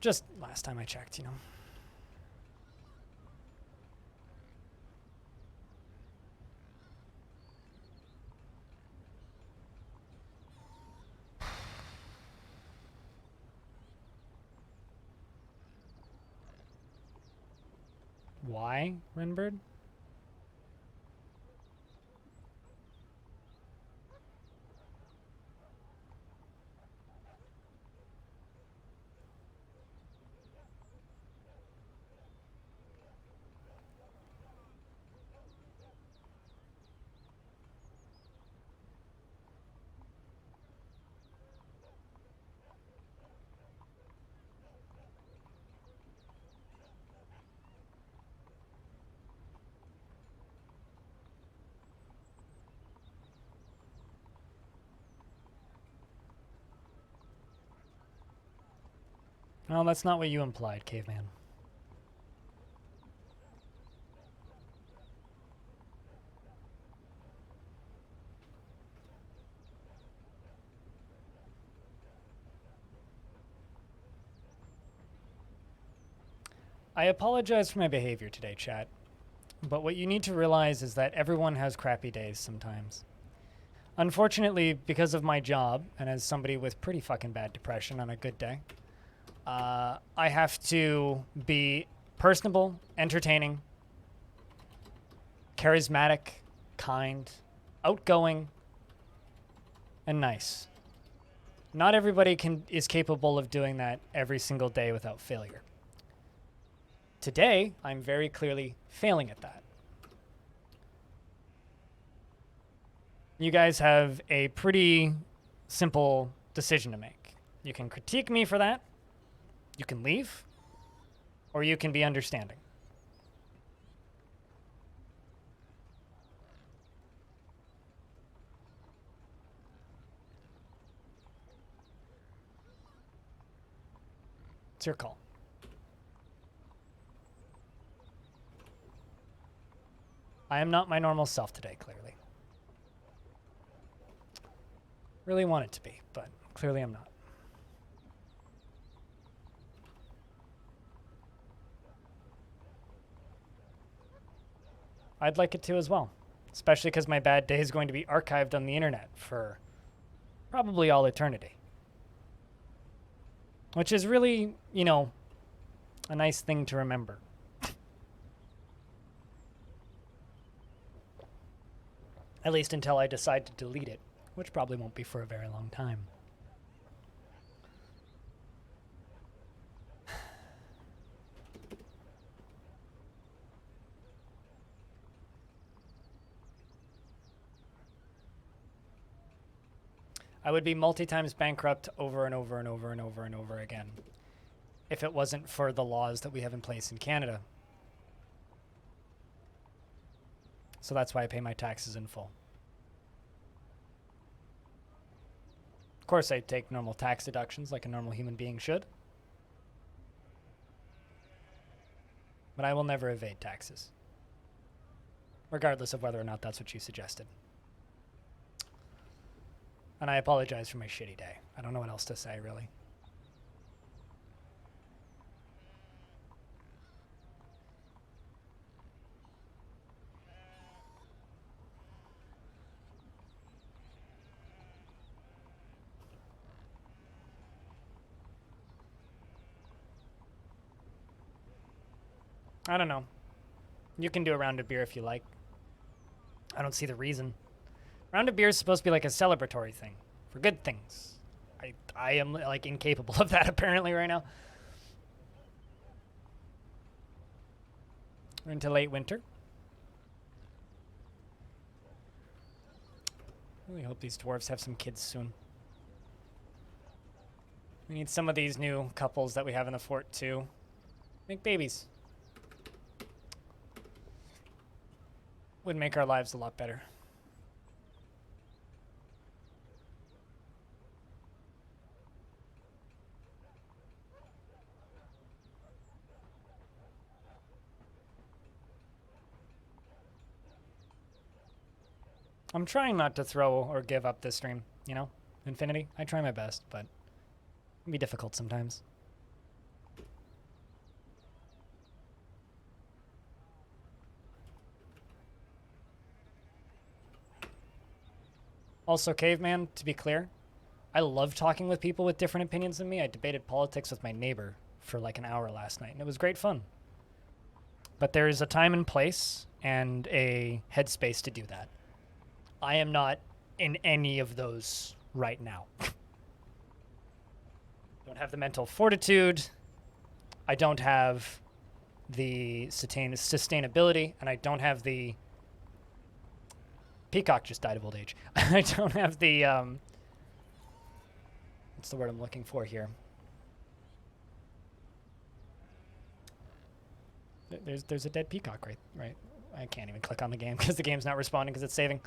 Just last time I checked, you know. Why, Renbird? No, that's not what you implied, caveman. I apologize for my behavior today, chat. But what you need to realize is that everyone has crappy days sometimes. Unfortunately, because of my job, and as somebody with pretty fucking bad depression on a good day, I have to be personable, entertaining, charismatic, kind, outgoing, and nice. Not everybody is capable of doing that every single day without failure. Today, I'm very clearly failing at that. You guys have a pretty simple decision to make. You can critique me for that, you can leave, or you can be understanding. It's your call. I am not my normal self today, clearly. Really want it to be, but clearly I'm not. I'd like it to as well, especially because my bad day is going to be archived on the internet for probably all eternity. Which is really, you know, a nice thing to remember. At least until I decide to delete it, which probably won't be for a very long time. I would be multi-times bankrupt over and over and over and over and over again if it wasn't for the laws that we have in place in Canada. So that's why I pay my taxes in full. Of course, I take normal tax deductions like a normal human being should. But I will never evade taxes, regardless of whether or not that's what you suggested. And I apologize for my shitty day. I don't know what else to say, really. I don't know. You can do a round of beer if you like. I don't see the reason. Round of beer is supposed to be like a celebratory thing for good things. I am like incapable of that apparently right now. We're into late winter. Really hope these dwarves have some kids soon. We need some of these new couples that we have in the fort to make babies. Would make our lives a lot better. I'm trying not to throw or give up this stream, you know? Infinity. I try my best, but it can be difficult sometimes. Also, Caveman, to be clear, I love talking with people with different opinions than me. I debated politics with my neighbor for like an hour last night, and it was great fun. But there is a time and place and a headspace to do that. I am not in any of those right now. Don't have the mental fortitude. I don't have the sustainability, and I don't have the... Peacock just died of old age. I don't have the... what's the word I'm looking for here? There's a dead peacock right. I can't even click on the game because the game's not responding because it's saving.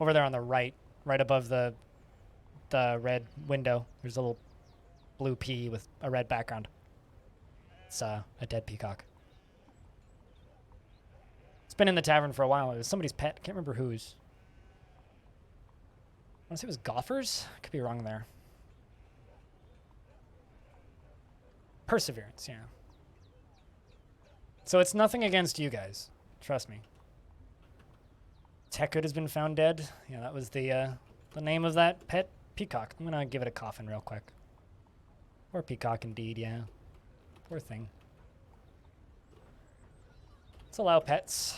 Over there on the right above the red window, there's a little blue pea with a red background. It's a dead peacock. It's been in the tavern for a while. It was somebody's pet. I can't remember whose. I want to say it was Gophers? Could be wrong there. Perseverance, yeah. So it's nothing against you guys. Trust me. Tekut has been found dead. Yeah, that was the name of that pet peacock. I'm gonna give it a coffin real quick. Poor peacock indeed, yeah. Poor thing. Let's allow pets.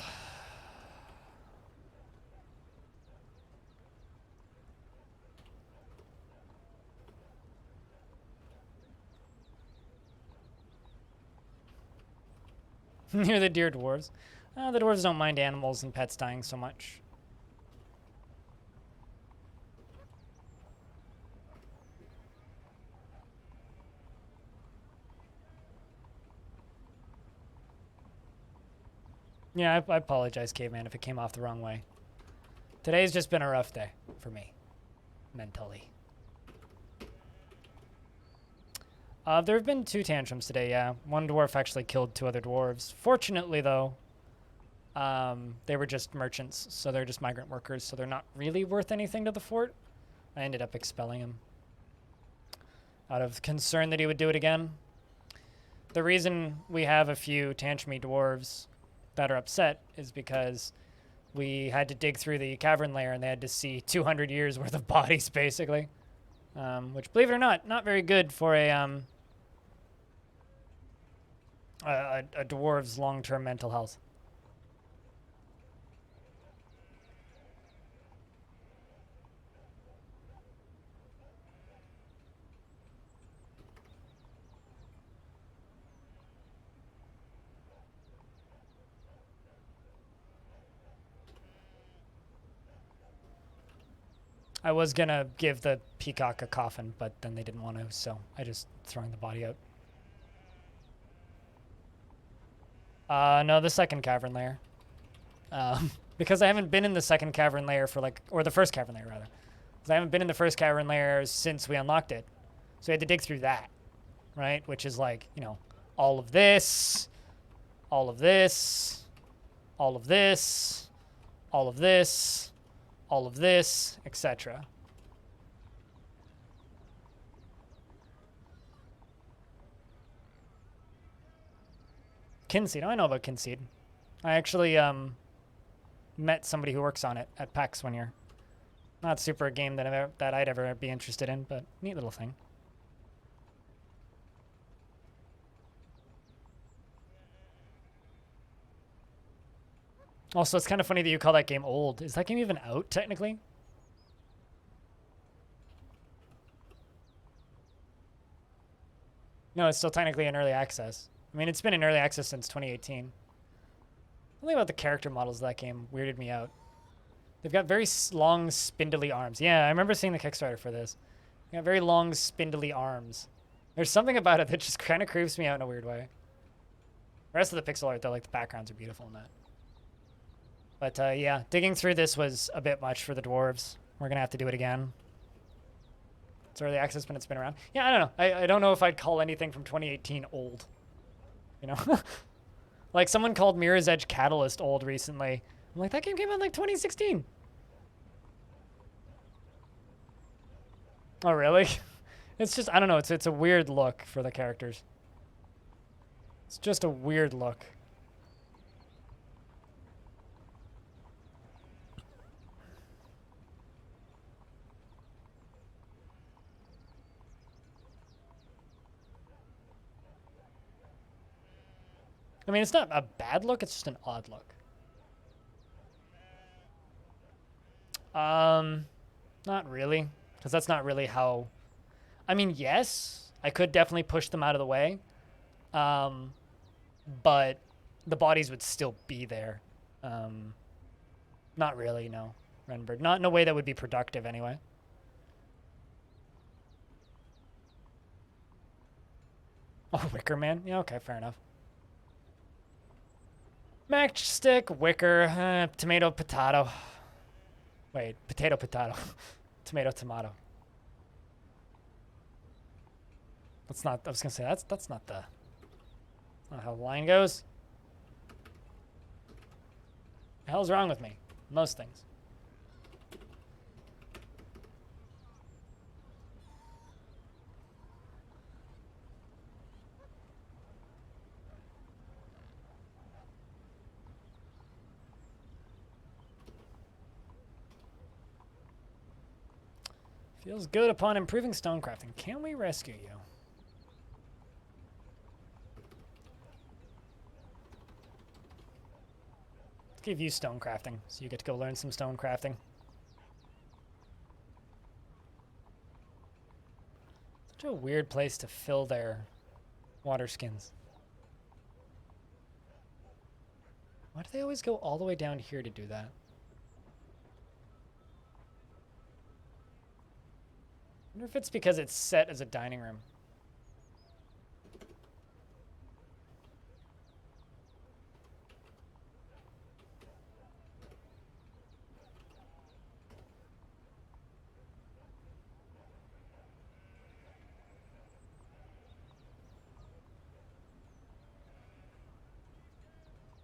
Near the dear dwarves. The dwarves don't mind animals and pets dying so much. Yeah, I apologize, Caveman, if it came off the wrong way. Today's just been a rough day for me, mentally. There have been 2 tantrums today, yeah. One dwarf actually killed 2 other dwarves. Fortunately, though, they were just merchants, so they're just migrant workers, so they're not really worth anything to the fort. I ended up expelling him out of concern that he would do it again. The reason we have a few tantrumy dwarves that are upset is because we had to dig through the cavern layer and they had to see 200 years worth of bodies, basically. Which, believe it or not very good for a dwarf's long-term mental health. I was gonna give the peacock a coffin, but then they didn't want to, so I just throwing the body out. No, the second cavern layer. Because I haven't been in the second cavern layer for or the first cavern layer rather. Because I haven't been in the first cavern layer since we unlocked it. So we had to dig through that, right? Which is all of this, all of this, all of this, all of this, all of this, etc. Kinseed. Oh, I know about Kinseed. I actually met somebody who works on it at PAX one year. Not super a game that I'd ever be interested in, but neat little thing. Also, it's kind of funny that you call that game old. Is that game even out, technically? No, it's still technically in early access. I mean, it's been in early access since 2018. Something about the character models of that game weirded me out. They've got very long, spindly arms. Yeah, I remember seeing the Kickstarter for this. They got very long, spindly arms. There's something about it that just kind of creeps me out in a weird way. The rest of the pixel art, though, like the backgrounds are beautiful in that. But yeah, digging through this was a bit much for the dwarves. We're going to have to do it again. It's early access when it's been around. Yeah, I don't know. I don't know if I'd call anything from 2018 old. You know? Like, someone called Mirror's Edge Catalyst old recently. I'm like, that game came out in, like, 2016. Oh, really? It's just, I don't know. It's a weird look for the characters. It's just a weird look. I mean, it's not a bad look, it's just an odd look. Not really, because that's not really how... I mean, yes, I could definitely push them out of the way, but the bodies would still be there. Not really, no, Renbird. Not in a way that would be productive, anyway. Oh, Wicker Man? Yeah, okay, fair enough. Matchstick, wicker, tomato, potato. Wait, potato, potato. Tomato, tomato. That's not, I was gonna say, that's not how the line goes. The hell's wrong with me? Most things. Feels good upon improving stonecrafting. Can we rescue you? Let's give you stonecrafting, so you get to go learn some stonecrafting. Such a weird place to fill their water skins. Why do they always go all the way down here to do that? I wonder if it's because it's set as a dining room.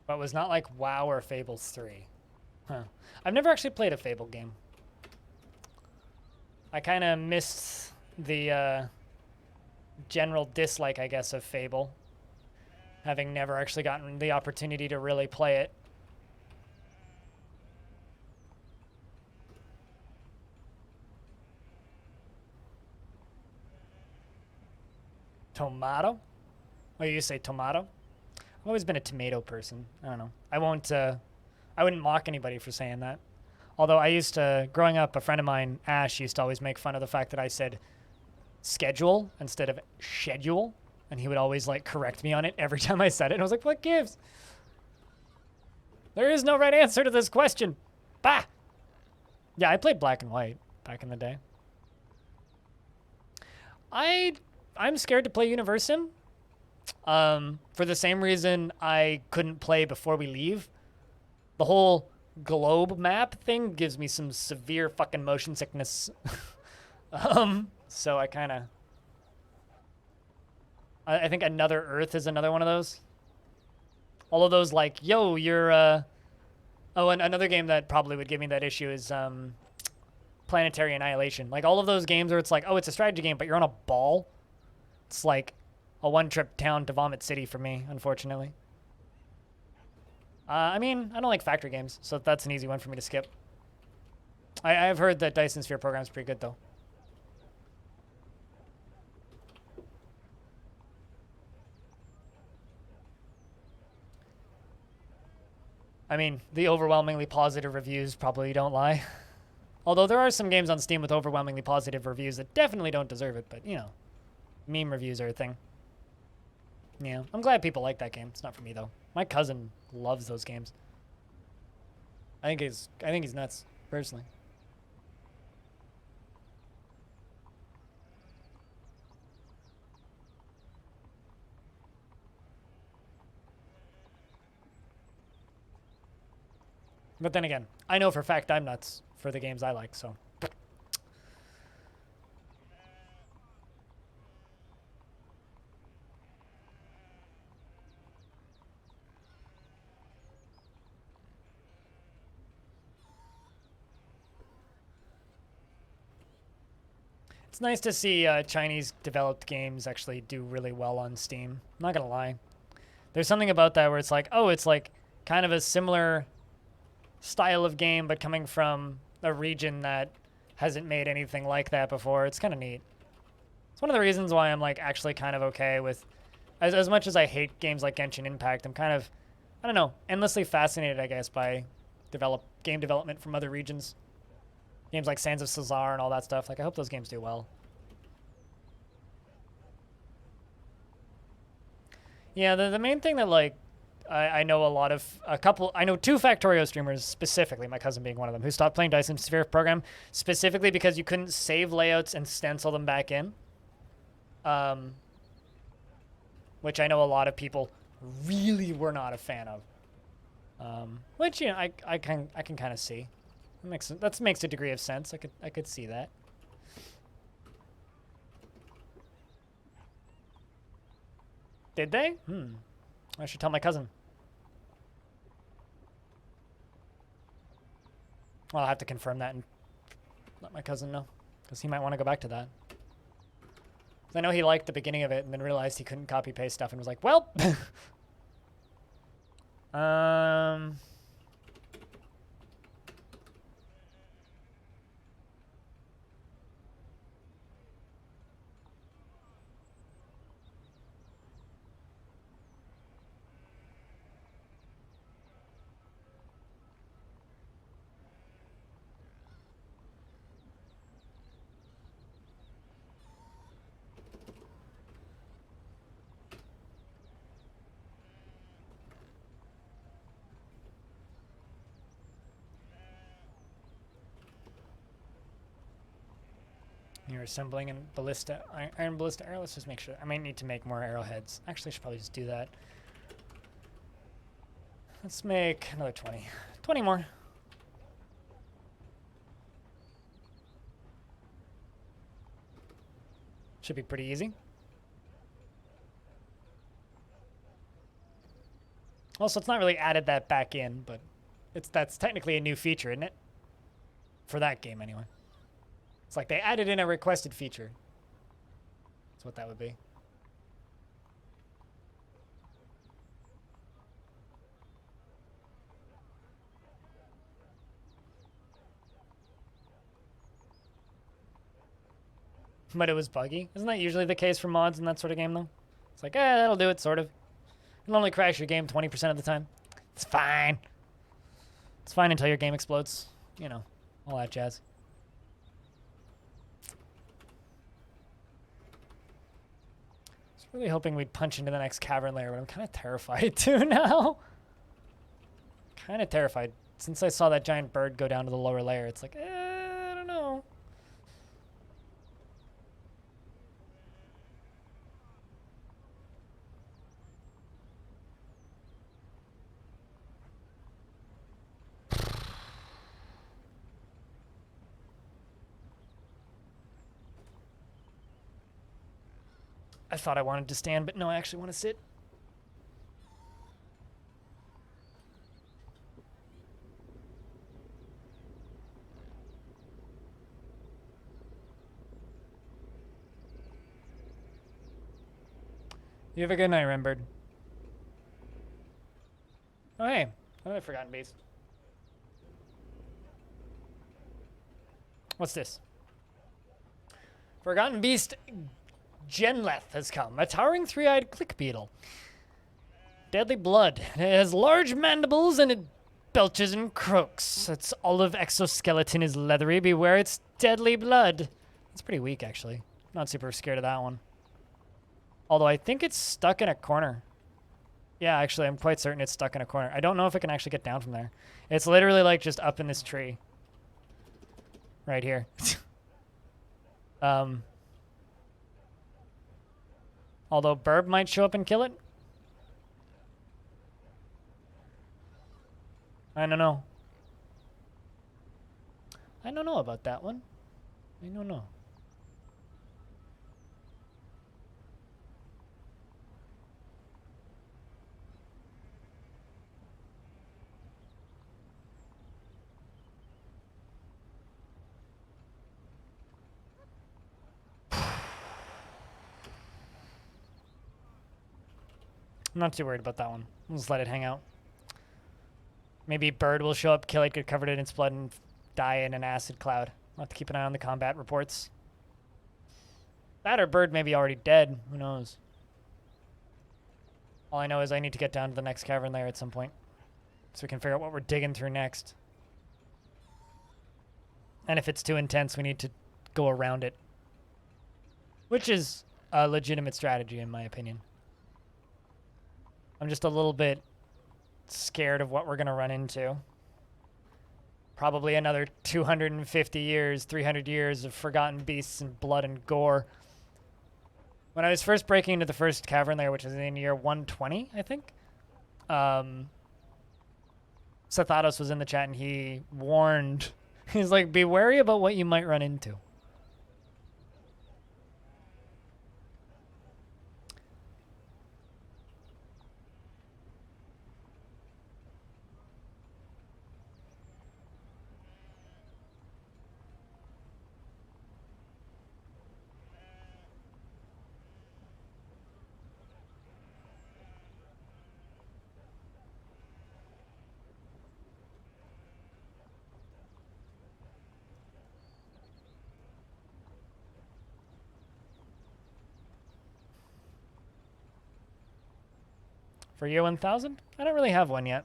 But it was not like WoW or Fables 3. Huh. I've never actually played a Fable game. I kind of missed the general dislike, I guess, of Fable, having never actually gotten the opportunity to really play it. Tomato? Oh, you say tomato? I've always been a tomato person. I don't know. I wouldn't mock anybody for saying that. Although I used to, growing up, a friend of mine, Ash, used to always make fun of the fact that I said schedule instead of schedule. And he would always, like, correct me on it every time I said it. And I was like, what gives? There is no right answer to this question. Bah! Yeah, I played Black and White back in the day. I'm scared to play Universim. For the same reason I couldn't play Before We Leave. The whole globe map thing gives me some severe fucking motion sickness. So I kind of... I think Another Earth is another one of those. All of those, like, yo, you're... Oh, and another game that probably would give me that issue is Planetary Annihilation. Like, all of those games where it's like, oh, it's a strategy game, but you're on a ball. It's like a one-trip town to Vomit City for me, unfortunately. I mean, I don't like factory games, so that's an easy one for me to skip. I've heard that Dyson Sphere program's pretty good, though. I mean, the overwhelmingly positive reviews probably don't lie. Although there are some games on Steam with overwhelmingly positive reviews that definitely don't deserve it, but, you know, meme reviews are a thing. Yeah, I'm glad people like that game. It's not for me though. My cousin loves those games. I think he's nuts, personally. But then again, I know for a fact I'm nuts for the games I like, so. It's nice to see Chinese developed games actually do really well on Steam. I'm not gonna lie. There's something about that where it's like, oh, it's like kind of a similar style of game, but coming from a region that hasn't made anything like that before. It's kind of neat. It's one of the reasons why I'm like actually kind of okay with, as much as I hate games like Genshin Impact, I'm kind of, I don't know, endlessly fascinated, I guess, by game development from other regions. Games like Sands of Cesar and all that stuff. Like, I hope those games do well. Yeah, the main thing that, like, I know I know 2 Factorio streamers specifically, my cousin being one of them, who stopped playing Dyson Sphere program specifically because you couldn't save layouts and stencil them back in. Which I know a lot of people really were not a fan of. Which, you know, I can kind of see. That makes a degree of sense. I could see that. Did they? I should tell my cousin. Well, I'll have to confirm that and let my cousin know, because he might want to go back to that. I know he liked the beginning of it and then realized he couldn't copy paste stuff and was like, well. You're assembling an iron ballista arrow. Let's just make sure. I might need to make more arrowheads. Actually, I should probably just do that. Let's make another 20. 20 more. Should be pretty easy. Also, it's not really added that back in, but that's technically a new feature, isn't it? For that game, anyway. It's like they added in a requested feature. That's what that would be. But it was buggy. Isn't that usually the case for mods in that sort of game, though? It's like, that'll do it, sort of. It'll only crash your game 20% of the time. It's fine. It's fine until your game explodes. You know, all that jazz. Really hoping we'd punch into the next cavern layer, but I'm kind of terrified too now. Kind of terrified. Since I saw that giant bird go down to the lower layer, it's like, I don't know. I thought I wanted to stand, but no, I actually want to sit. You have a good night, Rembird. Oh, hey. Another Forgotten Beast. What's this? Forgotten Beast Genleth has come, a towering three-eyed click beetle. Deadly blood. It has large mandibles and it belches and croaks. Its olive exoskeleton is leathery. Beware its deadly blood. It's pretty weak, actually. Not super scared of that one. Although I think it's stuck in a corner. Yeah, actually, I'm quite certain it's stuck in a corner. I don't know if it can actually get down from there. It's literally like just up in this tree. Right here. Although Burb might show up and kill it. I don't know. I don't know about that one. I don't know. I'm not too worried about that one. We'll just let it hang out. Maybe Bird will show up, kill it, get covered in its blood, and die in an acid cloud. I'll have to keep an eye on the combat reports. That or Bird may be already dead. Who knows? All I know is I need to get down to the next cavern layer at some point, so we can figure out what we're digging through next. And if it's too intense, we need to go around it. Which is a legitimate strategy, in my opinion. I'm just a little bit scared of what we're going to run into. Probably another 250 years, 300 years of forgotten beasts and blood and gore. When I was first breaking into the first cavern layer, which was in year 120, I think, Sathatos was in the chat and he warned, he's like, be wary about what you might run into. For year 1000? I don't really have one yet.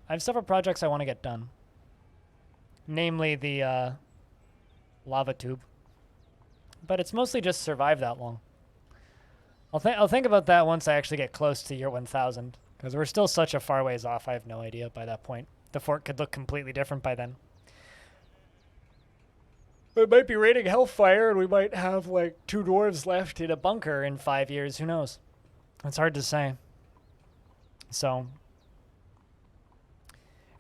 I have several projects I want to get done. Namely the lava tube. But it's mostly just survive that long. I'll think about that once I actually get close to year 1000. Because we're still such a far ways off, I have no idea by that point. The fort could look completely different by then. It might be raining hellfire and we might have like 2 dwarves left in a bunker in 5 years. Who knows? It's hard to say. So,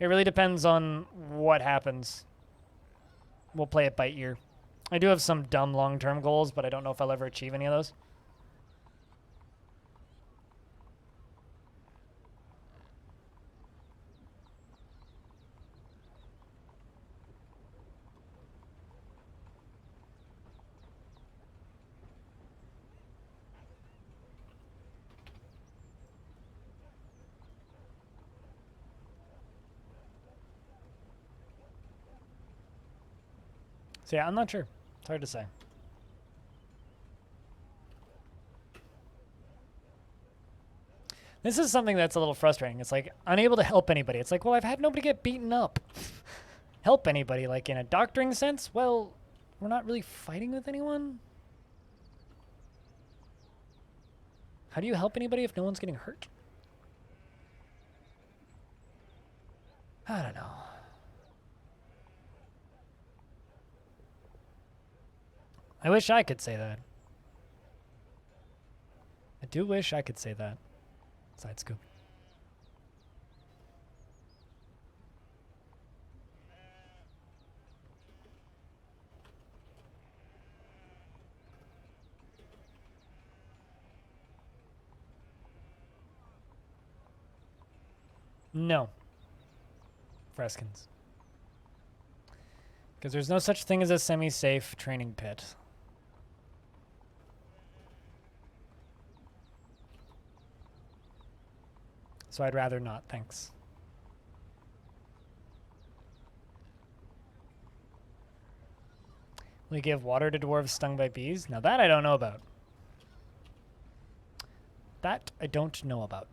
it really depends on what happens. We'll play it by ear. I do have some dumb long-term goals, but I don't know if I'll ever achieve any of those. So yeah, I'm not sure. It's hard to say. This is something that's a little frustrating. It's like, unable to help anybody. It's like, well, I've had nobody get beaten up. Help anybody, like in a doctoring sense? Well, we're not really fighting with anyone. How do you help anybody if no one's getting hurt? I don't know. I wish I could say that. I do wish I could say that. Side scoop. No. Freskins. Because there's no such thing as a semi-safe training pit. So I'd rather not, thanks. We give water to dwarves stung by bees? Now that I don't know about. That I don't know about.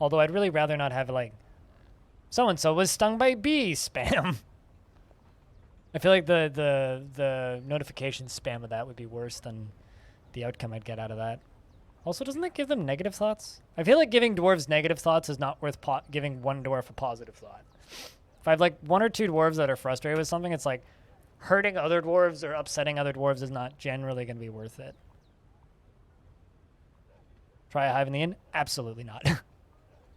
Although I'd really rather not have like, so-and-so was stung by bees spam. I feel like the notification spam of that would be worse than the outcome I'd get out of that. Also, doesn't that give them negative thoughts? I feel like giving dwarves negative thoughts is not worth giving one dwarf a positive thought. If I have like 1 or 2 dwarves that are frustrated with something, it's like hurting other dwarves or upsetting other dwarves is not generally going to be worth it. Try a hive in the inn? Absolutely not.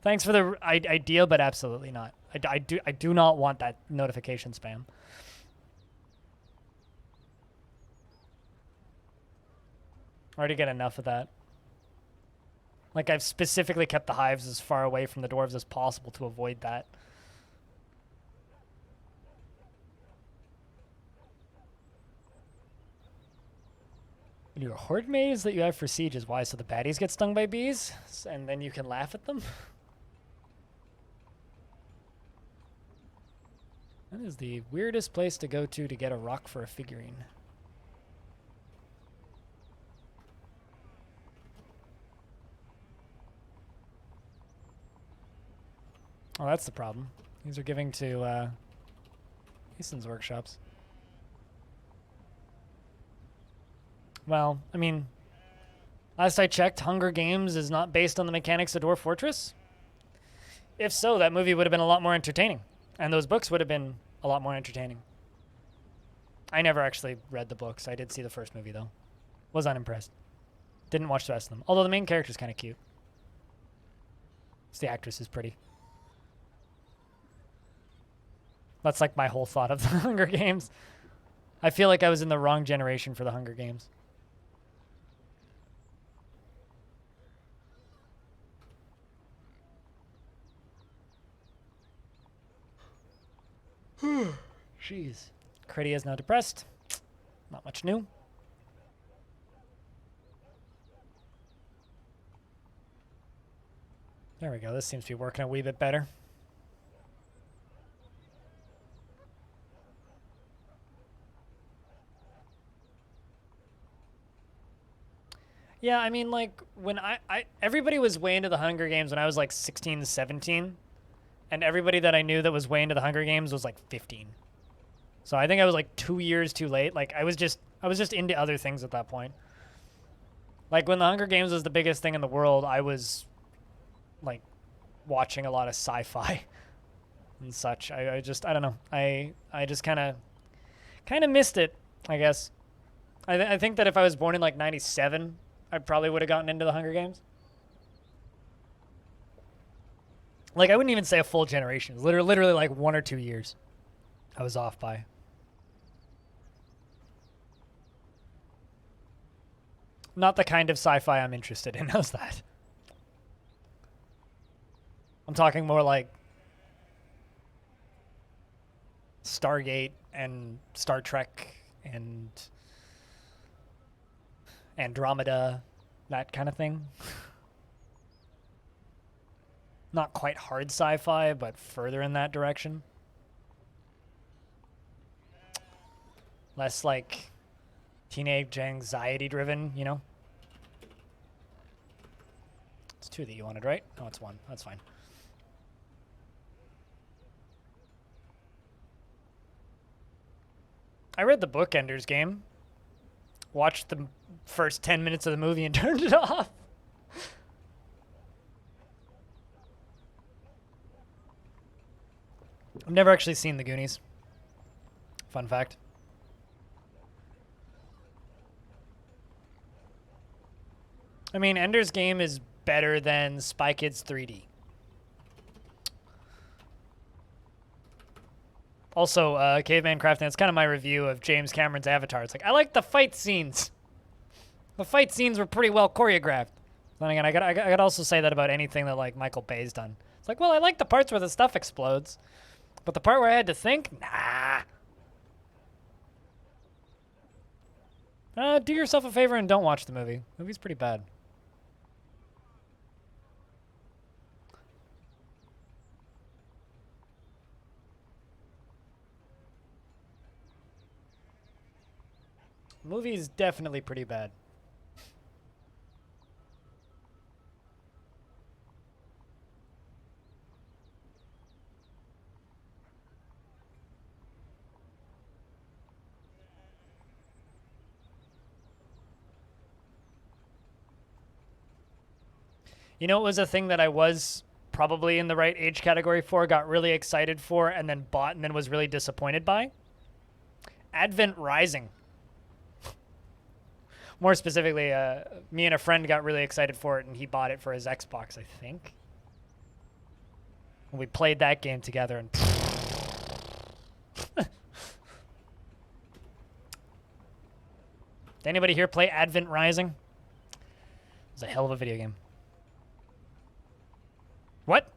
Thanks for the idea, but absolutely not. I do not want that notification spam. I already get enough of that. Like, I've specifically kept the hives as far away from the dwarves as possible to avoid that. Your horde maze that you have for siege is why, so the baddies get stung by bees, and then you can laugh at them? That is the weirdest place to go to get a rock for a figurine. Oh, that's the problem. These are giving to Easton's workshops. Well, I mean, last I checked, Hunger Games is not based on the mechanics of Dwarf Fortress. If so, that movie would have been a lot more entertaining. And those books would have been a lot more entertaining. I never actually read the books. I did see the first movie, though. Was unimpressed. Didn't watch the rest of them. Although the main character's kind of cute. The actress is pretty. That's like my whole thought of the Hunger Games. I feel like I was in the wrong generation for the Hunger Games. Jeez. Critty is now depressed. Not much new. There we go. This seems to be working a wee bit better. Yeah, I mean, like, when everybody was way into the Hunger Games when I was, like, 16, 17. And everybody that I knew that was way into the Hunger Games was, like, 15. So I think I was, like, 2 years too late. Like, I was just into other things at that point. Like, when the Hunger Games was the biggest thing in the world, I was, like, watching a lot of sci-fi and such. I don't know. I just kind of missed it, I guess. I think that if I was born in, like, 97... I probably would have gotten into the Hunger Games. Like, I wouldn't even say a full generation. Literally like 1 or 2 years I was off by. Not the kind of sci-fi I'm interested in. How's that? I'm talking more like Stargate and Star Trek and Andromeda, that kind of thing. Not quite hard sci-fi, but further in that direction. Less like teenage anxiety driven, you know? It's 2 that you wanted, right? No, it's 1. That's fine. I read the book Ender's Game. Watched the first 10 minutes of the movie and turned it off. I've never actually seen The Goonies. Fun fact. I mean, Ender's Game is better than Spy Kids 3D. Also, Caveman Crafting, it's kind of my review of James Cameron's Avatar. It's like, I like the fight scenes. The fight scenes were pretty well choreographed. Then again, I gotta also say that about anything that, like, Michael Bay's done. It's like, well, I like the parts where the stuff explodes. But the part where I had to think, nah. Do yourself a favor and don't watch the movie. The movie's pretty bad. The movie is definitely pretty bad. You know, it was a thing that I was probably in the right age category for, got really excited for, and then bought and then was really disappointed by? Advent Rising. More specifically, me and a friend got really excited for it, and he bought it for his Xbox, I think. And we played that game together, and... Did anybody here play Advent Rising? It's a hell of a video game. What?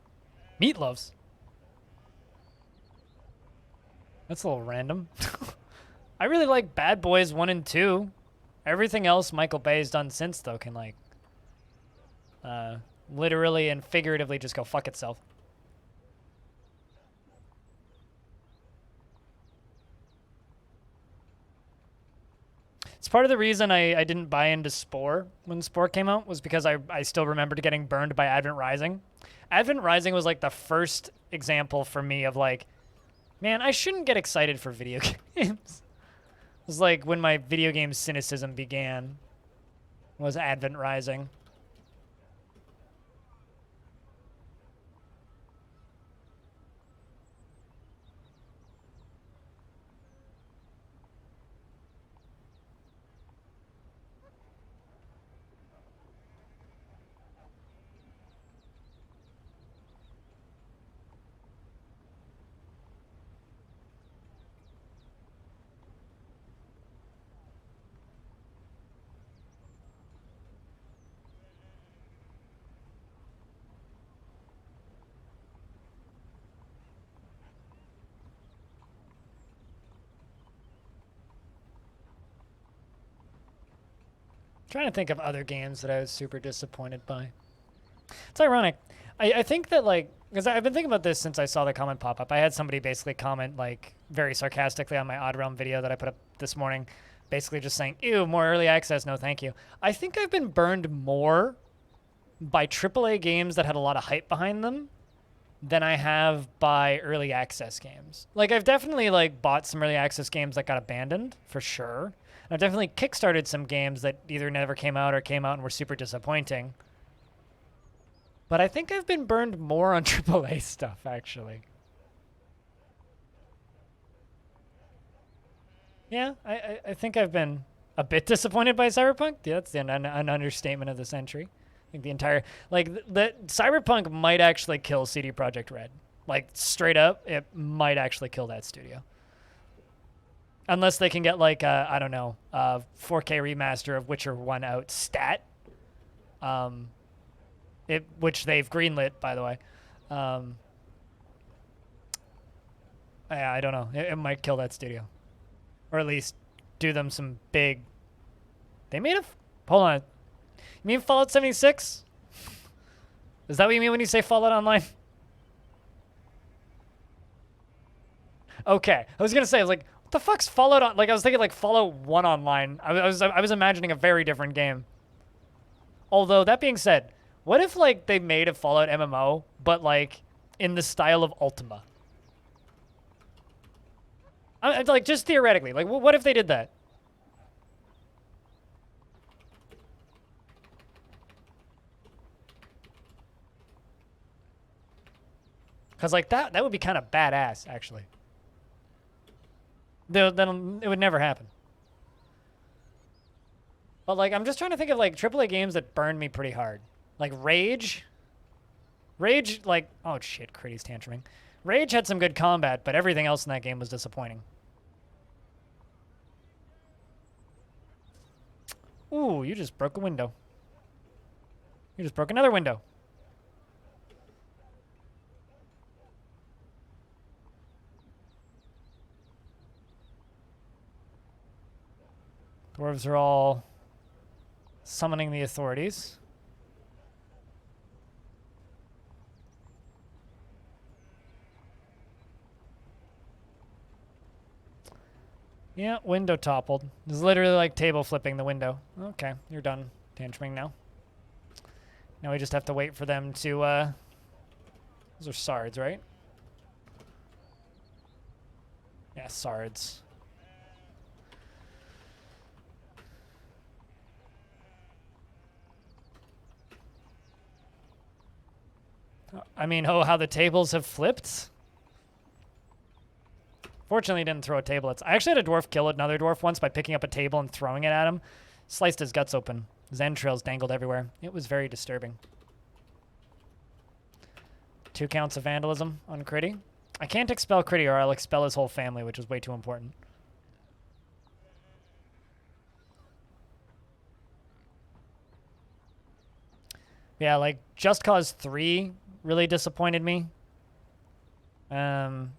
Meatloaves? That's a little random. I really like Bad Boys 1 and 2. Everything else Michael Bay's done since, though, can, like, literally and figuratively just go fuck itself. It's part of the reason I didn't buy into Spore when Spore came out, was because I still remembered getting burned by Advent Rising. Advent Rising was, like, the first example for me of, like, man, I shouldn't get excited for video games. It was like when my video game cynicism began, was Advent Rising. Trying to think of other games that I was super disappointed by. It's ironic. I think that, like, because I've been thinking about this since I saw the comment pop up. I had somebody basically comment, like, very sarcastically on my Odd Realm video that I put up this morning, basically just saying, ew, more early access, no thank you. I think I've been burned more by AAA games that had a lot of hype behind them than I have by early access games. Like, I've definitely, like, bought some early access games that got abandoned, for sure. I've definitely kickstarted some games that either never came out or came out and were super disappointing. But I think I've been burned more on AAA stuff, actually. Yeah, I think I've been a bit disappointed by Cyberpunk. Yeah, that's an understatement of the century. I think the entire... Like, the Cyberpunk might actually kill CD Projekt Red. Like, straight up, it might actually kill that studio. Unless they can get, like, I don't know, 4K remaster of Witcher 1 out stat. Which they've greenlit, by the way. Yeah, I don't know. It might kill that studio. Or at least do them some big... They made a... Hold on. You mean Fallout 76? Is that what you mean when you say Fallout Online? Okay. I was going to say, I was like... The fuck's Fallout on? Like, I was thinking like Fallout 1 Online. I was imagining a very different game. Although that being said, what if like they made a Fallout MMO but like in the style of Ultima? Like just theoretically, like what if they did that? Cuz like that would be kind of badass actually. Then it would never happen. But, like, I'm just trying to think of, like, AAA games that burned me pretty hard. Like, Rage. Rage, like... Oh, shit, Critty's tantruming. Rage had some good combat, but everything else in that game was disappointing. Ooh, you just broke a window. You just broke another window. Dwarves are all summoning the authorities. Yeah, window toppled. It's literally like table flipping the window. Okay, you're done tantruming now. Now we just have to wait for them to, those are sards, right? Yeah, sards. I mean, oh, how the tables have flipped. Fortunately, he didn't throw a table. I actually had a dwarf kill another dwarf once by picking up a table and throwing it at him. Sliced his guts open. His entrails dangled everywhere. It was very disturbing. 2 counts of vandalism on Critty. I can't expel Critty or I'll expel his whole family, which is way too important. Yeah, like, Just Cause 3 really disappointed me. Actually,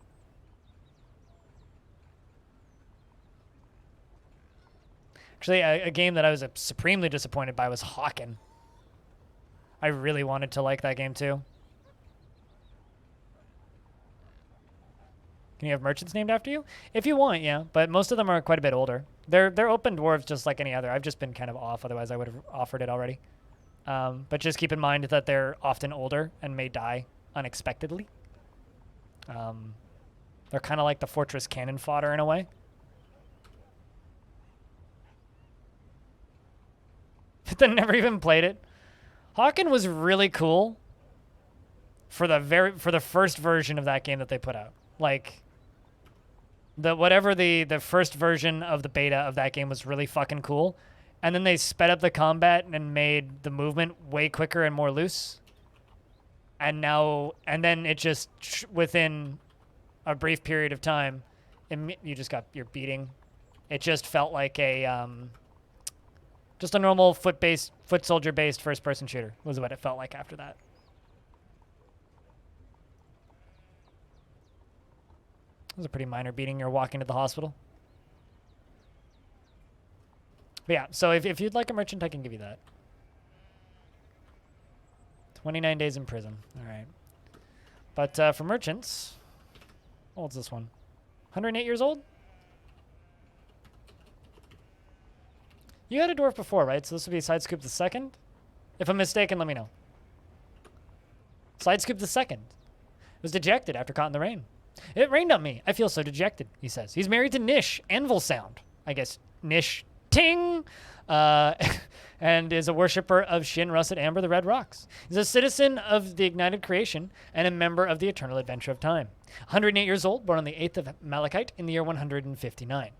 a game that I was supremely disappointed by was Hawken. I really wanted to like that game too. Can you have merchants named after you? If you want, yeah. But most of them are quite a bit older. They're open dwarves just like any other. I've just been kind of off, otherwise I would have offered it already. But just keep in mind that they're often older and may die unexpectedly. They're kind of like the fortress cannon fodder in a way. But then never even played it. Hawken was really cool for the first version of that game that they put out. Like the first version of the beta of that game was really fucking cool. And then they sped up the combat and made the movement way quicker and more loose. And then it just within a brief period of time, you just got your beating. It just felt like just a normal foot soldier based first person shooter was what it felt like after that. It was a pretty minor beating. You're walking to the hospital. But yeah, so if you'd like a merchant, I can give you that. 29 days in prison. All right. But for merchants, how old's this one? 108 years old? You had a dwarf before, right? So this would be Side Scoop the second? If I'm mistaken, let me know. Side Scoop the second was dejected after caught in the rain. It rained on me. I feel so dejected, he says. He's married to Nish, Anvil Sound. I guess Nish Ting! And is a worshiper of Shin, Russet, Amber, the Red Rocks. He's a citizen of the Ignited Creation and a member of the Eternal Adventure of Time. 108 years old, born on the 8th of Malachite in the year 159.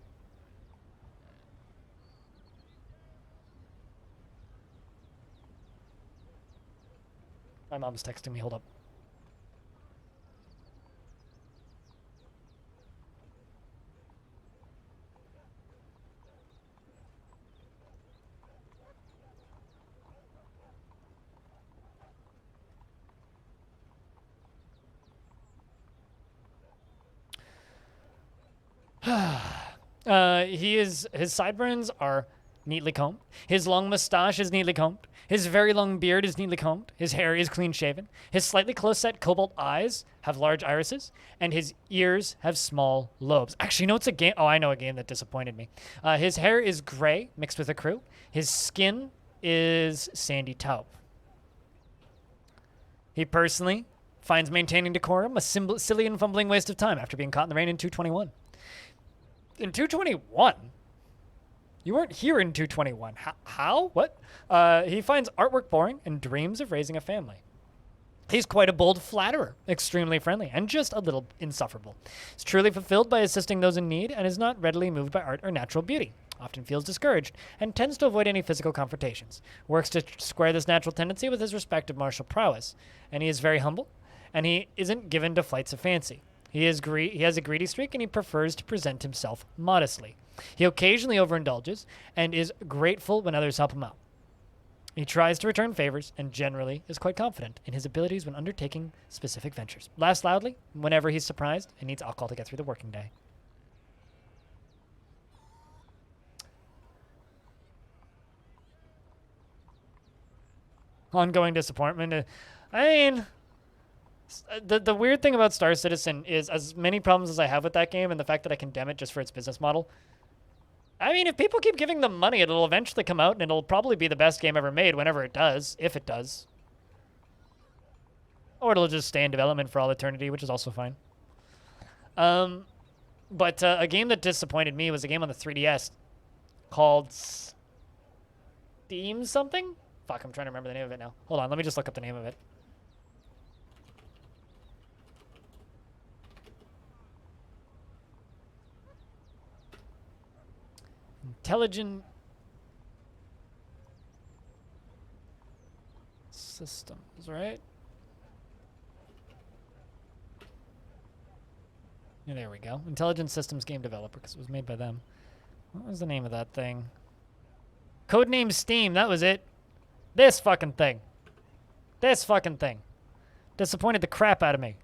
My mom's texting me. Hold up. His sideburns are neatly combed. His long mustache is neatly combed. His very long beard is neatly combed. His hair is clean shaven. His slightly close-set cobalt eyes have large irises, and his ears have small lobes. Actually, you know, it's a game. Oh, I know a game that disappointed me. His hair is gray mixed with a crew. His skin is sandy taupe. He personally finds maintaining decorum a silly and fumbling waste of time after being caught in the rain in 221. In 221? You weren't here in 221. How? What? He finds artwork boring and dreams of raising a family. He's quite a bold flatterer, extremely friendly, and just a little insufferable. He's truly fulfilled by assisting those in need and is not readily moved by art or natural beauty. Often feels discouraged and tends to avoid any physical confrontations. Works to square this natural tendency with his respect of martial prowess. And he is very humble, and he isn't given to flights of fancy. He has a greedy streak, and he prefers to present himself modestly. He occasionally overindulges and is grateful when others help him out. He tries to return favors and generally is quite confident in his abilities when undertaking specific ventures. Laughs loudly whenever he's surprised and needs alcohol to get through the working day. Ongoing disappointment. I mean, the weird thing about Star Citizen is, as many problems as I have with that game and the fact that I condemn it just for its business model, I mean, if people keep giving them money, it'll eventually come out and it'll probably be the best game ever made whenever it does, if it does. Or it'll just stay in development for all eternity, which is also fine. But a game that disappointed me was a game on the 3DS called Steam something? Fuck, I'm trying to remember the name of it now. Hold on, let me just look up the name of it. Intelligent systems, right? Yeah, there we go. Intelligent Systems game developer, because it was made by them. What was the name of that thing? Codename Steam, that was it. This fucking thing. This fucking thing. Disappointed the crap out of me.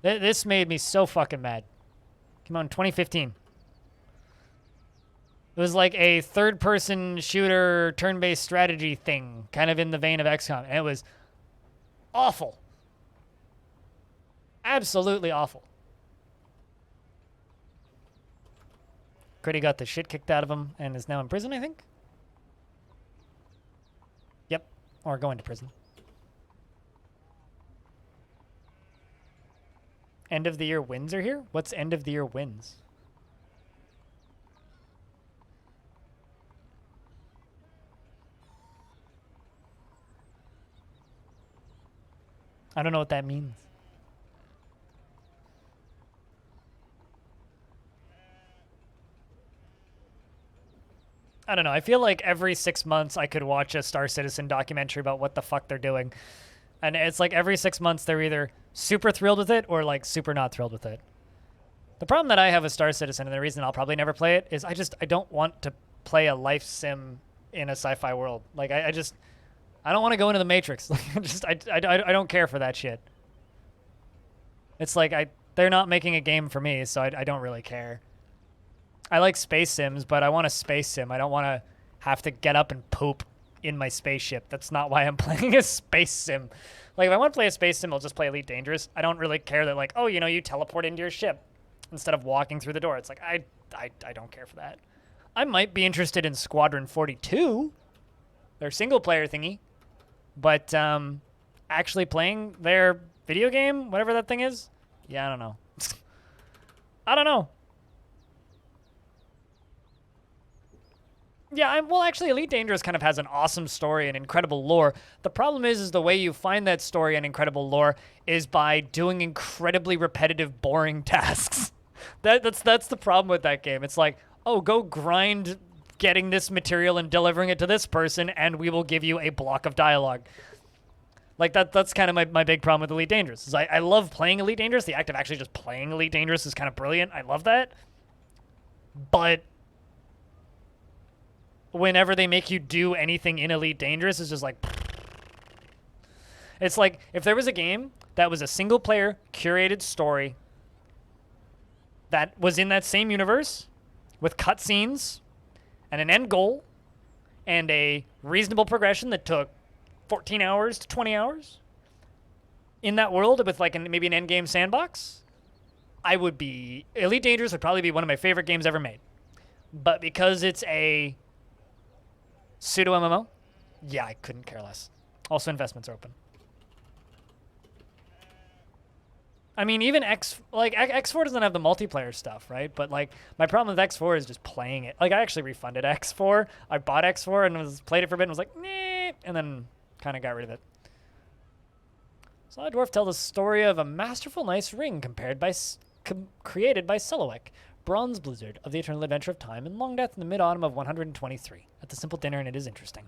This made me so fucking mad. Came out in 2015. It was like a third-person shooter, turn-based strategy thing, kind of in the vein of XCOM, and it was awful. Absolutely awful. Critty got the shit kicked out of him and is now in prison, I think? Yep, or going to prison. End of the year wins are here? What's end of the year wins? I don't know what that means. I don't know. I feel like every 6 months I could watch a Star Citizen documentary about what the fuck they're doing. And it's like every 6 months they're either super thrilled with it or like super not thrilled with it. The problem that I have with Star Citizen, and the reason I'll probably never play it, is I don't want to play a life sim in a sci-fi world. Like I don't want to go into the Matrix. Like I don't care for that shit. It's like they're not making a game for me, so I don't really care. I like space sims, but I want a space sim. I don't want to have to get up and poop in my spaceship. That's not why I'm playing a space sim. Like, if I want to play a space sim, I'll just play Elite Dangerous. I don't really care that, like, oh, you know, you teleport into your ship instead of walking through the door. It's like, I don't care for that. I might be interested in Squadron 42, their single-player thingy, but actually playing their video game, whatever that thing is, yeah, I don't know. I don't know. Yeah, well, actually, Elite Dangerous kind of has an awesome story and incredible lore. The problem is the way you find that story and incredible lore is by doing incredibly repetitive, boring tasks. That's the problem with that game. It's like, oh, go grind getting this material and delivering it to this person, and we will give you a block of dialogue. Like, that's kind of my big problem with Elite Dangerous. Is I love playing Elite Dangerous. The act of actually just playing Elite Dangerous is kind of brilliant. I love that. But whenever they make you do anything in Elite Dangerous, it's just like... It's like, if there was a game that was a single-player, curated story that was in that same universe, with cutscenes, and an end goal, and a reasonable progression that took 14 hours to 20 hours, in that world with like maybe an endgame sandbox, Elite Dangerous would probably be one of my favorite games ever made. But because it's a pseudo MMO, yeah, I couldn't care less. Also, investments are open. I mean, even X4 doesn't have the multiplayer stuff, right? But like, my problem with X4 is just playing it. Like, I actually refunded X4. I bought X4 and played it for a bit and was like, nah, and then kind of got rid of it. Saw Dwarf tell the story of a masterful, nice ring created by Selowek, Bronze Blizzard of the Eternal Adventure of Time, and Longdeath in the mid-autumn of 123. At the simple dinner, and it is interesting.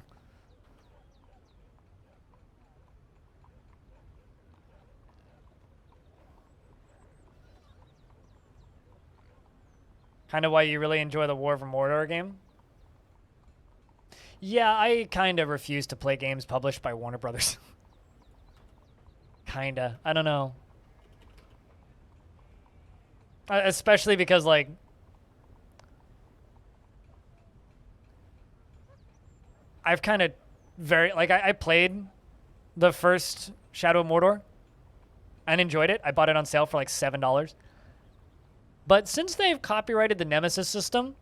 Kind of why you really enjoy the War of Mordor game? Yeah, I kind of refuse to play games published by Warner Brothers. Kinda. I don't know. Especially because, like, I've kind of I played the first Shadow of Mordor and enjoyed it. I bought it on sale for like $7. But since they've copyrighted the Nemesis system,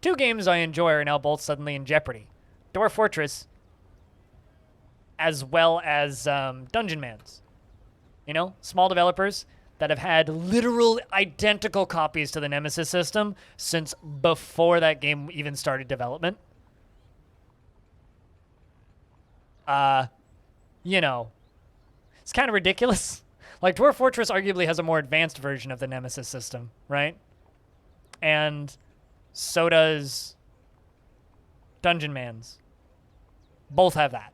2 games I enjoy are now both suddenly in jeopardy. Dwarf Fortress, as well as Dungeon Mans. You know, small developers that have had literal identical copies to the Nemesis system since before that game even started development. You know, it's kind of ridiculous. Like, Dwarf Fortress arguably has a more advanced version of the Nemesis system, right? And So does Dungeon Man's. Both have that.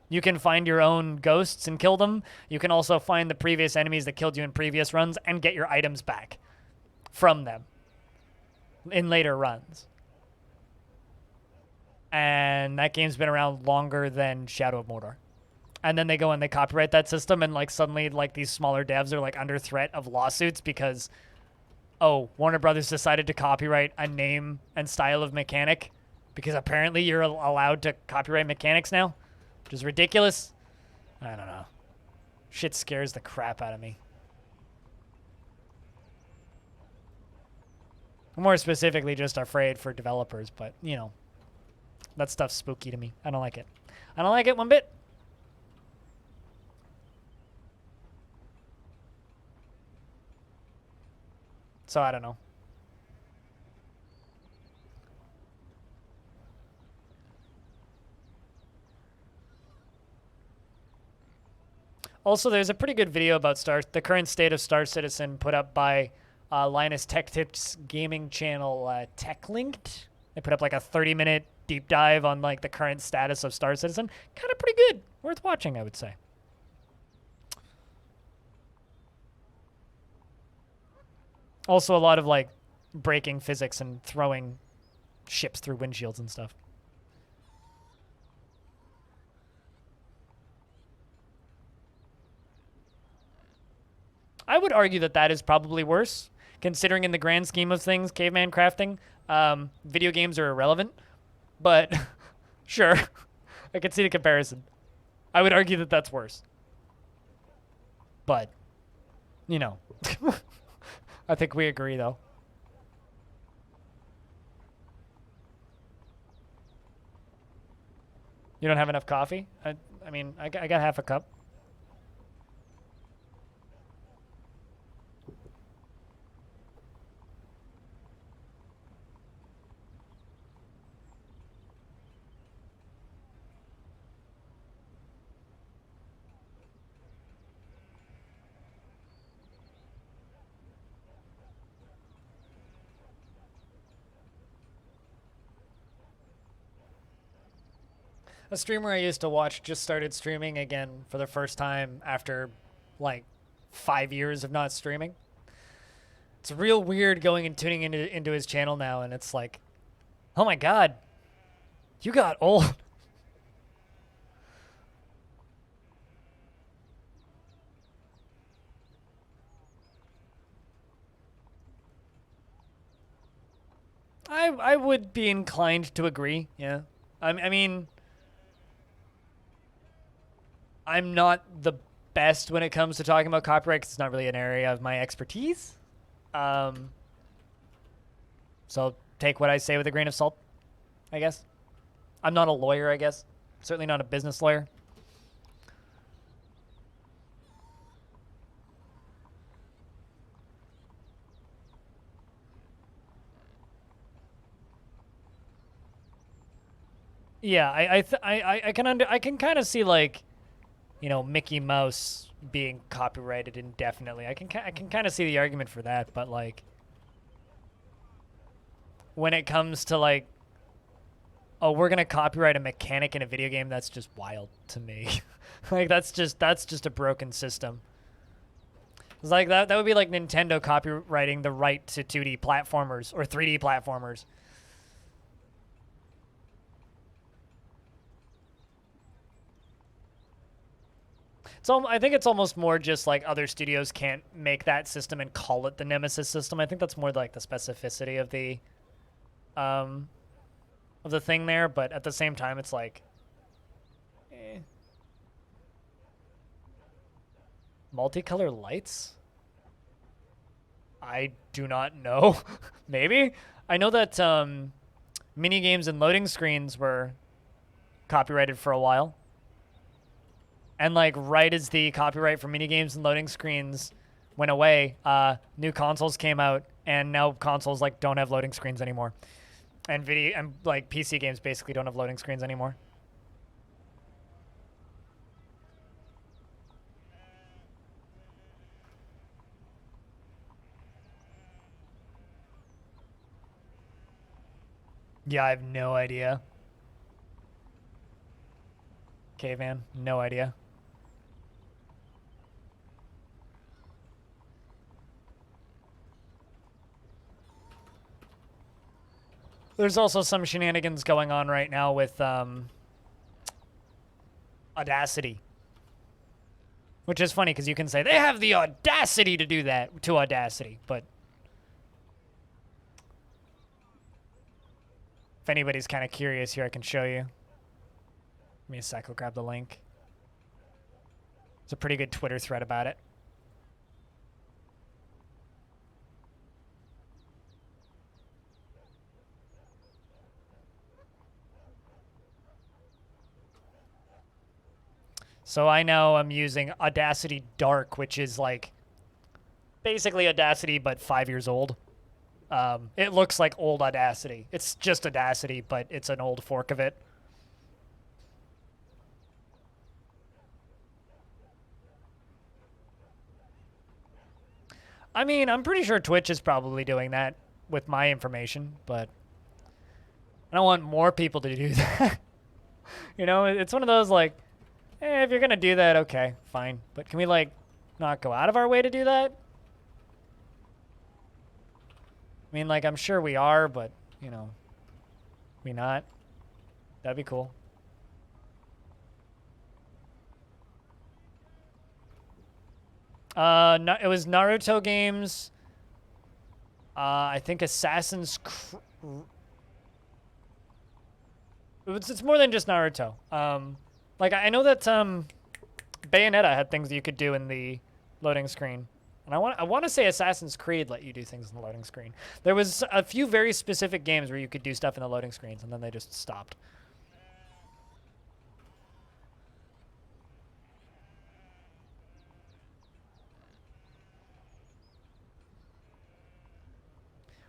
You can find your own ghosts and kill them. You can also find the previous enemies that killed you in previous runs and get your items back from them in later runs. And that game's been around longer than Shadow of Mordor. And then they go and they copyright that system, and like suddenly like these smaller devs are like under threat of lawsuits because, oh, Warner Brothers decided to copyright a name and style of mechanic because apparently you're allowed to copyright mechanics now, which is ridiculous. I don't know. Shit scares the crap out of me. I'm more specifically just afraid for developers, but, you know, that stuff's spooky to me. I don't like it. I don't like it one bit. So I don't know. Also, there's a pretty good video about the current state of Star Citizen put up by Linus Tech Tips gaming channel TechLinked. They put up like a 30-minute deep dive on like the current status of Star Citizen. Kind of pretty good. Worth watching, I would say. Also, a lot of like breaking physics and throwing ships through windshields and stuff. I would argue that that is probably worse, considering in the grand scheme of things, caveman crafting, video games are irrelevant. But sure, I can see the comparison. I would argue that that's worse. But, you know, I think we agree, though. You don't have enough coffee? I mean, I got half a cup. A streamer I used to watch just started streaming again for the first time after like 5 years of not streaming. It's real weird going and tuning into his channel now, and it's like, oh my god, you got old. I would be inclined to agree, yeah. I mean, I'm not the best when it comes to talking about copyright because it's not really an area of my expertise. So take what I say with a grain of salt, I guess. I'm not a lawyer, I guess. Certainly not a business lawyer. Yeah, I can kind of see like, you know, Mickey Mouse being copyrighted indefinitely. I can kind of see the argument for that, but like when it comes to like, oh, we're gonna copyright a mechanic in a video game, that's just wild to me. Like that's just a broken system. It's like that would be like Nintendo copywriting the right to 2D platformers or 3D platformers. So I think it's almost more just like other studios can't make that system and call it the Nemesis system. I think that's more like the specificity of the thing there. But at the same time, it's like, multicolor lights? I do not know. Maybe? I know that mini games and loading screens were copyrighted for a while. And like right as the copyright for minigames and loading screens went away, new consoles came out, and now consoles like don't have loading screens anymore, and like PC games basically don't have loading screens anymore. Yeah, I have no idea. Caveman, no idea. There's also some shenanigans going on right now with Audacity. Which is funny because you can say they have the audacity to do that to Audacity, but if anybody's kind of curious here, I can show you. Give me a sec, I'll grab the link. It's a pretty good Twitter thread about it. So I know I'm using Audacity Dark, which is like basically Audacity but 5 years old. It looks like old Audacity. It's just Audacity, but it's an old fork of it. I mean, I'm pretty sure Twitch is probably doing that with my information, but I don't want more people to do that. You know, it's one of those like, if you're going to do that, okay, fine. But can we, like, not go out of our way to do that? I mean, like, I'm sure we are, but, you know, we not. That'd be cool. No, it was Naruto games. I think Assassin's it's more than just Naruto. Like, I know that Bayonetta had things that you could do in the loading screen. And I want to say Assassin's Creed let you do things in the loading screen. There was a few very specific games where you could do stuff in the loading screens, and then they just stopped.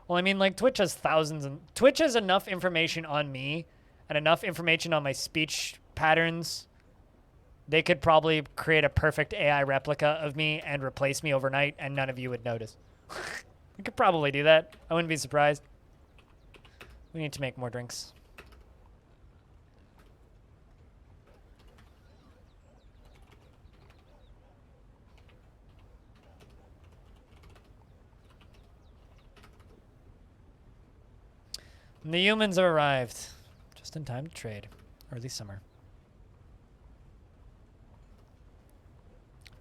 Well, I mean, like, Twitch has thousands, and Twitch has enough information on me and enough information on my speech patterns. They could probably create a perfect AI replica of me and replace me overnight, and none of you would notice. We could probably do that. I wouldn't be surprised. We need to make more drinks. And the humans have arrived. Just in time to trade. Early summer.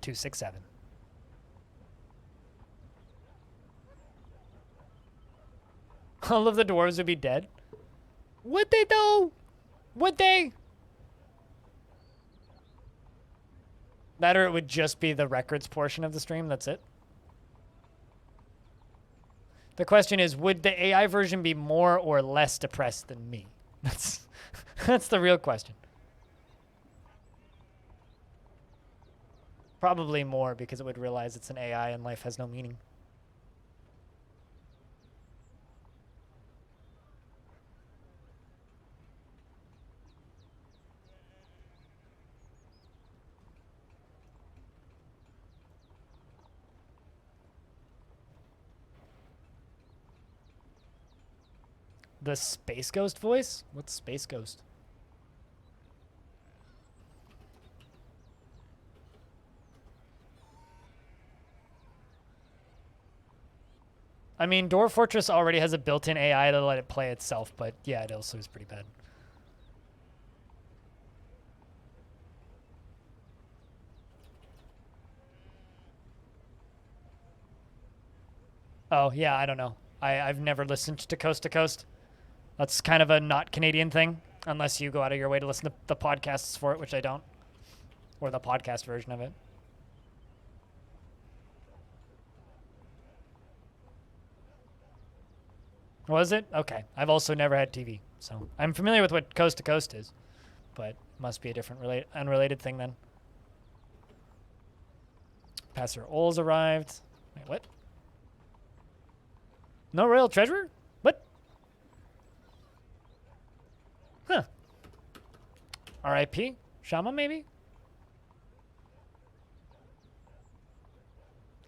267. All of the dwarves would be dead. Would they though? Would they? That or it would just be the records portion of the stream, that's it. The question is, would the AI version be more or less depressed than me? That's the real question. Probably more, because it would realize it's an AI and life has no meaning. The Space Ghost voice? What's Space Ghost? I mean, Dwarf Fortress already has a built-in AI to let it play itself, but yeah, it also is pretty bad. Oh, yeah, I don't know. I've never listened to Coast to Coast. That's kind of a not Canadian thing, unless you go out of your way to listen to the podcasts for it, which I don't. Or the podcast version of it. Was it? Okay. I've also never had TV, so I'm familiar with what Coast to Coast is, but must be a different unrelated thing then. Pastor Oles arrived. Wait, what? No royal treasurer? What? Huh. R.I.P. Shama, maybe?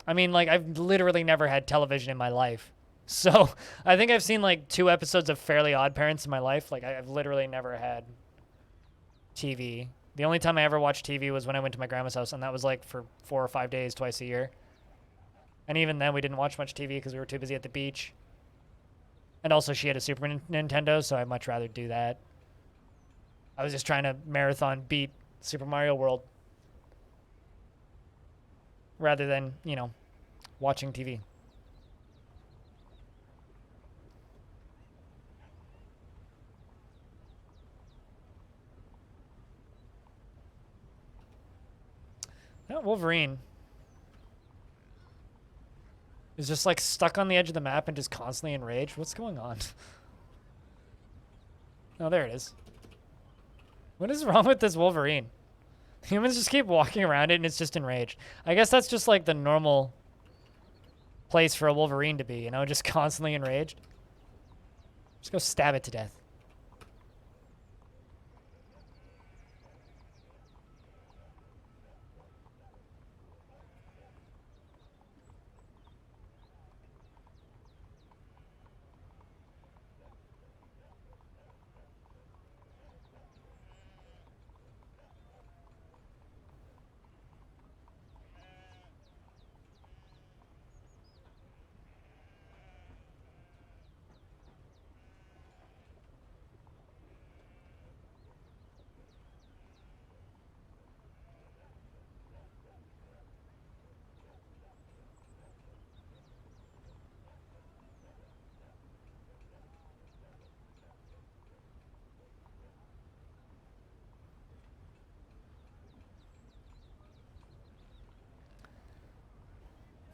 I mean, like, I've literally never had television in my life. So I think I've seen like 2 episodes of Fairly Odd Parents in my life. Like I've literally never had TV. The only time I ever watched TV was when I went to my grandma's house, and that was like for 4 or 5 days, twice a year. And even then, we didn't watch much TV because we were too busy at the beach. And also, she had a Super Nintendo, so I'd much rather do that. I was just trying to marathon beat Super Mario World rather than, you know, watching TV. That Wolverine is just like stuck on the edge of the map and just constantly enraged. What's going on? Oh, there it is. What is wrong with this Wolverine? Humans just keep walking around it and it's just enraged. I guess that's just like the normal place for a Wolverine to be, you know, just constantly enraged. Just go stab it to death.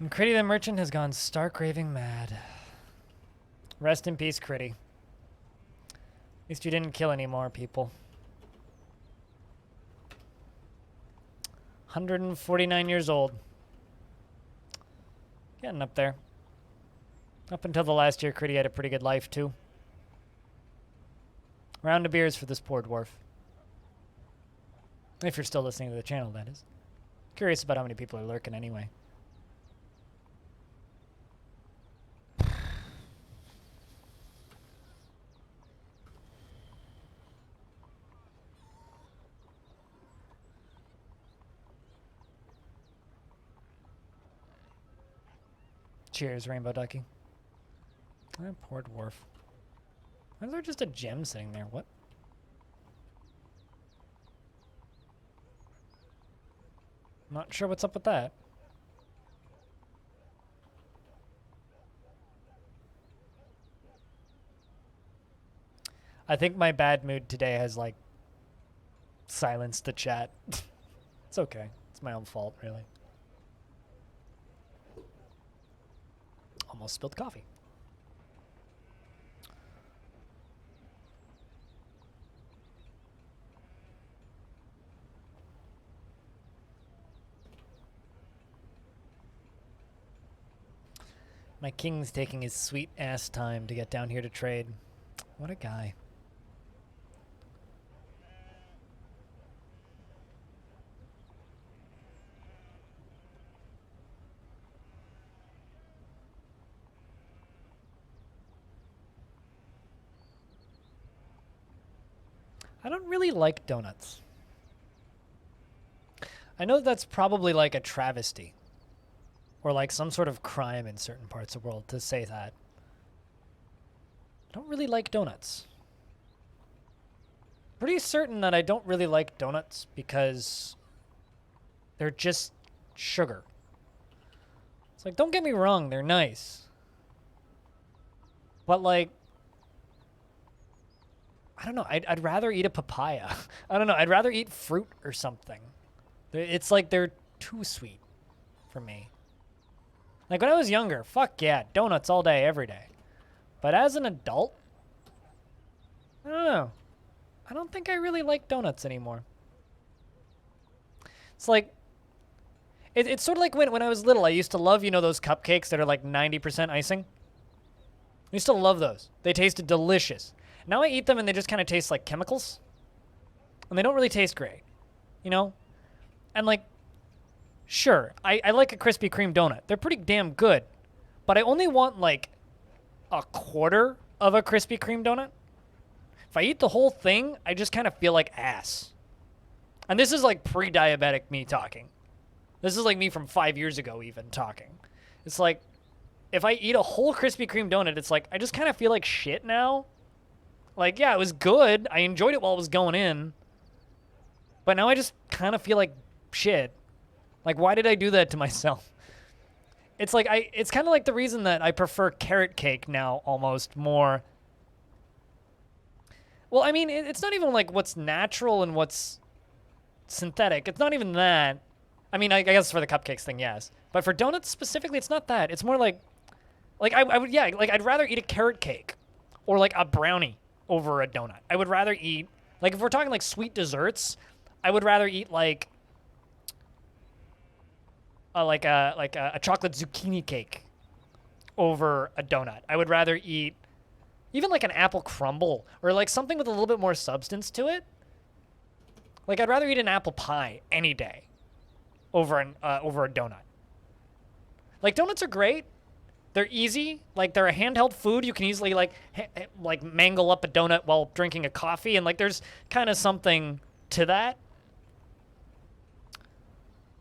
And Critty the Merchant has gone stark raving mad. Rest in peace, Critty. At least you didn't kill any more people. 149 years old. Getting up there. Up until the last year, Critty had a pretty good life, too. Round of beers for this poor dwarf. If you're still listening to the channel, that is. Curious about how many people are lurking anyway. Cheers, Rainbow Ducky. That poor dwarf. Why is there just a gem sitting there? What? Not sure what's up with that. I think my bad mood today has, like, silenced the chat. It's okay. It's my own fault, really. Almost spilled coffee. My king's taking his sweet ass time to get down here to trade. What a guy. I don't really like donuts. I know that's probably like a travesty or like some sort of crime in certain parts of the world to say that. I don't really like donuts. Pretty certain that I don't really like donuts because they're just sugar. It's like, don't get me wrong, they're nice. But like, I don't know, I'd rather eat a papaya. I don't know, I'd rather eat fruit or something. It's like they're too sweet for me. Like when I was younger, fuck yeah, donuts all day, every day. But as an adult, I don't know. I don't think I really like donuts anymore. It's like, it's sort of like when I was little, I used to love, you know, those cupcakes that are like 90% icing. I used to love those. They tasted delicious. Now I eat them and they just kind of taste like chemicals. And they don't really taste great, you know? And like, sure, I like a Krispy Kreme donut. They're pretty damn good. But I only want like a quarter of a Krispy Kreme donut. If I eat the whole thing, I just kind of feel like ass. And this is like pre-diabetic me talking. This is like me from 5 years ago even talking. It's like, if I eat a whole Krispy Kreme donut, it's like, I just kind of feel like shit now. Like, yeah, it was good. I enjoyed it while it was going in. But now I just kind of feel like shit. Like, why did I do that to myself? It's like, it's kind of like the reason that I prefer carrot cake now almost more. Well, I mean, it's not even like what's natural and what's synthetic. It's not even that. I mean, I guess for the cupcakes thing, yes. But for donuts specifically, it's not that. It's more like I would, yeah, like I'd rather eat a carrot cake or like a brownie over a donut. I would rather eat, like if we're talking like sweet desserts, I would rather eat like a chocolate zucchini cake over a donut. I would rather eat even like an apple crumble or like something with a little bit more substance to it. Like I'd rather eat an apple pie any day over a donut. Like donuts are great. They're easy. Like they're a handheld food. You can easily like mangle up a donut while drinking a coffee, and like there's kind of something to that.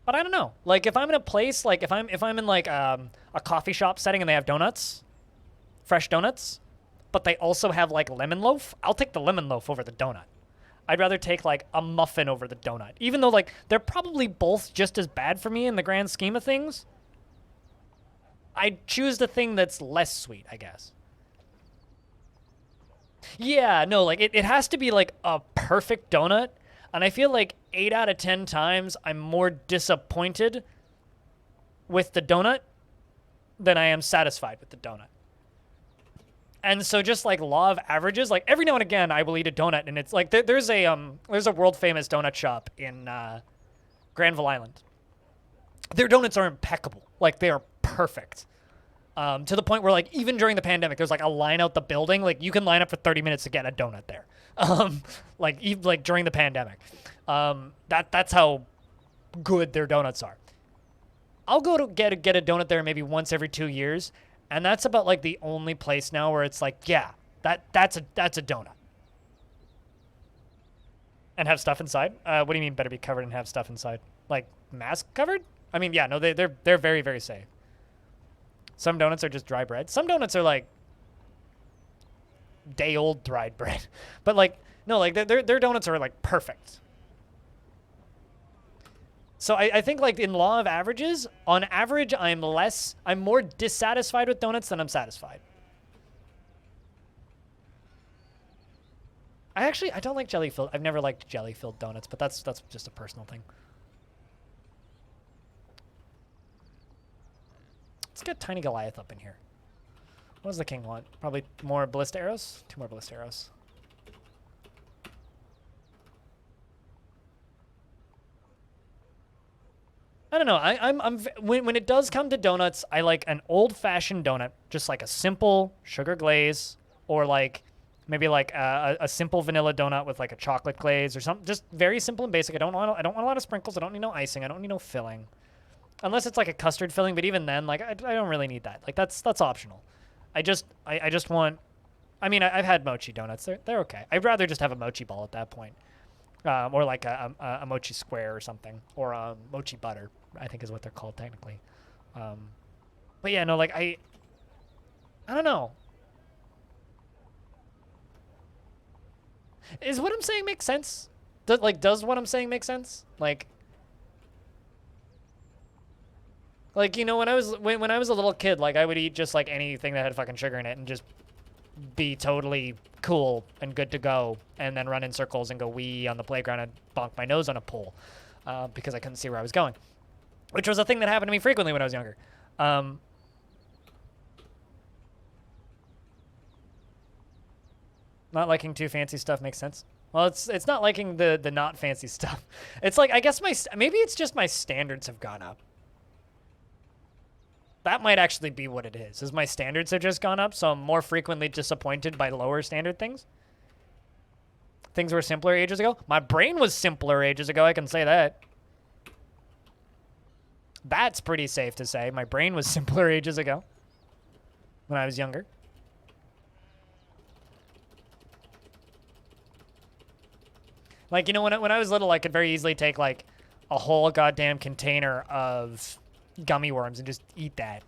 But I don't know. Like if I'm in a place, like if I'm in like a coffee shop setting and they have donuts, fresh donuts, but they also have like lemon loaf, I'll take the lemon loaf over the donut. I'd rather take like a muffin over the donut, even though like they're probably both just as bad for me in the grand scheme of things. I'd choose the thing that's less sweet, I guess. Yeah, no, like it has to be like a perfect donut. And I feel like 8 out of 10 times I'm more disappointed with the donut than I am satisfied with the donut. And so just like law of averages, like every now and again I will eat a donut, and it's like there's a world famous donut shop in Granville Island. Their donuts are impeccable. Like they are perfect. To the point where like even during the pandemic there's like a line out the building. Like you can line up for 30 minutes to get a donut there. Like during the pandemic. That's how good their donuts are. I'll go to get a donut there maybe once every 2 years. And that's about like the only place now where it's like, yeah, that's a donut. And have stuff inside? What do you mean better be covered and have stuff inside? Like mask covered? I mean, yeah, no, they're very, very safe. Some donuts are just dry bread. Some donuts are like day old dried bread. But like, no, like their donuts are like perfect. So I think like in law of averages, on average, I'm more dissatisfied with donuts than I'm satisfied. I don't like jelly-filled. I've never liked jelly-filled donuts, but that's just a personal thing. Let's get Tiny Goliath up in here. What does the king want? Probably more ballista arrows? 2 more ballista arrows. I don't know. When it does come to donuts, I like an old-fashioned donut, just like a simple sugar glaze, or like maybe like a simple vanilla donut with like a chocolate glaze or something. Just very simple and basic. I don't want a lot of sprinkles. I don't need no icing. I don't need no filling, unless it's like a custard filling. But even then, like I don't really need that. Like that's optional. I just want. I mean, I've had mochi donuts. They're okay. I'd rather just have a mochi ball at that point. Or like a mochi square or something, or mochi butter, I think is what they're called technically. But yeah, no, like I don't know. Is what I'm saying make sense? Does what I'm saying make sense? Like you know, when I was a little kid, like I would eat just like anything that had fucking sugar in it and just be totally cool and good to go, and then run in circles and go wee on the playground and bonk my nose on a pole because I couldn't see where I was going, which was a thing that happened to me frequently when I was younger. Not liking too fancy stuff makes sense. Well, it's not liking the not fancy stuff. It's like, I guess maybe it's just my standards have gone up. That might actually be what it is my standards have just gone up, so I'm more frequently disappointed by lower standard things. Things were simpler ages ago. My brain was simpler ages ago, I can say that. That's pretty safe to say. My brain was simpler ages ago when I was younger. Like, you know, when I was little, I could very easily take, like, a whole goddamn container of gummy worms and just eat that.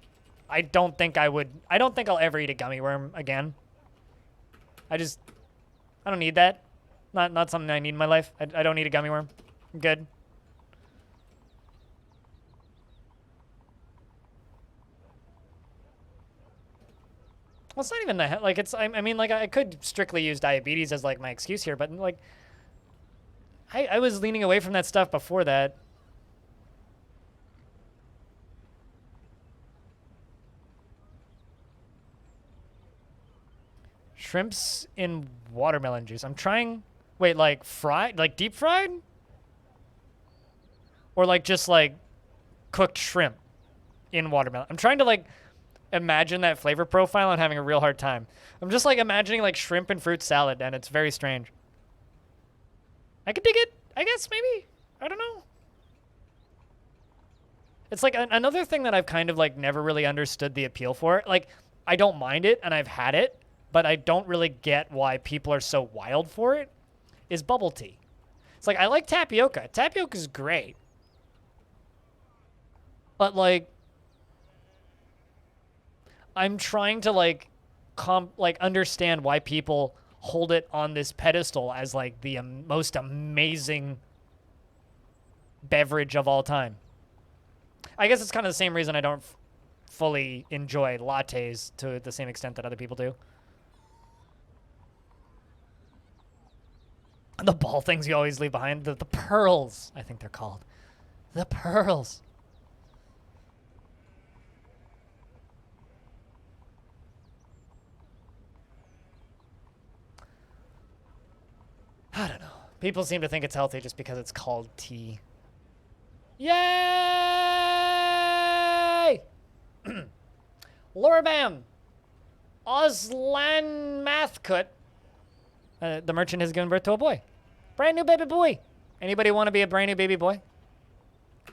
I don't think I'll ever eat a gummy worm again. I don't need that. Not something I need in my life. I don't need a gummy worm. I'm good. Well, it's not even that. Like, I mean, like, I could strictly use diabetes as, like, my excuse here, but, like, I was leaning away from that stuff before that. Shrimps in watermelon juice. I'm trying... Wait, like, fried? Like, deep fried? Or, like, just, like, cooked shrimp in watermelon. I'm trying to, like... imagine that flavor profile and having a real hard time. I'm just like imagining like shrimp and fruit salad, and it's very strange. I could dig it, I guess, maybe. I don't know. It's like another thing that I've kind of like never really understood the appeal for. Like, I don't mind it and I've had it, but I don't really get why people are so wild for it, is bubble tea. It's like, I like tapioca. Tapioca's great. But like, I'm trying to like understand why people hold it on this pedestal as like the most amazing beverage of all time. I guess it's kind of the same reason I don't fully enjoy lattes to the same extent that other people do. The ball things you always leave behind, the pearls, I think they're called. The pearls. I don't know. People seem to think it's healthy just because it's called tea. Yay! Lorabam! Oslan Mathkut. The merchant has given birth to a boy. Brand new baby boy. Anybody want to be a brand new baby boy?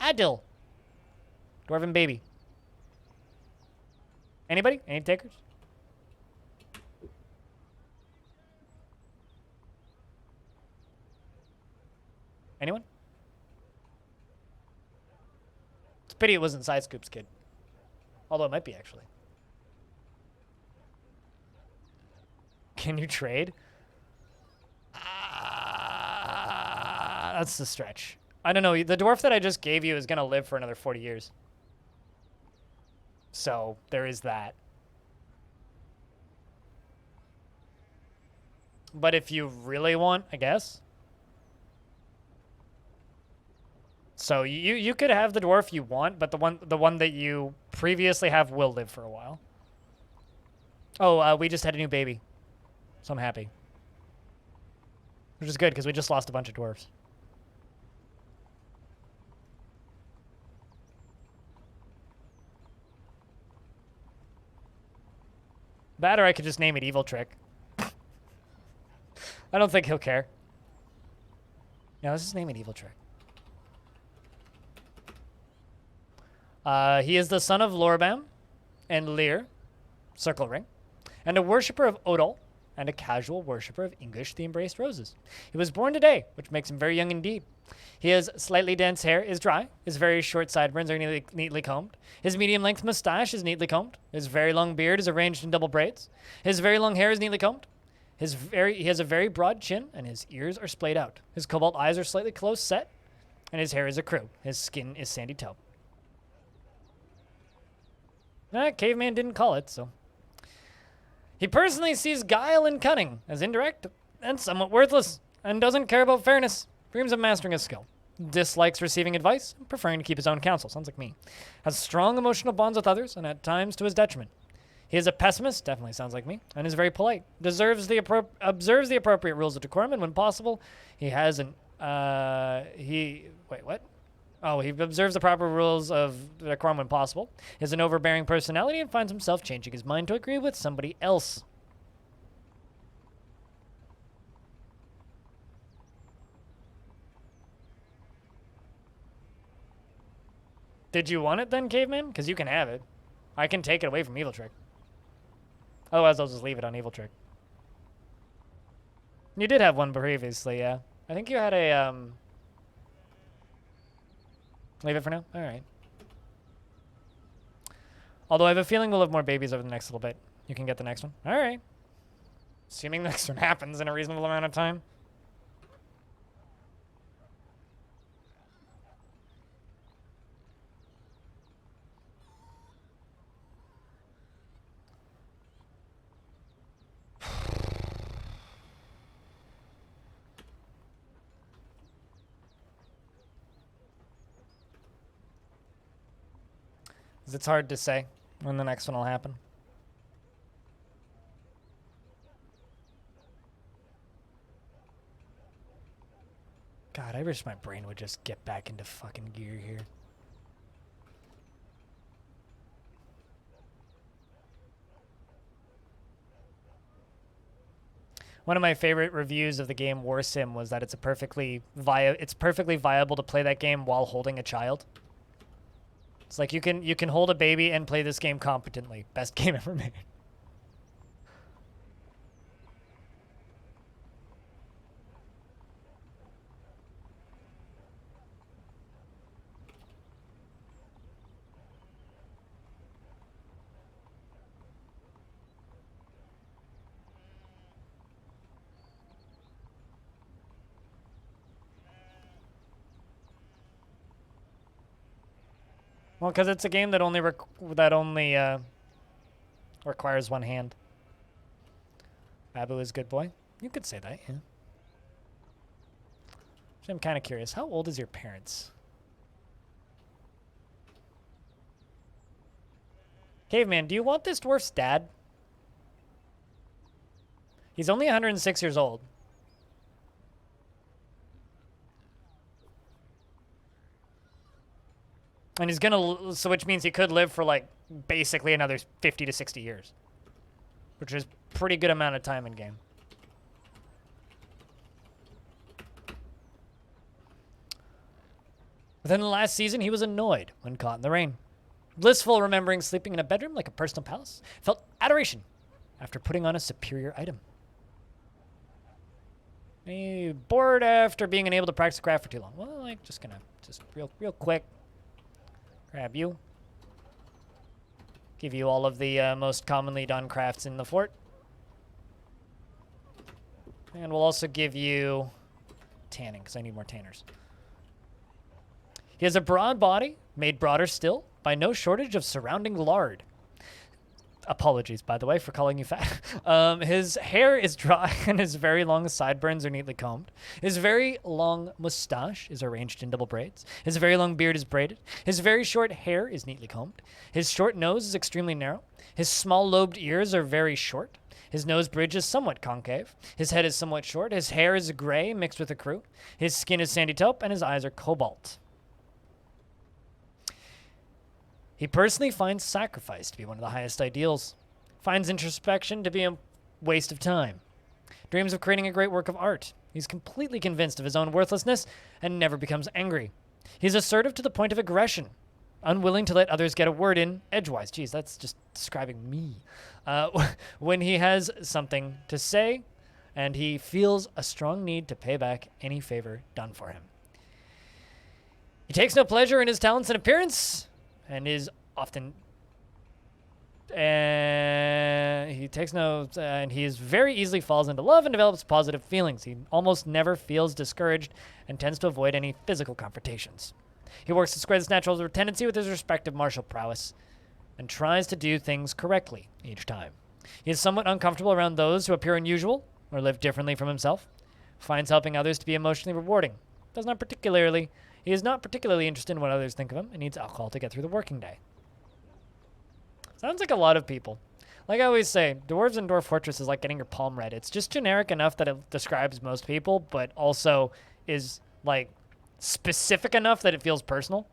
Adil. Dwarven baby. Anybody? Any takers? Anyone? It's a pity it wasn't Side Scoop's kid. Although it might be, actually. Can you trade? That's the stretch. I don't know. The dwarf that I just gave you is going to live for another 40 years. So, there is that. But if you really want, I guess. So you could have the dwarf you want, but the one that you previously have will live for a while. Oh, we just had a new baby, so I'm happy. Which is good because we just lost a bunch of dwarves. That, or I could just name it Evil Trick. I don't think he'll care. Yeah, let's just name it Evil Trick. He is the son of Lorbam and Lear, Circle Ring, and a worshipper of Odal, and a casual worshipper of English, the Embraced Roses. He was born today, which makes him very young indeed. His slightly dense hair is dry. His very short sideburns are neatly combed. His medium-length mustache is neatly combed. His very long beard is arranged in double braids. His very long hair is neatly combed. He has a very broad chin, and his ears are splayed out. His cobalt eyes are slightly close set, and his hair is a crew. His skin is sandy taupe. Caveman didn't call it, so. He personally sees guile and cunning as indirect and somewhat worthless, and doesn't care about fairness. Dreams of mastering a skill. Dislikes receiving advice, preferring to keep his own counsel. Sounds like me. Has strong emotional bonds with others, and at times to his detriment. He is a pessimist, definitely sounds like me, and is very polite. Observes the appropriate rules of decorum, and when possible, he has an, wait, what? Oh, he observes the proper rules of decorum when possible. He has an overbearing personality and finds himself changing his mind to agree with somebody else. Did you want it then, Caveman? Because you can have it. I can take it away from Evil Trick. Otherwise, I'll just leave it on Evil Trick. You did have one previously, yeah. I think you had a, leave it for now? Alright. Although I have a feeling we'll have more babies over the next little bit. You can get the next one. Alright. Assuming the next one happens in a reasonable amount of time. It's hard to say when the next one will happen. God, I wish my brain would just get back into fucking gear here. One of my favorite reviews of the game War Sim was that it's perfectly viable to play that game while holding a child. It's like you can hold a baby and play this game competently. Best game ever made. Well, because it's a game that only requires one hand. Babu is good boy. You could say that, yeah. Actually, I'm kind of curious. How old is your parents? Caveman, do you want this dwarf's dad? He's only 106 years old. And he's gonna, so which means he could live for like basically another 50 to 60 years, which is pretty good amount of time in game. Within the last season, he was annoyed when caught in the rain. Blissful, remembering sleeping in a bedroom like a personal palace, felt adoration after putting on a superior item. He bored after being unable to practice craft for too long. Well, like just real quick. Grab you. Give you all of the most commonly done crafts in the fort. And we'll also give you tanning, because I need more tanners. He has a broad body, made broader still by no shortage of surrounding lard. Apologies, by the way, for calling you fat. His hair is dry and his very long sideburns are neatly combed. His very long mustache is arranged in double braids. His very long beard is braided. His very short hair is neatly combed. His short nose is extremely narrow. His small lobed ears are very short. His nose bridge is somewhat concave. His head is somewhat short. His hair is gray mixed with ecru. His skin is sandy taupe and his eyes are cobalt. He personally finds sacrifice to be one of the highest ideals, finds introspection to be a waste of time, dreams of creating a great work of art. He's completely convinced of his own worthlessness and never becomes angry. He's assertive to the point of aggression, unwilling to let others get a word in edgewise. Geez, that's just describing me. When he has something to say, and he feels a strong need to pay back any favor done for him. He takes no pleasure in his talents and appearance, and is often, and he is very easily falls into love and develops positive feelings. He almost never feels discouraged and tends to avoid any physical confrontations. He works to square this natural tendency with his respective martial prowess and tries to do things correctly each time. He is somewhat uncomfortable around those who appear unusual or live differently from himself, finds helping others to be emotionally rewarding. He is not particularly interested in what others think of him and needs alcohol to get through the working day. Sounds like a lot of people. Like I always say, Dwarves and Dwarf Fortress is like getting your palm read. It's just generic enough that it describes most people, but also is like specific enough that it feels personal.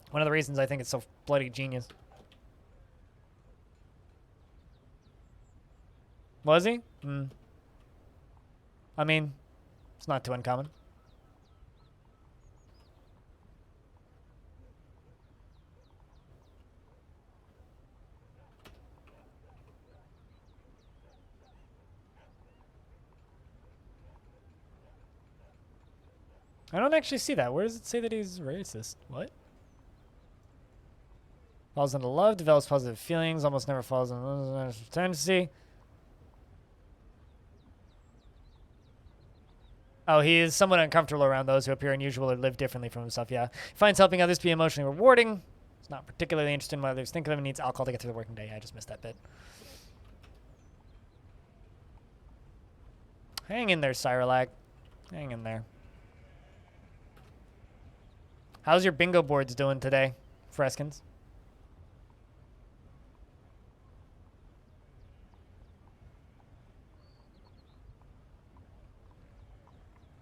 One of the reasons I think it's so bloody genius. Was he? I mean, it's not too uncommon. I don't actually see that. Where does it say that he's racist? What? Falls into love, develops positive feelings, almost never falls into tendency. Oh, he is somewhat uncomfortable around those who appear unusual or live differently from himself, yeah. Finds helping others to be emotionally rewarding. He's not particularly interested in what others think of him and needs alcohol to get through the working day. I just missed that bit. Hang in there, Cyrillac. Hang in there. How's your bingo boards doing today, Freskins?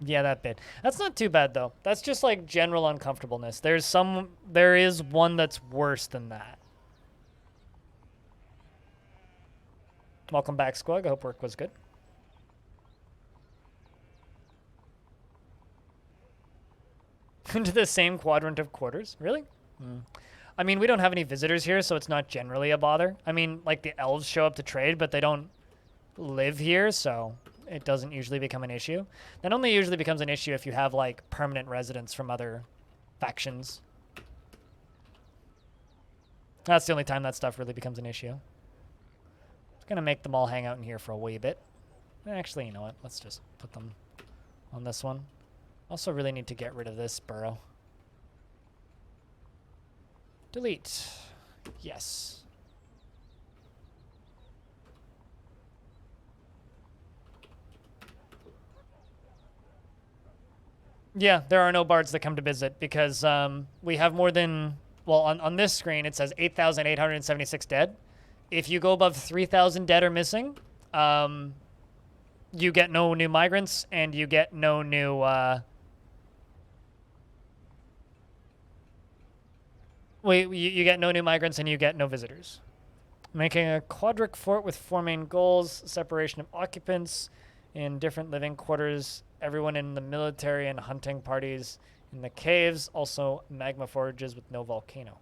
Yeah, that bit. That's not too bad though. That's just like general uncomfortableness. There is one that's worse than that. Welcome back, Squug. I hope work was good. Into the same quadrant of quarters? Really? I mean, we don't have any visitors here, so it's not generally a bother. I mean, like the elves show up to trade, but they don't live here, so it doesn't usually become an issue. That only usually becomes an issue if you have like permanent residents from other factions. That's the only time that stuff really becomes an issue. It's gonna make them all hang out in here for a wee bit. Actually, you know what? Let's just put them on this one. Also really need to get rid of this burrow. Delete. Yes. Yeah, there are no bards that come to visit because we have more than, well, on this screen it says 8,876 dead. If you go above 3,000 dead or missing, you get no new migrants and you get no new, you get no new migrants and you get no visitors. Making a quadric fort with 4 main goals: separation of occupants in different living quarters, everyone in the military and hunting parties in the caves, also magma forages with no volcano.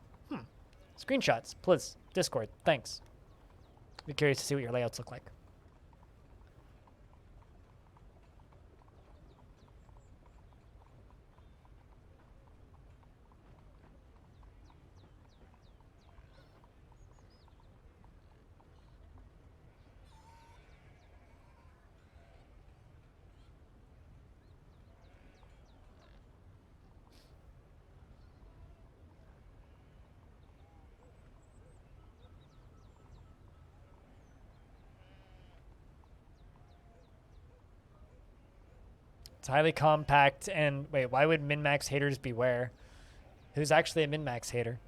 Screenshots, please. Discord, thanks. Be curious to see what your layouts look like. It's highly compact, and wait, why would min-max haters beware? Who's actually a min-max hater?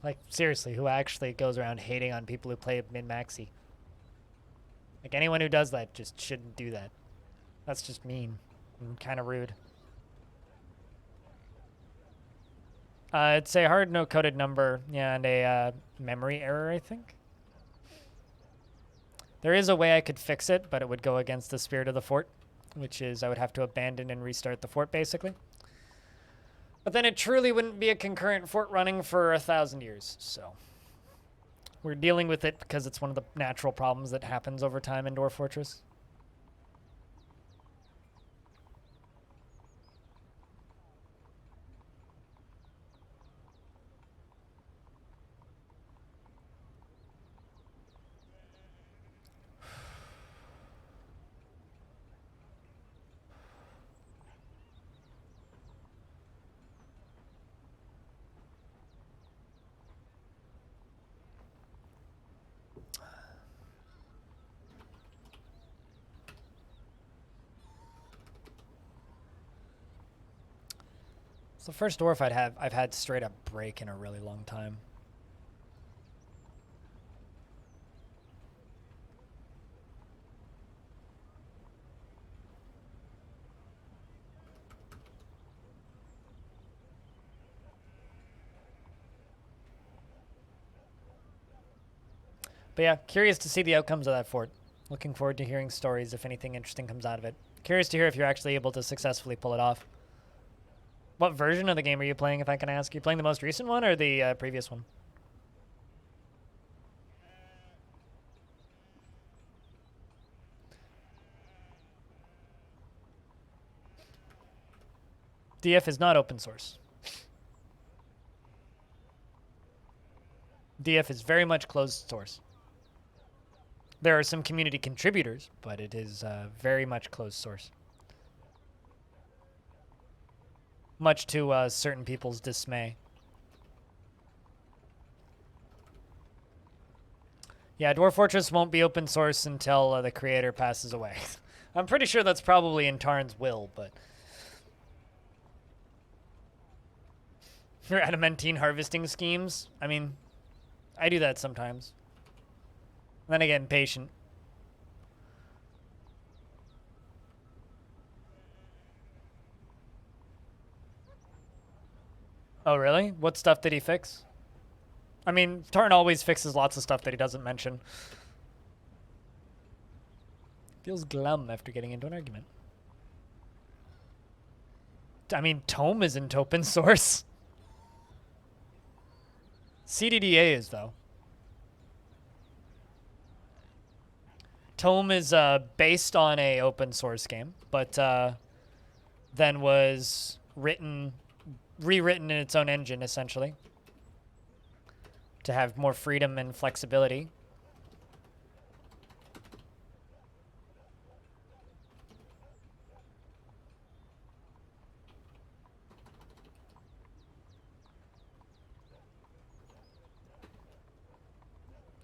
Like, seriously, who actually goes around hating on people who play min-maxy? Like, anyone who does that just shouldn't do that. That's just mean and kind of rude. It's a hard no-coded number, yeah, and a memory error, I think. There is a way I could fix it, but it would go against the spirit of the fort, which is I would have to abandon and restart the fort, basically. But then it truly wouldn't be a concurrent fort running for 1,000 years, so we're dealing with it because it's one of the natural problems that happens over time in Dwarf Fortress. It's the first dwarf I've had straight up break in a really long time. But yeah, curious to see the outcomes of that fort. Looking forward to hearing stories if anything interesting comes out of it. Curious to hear if you're actually able to successfully pull it off. What version of the game are you playing, if I can ask? Are you playing the most recent one or the previous one? DF is not open source. DF is very much closed source. There are some community contributors, but it is very much closed source. Much to certain people's dismay. Yeah, Dwarf Fortress won't be open source until the creator passes away. I'm pretty sure that's probably in Tarn's will, but... Your adamantine harvesting schemes? I mean, I do that sometimes. Then again, patient. Oh, really? What stuff did he fix? I mean, Tarn always fixes lots of stuff that he doesn't mention. Feels glum after getting into an argument. I mean, Tome isn't open source. CDDA is, though. Tome is based on a open source game, but then was rewritten in its own engine, essentially, to have more freedom and flexibility.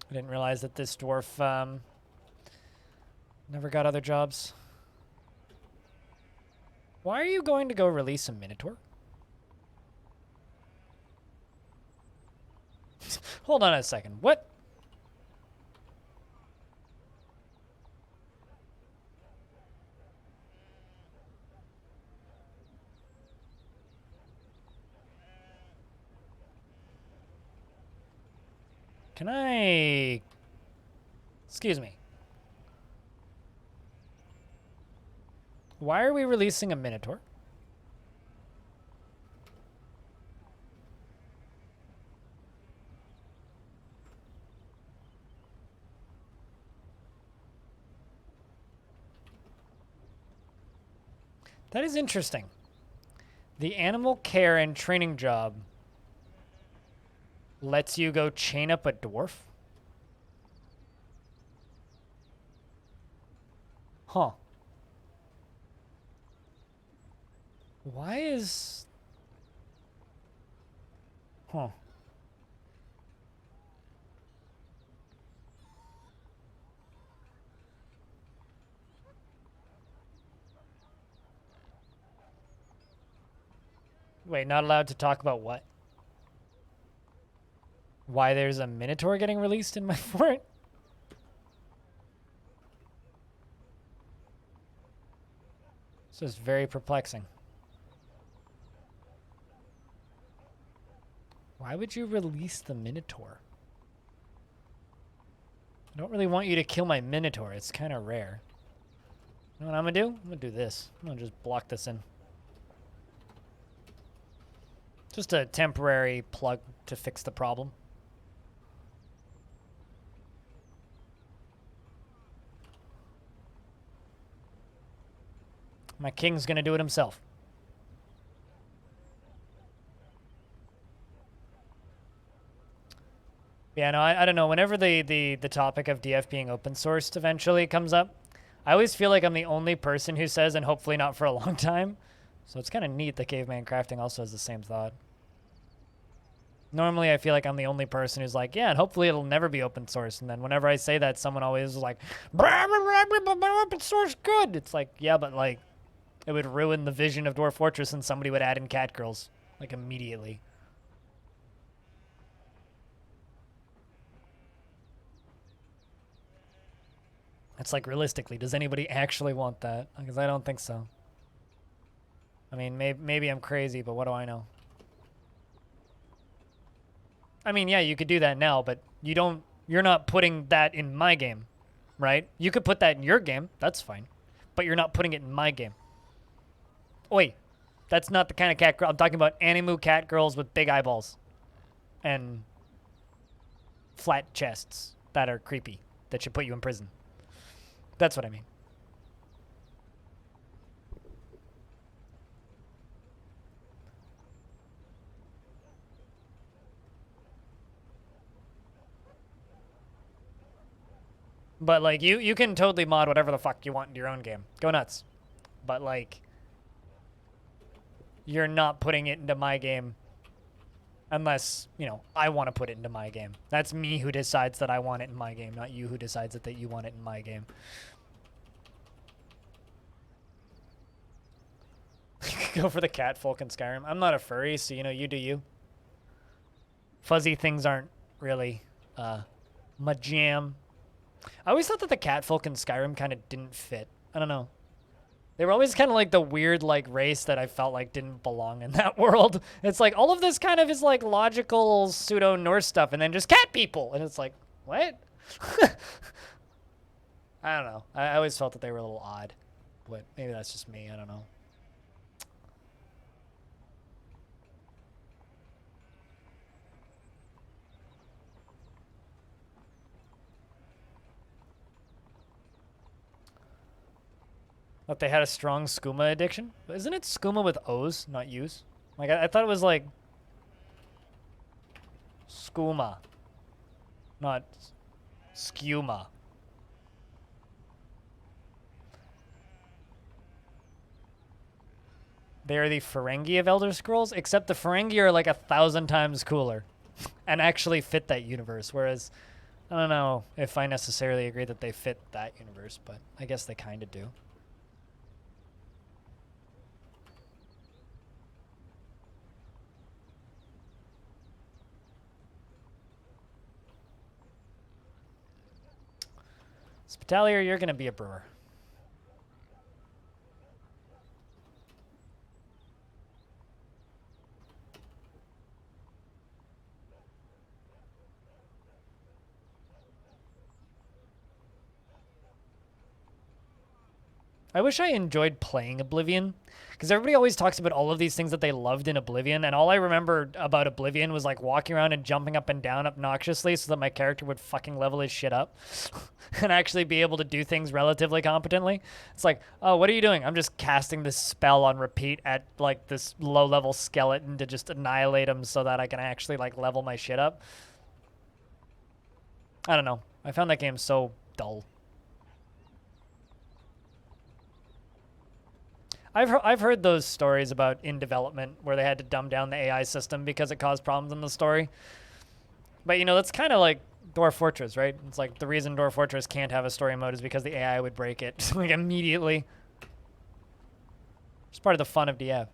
I didn't realize that this dwarf never got other jobs. Why are you going to go release a Minotaur? Hold on a second. What? Can I... Excuse me. Why are we releasing a Minotaur? That is interesting. The animal care and training job lets you go chain up a dwarf? Huh. Why is... Huh. Wait, not allowed to talk about what? Why there's a Minotaur getting released in my fort? So it's very perplexing. Why would you release the Minotaur? I don't really want you to kill my Minotaur. It's kind of rare. You know what I'm gonna do? I'm gonna do this. I'm gonna just block this in. Just a temporary plug to fix the problem. My king's gonna do it himself. Yeah, no, I don't know. Whenever the topic of DF being open sourced eventually comes up, I always feel like I'm the only person who says, and hopefully not for a long time. So it's kind of neat that Caveman Crafting also has the same thought. Normally, I feel like I'm the only person who's like, yeah, and hopefully it'll never be open source. And then whenever I say that, someone always is like, open source good. It's like, yeah, but like, it would ruin the vision of Dwarf Fortress and somebody would add in catgirls, like immediately. It's like, realistically, does anybody actually want that? Because I don't think so. I mean, maybe I'm crazy, but what do I know? I mean, yeah, you could do that now, but you're not putting that in my game. right? You could put that in your game. That's fine. But you're not putting it in my game. Wait, that's not the kind of cat girl. I'm talking about animu cat girls with big eyeballs and flat chests that are creepy that should put you in prison. That's what I mean. But like you can totally mod whatever the fuck you want into your own game. Go nuts. But like you're not putting it into my game unless, you know, I want to put it into my game. That's me who decides that I want it in my game, not you who decides that you want it in my game. Go for the cat folk in Skyrim. I'm not a furry, so you know, you do you. Fuzzy things aren't really my jam. I always thought that the cat folk in Skyrim kind of didn't fit. I don't know. They were always kind of like the weird like race that I felt like didn't belong in that world. It's like all of this kind of is like logical pseudo-Norse stuff and then just cat people. And it's like, what? I don't know. I always felt that they were a little odd. But maybe that's just me. I don't know. That they had a strong skooma addiction? Isn't it skooma with O's, not U's? Like, I thought it was like skooma, not skuma. They are the Ferengi of Elder Scrolls, except the Ferengi are like 1,000 times cooler and actually fit that universe, whereas I don't know if I necessarily agree that they fit that universe, but I guess they kind of do. Spitalier, you're going to be a brewer. I wish I enjoyed playing Oblivion, because everybody always talks about all of these things that they loved in Oblivion, and all I remember about Oblivion was like walking around and jumping up and down obnoxiously so that my character would fucking level his shit up and actually be able to do things relatively competently. It's like, oh, what are you doing? I'm just casting this spell on repeat at like this low-level skeleton to just annihilate him so that I can actually like level my shit up. I don't know. I found that game so dull. I've heard those stories about in development where they had to dumb down the AI system because it caused problems in the story. But, you know, that's kind of like Dwarf Fortress, right? It's like the reason Dwarf Fortress can't have a story mode is because the AI would break it like immediately. It's part of the fun of DF.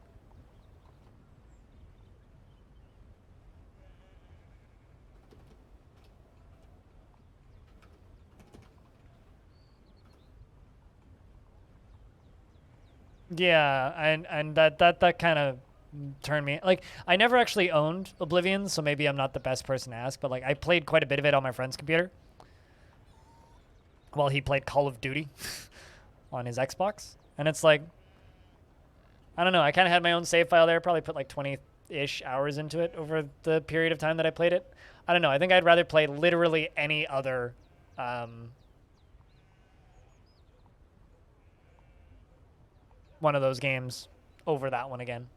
Yeah, and that kind of turned me, like, I never actually owned Oblivion, so maybe I'm not the best person to ask, but like I played quite a bit of it on my friend's computer while he played Call of Duty on his Xbox, and it's like, I don't know, I kind of had my own save file there, probably put like 20-ish hours into it over the period of time that I played it. I don't know, I think I'd rather play literally any other one of those games over that one again.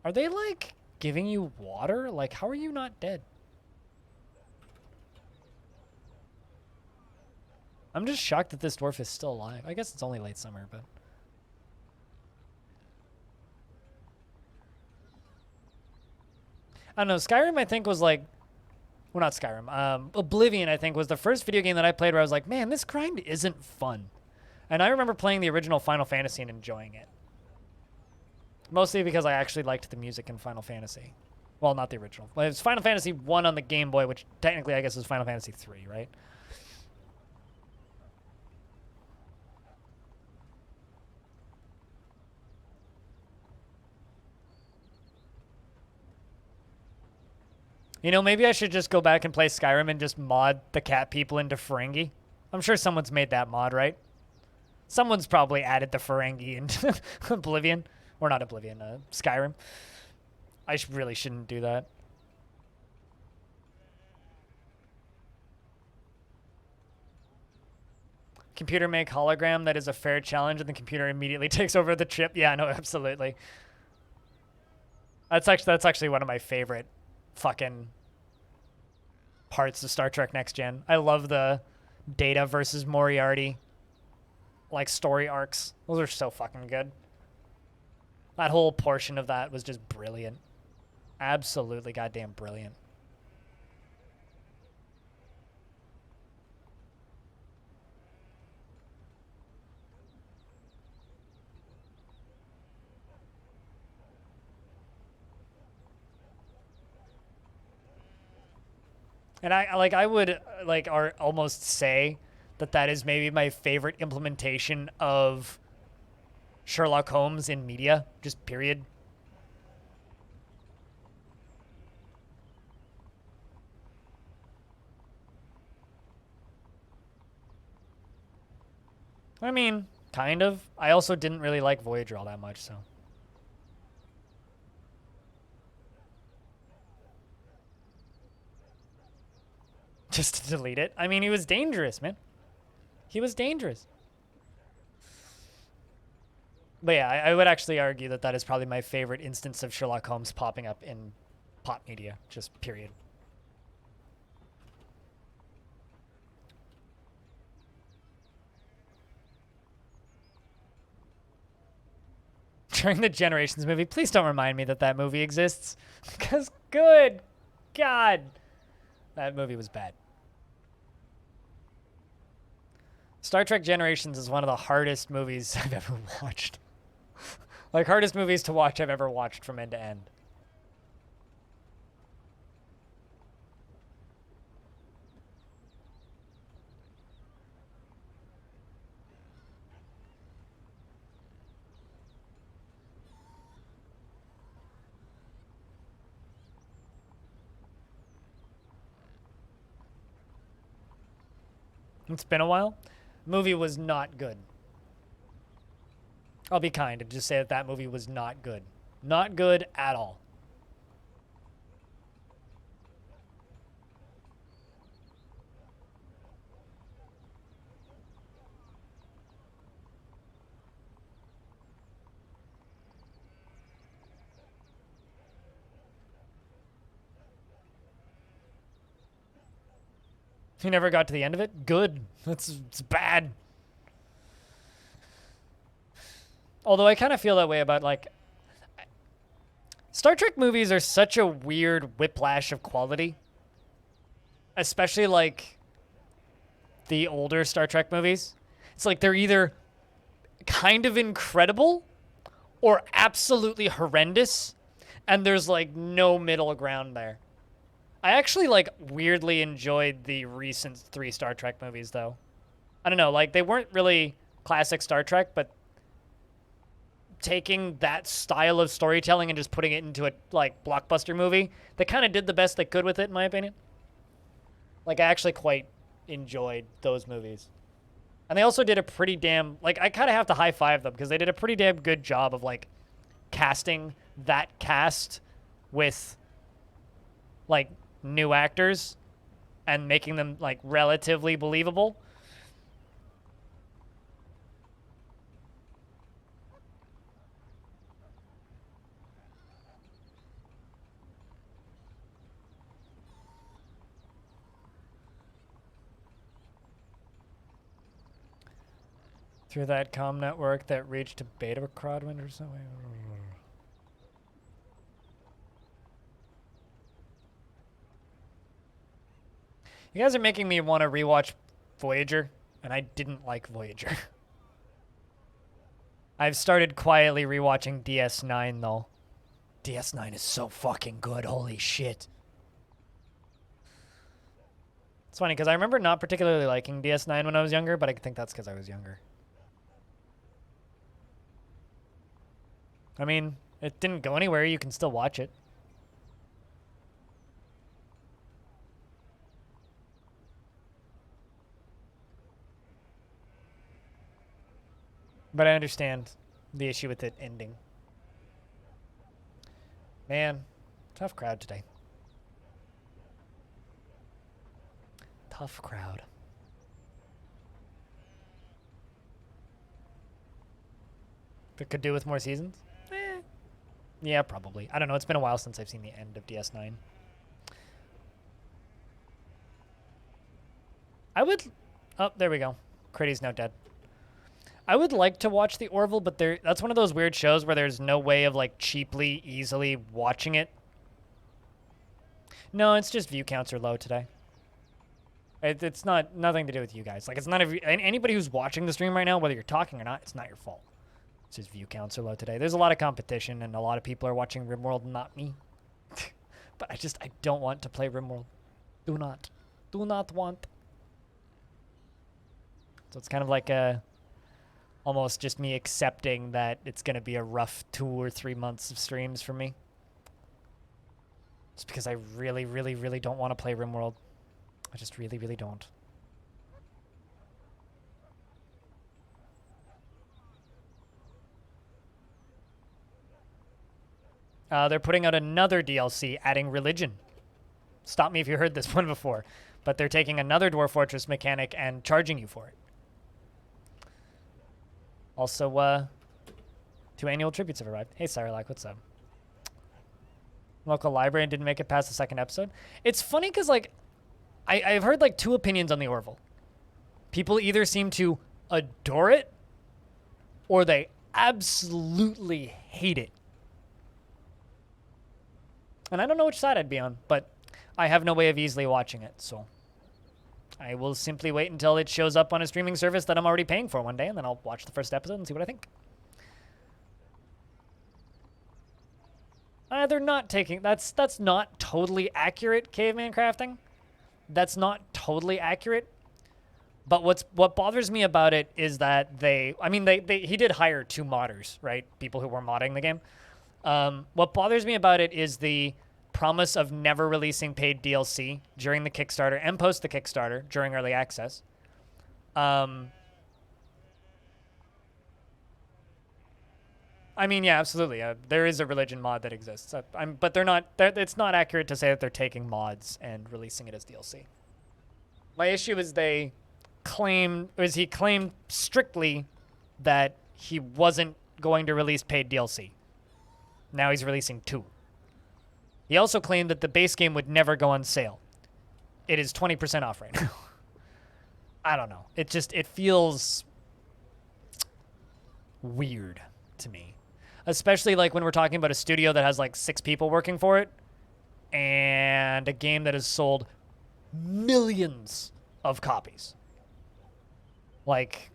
Are they like giving you water? Like, how are you not dead? I'm just shocked that this dwarf is still alive. I guess it's only late summer, but I don't know. Skyrim, I think, was like, well, not Skyrim. Oblivion, I think, was the first video game that I played where I was like, man, this grind isn't fun. And I remember playing the original Final Fantasy and enjoying it. Mostly because I actually liked the music in Final Fantasy. Well, not the original. Well, it was Final Fantasy 1 on the Game Boy, which technically I guess is Final Fantasy 3, right? You know, maybe I should just go back and play Skyrim and just mod the cat people into Ferengi. I'm sure someone's made that mod, right? Someone's probably added the Ferengi into Oblivion. Or not Oblivion, Skyrim. I really shouldn't do that. Computer make hologram that is a fair challenge and the computer immediately takes over the chip. Yeah, no, absolutely. That's actually one of my favorite fucking parts of Star Trek Next Gen. I love the Data versus Moriarty like story arcs. Those are so fucking good. That whole portion of that was just brilliant. Absolutely goddamn brilliant. And I would almost say that is maybe my favorite implementation of Sherlock Holmes in media, just period. I mean, kind of. I also didn't really like Voyager all that much, so. Just to delete it. I mean, he was dangerous, man. He was dangerous. But yeah, I would actually argue that is probably my favorite instance of Sherlock Holmes popping up in pop media, just period. During the Generations movie, please don't remind me that movie exists. Because good God, that movie was bad. Star Trek Generations is one of the hardest movies I've ever watched. Like, hardest movies to watch I've ever watched from end to end. It's been a while. Movie was not good. I'll be kind and just say that movie was not good. Not good at all. You never got to the end of it? Good. It's bad. Although I kind of feel that way about, like, Star Trek movies are such a weird whiplash of quality. Especially, like, the older Star Trek movies. It's like they're either kind of incredible or absolutely horrendous. And there's, like, no middle ground there. I actually, like, weirdly enjoyed the recent 3 Star Trek movies, though. I don't know, like, they weren't really classic Star Trek, but taking that style of storytelling and just putting it into a, like, blockbuster movie, they kind of did the best they could with it, in my opinion. Like, I actually quite enjoyed those movies. And they also did a pretty damn, like, I kind of have to high-five them, because they did a pretty damn good job of, like, casting that cast with, like, new actors and making them, like, relatively believable. Through that comm network that reached to Beta Crodwind or something. You guys are making me want to rewatch Voyager, and I didn't like Voyager. I've started quietly rewatching DS9, though. DS9 is so fucking good, holy shit. It's funny, because I remember not particularly liking DS9 when I was younger, but I think that's because I was younger. I mean, it didn't go anywhere, you can still watch it. But I understand the issue with it ending. Man, tough crowd today. Tough crowd. That could do with more seasons? Yeah, probably. I don't know. It's been a while since I've seen the end of DS9. I would... Oh, there we go. Critty's now dead. I would like to watch the Orville, but that's one of those weird shows where there's no way of, like, cheaply, easily watching it. No, it's just view counts are low today. It's nothing to do with you guys. Like, it's not anybody who's watching the stream right now, whether you're talking or not, it's not your fault. It's just view counts are low today. There's a lot of competition, and a lot of people are watching RimWorld, not me. But I don't want to play RimWorld. Do not want. So it's kind of like almost just me accepting that it's going to be a rough 2 or 3 months of streams for me. Just because I really, really, really don't want to play RimWorld. I just really, really don't. They're putting out another DLC adding religion. Stop me if you heard this one before. But they're taking another Dwarf Fortress mechanic and charging you for it. Also, 2 annual tributes have arrived. Hey, Cyrilic, what's up? Local librarian didn't make it past the 2nd episode. It's funny because, like, I've heard, like, 2 opinions on the Orville. People either seem to adore it or they absolutely hate it. And I don't know which side I'd be on, but I have no way of easily watching it, so I will simply wait until it shows up on a streaming service that I'm already paying for one day, and then I'll watch the first episode and see what I think. They're not taking... That's not totally accurate, Caveman Crafting. That's not totally accurate. But what bothers me about it is that he did hire 2 modders, right? People who were modding the game. What bothers me about it is the promise of never releasing paid DLC during the Kickstarter and post the Kickstarter during early access. I mean, yeah, absolutely. There is a religion mod that exists, but it's not accurate to say that they're taking mods and releasing it as DLC. My issue is he claimed strictly that he wasn't going to release paid DLC. Now he's releasing 2. He also claimed that the base game would never go on sale. It is 20% off right now. I don't know. It feels weird to me. Especially like when we're talking about a studio that has like 6 people working for it and a game that has sold millions of copies. Like,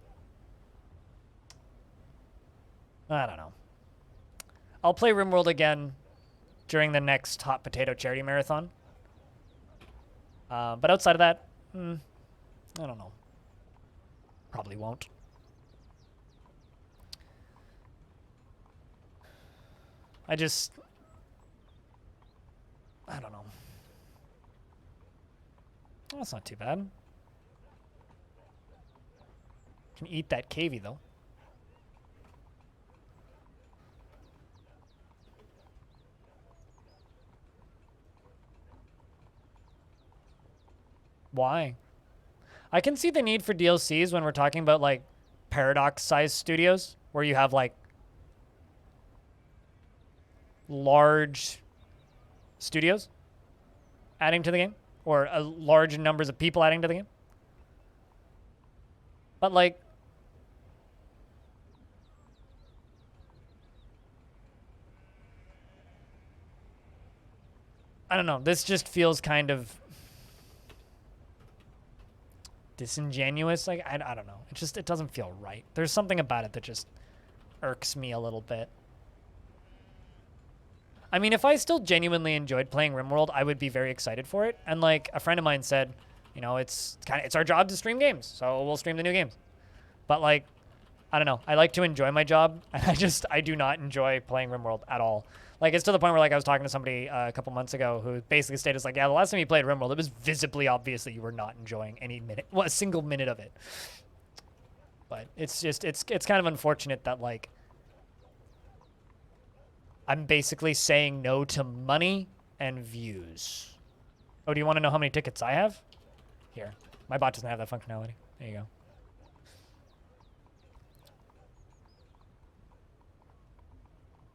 I don't know. I'll play RimWorld again during the next Hot Potato Charity Marathon. But outside of that, I don't know. Probably won't. I don't know. Well, that's not too bad. Can eat that cavey, though. Why? I can see the need for DLCs when we're talking about, like, Paradox-sized studios, where you have, like, large studios adding to the game, or large numbers of people adding to the game. But, like, I don't know. This just feels kind of disingenuous. Like, I don't know. It doesn't feel right. There's something about it that just irks me a little bit. I mean, if I still genuinely enjoyed playing RimWorld, I would be very excited for it. And like a friend of mine said, you know, it's our job to stream games, so we'll stream the new games. But like, I don't know. I like to enjoy my job, and I do not enjoy playing RimWorld at all. Like, it's to the point where, like, I was talking to somebody a couple months ago who basically stated, like, yeah, the last time you played RimWorld, it was visibly obvious that you were not enjoying a single minute of it. But it's just, it's kind of unfortunate that, like, I'm basically saying no to money and views. Oh, do you want to know how many tickets I have? Here. My bot doesn't have that functionality. There you go.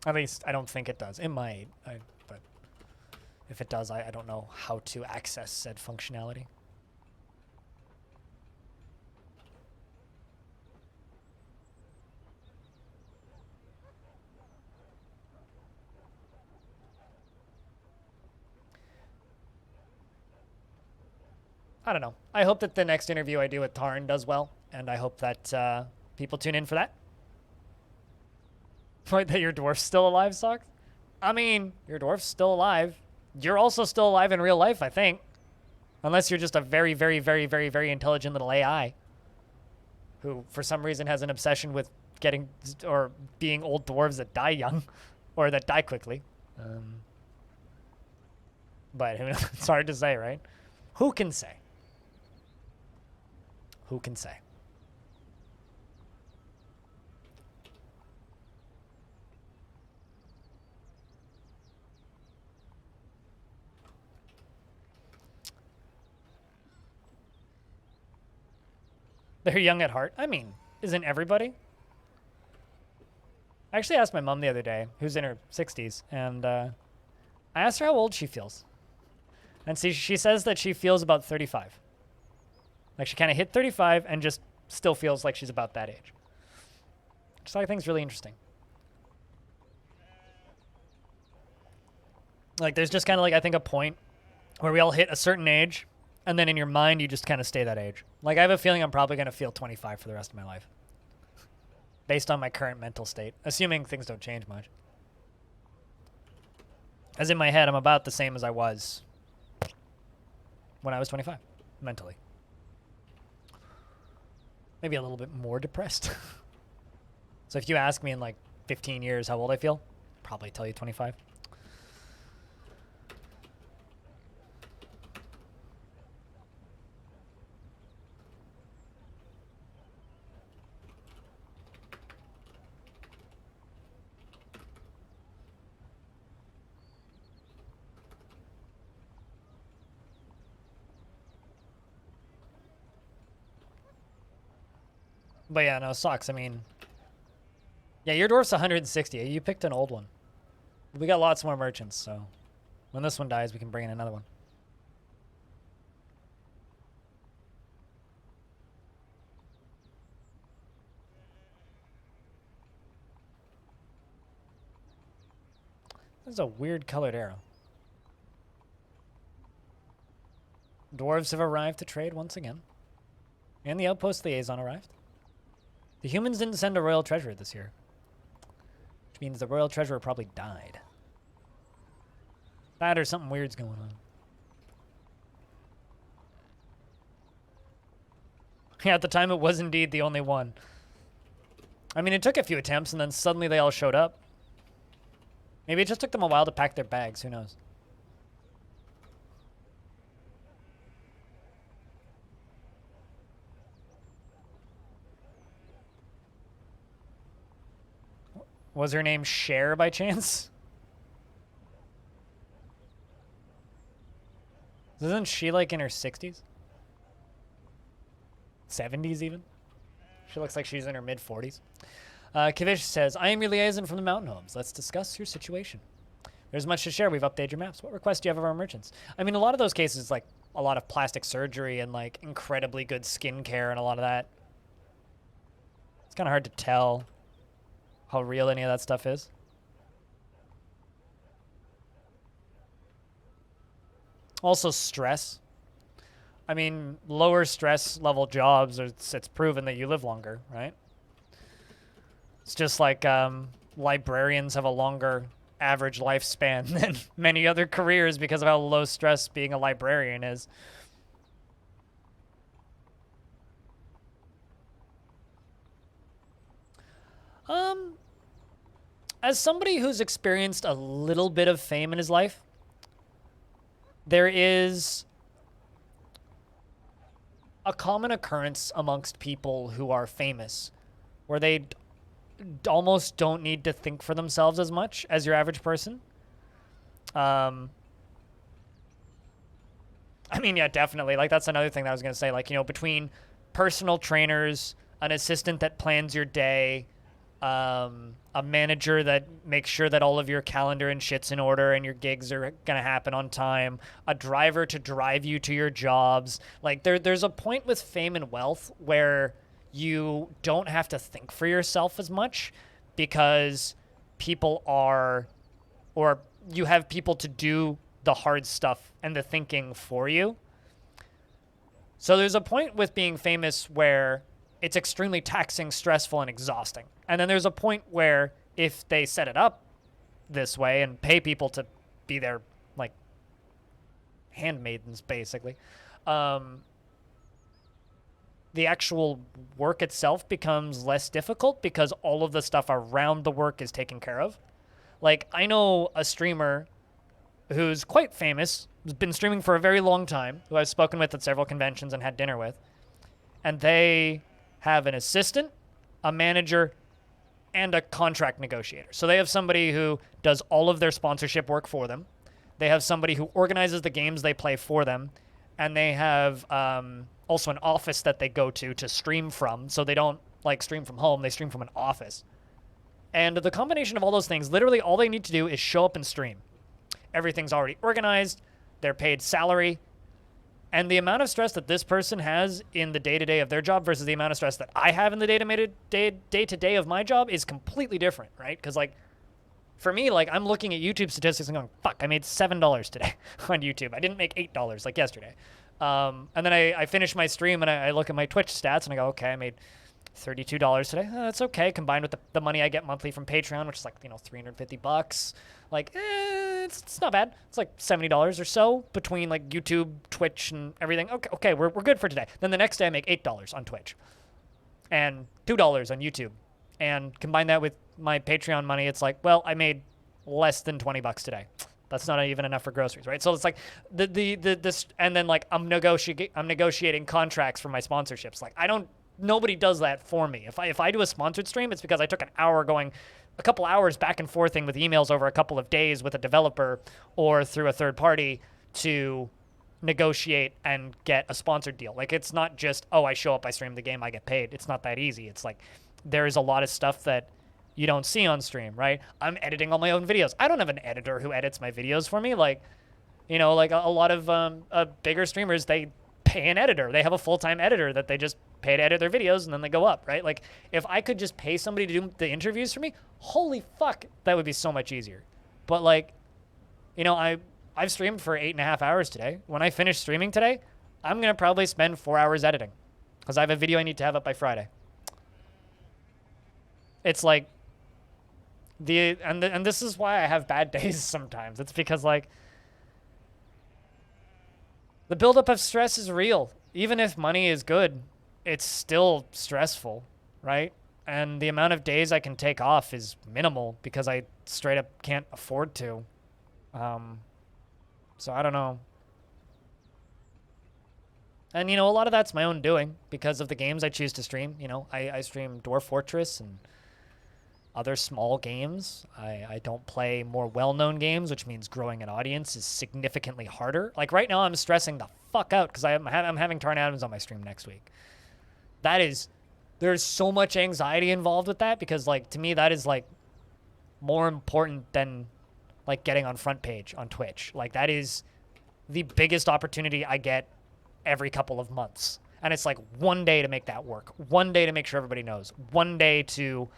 At least, I don't think it does. It might, but if it does, I don't know how to access said functionality. I don't know. I hope that the next interview I do with Tarn does well, and I hope that people tune in for that. Right, that your dwarf's still alive, Socks? I mean, your dwarf's still alive. You're also still alive in real life, I think. Unless you're just a very, very, very, very, very intelligent little AI who, for some reason, has an obsession with getting or being old dwarves that die young or that die quickly. But who knows? It's hard to say, right? Who can say? Who can say? They're young at heart. I mean, isn't everybody? I actually asked my mom the other day, who's in her 60s, and I asked her how old she feels. And see, she says that she feels about 35. Like, she kind of hit 35 and just still feels like she's about that age. Which I think is really interesting. Like, there's just kind of like, I think, a point where we all hit a certain age, and then in your mind, you just kind of stay that age. Like, I have a feeling I'm probably going to feel 25 for the rest of my life. Based on my current mental state. Assuming things don't change much. As in my head, I'm about the same as I was when I was 25, mentally. Maybe a little bit more depressed. So if you ask me in like 15 years how old I feel, probably tell you 25. But yeah, no, Socks, I mean... Yeah, your dwarf's 160. You picked an old one. We got lots more merchants, so... When this one dies, we can bring in another one. This is a weird colored arrow. Dwarves have arrived to trade once again. And the outpost liaison arrived. The humans didn't send a royal treasurer this year. Which means the royal treasurer probably died. That or something weird's going on. Yeah, at the time it was indeed the only one. I mean, it took a few attempts and then suddenly they all showed up. Maybe it just took them a while to pack their bags, who knows? Was her name Cher by chance? Isn't she like in her 60s? 70s even? She looks like she's in her mid-40s. Kavish says, I am your liaison from the mountain homes. Let's discuss your situation. There's much to share. We've updated your maps. What requests do you have of our merchants? I mean, a lot of those cases, like a lot of plastic surgery and like incredibly good skincare and a lot of that. It's kind of hard to tell how real any of that stuff is. Also stress. I mean, lower stress level jobs, it's proven that you live longer, right? It's just like librarians have a longer average lifespan than many other careers because of how low stress being a librarian is. As somebody who's experienced a little bit of fame in his life, there is a common occurrence amongst people who are famous, where they almost don't need to think for themselves as much as your average person. I mean, yeah, definitely. Like, that's another thing that I was going to say. Like, you know, between personal trainers, an assistant that plans your day, a manager that makes sure that all of your calendar and shit's in order and your gigs are going to happen on time, a driver to drive you to your jobs. Like, there's a point with fame and wealth where you don't have to think for yourself as much because people are, or you have people to do the hard stuff and the thinking for you. So there's a point with being famous where it's extremely taxing, stressful, and exhausting. And then there's a point where if they set it up this way and pay people to be their, like, handmaidens, basically, the actual work itself becomes less difficult because all of the stuff around the work is taken care of. Like, I know a streamer who's quite famous, has been streaming for a very long time, who I've spoken with at several conventions and had dinner with, and they have an assistant, a manager, and a contract negotiator. So they have somebody who does all of their sponsorship work for them. They have somebody who organizes the games they play for them, and they have also an office that they go to stream from, so they don't, like, stream from home, they stream from an office. And the combination of all those things, literally all they need to do is show up and stream. Everything's already organized, they're paid salary, and the amount of stress that this person has in the day-to-day of their job versus the amount of stress that I have in the day-to-day of my job is completely different, right? Because, like, for me, like, I'm looking at YouTube statistics and going, fuck, I made $7 today on YouTube. I didn't make $8 like yesterday. And then I finish my stream and I look at my Twitch stats and I go, okay, I made $32 today. That's okay, combined with the money I get monthly from Patreon, which is like, you know, $350. Like, it's not bad. It's like $70 or so between, like, YouTube, Twitch, and everything. Okay, we're good for today. Then the next day I make $8 on Twitch and $2 on YouTube. And combine that with my Patreon money, it's like, well, I made less than $20 today. That's not even enough for groceries, right? So it's like this, and then, like, I'm negotiating contracts for my sponsorships. Like, nobody does that for me. If I do a sponsored stream, it's because I took a couple hours back and forthing with emails over a couple of days with a developer or through a third party to negotiate and get a sponsored deal. Like, it's not just, oh, I show up, I stream the game, I get paid. It's not that easy. It's like, there is a lot of stuff that you don't see on stream, right? I'm editing all my own videos. I don't have an editor who edits my videos for me. Like, you know, like a lot of bigger streamers, they pay an editor. They have a full-time editor that they just pay to edit their videos and then they go up, right? Like, if I could just pay somebody to do the interviews for me, holy fuck, that would be so much easier. But, like, you know, I've streamed for 8.5 hours today. When I finish streaming today, I'm going to probably spend 4 hours editing because I have a video I need to have up by Friday. It's like, and this is why I have bad days sometimes. It's because, like, the buildup of stress is real. Even if money is good, it's still stressful, right? And the amount of days I can take off is minimal because I straight up can't afford to. So I don't know. And, you know, a lot of that's my own doing because of the games I choose to stream. You know, I stream Dwarf Fortress and other small games. I don't play more well-known games, which means growing an audience is significantly harder. Like, right now I'm stressing the fuck out because I'm having Tarn Adams on my stream next week. There's so much anxiety involved with that because, like, to me, that is, like, more important than, like, getting on front page on Twitch. Like, that is the biggest opportunity I get every couple of months. And it's like one day to make that work, one day to make sure everybody knows, one day to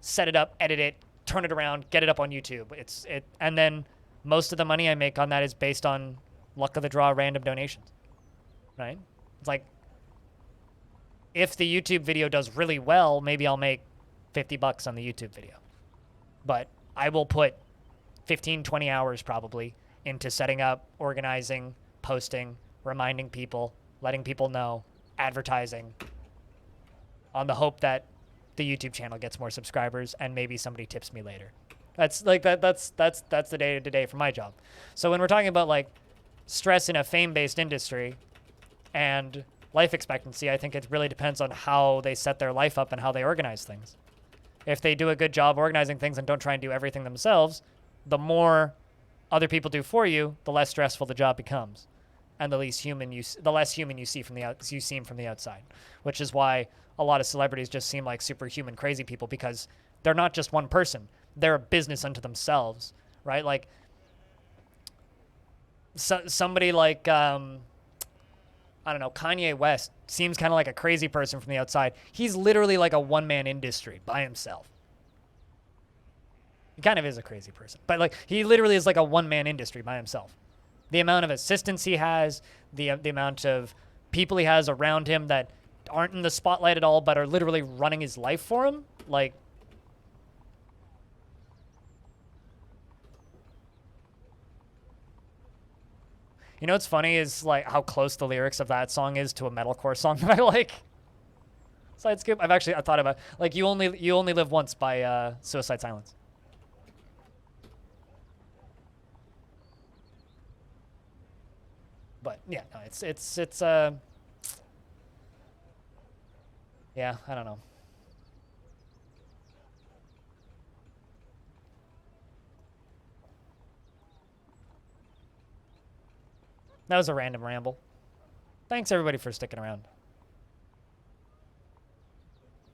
set it up, edit it, turn it around, get it up on YouTube. And then most of the money I make on that is based on luck of the draw, random donations, right? It's like, if the YouTube video does really well, maybe I'll make $50 on the YouTube video. But I will put 15, 20 hours probably into setting up, organizing, posting, reminding people, letting people know, advertising, on the hope that the YouTube channel gets more subscribers and maybe somebody tips me later. That's like that's the day-to-day for my job. So when we're talking about, like, stress in a fame-based industry and life expectancy. I think it really depends on how they set their life up and how they organize things. If they do a good job organizing things and don't try and do everything themselves, the more other people do for you, the less stressful the job becomes, and the less human you see from the outside. Which is why a lot of celebrities just seem like superhuman crazy people, because they're not just one person; they're a business unto themselves, right? Like somebody like I don't know, Kanye West seems kind of like a crazy person from the outside. He's literally like a one-man industry by himself. He kind of is a crazy person, but like he literally is like a one-man industry by himself. The amount of assistants he has, the amount of people he has around him that aren't in the spotlight at all, but are literally running his life for him, like. You know what's funny is like how close the lyrics of that song is to a metalcore song that I like. Side skip. I thought about like you only live once by Suicide Silence. But yeah, no, it's yeah, I don't know. That was a random ramble. Thanks everybody for sticking around.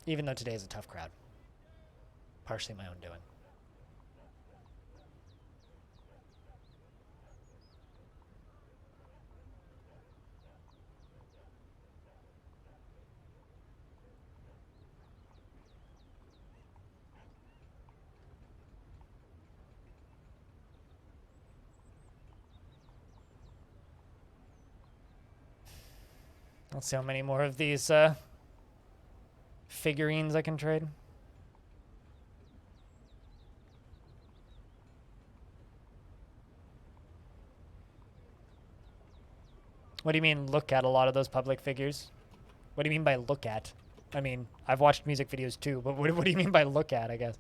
Even though today is a tough crowd. Partially my own doing. Let's see how many more of these figurines I can trade. What do you mean look at a lot of those public figures? What do you mean by look at? I mean, I've watched music videos too, but what do you mean by look at, I guess?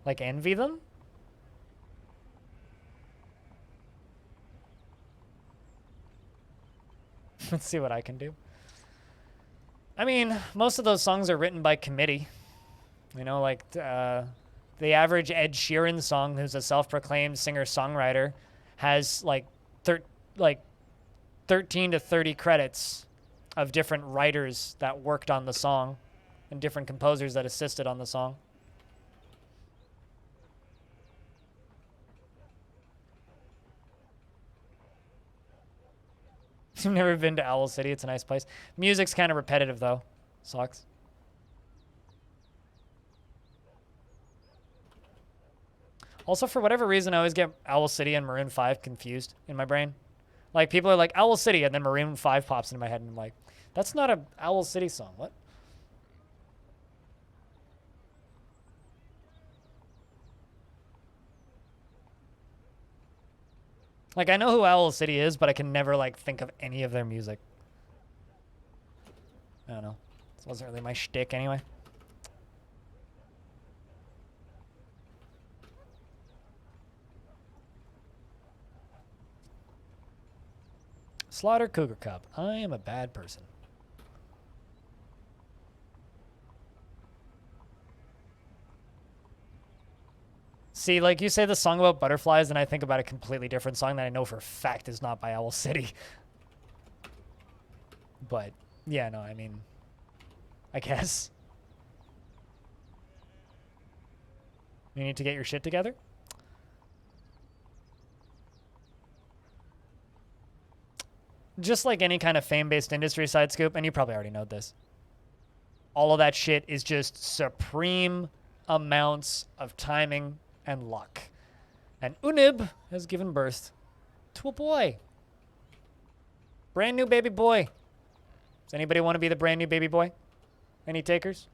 Like envy them? Let's see what I can do. I mean, most of those songs are written by committee. You know, like the average Ed Sheeran song, who's a self-proclaimed singer-songwriter, has like 13 to 30 credits of different writers that worked on the song and different composers that assisted on the song. I've never been to Owl City. It's a nice place. Music's kind of repetitive, though. Sucks. Also, for whatever reason, I always get Owl City and Maroon 5 confused in my brain. Like, people are like, Owl City, and then Maroon 5 pops into my head, and I'm like, that's not a Owl City song. What? Like, I know who Owl City is, but I can never, like, think of any of their music. I don't know. This wasn't really my shtick anyway. Slaughter Cougar Cub. I am a bad person. See, like you say the song about butterflies, and I think about a completely different song that I know for a fact is not by Owl City. But, yeah, no, I mean, I guess. You need to get your shit together? Just like any kind of fame-based industry side scoop, and you probably already know this, all of that shit is just supreme amounts of timing and luck. And Unib has given birth to a boy. Brand new baby boy. Does anybody want to be the brand new baby boy? Any takers?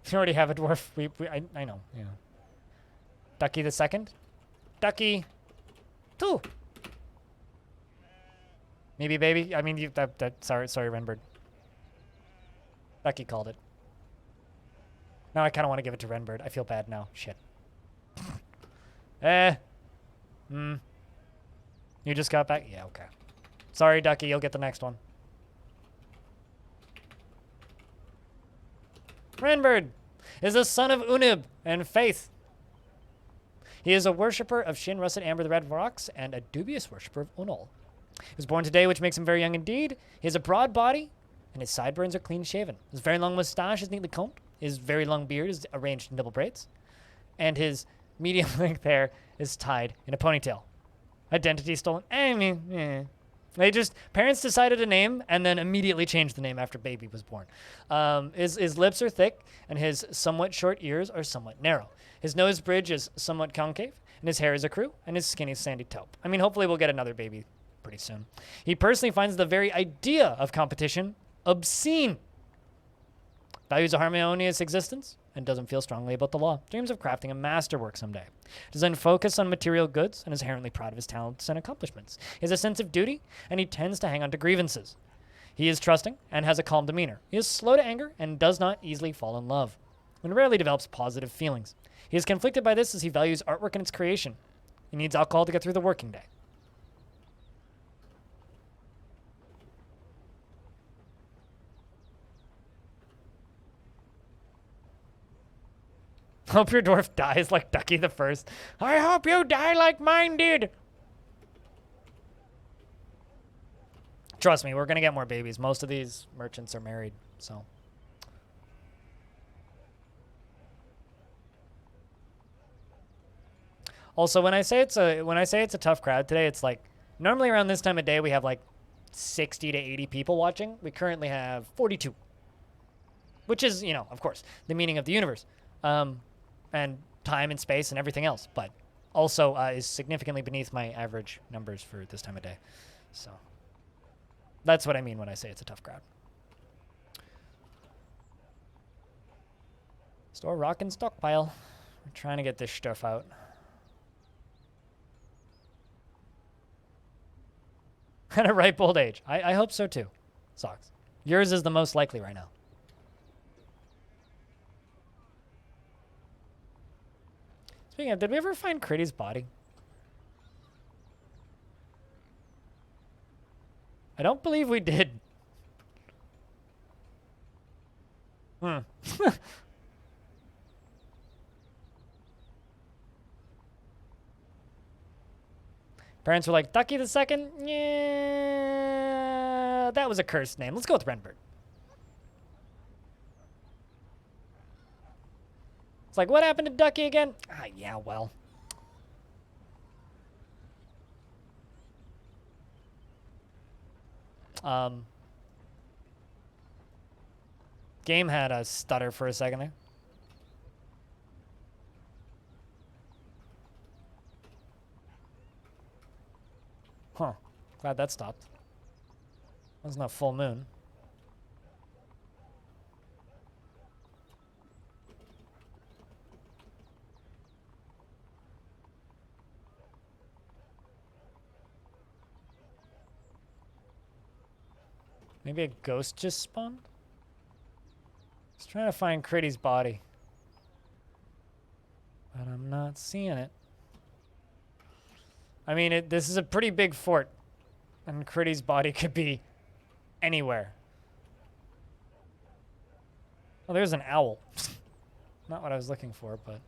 You already have a dwarf. I know. Yeah. Ducky the second. Ducky 2. Maybe baby. I mean, sorry, Renbird. Ducky called it. Now I kind of want to give it to Renbird. I feel bad now. Shit. You just got back? Yeah, okay. Sorry, Ducky. You'll get the next one. Renbird is the son of Unib and Faith. He is a worshipper of Shin, Russet, Amber, the Red Rocks, and a dubious worshipper of Unol. He was born today, which makes him very young indeed. He has a broad body, and his sideburns are clean shaven. His very long mustache is neatly combed. His very long beard is arranged in double braids. And his medium length hair is tied in a ponytail. Identity stolen. Parents decided a name and then immediately changed the name after baby was born. His lips are thick, and his somewhat short ears are somewhat narrow. His nose bridge is somewhat concave, and his hair is a crew, and his skin is sandy taupe. I mean, hopefully we'll get another baby pretty soon. He personally finds the very idea of competition obscene. Values a harmonious existence and doesn't feel strongly about the law. Dreams of crafting a masterwork someday. Doesn't focus on material goods and is inherently proud of his talents and accomplishments. He has a sense of duty, and he tends to hang on to grievances. He is trusting and has a calm demeanor. He is slow to anger and does not easily fall in love, and rarely develops positive feelings. He is conflicted by this as he values artwork and its creation. He needs alcohol to get through the working day. Hope your dwarf dies like Ducky the First. I hope you die like mine did. Trust me, we're going to get more babies. Most of these merchants are married, so. Also, when I say it's a tough crowd today, it's like normally around this time of day we have like 60 to 80 people watching. We currently have 42. Which is, you know, of course, the meaning of the universe. And time and space and everything else, but also is significantly beneath my average numbers for this time of day. So that's what I mean when I say it's a tough crowd. Store rock and stockpile. We're trying to get this stuff out. At a ripe old age. I hope so too. Socks. Yours is the most likely right now. Speaking of, did we ever find Critty's body? I don't believe we did. Parents were like, Ducky the Second? Yeah, that was a cursed name. Let's go with Renbird. It's like, what happened to Ducky again? Ah, yeah, well. Game had a stutter for a second there. Huh. Glad that stopped. Wasn't a full moon. Maybe a ghost just spawned? Just trying to find Critty's body. But I'm not seeing it. I mean, this is a pretty big fort. And Critty's body could be anywhere. Oh, there's an owl. Not what I was looking for, but...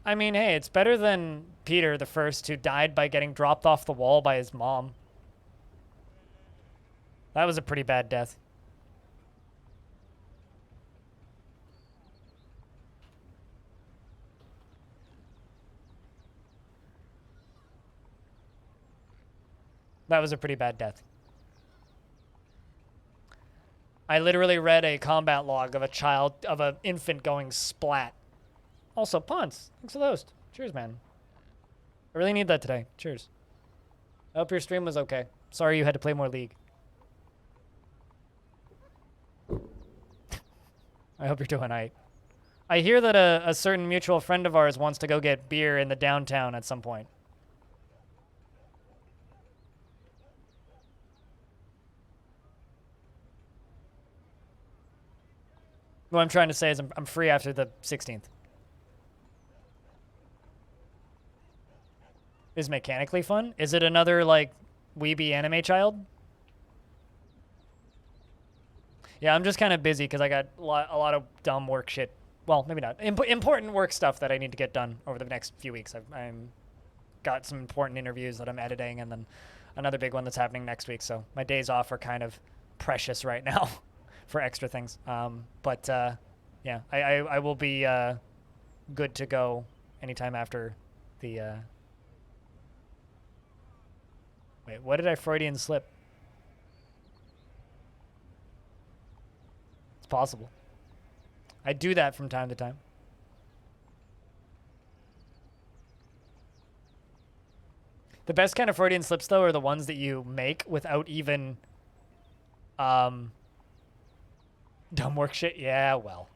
I mean, hey, it's better than Peter the First, who died by getting dropped off the wall by his mom. That was a pretty bad death. That was a pretty bad death. I literally read a combat log of an infant going splat. Also, Ponce, thanks for the host. Cheers, man. I really need that today. Cheers. I hope your stream was okay. Sorry you had to play more League. I hope you're doing alright. I hear that a certain mutual friend of ours wants to go get beer in the downtown at some point. What I'm trying to say is I'm free after the 16th. Is mechanically fun? Is it another, like, weeby anime child? Yeah, I'm just kind of busy because I got a lot of dumb work shit. Well, maybe not. Important work stuff that I need to get done over the next few weeks. I'm got some important interviews that I'm editing, and then another big one that's happening next week. So my days off are kind of precious right now for extra things. Yeah, I will be good to go anytime after the... Wait, what did I Freudian slip? It's possible. I do that from time to time. The best kind of Freudian slips, though, are the ones that you make without even dumb work shit. Yeah, well.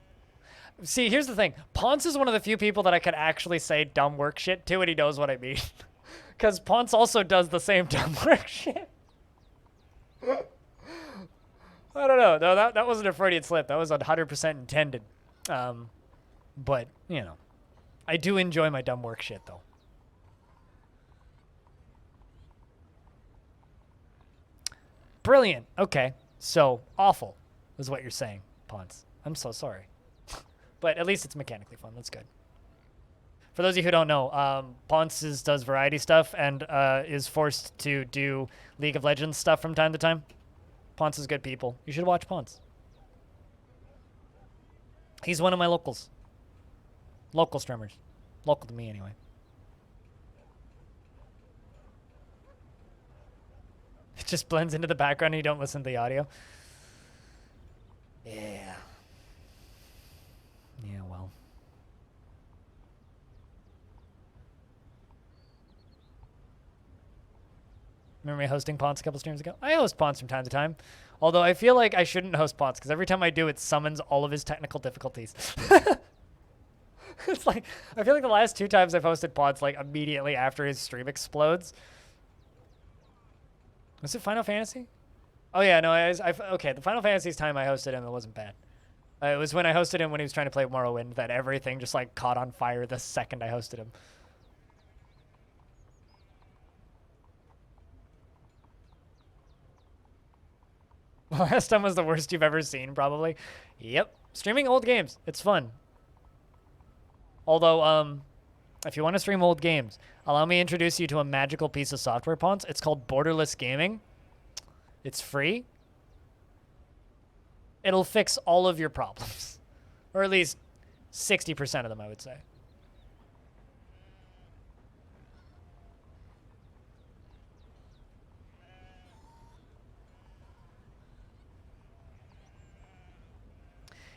See, here's the thing. Ponce is one of the few people that I could actually say dumb work shit to, and he knows what I mean. Because Ponce also does the same dumb work shit. I don't know. No, that wasn't a Freudian slip. That was 100% intended. But, you know. I do enjoy my dumb work shit, though. Brilliant. Okay. So, awful is what you're saying, Ponce. I'm so sorry. But at least it's mechanically fun. That's good. For those of you who don't know, Ponce does variety stuff and is forced to do League of Legends stuff from time to time. Ponce is good people. You should watch Ponce. He's one of my locals. Local streamers. Local to me, anyway. It just blends into the background and you don't listen to the audio. Yeah. Yeah, well. Remember me hosting Ponce a couple streams ago? I host Ponce from time to time. Although I feel like I shouldn't host Ponce because every time I do, it summons all of his technical difficulties. It's like, I feel like the last 2 times I've hosted Ponce, like, immediately after his stream explodes. Was it Final Fantasy? Oh, yeah, no, okay, the Final Fantasy's time I hosted him, it wasn't bad. It was when I hosted him when he was trying to play Morrowind that everything just, like, caught on fire the second I hosted him. The last time was the worst you've ever seen, probably. Yep. Streaming old games. It's fun. Although, if you want to stream old games, allow me to introduce you to a magical piece of software, Ponce. It's called Borderless Gaming. It's free. It'll fix all of your problems. Or at least 60% of them, I would say.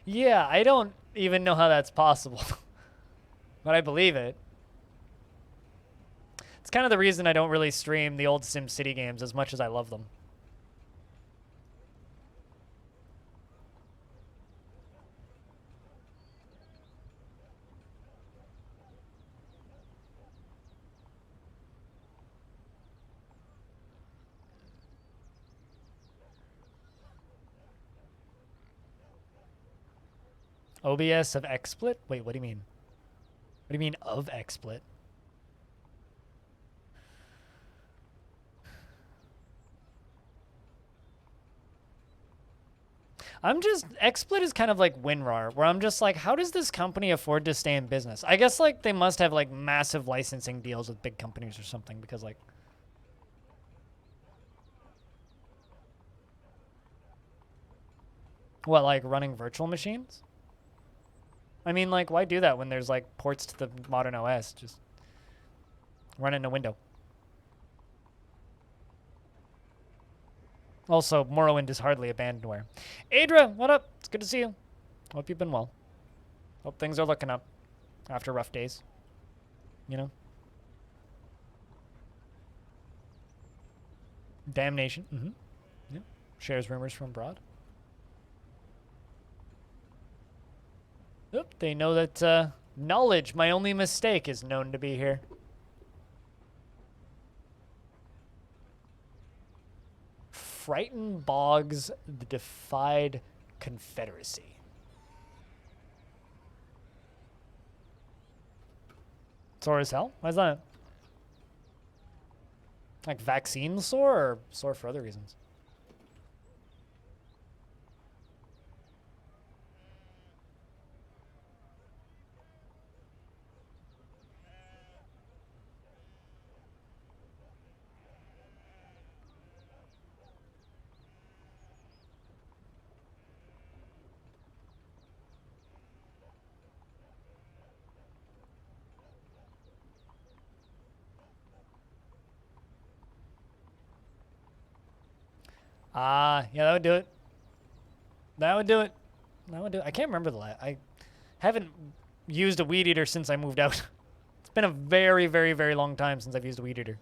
Yeah, I don't even know how that's possible. But I believe it. It's kind of the reason I don't really stream the old SimCity games as much as I love them. OBS of XSplit? Wait, what do you mean? What do you mean of XSplit? XSplit is kind of like WinRAR, where I'm just like, how does this company afford to stay in business? I guess like they must have like massive licensing deals with big companies or something because like... What, like running virtual machines? I mean, like, why do that when there's, like, ports to the modern OS? Just run it in a window. Also, Morrowind is hardly abandonware. Adra, what up? It's good to see you. Hope you've been well. Hope things are looking up after rough days. You know? Damnation. Yep. Shares rumors from abroad. Yep. They know that knowledge, my only mistake, is known to be here. Frightened Bogs, the Defied Confederacy. Sore as hell? Why is that? Like vaccine sore or sore for other reasons? Yeah, that would do it. That would do it. That would do it. I can't remember the last. I haven't used a weed eater since I moved out. It's been a very, very, very long time since I've used a weed eater.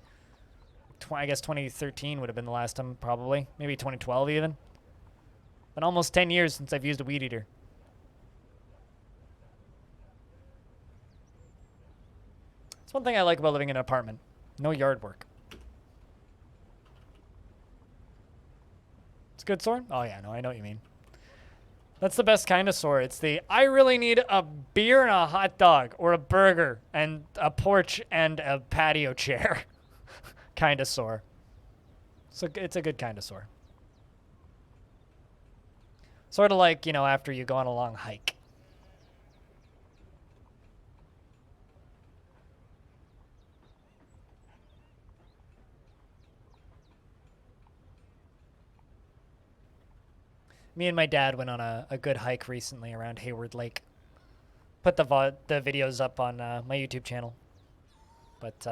I guess 2013 would have been the last time, probably. Maybe 2012 even. Been almost 10 years since I've used a weed eater. That's one thing I like about living in an apartment. No yard work. It's a good sword? Oh yeah, no, I know what you mean. That's the best kind of sword. It's the, I really need a beer and a hot dog, or a burger, and a porch and a patio chair kind of sword. So it's a good kind of sword. Sort of like, you know, after you go on a long hike. Me and my dad went on a good hike recently around Hayward Lake. Put the videos up on my YouTube channel. But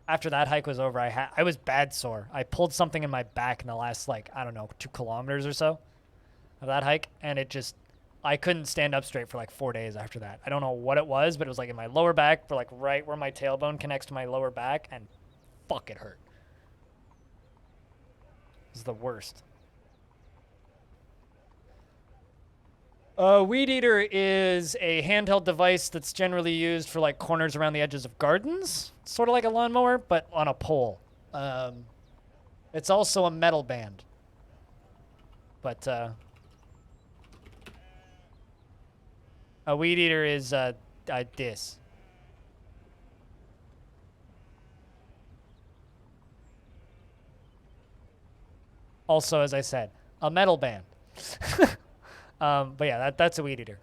after that hike was over, I was bad sore. I pulled something in my back in the last, like, I don't know, 2 kilometers or so of that hike. And it just, I couldn't stand up straight for like 4 days after that. I don't know what it was, but it was like in my lower back, for like right where my tailbone connects to my lower back. And fuck, it hurt. It was the worst. A weed eater is a handheld device that's generally used for like corners around the edges of gardens. It's sort of like a lawnmower, but on a pole. It's also a metal band. But a weed eater is this. Also, as I said, a metal band. But yeah, that's a weed eater.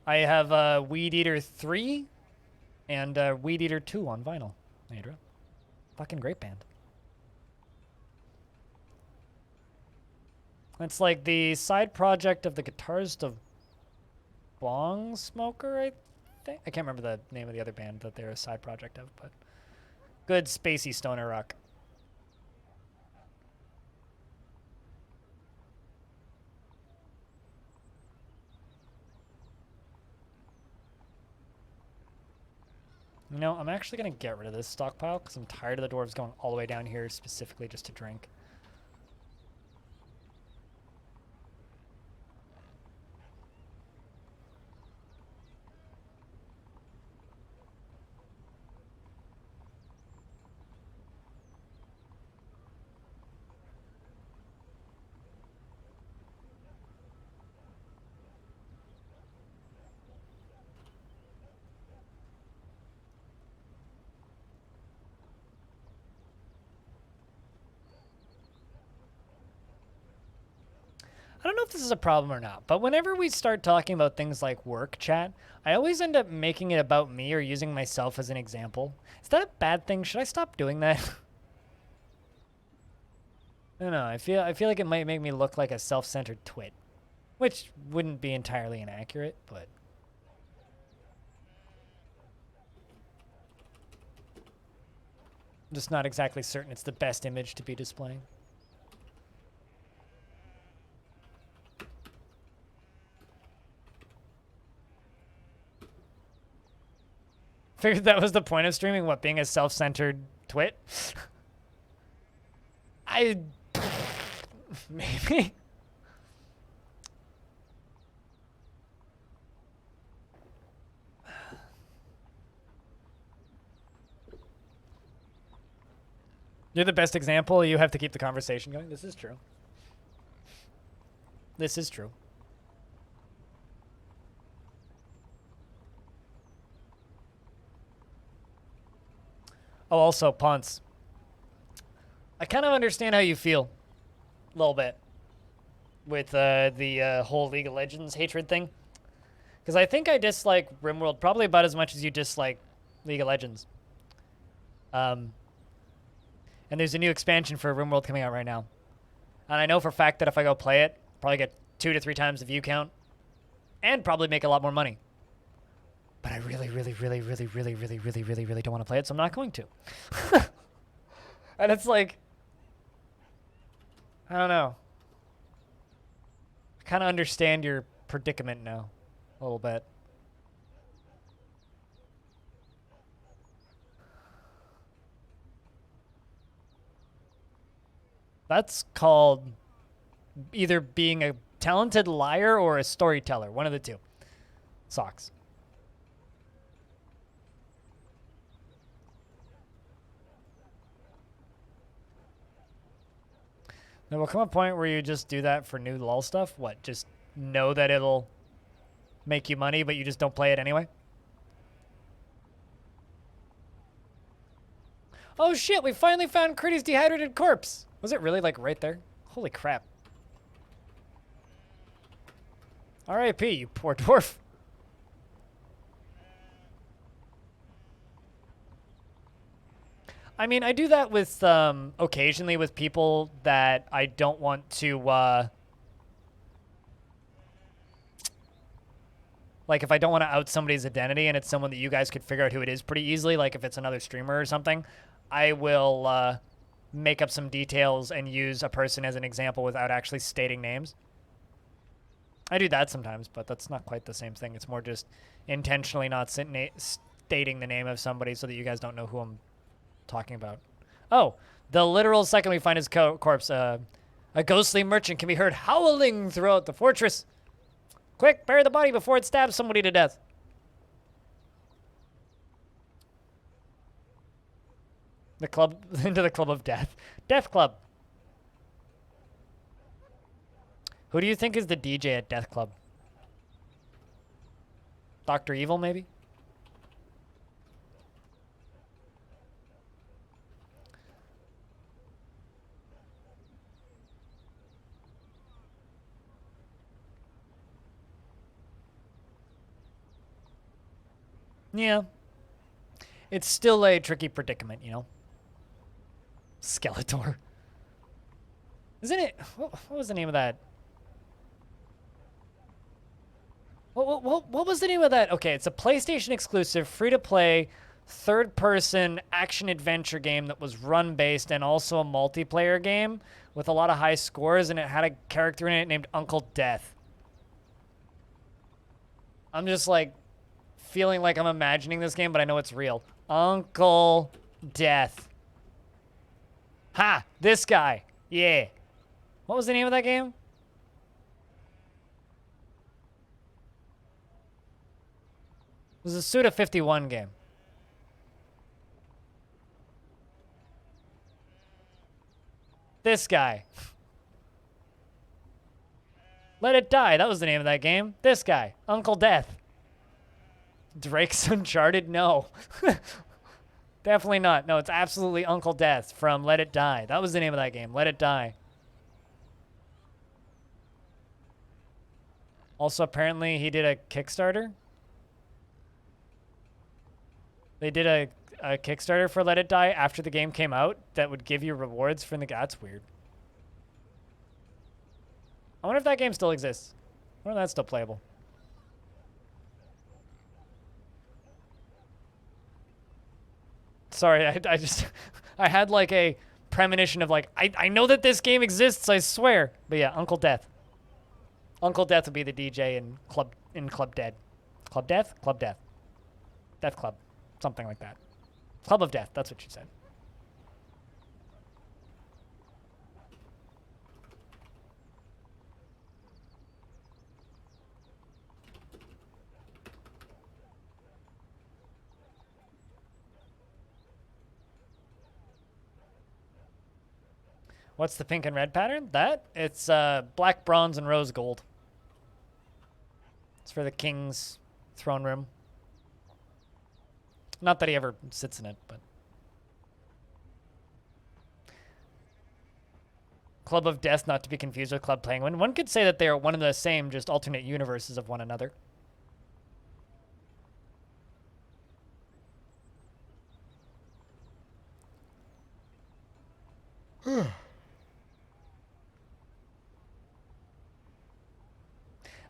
I have Weed Eater 3 and Weed Eater 2 on vinyl. Adra. Fucking great band. It's like the side project of the guitarist of Bong Smoker, I think. I can't remember the name of the other band that they're a side project of, but good spacey stoner rock. You know, I'm actually going to get rid of this stockpile because I'm tired of the dwarves going all the way down here specifically just to drink. I don't know if this is a problem or not, but whenever we start talking about things like work chat, I always end up making it about me or using myself as an example. Is that a bad thing? Should I stop doing that? I don't know. I feel like it might make me look like a self-centered twit, which wouldn't be entirely inaccurate, but I'm just not exactly certain it's the best image to be displaying. Figured that was the point of streaming, what, being a self-centered twit? Maybe. You're the best example. You have to keep the conversation going. This is true. This is true. Oh, also, Ponce. I kind of understand how you feel. A little bit. With the whole League of Legends hatred thing. Because I think I dislike RimWorld probably about as much as you dislike League of Legends. And there's a new expansion for RimWorld coming out right now. And I know for a fact that if I go play it, probably get 2 to 3 times the view count. And probably make a lot more money. But I really don't want to play it, so I'm not going to. And it's like, I don't know. I kind of understand your predicament now, a little bit. That's called either being a talented liar or a storyteller, one of the two. Socks. There will come a point where you just do that for new LOL stuff. What, just know that it'll make you money, but you just don't play it anyway? Oh shit, we finally found Critty's dehydrated corpse. Was it really, like, right there? Holy crap. R.I.P., you poor dwarf. I mean, I do that with, occasionally with people that I don't want to, like, if I don't want to out somebody's identity and it's someone that you guys could figure out who it is pretty easily, like if it's another streamer or something, I will, make up some details and use a person as an example without actually stating names. I do that sometimes, but that's not quite the same thing. It's more just intentionally not stating the name of somebody so that you guys don't know who I'm talking about. Oh, the literal second we find his corpse, a ghostly merchant can be heard howling throughout the fortress. Quick, bury the body before it stabs somebody to death. The club, into the club of death. Death Club. Who do you think is the DJ at Death Club? Dr. Evil, maybe? Yeah. It's still a tricky predicament, you know? Skeletor. Isn't it? What was the name of that? What was the name of that? Okay, it's a PlayStation exclusive, free-to-play, third-person action-adventure game that was run-based and also a multiplayer game with a lot of high scores, and it had a character in it named Uncle Death. I'm just, like, feeling like I'm imagining this game, but I know it's real. Uncle Death. Ha! This guy. Yeah. What was the name of that game? It was a Suda 51 game. This guy. Let It Die. That was the name of that game. This guy. Uncle Death. Drake's Uncharted? No. Definitely not. No, it's absolutely Uncle Death from Let It Die. That was the name of that game. Let It Die. Also, apparently, he did a Kickstarter. They did a Kickstarter for Let It Die after the game came out that would give you rewards for the... That's weird. I wonder if that game still exists. I wonder if that's still playable. Sorry, I just... I had like a premonition of like, I know that this game exists, I swear. But yeah, Uncle Death. Uncle Death would be the DJ in Club Dead. Club Death? Club Death. Death Club. Something like that. Club of Death, that's what she said. What's the pink and red pattern? That? It's black, bronze, and rose gold. It's for the king's throne room. Not that he ever sits in it, but... Club of Death, not to be confused with Club Penguin. One could say that they are one and the same, just alternate universes of one another.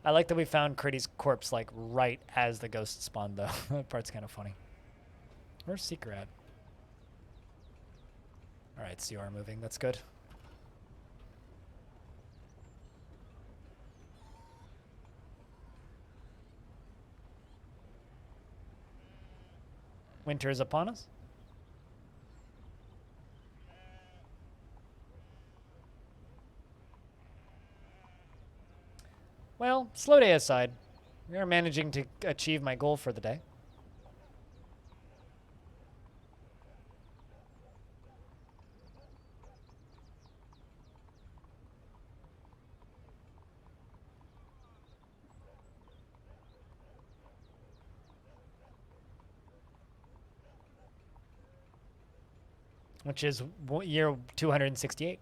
I like that we found Critty's corpse, like, right as the ghost spawned, though. That part's kind of funny. Where's Seeker at? Alright, CR moving. That's good. Winter is upon us. Well, slow day aside, we are managing to achieve my goal for the day. Which is year 268.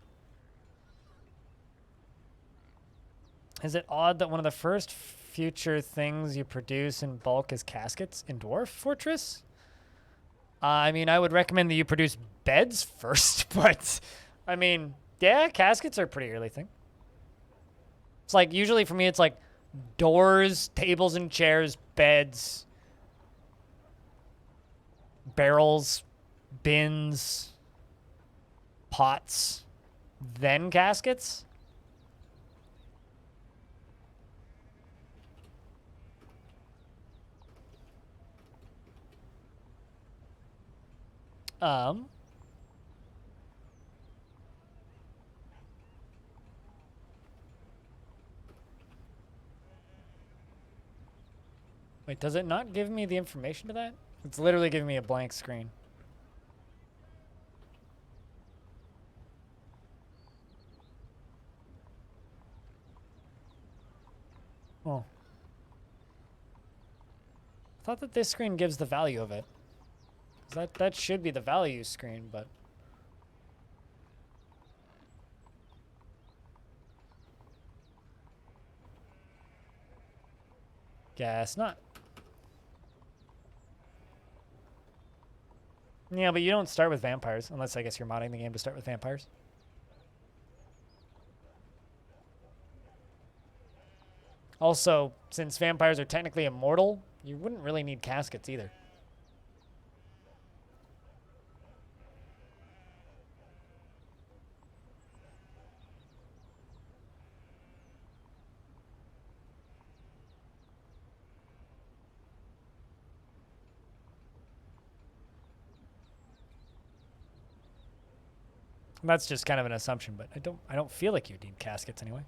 Is it odd that one of the first future things you produce in bulk is caskets in Dwarf Fortress? I mean, I would recommend that you produce beds first, but I mean, yeah, caskets are a pretty early thing. It's like, usually for me, it's like doors, tables and chairs, beds, barrels, bins, pots, then caskets. Wait, does it not give me the information to that? It's literally giving me a blank screen. Oh. I thought that this screen gives the value of it. That should be the value screen, but... Guess not. Yeah, but you don't start with vampires, unless I guess you're modding the game to start with vampires. Also, since vampires are technically immortal, you wouldn't really need caskets either. That's just kind of an assumption, but I don't feel like you'd need caskets anyway.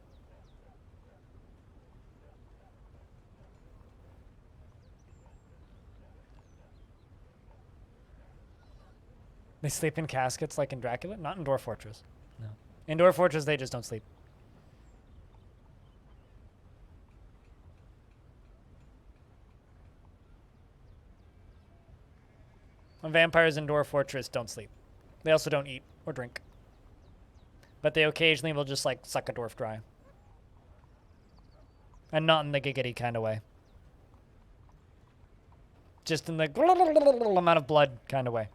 They sleep in caskets like in Dracula? Not in Dwarf Fortress. No. In Dwarf Fortress, they just don't sleep. And vampires in Dwarf Fortress don't sleep. They also don't eat or drink. But they occasionally will just, like, suck a dwarf dry. And not in the giggity kind of way. Just in the amount of blood kind of way.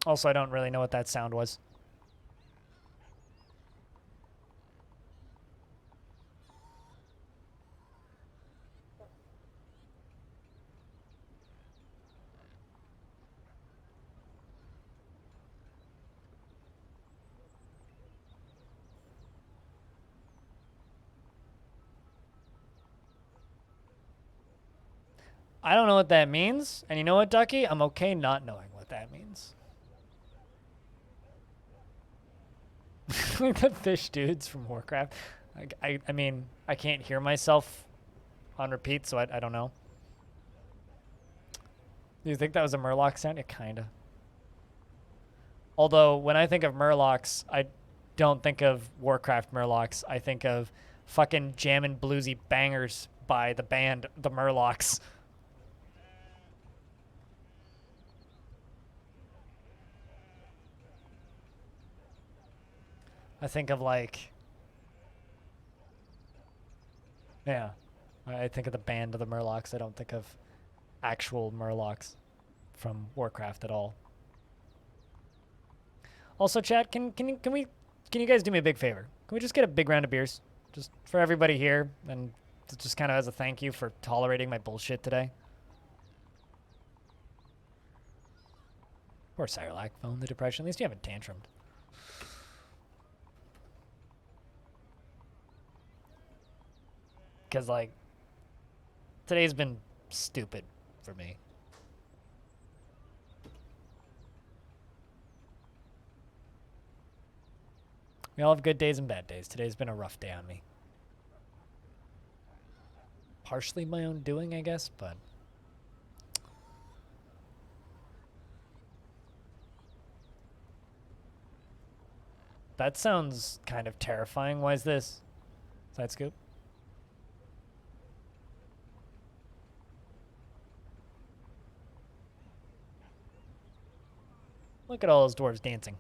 Also, I don't really know what that sound was. I don't know what that means. And you know what, Ducky? I'm okay not knowing what that means. The fish dudes from Warcraft. I mean, I can't hear myself on repeat, so I don't know. Do you think that was a Murloc sound? Yeah, kinda. Although, when I think of Murlocs, I don't think of Warcraft Murlocs. I think of fucking jammin' bluesy bangers by the band The Murlocs. I think of like... Yeah. I think of the band of the Murlocs. I don't think of actual Murlocs from Warcraft at all. Also, chat, can you guys do me a big favor? Can we just get a big round of beers? Just for everybody here, and just kind of as a thank you for tolerating my bullshit today. Poor Cyrlac, phone the depression. At least you haven't tantrumed. Because, like, today's been stupid for me. We all have good days and bad days. Today's been a rough day on me. Partially my own doing, I guess, but... That sounds kind of terrifying. Why is this? Side scoop? Look at all those dwarves dancing.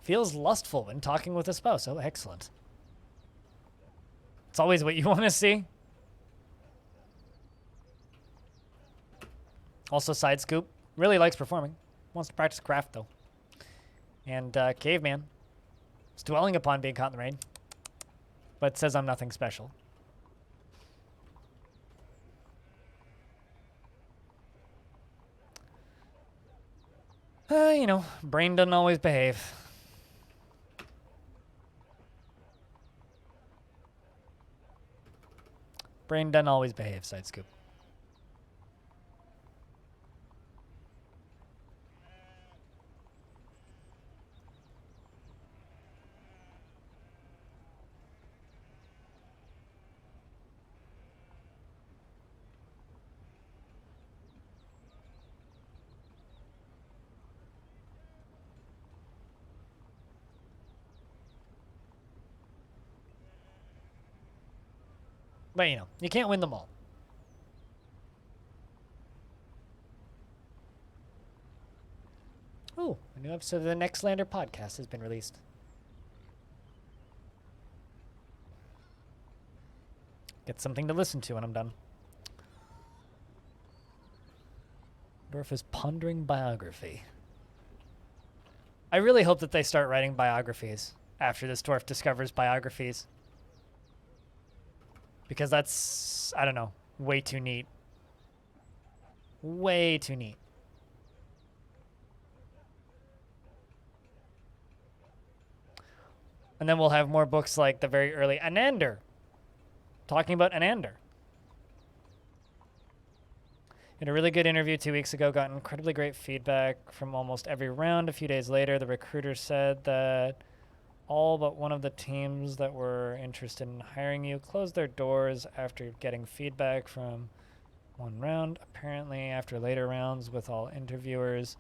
Feels lustful when talking with a spouse. Oh, excellent. It's always what you want to see. Also, side scoop. Really likes performing. Wants to practice craft, though. And Caveman is dwelling upon being caught in the rain, but says I'm nothing special. You know, brain doesn't always behave. Brain doesn't always behave, side scoop. But, you know, you can't win them all. Oh, a new episode of the Next Lander podcast has been released. Get something to listen to when I'm done. Dwarf is pondering biography. I really hope that they start writing biographies after this dwarf discovers biographies. Because that's, I don't know, way too neat. Way too neat. And then we'll have more books like the very early Anander, talking about Anander. In a really good interview 2 weeks ago, got incredibly great feedback from almost every round. A few days later, the recruiter said that all but one of the teams that were interested in hiring you closed their doors after getting feedback from one round. Apparently, after later rounds with all interviewers,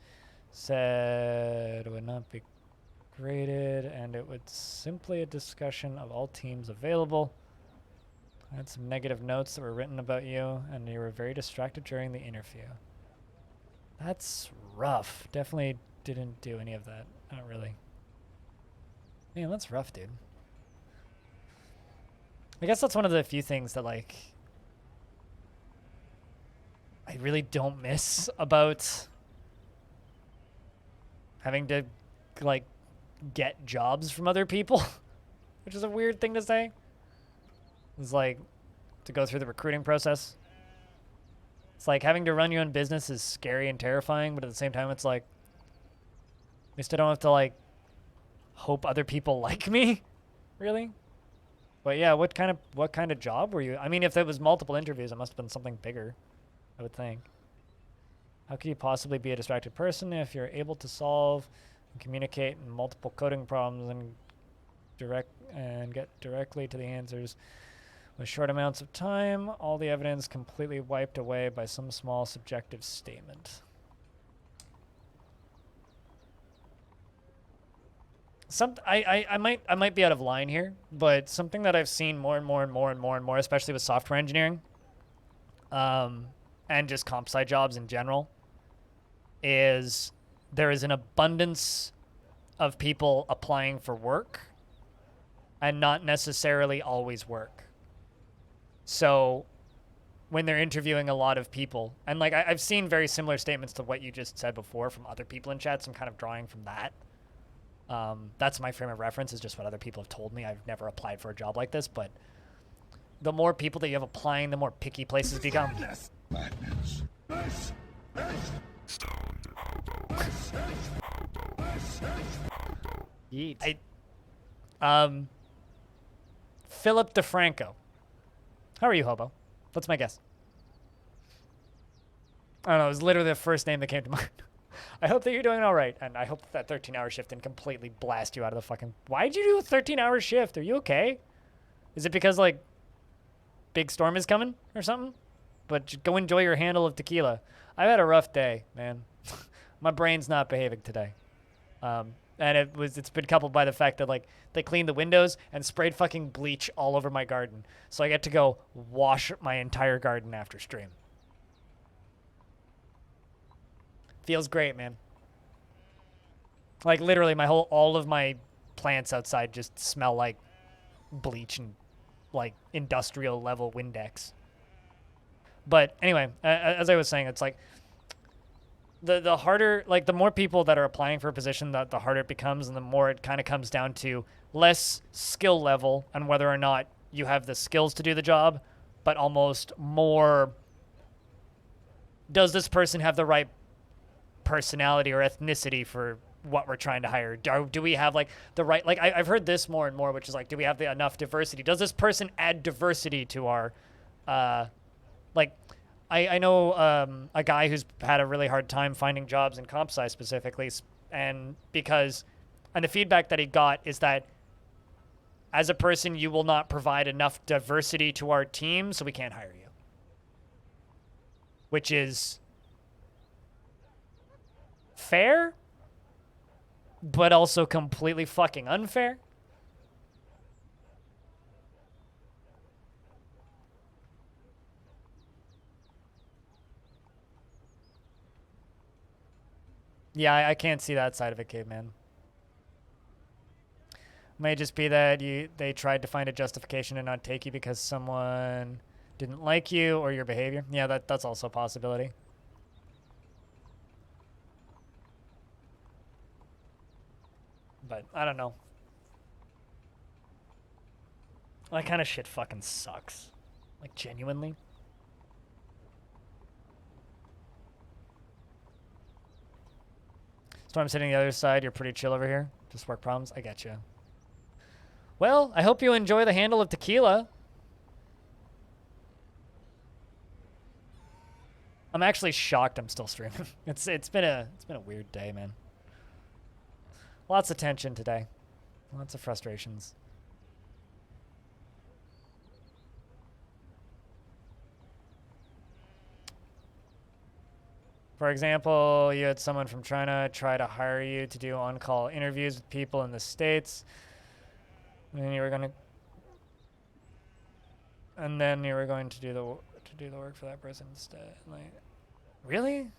said it would not be graded and it would simply a discussion of all teams available. I had some negative notes that were written about you, and you were very distracted during the interview. That's rough. Definitely didn't do any of that. Not really. Man, that's rough, dude. I guess that's one of the few things that, like, I really don't miss about having to, like, get jobs from other people, which is a weird thing to say. It's like, to go through the recruiting process. It's like having to run your own business is scary and terrifying, but at the same time, it's like, at least I don't have to, like, hope other people like me, really. But yeah, what kind of job were you? I mean, if there was multiple interviews, it must have been something bigger, I would think. How could you possibly be a distracted person if you're able to solve and communicate in multiple coding problems and get directly to the answers with short amounts of time? All the evidence completely wiped away by some small subjective statement. I might be out of line here, but something that I've seen more and more, especially with software engineering, and just comp sci jobs in general, is there is an abundance of people applying for work and not necessarily always work. So when they're interviewing a lot of people, and like I've seen very similar statements to what you just said before from other people in chat, so I'm kind of drawing from that. That's my frame of reference, is just what other people have told me. I've never applied for a job like this, but the more people that you have applying, the more picky places become. Yeet. Philip DeFranco. How are you, Hobo? What's my guess? I don't know. It was literally the first name that came to mind. I hope that you're doing all right, and I hope that 13-hour shift didn't completely blast you out of the fucking... Why'd you do a 13-hour shift? Are you okay? Is it because, like, big storm is coming or something? But just go enjoy your handle of tequila. I've had a rough day, man. My brain's not behaving today. And it's been coupled by the fact that, like, they cleaned the windows and sprayed fucking bleach all over my garden. So I get to go wash my entire garden after stream. Feels great, man. Like, literally, all of my plants outside just smell like bleach and, like, industrial level Windex. But anyway, as I was saying, it's like the harder, like, the more people that are applying for a position, the harder it becomes, and the more it kind of comes down to less skill level and whether or not you have the skills to do the job, but almost more, does this person have the right personality or ethnicity for what we're trying to hire? Do we have, like, the right, like, I've heard this more and more, which is like, do we have enough diversity? Does this person add diversity to our, like, I know a guy who's had a really hard time finding jobs in comp sci specifically, and the feedback that he got is that as a person, you will not provide enough diversity to our team, so we can't hire you. Which is fair, but also completely fucking unfair. Yeah, I can't see that side of it, caveman. May just be that they tried to find a justification and not take you because someone didn't like you or your behavior. Yeah, that's also a possibility. But I don't know. That kind of shit fucking sucks. Like, genuinely. Storm sitting the other side, you're pretty chill over here. Just work problems. I get you. Well, I hope you enjoy the handle of tequila. I'm actually shocked I'm still streaming. It's been a weird day, man. Lots of tension today. Lots of frustrations. For example, you had someone from China try to hire you to do on-call interviews with people in the States. And then you were going to do the work for that person instead. Like, really?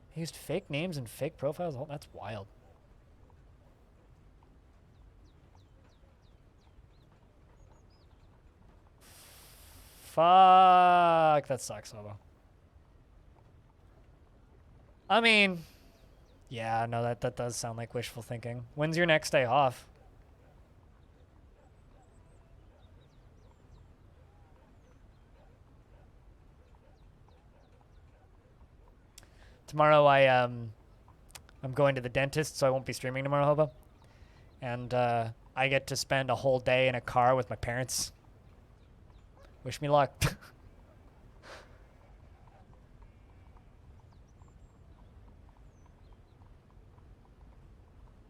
He used fake names and fake profiles? Oh, that's wild. Fuck, that sucks, Hobo. I mean, yeah, no, that does sound like wishful thinking. When's your next day off? Tomorrow I I'm going to the dentist, so I won't be streaming tomorrow, Hobo. And I get to spend a whole day in a car with my parents. Wish me luck.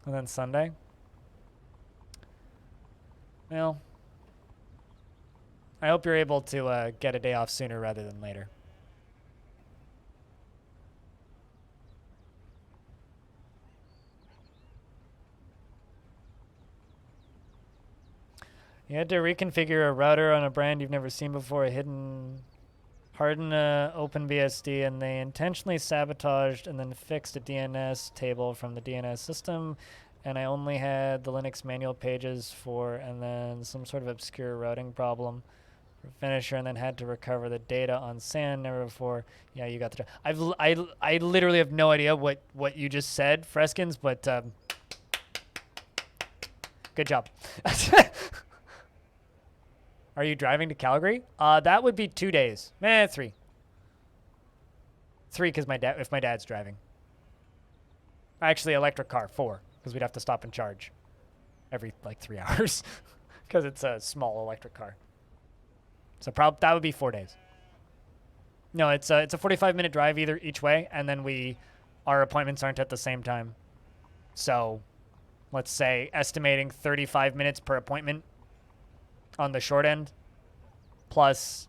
And then Sunday. Well, I hope you're able to get a day off sooner rather than later. You had to reconfigure a router on a brand you've never seen before, harden OpenBSD, and they intentionally sabotaged and then fixed a DNS table from the DNS system. And I only had the Linux manual pages and then some sort of obscure routing problem for finisher, and then had to recover the data on SAN. Never before. Yeah, you got the. I literally have no idea what you just said, Freskins, but good job. Are you driving to Calgary? That would be 2 days. 3. 3 because if my dad's driving. Actually, electric car, 4, because we'd have to stop and charge every like 3 hours because it's a small electric car. So that would be 4 days. No, it's a 45-minute drive each way, and then our appointments aren't at the same time. So let's say estimating 35 minutes per appointment on the short end, plus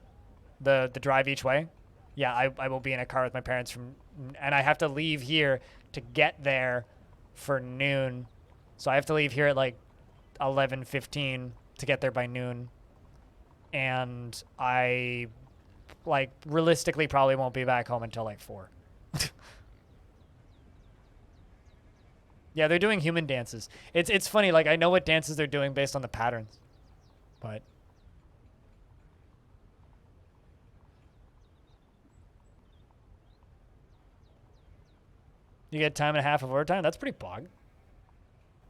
the drive each way. Yeah, I will be in a car with my parents and I have to leave here to get there for noon. So I have to leave here at like 11:15 to get there by noon. And I realistically probably won't be back home until like 4. Yeah, they're doing human dances. It's funny, like I know what dances they're doing based on the patterns. But you get time and a half of overtime? That's pretty bog.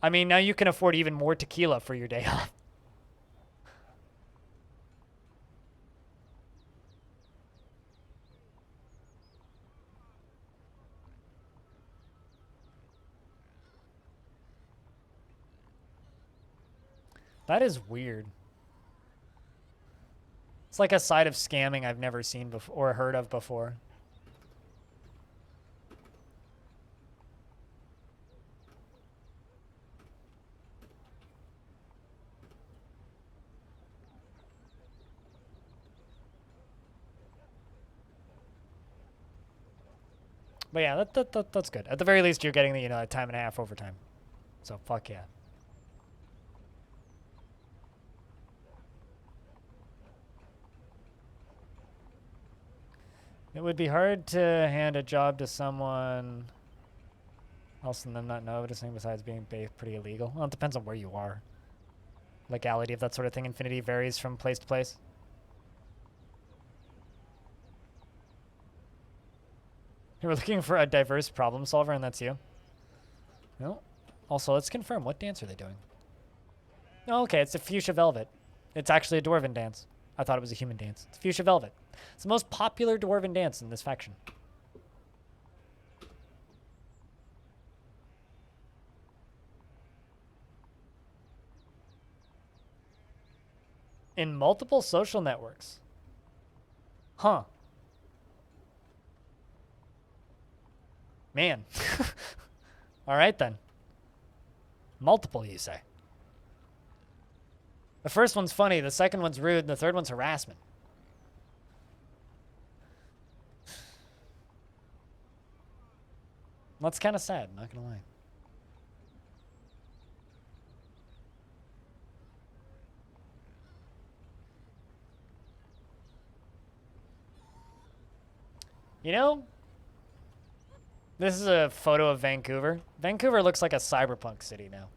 I mean, now you can afford even more tequila for your day off. That is weird. It's like a side of scamming I've never seen before or heard of before. But yeah, that's good. At the very least, you're getting the time and a half overtime. So fuck yeah. It would be hard to hand a job to someone else and them not noticing, besides being pretty illegal. Well, it depends on where you are. Legality of that sort of thing. Infinity varies from place to place. You're looking for a diverse problem solver, and that's you? No. Also, let's confirm. What dance are they doing? Oh, okay, it's a fuchsia velvet. It's actually a dwarven dance. I thought it was a human dance. It's fuchsia velvet. It's the most popular dwarven dance in this faction. In multiple social networks. Huh. Man. All right, then. Multiple, you say? The first one's funny, the second one's rude, and the third one's harassment. That's kind of sad, not gonna lie. You know, this is a photo of Vancouver. Vancouver looks like a cyberpunk city now.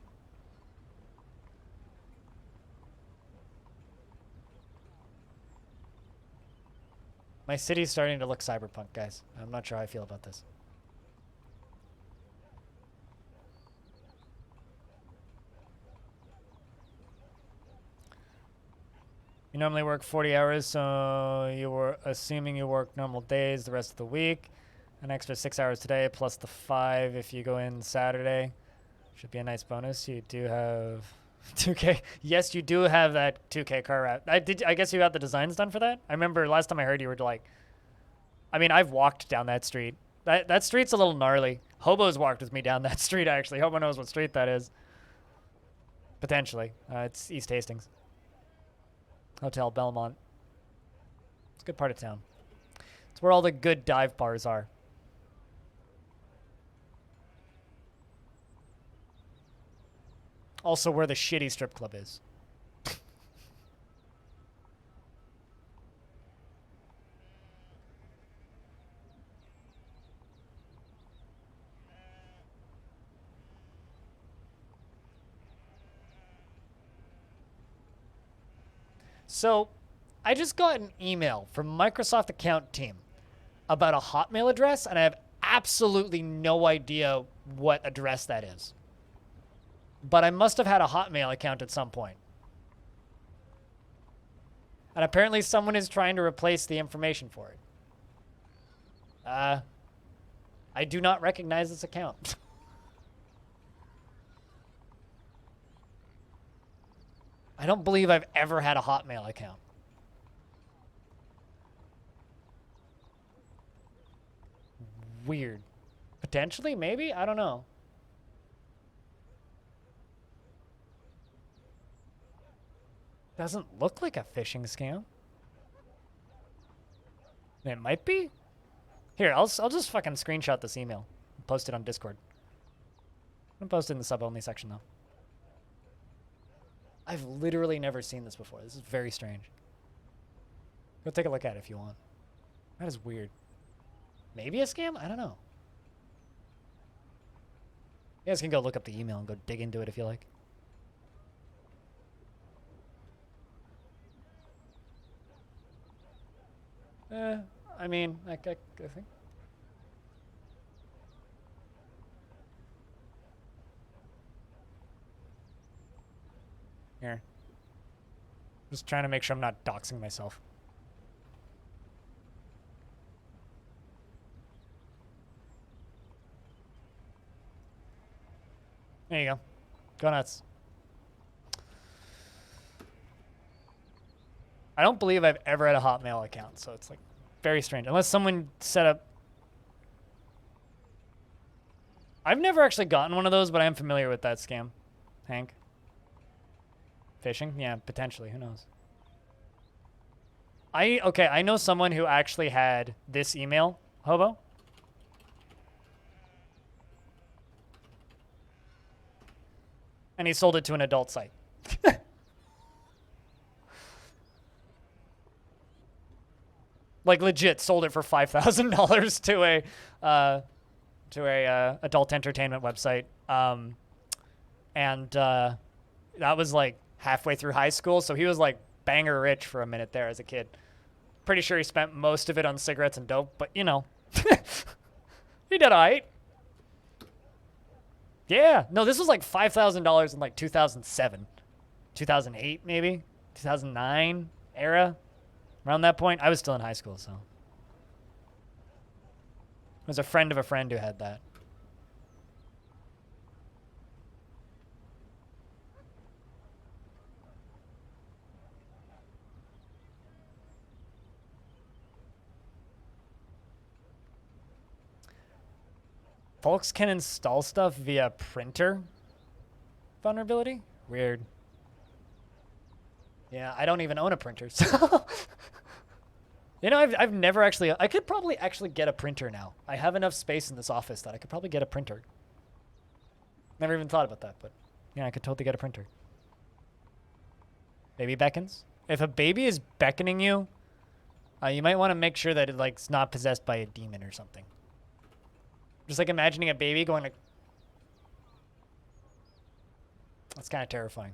My city's starting to look cyberpunk, guys. I'm not sure how I feel about this. You normally work 40 hours, so you were assuming you work normal days the rest of the week. An extra 6 hours today, plus the 5 if you go in Saturday. Should be a nice bonus. You do have 2K. Yes, you do have that 2K car route. I guess you got the designs done for that? I remember last time I heard you were like, I mean, I've walked down that street. That street's a little gnarly. Hobo's walked with me down that street, actually. Hobo knows what street that is. Potentially. It's East Hastings. Hotel Belmont. It's a good part of town. It's where all the good dive bars are. Also where the shitty strip club is. So, I just got an email from Microsoft account team about a Hotmail address, and I have absolutely no idea what address that is. But I must have had a Hotmail account at some point. And apparently someone is trying to replace the information for it. I do not recognize this account. I don't believe I've ever had a Hotmail account. Weird. Potentially, maybe? I don't know. Doesn't look like a phishing scam. It might be. Here, I'll just fucking screenshot this email and post it on Discord. I'm gonna post it in the sub-only section, though. I've literally never seen this before. This is very strange. Go take a look at it if you want. That is weird. Maybe a scam? I don't know. You guys can go look up the email and go dig into it if you like. I mean, I think. Here. Just trying to make sure I'm not doxing myself. There you go. Go nuts. I don't believe I've ever had a Hotmail account, so it's like very strange. Unless someone set up... I've never actually gotten one of those, but I am familiar with that scam. Hank? Phishing? Yeah, potentially. Who knows? Okay, I know someone who actually had this email, Hobo. And he sold it to an adult site. Like legit sold it for $5,000 to a adult entertainment website. And that was like halfway through high school, so he was like banger rich for a minute there as a kid. Pretty sure he spent most of it on cigarettes and dope, but you know. He did alright. Yeah, no, this was like $5,000 in like 2007, 2008 maybe, 2009 era. Around that point, I was still in high school, so. It was a friend of a friend who had that. Folks can install stuff via printer vulnerability? Weird. Yeah, I don't even own a printer, so... You know, I've never actually... I could probably actually get a printer now. I have enough space in this office that I could probably get a printer. Never even thought about that, but... Yeah, I could totally get a printer. Baby beckons? If a baby is beckoning you, you might want to make sure that it's not possessed by a demon or something. Just like imagining a baby going like... That's kind of terrifying.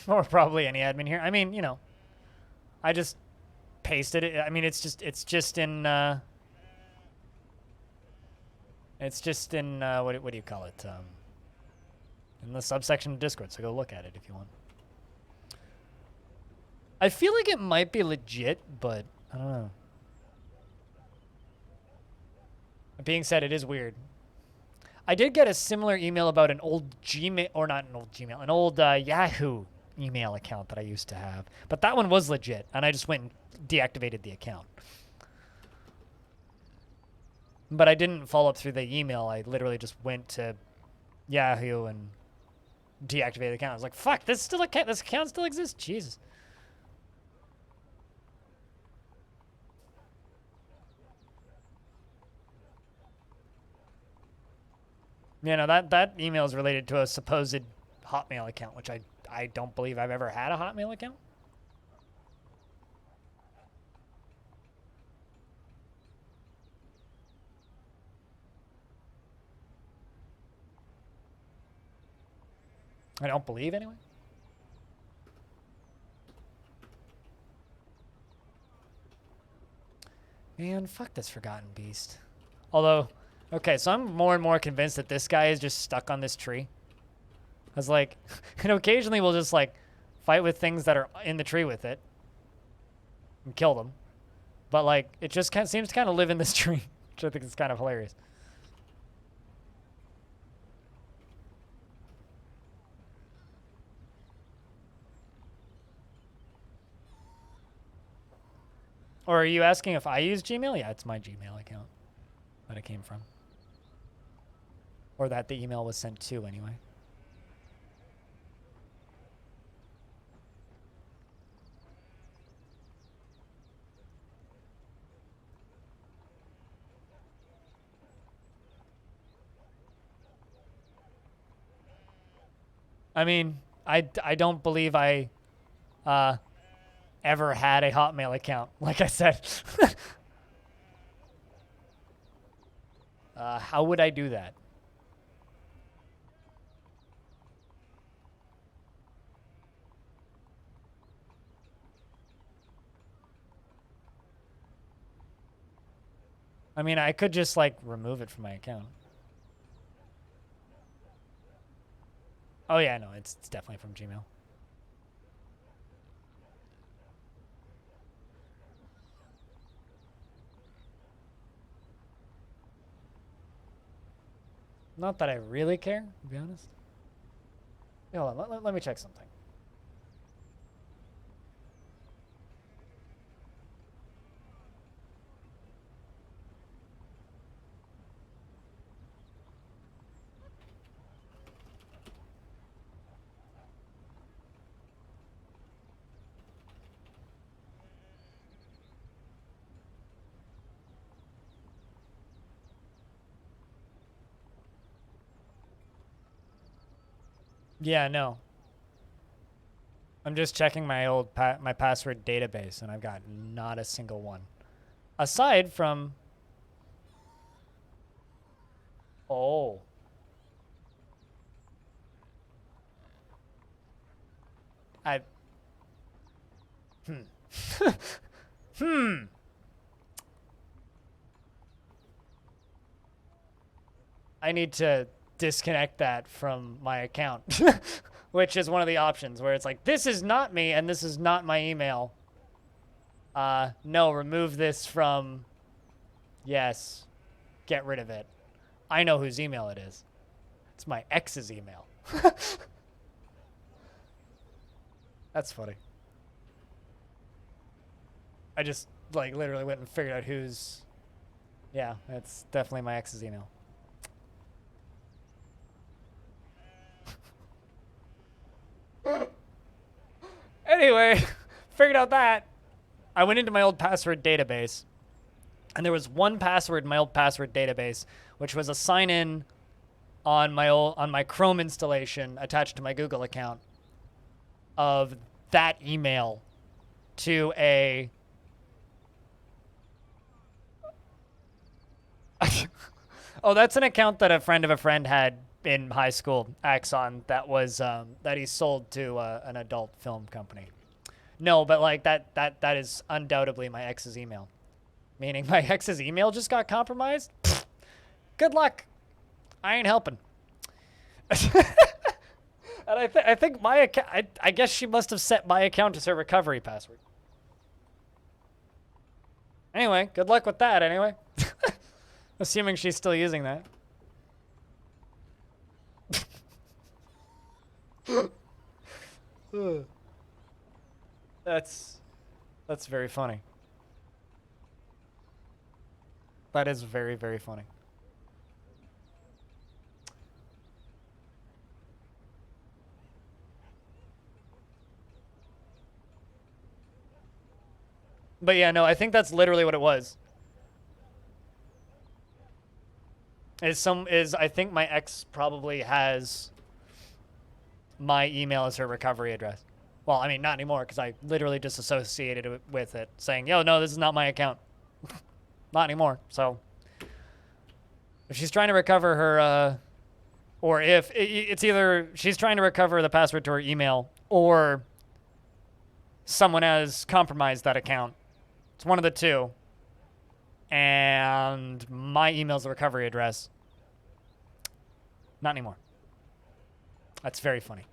or probably any admin here. I mean, you know, I just pasted it. I mean, it's just in what do you call it? In the subsection of Discord. So go look at it if you want. I feel like it might be legit, but I don't know. That being said, it is weird. I did get a similar email about an old Gmail, or not an old Gmail, an old Yahoo email account that I used to have. But that one was legit, and I just went and deactivated the account. But I didn't follow up through the email. I literally just went to Yahoo and deactivated the account. I was like, fuck, this account still exists? Jesus. You know, that email is related to a supposed Hotmail account, which I don't believe I've ever had a Hotmail account. I don't believe, anyway. Man, fuck this Forgotten Beast. Although... Okay, so I'm more and more convinced that this guy is just stuck on this tree. I was like, and occasionally we'll just like fight with things that are in the tree with it and kill them. But like, it just kind of seems to kind of live in this tree, which I think is kind of hilarious. Or are you asking if I use Gmail? Yeah, it's my Gmail account that it came from. Or that the email was sent to, anyway. I mean, I don't believe I ever had a Hotmail account, like I said. How would I do that? I mean, I could just, like, remove it from my account. Oh, yeah, no, it's definitely from Gmail. Not that I really care, to be honest. Yeah, hold on, let me check something. Yeah, no. I'm just checking my old my password database, and I've got not a single one. Aside from... Oh. I need to disconnect that from my account, which is one of the options where it's like, this is not me and this is not my email. No, remove this from, yes, get rid of it. I know whose email it is. It's my ex's email. That's funny. I just like literally went and figured out whose, yeah, it's definitely my ex's email. Anyway, figured out that. I went into my old password database, and there was one password in my old password database, which was a sign-in on my Chrome installation attached to my Google account of that email to a... Oh, that's an account that a friend of a friend had in high school Axon that was that he sold to an adult film company. No, but like that is undoubtedly my ex's email. Meaning my ex's email just got compromised? Pfft, good luck. I ain't helping. And I think my account, I guess she must have set my account as her recovery password. Anyway, good luck with that anyway. Assuming she's still using that. That's very funny. That is very, very funny. But yeah, no, I think that's literally what it was. I think my ex probably has my email as her recovery address. Well, I mean, not anymore, because I literally just associated it with it, saying, yo, no, this is not my account. Not anymore. So if she's trying to recover her, or if it's either she's trying to recover the password to her email, or someone has compromised that account. It's one of the two. And my email's the recovery address. Not anymore. That's very funny.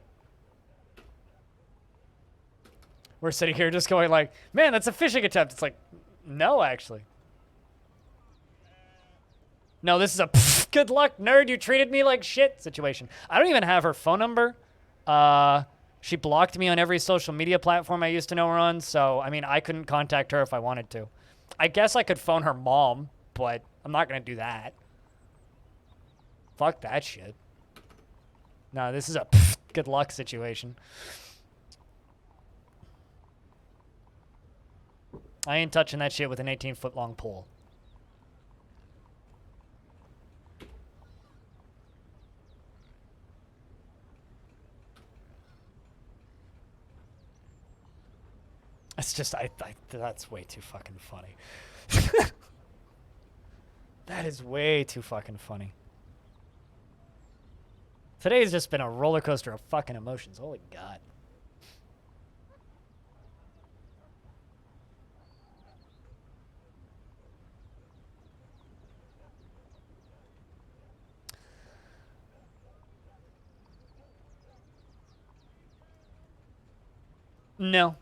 We're sitting here just going like, man, that's a phishing attempt. It's like, no, actually. No, this is a good luck, nerd. You treated me like shit situation. I don't even have her phone number. She blocked me on every social media platform I used to know her on. So, I mean, I couldn't contact her if I wanted to. I guess I could phone her mom, but I'm not going to do that. Fuck that shit. No, this is a good luck situation. I ain't touching that shit with an 18-foot long pole. It's just, that's way too fucking funny. That is way too fucking funny. Today's just been a roller coaster of fucking emotions. Holy God. No.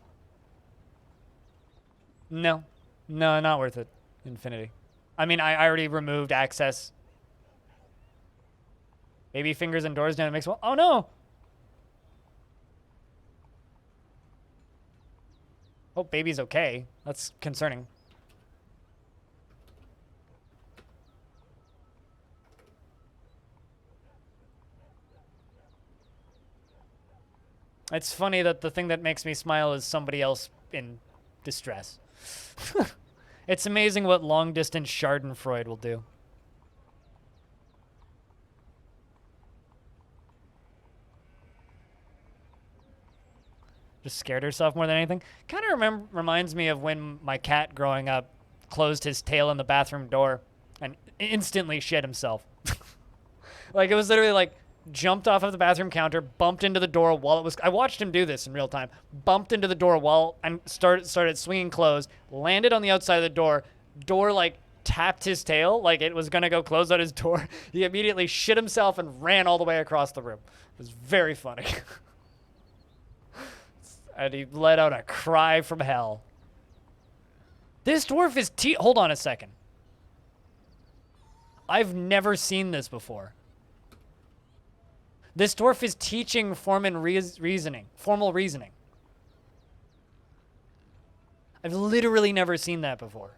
No. No, not worth it. Infinity. I mean, I already removed access. Baby fingers and doors down. It makes well. Oh no. Hope baby's okay. That's concerning. It's funny that the thing that makes me smile is somebody else in distress. It's amazing what long-distance Schadenfreude will do. Just scared herself more than anything. Kind of reminds me of when my cat growing up closed his tail in the bathroom door and instantly shit himself. Like, it was literally like, jumped off of the bathroom counter, bumped into the door while it was... I watched him do this in real time. Bumped into the door while... and started swinging closed. Landed on the outside of the door. Door, like, tapped his tail. Like, it was going to go close on his door. He immediately shit himself and ran all the way across the room. It was very funny. And he let out a cry from hell. This dwarf is... Hold on a second. I've never seen this before. This dwarf is teaching formal reasoning. I've literally never seen that before.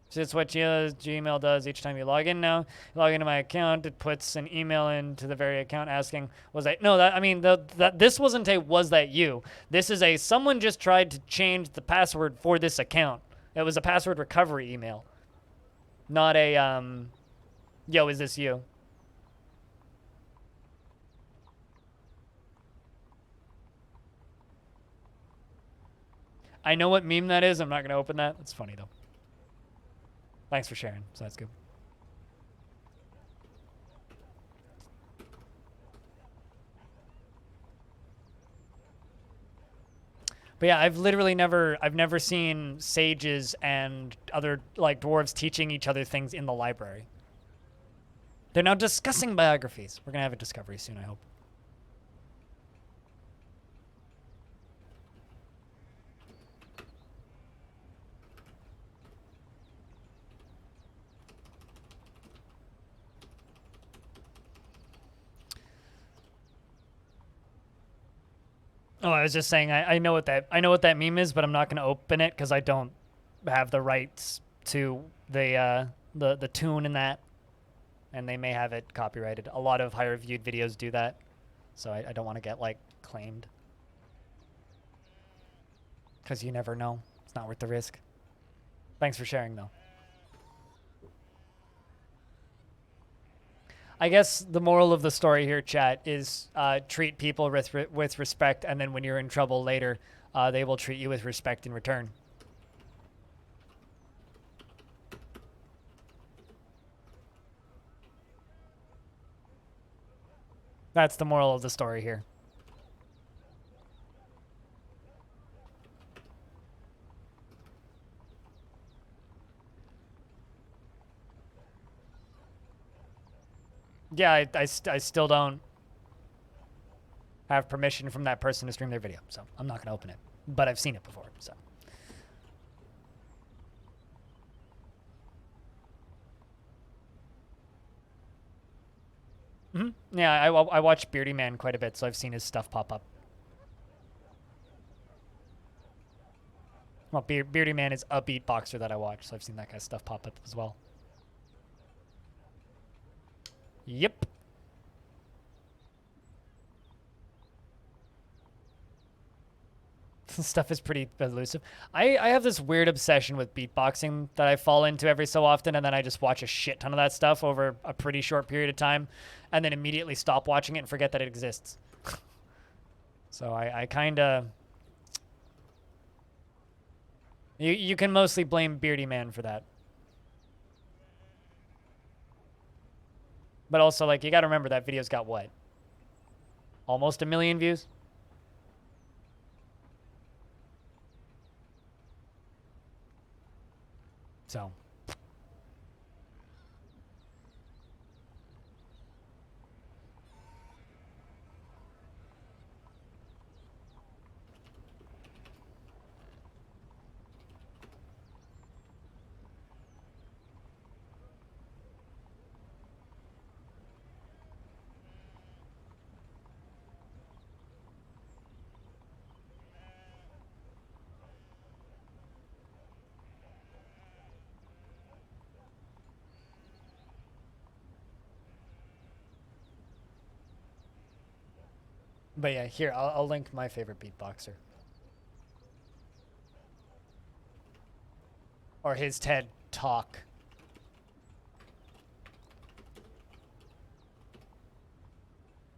So that's what Gmail does each time you log in now. You log into my account, it puts an email into the very account asking, was that... No, that, I mean, this wasn't a, was that you? This is a, someone just tried to change the password for this account. It was a password recovery email. Not a, yo, is this you? I know what meme that is. I'm not going to open that. That's funny, though. Thanks for sharing. So that's good. But yeah, I've never seen sages and other like dwarves teaching each other things in the library. They're now discussing biographies. We're gonna have a discovery soon, I hope. Oh, I was just saying I know what that meme is, but I'm not gonna open it because I don't have the rights to the tune in that, and they may have it copyrighted. A lot of higher viewed videos do that, so I don't want to get like claimed because you never know. It's not worth the risk. Thanks for sharing, though. I guess the moral of the story here, chat, is treat people with respect, and then when you're in trouble later, they will treat you with respect in return. That's the moral of the story here. Yeah, I still don't have permission from that person to stream their video, so I'm not going to open it. But I've seen it before, so. Yeah, I watch Beardy Man quite a bit, so I've seen his stuff pop up. Well, Beardy Man is a beatboxer that I watch, so I've seen that guy's stuff pop up as well. Yep. Stuff is pretty elusive. I have this weird obsession with beatboxing that I fall into every so often, and then I just watch a shit ton of that stuff over a pretty short period of time, and then immediately stop watching it and forget that it exists. So I kind of... You can mostly blame Beardy Man for that. But also, like, you gotta remember that video's got what? Almost 1 million views? So. But yeah, here, I'll link my favorite beatboxer. Or his TED Talk.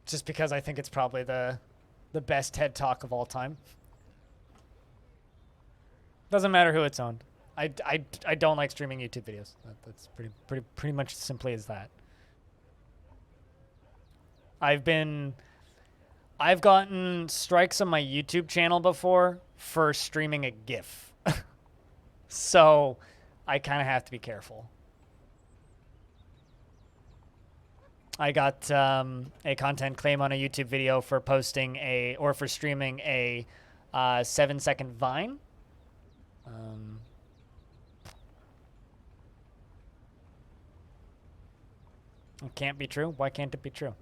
Just because I think it's probably the best TED Talk of all time. Doesn't matter who it's owned. I don't like streaming YouTube videos. That's pretty much simply as that. I've gotten strikes on my YouTube channel before for streaming a GIF. So I kind of have to be careful. I got a content claim on a YouTube video for posting for streaming a 7-second Vine. It can't be true. Why can't it be true?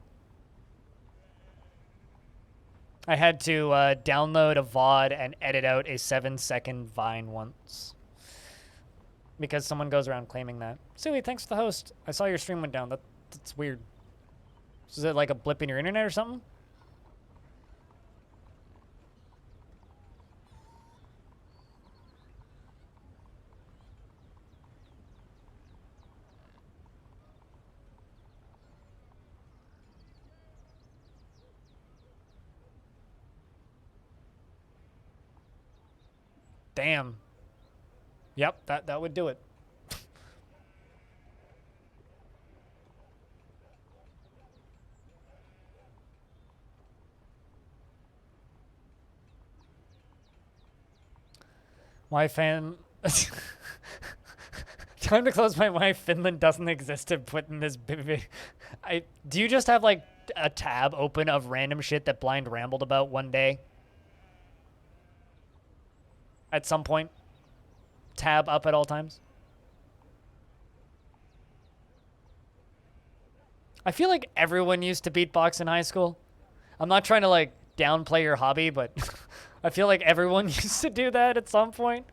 I had to download a VOD and edit out a 7-second Vine once. Because someone goes around claiming that. Suey, thanks for the host. I saw your stream went down. That's weird. Is it like a blip in your internet or something? Damn. Yep, that would do it. Why fan? Time to close my why Finland doesn't exist to put in this do you just have like a tab open of random shit that Blind rambled about one day? At some point? Tab up at all times? I feel like everyone used to beatbox in high school. I'm not trying to like downplay your hobby, but I feel like everyone used to do that at some point.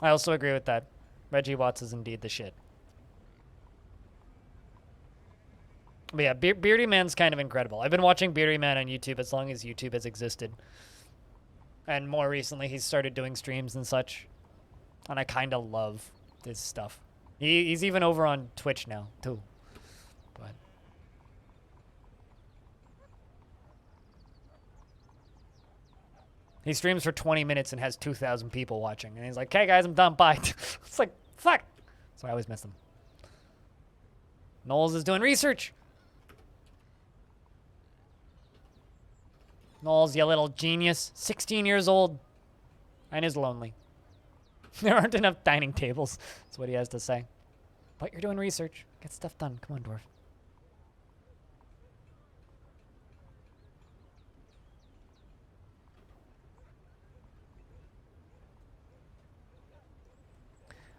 I also agree with that. Reggie Watts is indeed the shit. But yeah, Beardy Man's kind of incredible. I've been watching Beardy Man on YouTube as long as YouTube has existed. And more recently, he's started doing streams and such. And I kind of love this stuff. He's even over on Twitch now, too. But he streams for 20 minutes and has 2,000 people watching. And he's like, hey, guys, I'm done. Bye. It's like, fuck. So I always miss him. Knowles is doing research. Knowles, you little genius. 16 years old. And is lonely. There aren't enough dining tables. That's what he has to say. But you're doing research. Get stuff done. Come on, Dwarf.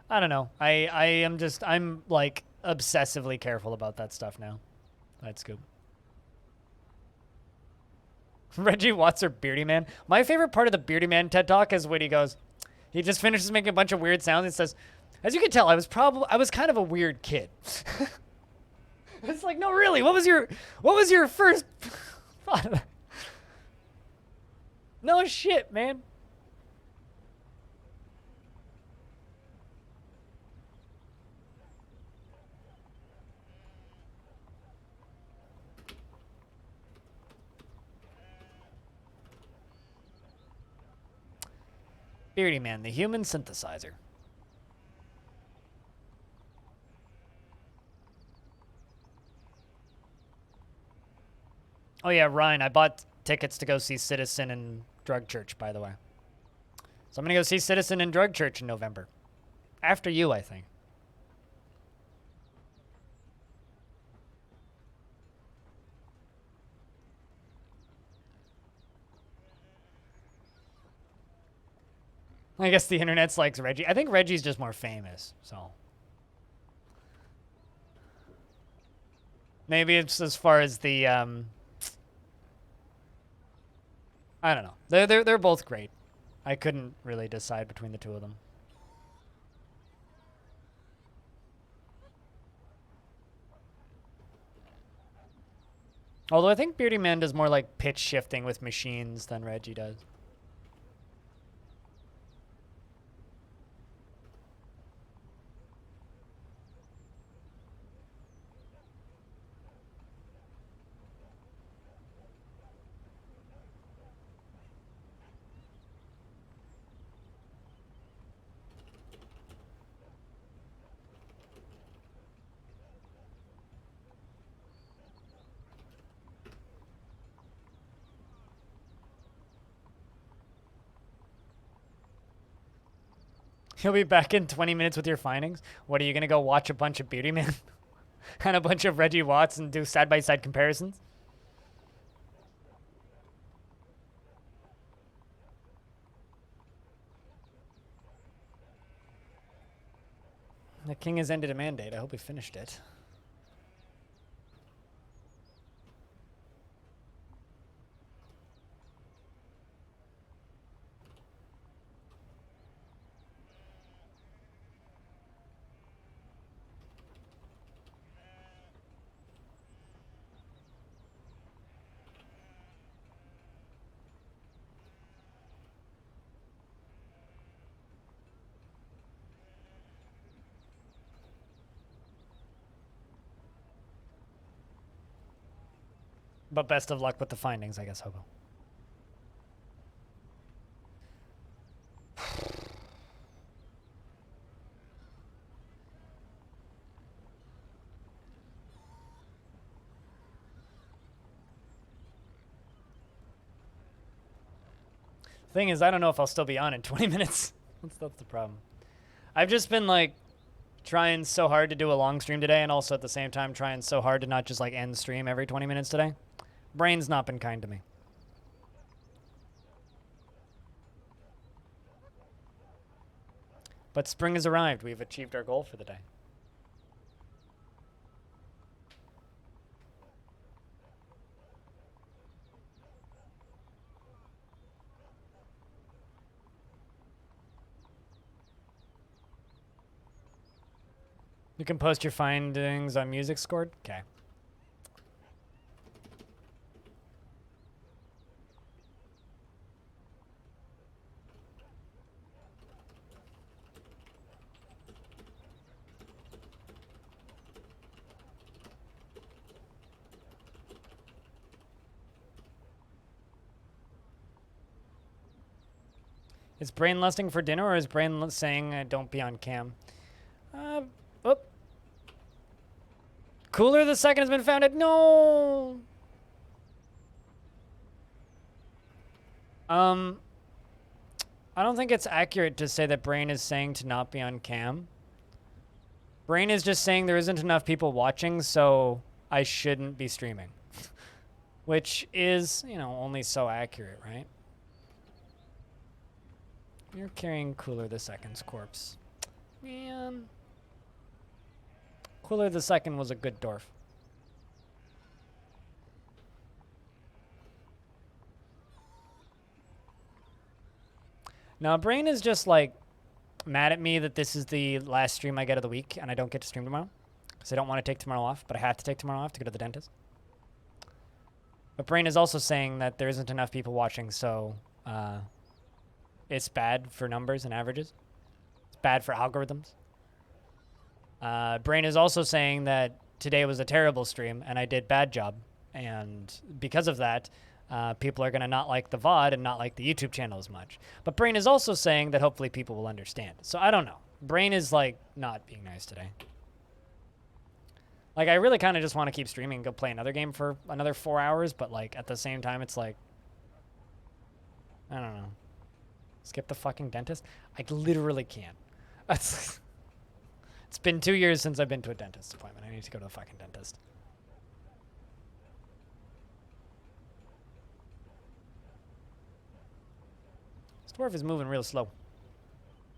I don't know. I'm like obsessively careful about that stuff now. That's good. Reggie Watts or Beardy Man. My favorite part of the Beardy Man TED Talk is when he goes, he just finishes making a bunch of weird sounds and says, as you can tell, I was kind of a weird kid. It's like, no, really, what was your first thought of that? No shit, man. Beardy Man, the human synthesizer. Oh yeah, Ryan, I bought tickets to go see Citizen and Drug Church, by the way. So I'm gonna go see Citizen and Drug Church in November. After you, I think. I guess the internet's likes Reggie. I think Reggie's just more famous, so. Maybe it's as far as the, I don't know. They're both great. I couldn't really decide between the two of them. Although I think Beardy Man does more like pitch shifting with machines than Reggie does. You'll be back in 20 minutes with your findings. What, are you going to go watch a bunch of Beardy Man and a bunch of Reggie Watts and do side-by-side comparisons? The king has ended a mandate. I hope he finished it. But best of luck with the findings, I guess, Hobo. Thing is, I don't know if I'll still be on in 20 minutes. That's the problem. I've just been like trying so hard to do a long stream today, and also at the same time trying so hard to not just like end stream every 20 minutes today. Brain's not been kind to me. But spring has arrived. We've achieved our goal for the day. You can post your findings on Music Scored? Okay. Is Brain lusting for dinner, or is Brain saying don't be on cam? Oh. Cooler the second has been found at no. I don't think it's accurate to say that Brain is saying to not be on cam. Brain is just saying there isn't enough people watching, so I shouldn't be streaming. Which is, you know, only so accurate, right? You're carrying Cooler the Second's corpse. Man. Cooler the Second was a good dwarf. Now, Brain is just like mad at me that this is the last stream I get of the week and I don't get to stream tomorrow. Because I don't want to take tomorrow off, but I have to take tomorrow off to go to the dentist. But Brain is also saying that there isn't enough people watching, so it's bad for numbers and averages. It's bad for algorithms. Brain is also saying that today was a terrible stream and I did bad job. And because of that, people are going to not like the VOD and not like the YouTube channel as much. But Brain is also saying that hopefully people will understand. So I don't know. Brain is like not being nice today. Like I really kind of just want to keep streaming and go play another game for another 4 hours. But like at the same time, it's like, I don't know. Skip the fucking dentist? I literally can't. It's been 2 years since I've been to a dentist appointment. I need to go to the fucking dentist. This dwarf is moving real slow.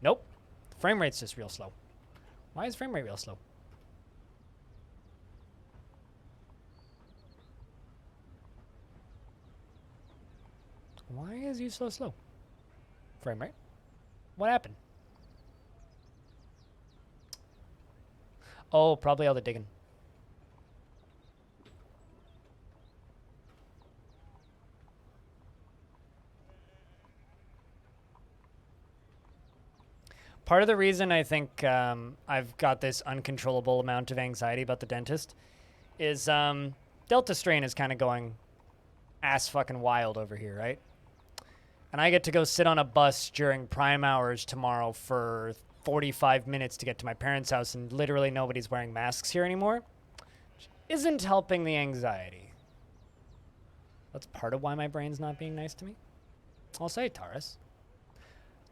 Nope. The frame rate's just real slow. Why is frame rate real slow? Why is you so slow? Frame rate? What happened? Oh, probably all the digging. Part of the reason I think I've got this uncontrollable amount of anxiety about the dentist is Delta strain is kind of going ass fucking wild over here, right? And I get to go sit on a bus during prime hours tomorrow for 45 minutes to get to my parents' house, and literally nobody's wearing masks here anymore, which isn't helping the anxiety. That's part of why my brain's not being nice to me. I'll say, Taurus.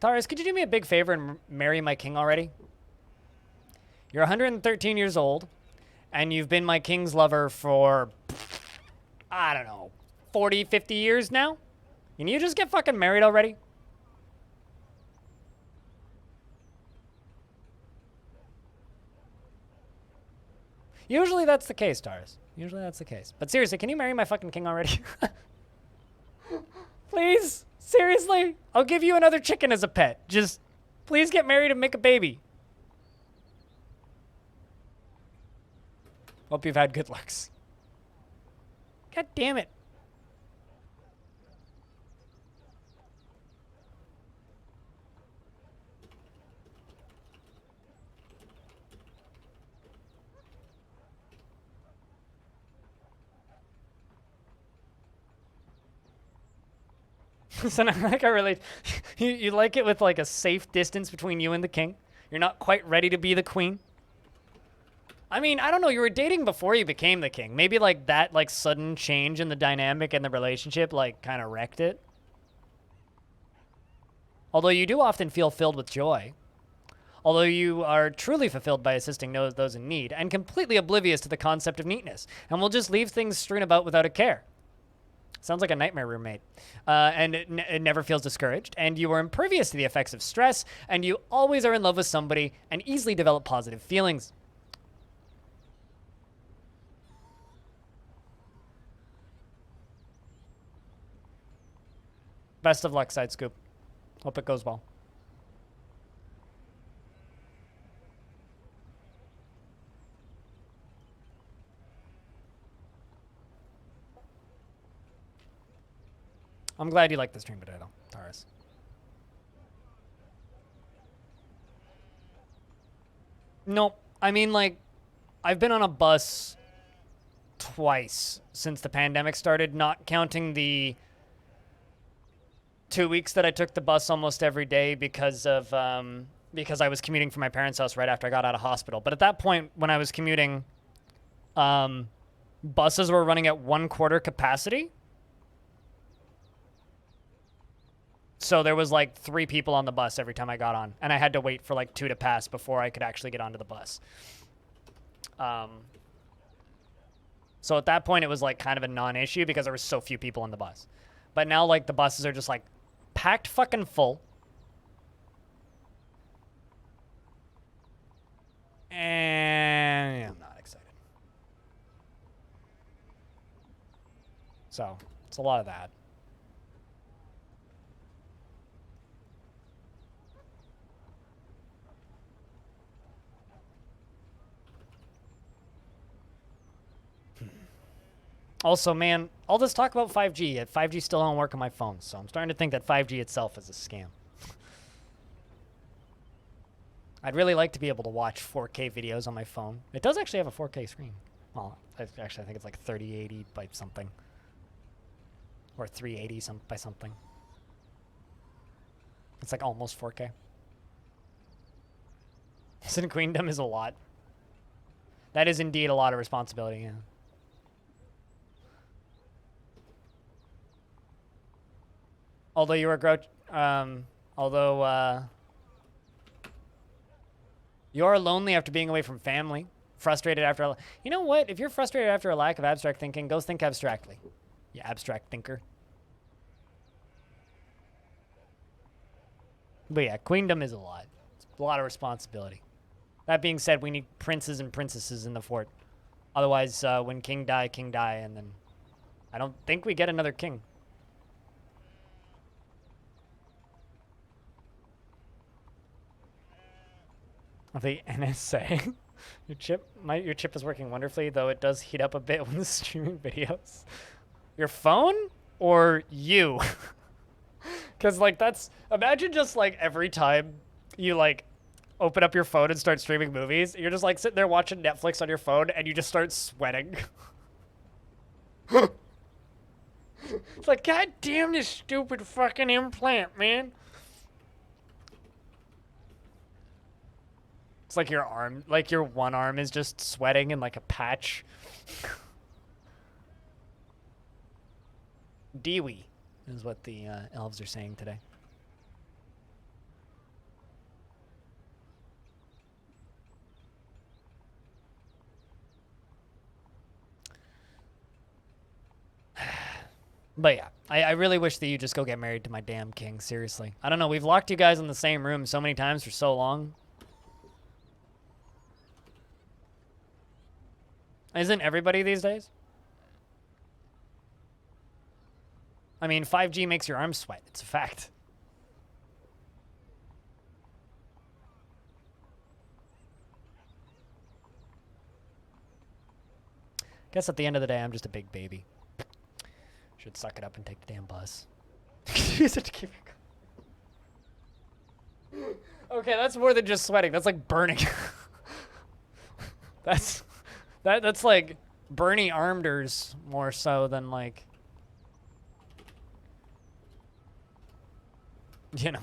Taurus, could you do me a big favor and marry my king already? You're 113 years old, and you've been my king's lover for, I don't know, 40, 50 years now? Can you just get fucking married already? Usually that's the case, Taurus. Usually that's the case. But seriously, can you marry my fucking king already? Please? Seriously? I'll give you another chicken as a pet. Just please get married and make a baby. Hope you've had good looks. God damn it. So now, like, I really, you like it with like a safe distance between you and the king. You're not quite ready to be the queen. I mean, I don't know. You were dating before you became the king. Maybe like that, like sudden change in the dynamic and the relationship, like kind of wrecked it. Although you do often feel filled with joy. Although you are truly fulfilled by assisting those in need and completely oblivious to the concept of neatness and will just leave things strewn about without a care. Sounds like a nightmare roommate. And it never feels discouraged. And you are impervious to the effects of stress. And you always are in love with somebody and easily develop positive feelings. Best of luck, Side Scoop. Hope it goes well. I'm glad you like the stream today, though, Taurus. Nope. I mean, like, I've been on a bus twice since the pandemic started, not counting the 2 weeks that I took the bus almost every day because of because I was commuting from my parents' house right after I got out of hospital. But at that point, when I was commuting, buses were running at 1/4 capacity. So there was like 3 people on the bus every time I got on, and I had to wait for like 2 to pass before I could actually get onto the bus. So at that point, it was like kind of a non-issue because there were so few people on the bus. But now, like, the buses are just like packed fucking full. And yeah, I'm not excited. So it's a lot of that. Also, man, all this talk about 5G, 5G still don't work on my phone, so I'm starting to think that 5G itself is a scam. I'd really like to be able to watch 4K videos on my phone. It does actually have a 4K screen. Well, actually, I think it's like 3080 by something. Or 380 by something. It's like almost 4K. Sin Queendom is a lot. That is indeed a lot of responsibility, yeah. Although you were you're lonely after being away from family, frustrated after, you know what? If you're frustrated after a lack of abstract thinking, go think abstractly. You abstract thinker. But yeah, queendom is a lot. It's a lot of responsibility. That being said, we need princes and princesses in the fort. Otherwise, when king die, and then I don't think we get another king. The NSA. Your chip is working wonderfully, though it does heat up a bit when streaming videos. Your phone or you? Because like imagine just like every time you like open up your phone and start streaming movies, you're just like sitting there watching Netflix on your phone and you just start sweating. It's like, God damn this stupid fucking implant, man. It's like your arm, like your one arm is just sweating in like a patch. Dewey is what the elves are saying today. But yeah, I really wish that you just go get married to my damn king, seriously. I don't know, we've locked you guys in the same room so many times for so long. Isn't everybody these days? I mean, 5G makes your arms sweat. It's a fact. Guess at the end of the day, I'm just a big baby. Should suck it up and take the damn bus. Use it to keep it going. Okay, that's more than just sweating. That's like burning. That's like Bernie Armders more so than like. You know.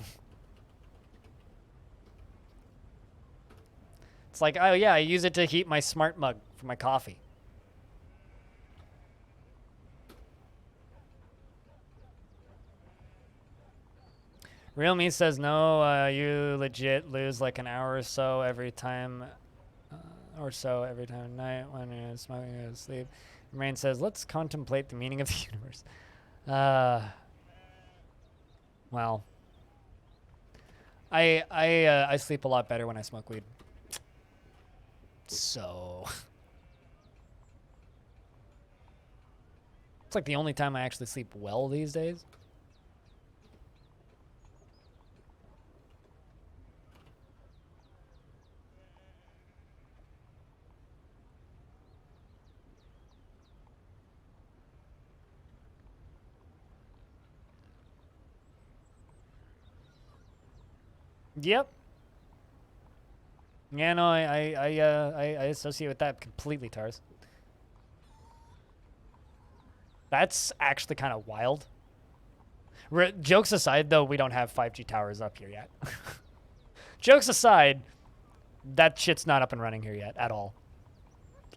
It's like, oh yeah, I use it to heat my smart mug for my coffee. Real Me says no, you legit lose like an hour or so every time, at night when you're smoking or sleep. Rain says, let's contemplate the meaning of the universe. Well, I sleep a lot better when I smoke weed. So it's like the only time I actually sleep well these days. Yep. Yeah, no, I associate with that completely, Tars. That's actually kind of wild. Jokes aside, though, we don't have 5G towers up here yet. Jokes aside, that shit's not up and running here yet at all.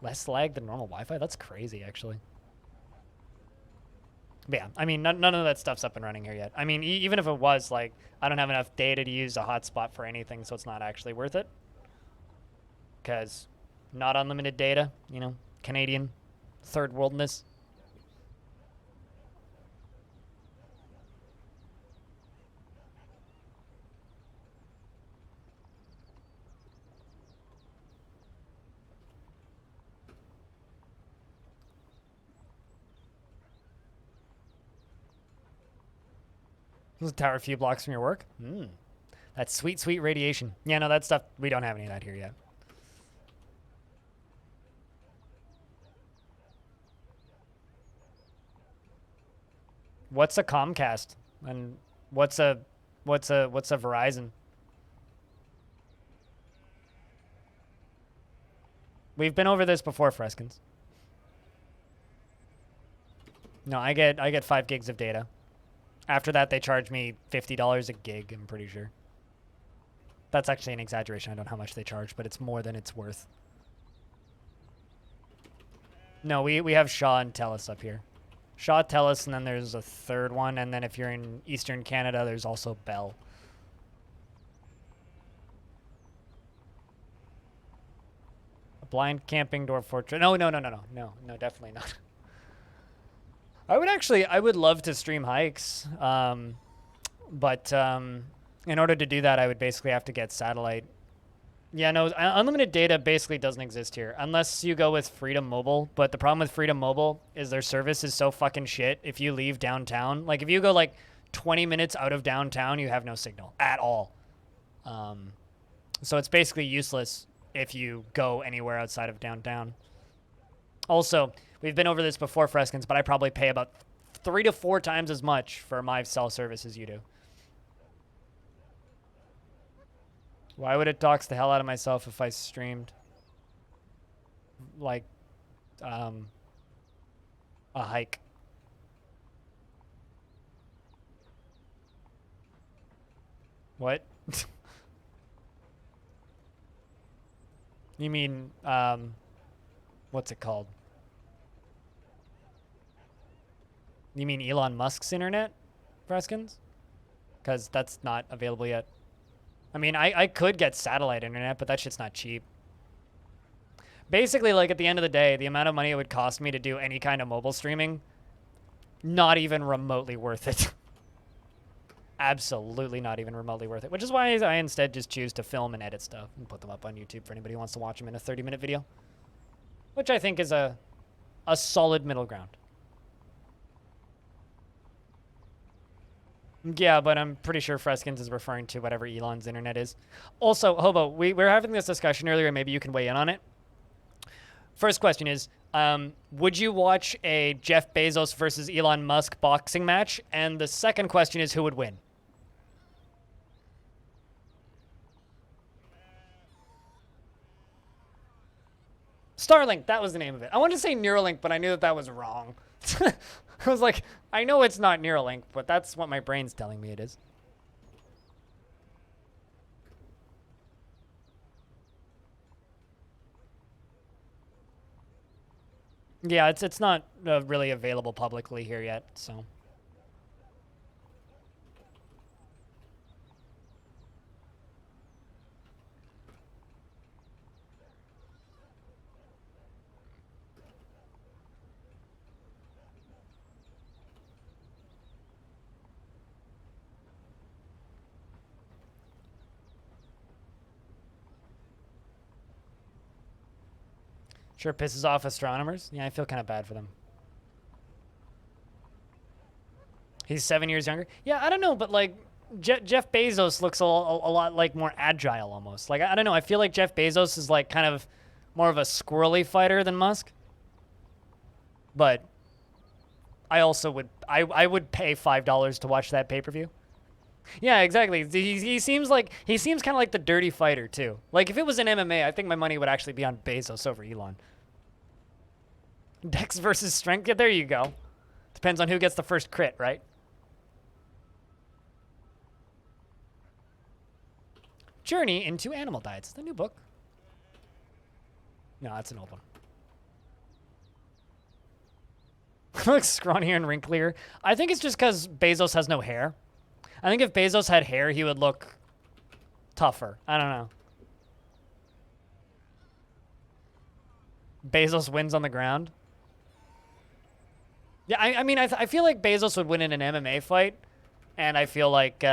Less lag than normal Wi-Fi? That's crazy, actually. But yeah, I mean, none of that stuff's up and running here yet. I mean, even if it was, like, I don't have enough data to use a hotspot for anything, so it's not actually worth it. Because not unlimited data, you know, Canadian, third worldness. There's a tower a few blocks from your work. That's sweet, sweet radiation. Yeah, no, that stuff, we don't have any of that here yet. What's a Comcast? And what's a Verizon? We've been over this before, Freskins. No, I get 5 gigs of data. After that, they charge me $50 a gig, I'm pretty sure. That's actually an exaggeration. I don't know how much they charge, but it's more than it's worth. No, we have Shaw and Telus up here. Shaw, Telus, and then there's a third one, and then if you're in Eastern Canada, there's also Bell. A blind camping Dwarf Fortress. No, definitely not. I would love to stream hikes, but in order to do that, I would basically have to get satellite. Yeah, no, unlimited data basically doesn't exist here, unless you go with Freedom Mobile, but the problem with Freedom Mobile is their service is so fucking shit if you leave downtown. Like, if you go, like, 20 minutes out of downtown, you have no signal at all. So it's basically useless if you go anywhere outside of downtown. Also, we've been over this before, Freskins, but I probably pay about 3 to 4 times as much for my cell service as you do. Why would it dox the hell out of myself if I streamed, like, a hike? What? You mean, what's it called? You mean Elon Musk's internet, Freskins? Because that's not available yet. I mean, I could get satellite internet, but that shit's not cheap. Basically, like, at the end of the day, the amount of money it would cost me to do any kind of mobile streaming, not even remotely worth it. Absolutely not even remotely worth it. Which is why I instead just choose to film and edit stuff and put them up on YouTube for anybody who wants to watch them in a 30-minute video. Which I think is a solid middle ground. Yeah, but I'm pretty sure Freskins is referring to whatever Elon's internet is. Also, Hobo, we were having this discussion earlier, maybe you can weigh in on it. First question is, would you watch a Jeff Bezos versus Elon Musk boxing match? And the second question is, who would win? Starlink, that was the name of it. I wanted to say Neuralink, but I knew that that was wrong. I was like, I know it's not Neuralink, but that's what my brain's telling me it is. Yeah, it's not really available publicly here yet, so. Sure pisses off astronomers. Yeah, I feel kind of bad for them. He's 7 years younger. Yeah, I don't know, but like Jeff Bezos looks a lot like more agile almost. Like I don't know. I feel like Jeff Bezos is like kind of more of a squirrely fighter than Musk. But I also would I would pay $5 to watch that pay-per-view. Yeah, exactly. He seems kind of like the dirty fighter too. Like if it was an MMA, I think my money would actually be on Bezos over Elon. Dex versus strength. Yeah, there you go. Depends on who gets the first crit, right? Journey into Animal Diets. The new book. No, that's an old one. Looks scrawnier and wrinklier. I think it's just because Bezos has no hair. I think if Bezos had hair, he would look tougher. I don't know. Bezos wins on the ground. Yeah, I mean, I feel like Bezos would win in an MMA fight, and I feel like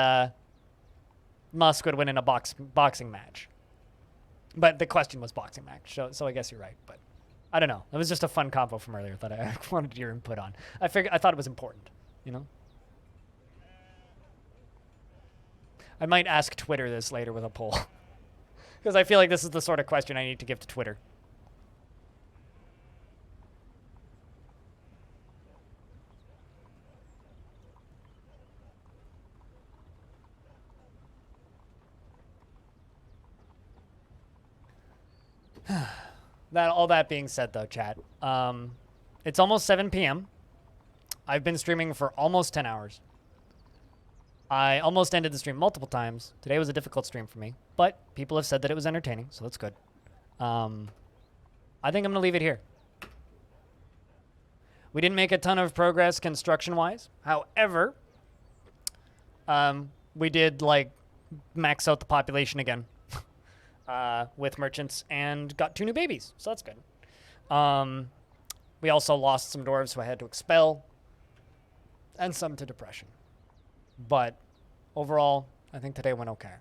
Musk would win in a boxing match. But the question was boxing match, so I guess you're right. But I don't know. It was just a fun combo from earlier that I wanted your input on. I thought it was important, you know? I might ask Twitter this later with a poll. Because I feel like this is the sort of question I need to give to Twitter. All that being said, though, chat, it's almost 7 p.m. I've been streaming for almost 10 hours. I almost ended the stream multiple times. Today was a difficult stream for me, but people have said that it was entertaining, so that's good. I think I'm going to leave it here. We didn't make a ton of progress construction-wise. However, we did, like, max out the population again. With merchants and got 2 new babies, so that's good. We also lost some dwarves who I had to expel, and some to depression. But overall, I think today went okay.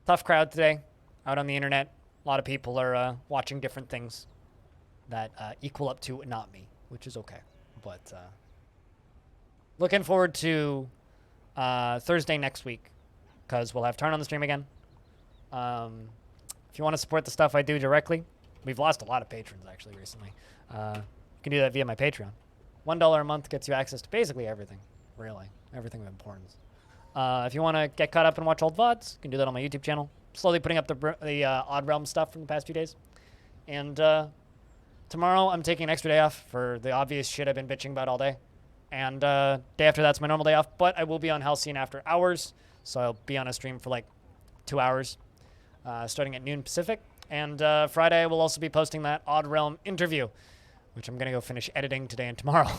Tough crowd today, out on the internet. A lot of people are watching different things that equal up to not me, which is okay. But looking forward to Thursday next week, because we'll have Tarn on the stream again. If you want to support the stuff I do directly, we've lost a lot of patrons actually recently. You can do that via my Patreon. $1 a month gets you access to basically everything, really. Everything of importance. If you want to get caught up and watch old VODs, you can do that on my YouTube channel. Slowly putting up the Odd Realm stuff from the past few days. And tomorrow I'm taking an extra day off for the obvious shit I've been bitching about all day. And day after that's my normal day off, but I will be on Halcyon after hours. So I'll be on a stream for like 2 hours. Starting at noon Pacific. And Friday, I will also be posting that Odd Realm interview, which I'm going to go finish editing today and tomorrow.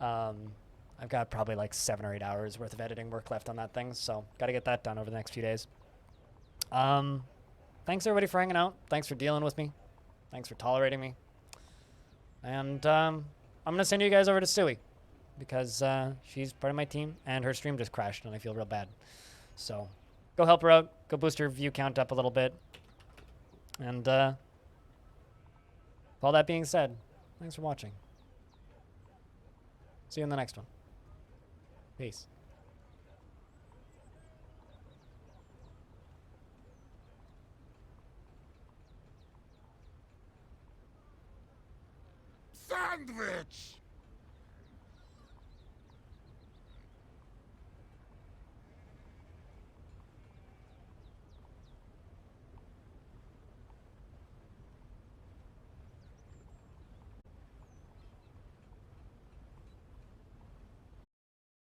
I've got probably like 7 or 8 hours worth of editing work left on that thing, so got to get that done over the next few days. Thanks, everybody, for hanging out. Thanks for dealing with me. Thanks for tolerating me. And I'm going to send you guys over to Suey, because she's part of my team, and her stream just crashed, and I feel real bad. So go help her out. Go boost her view count up a little bit. And with all that being said, thanks for watching. See you in the next one. Peace. Sandwich!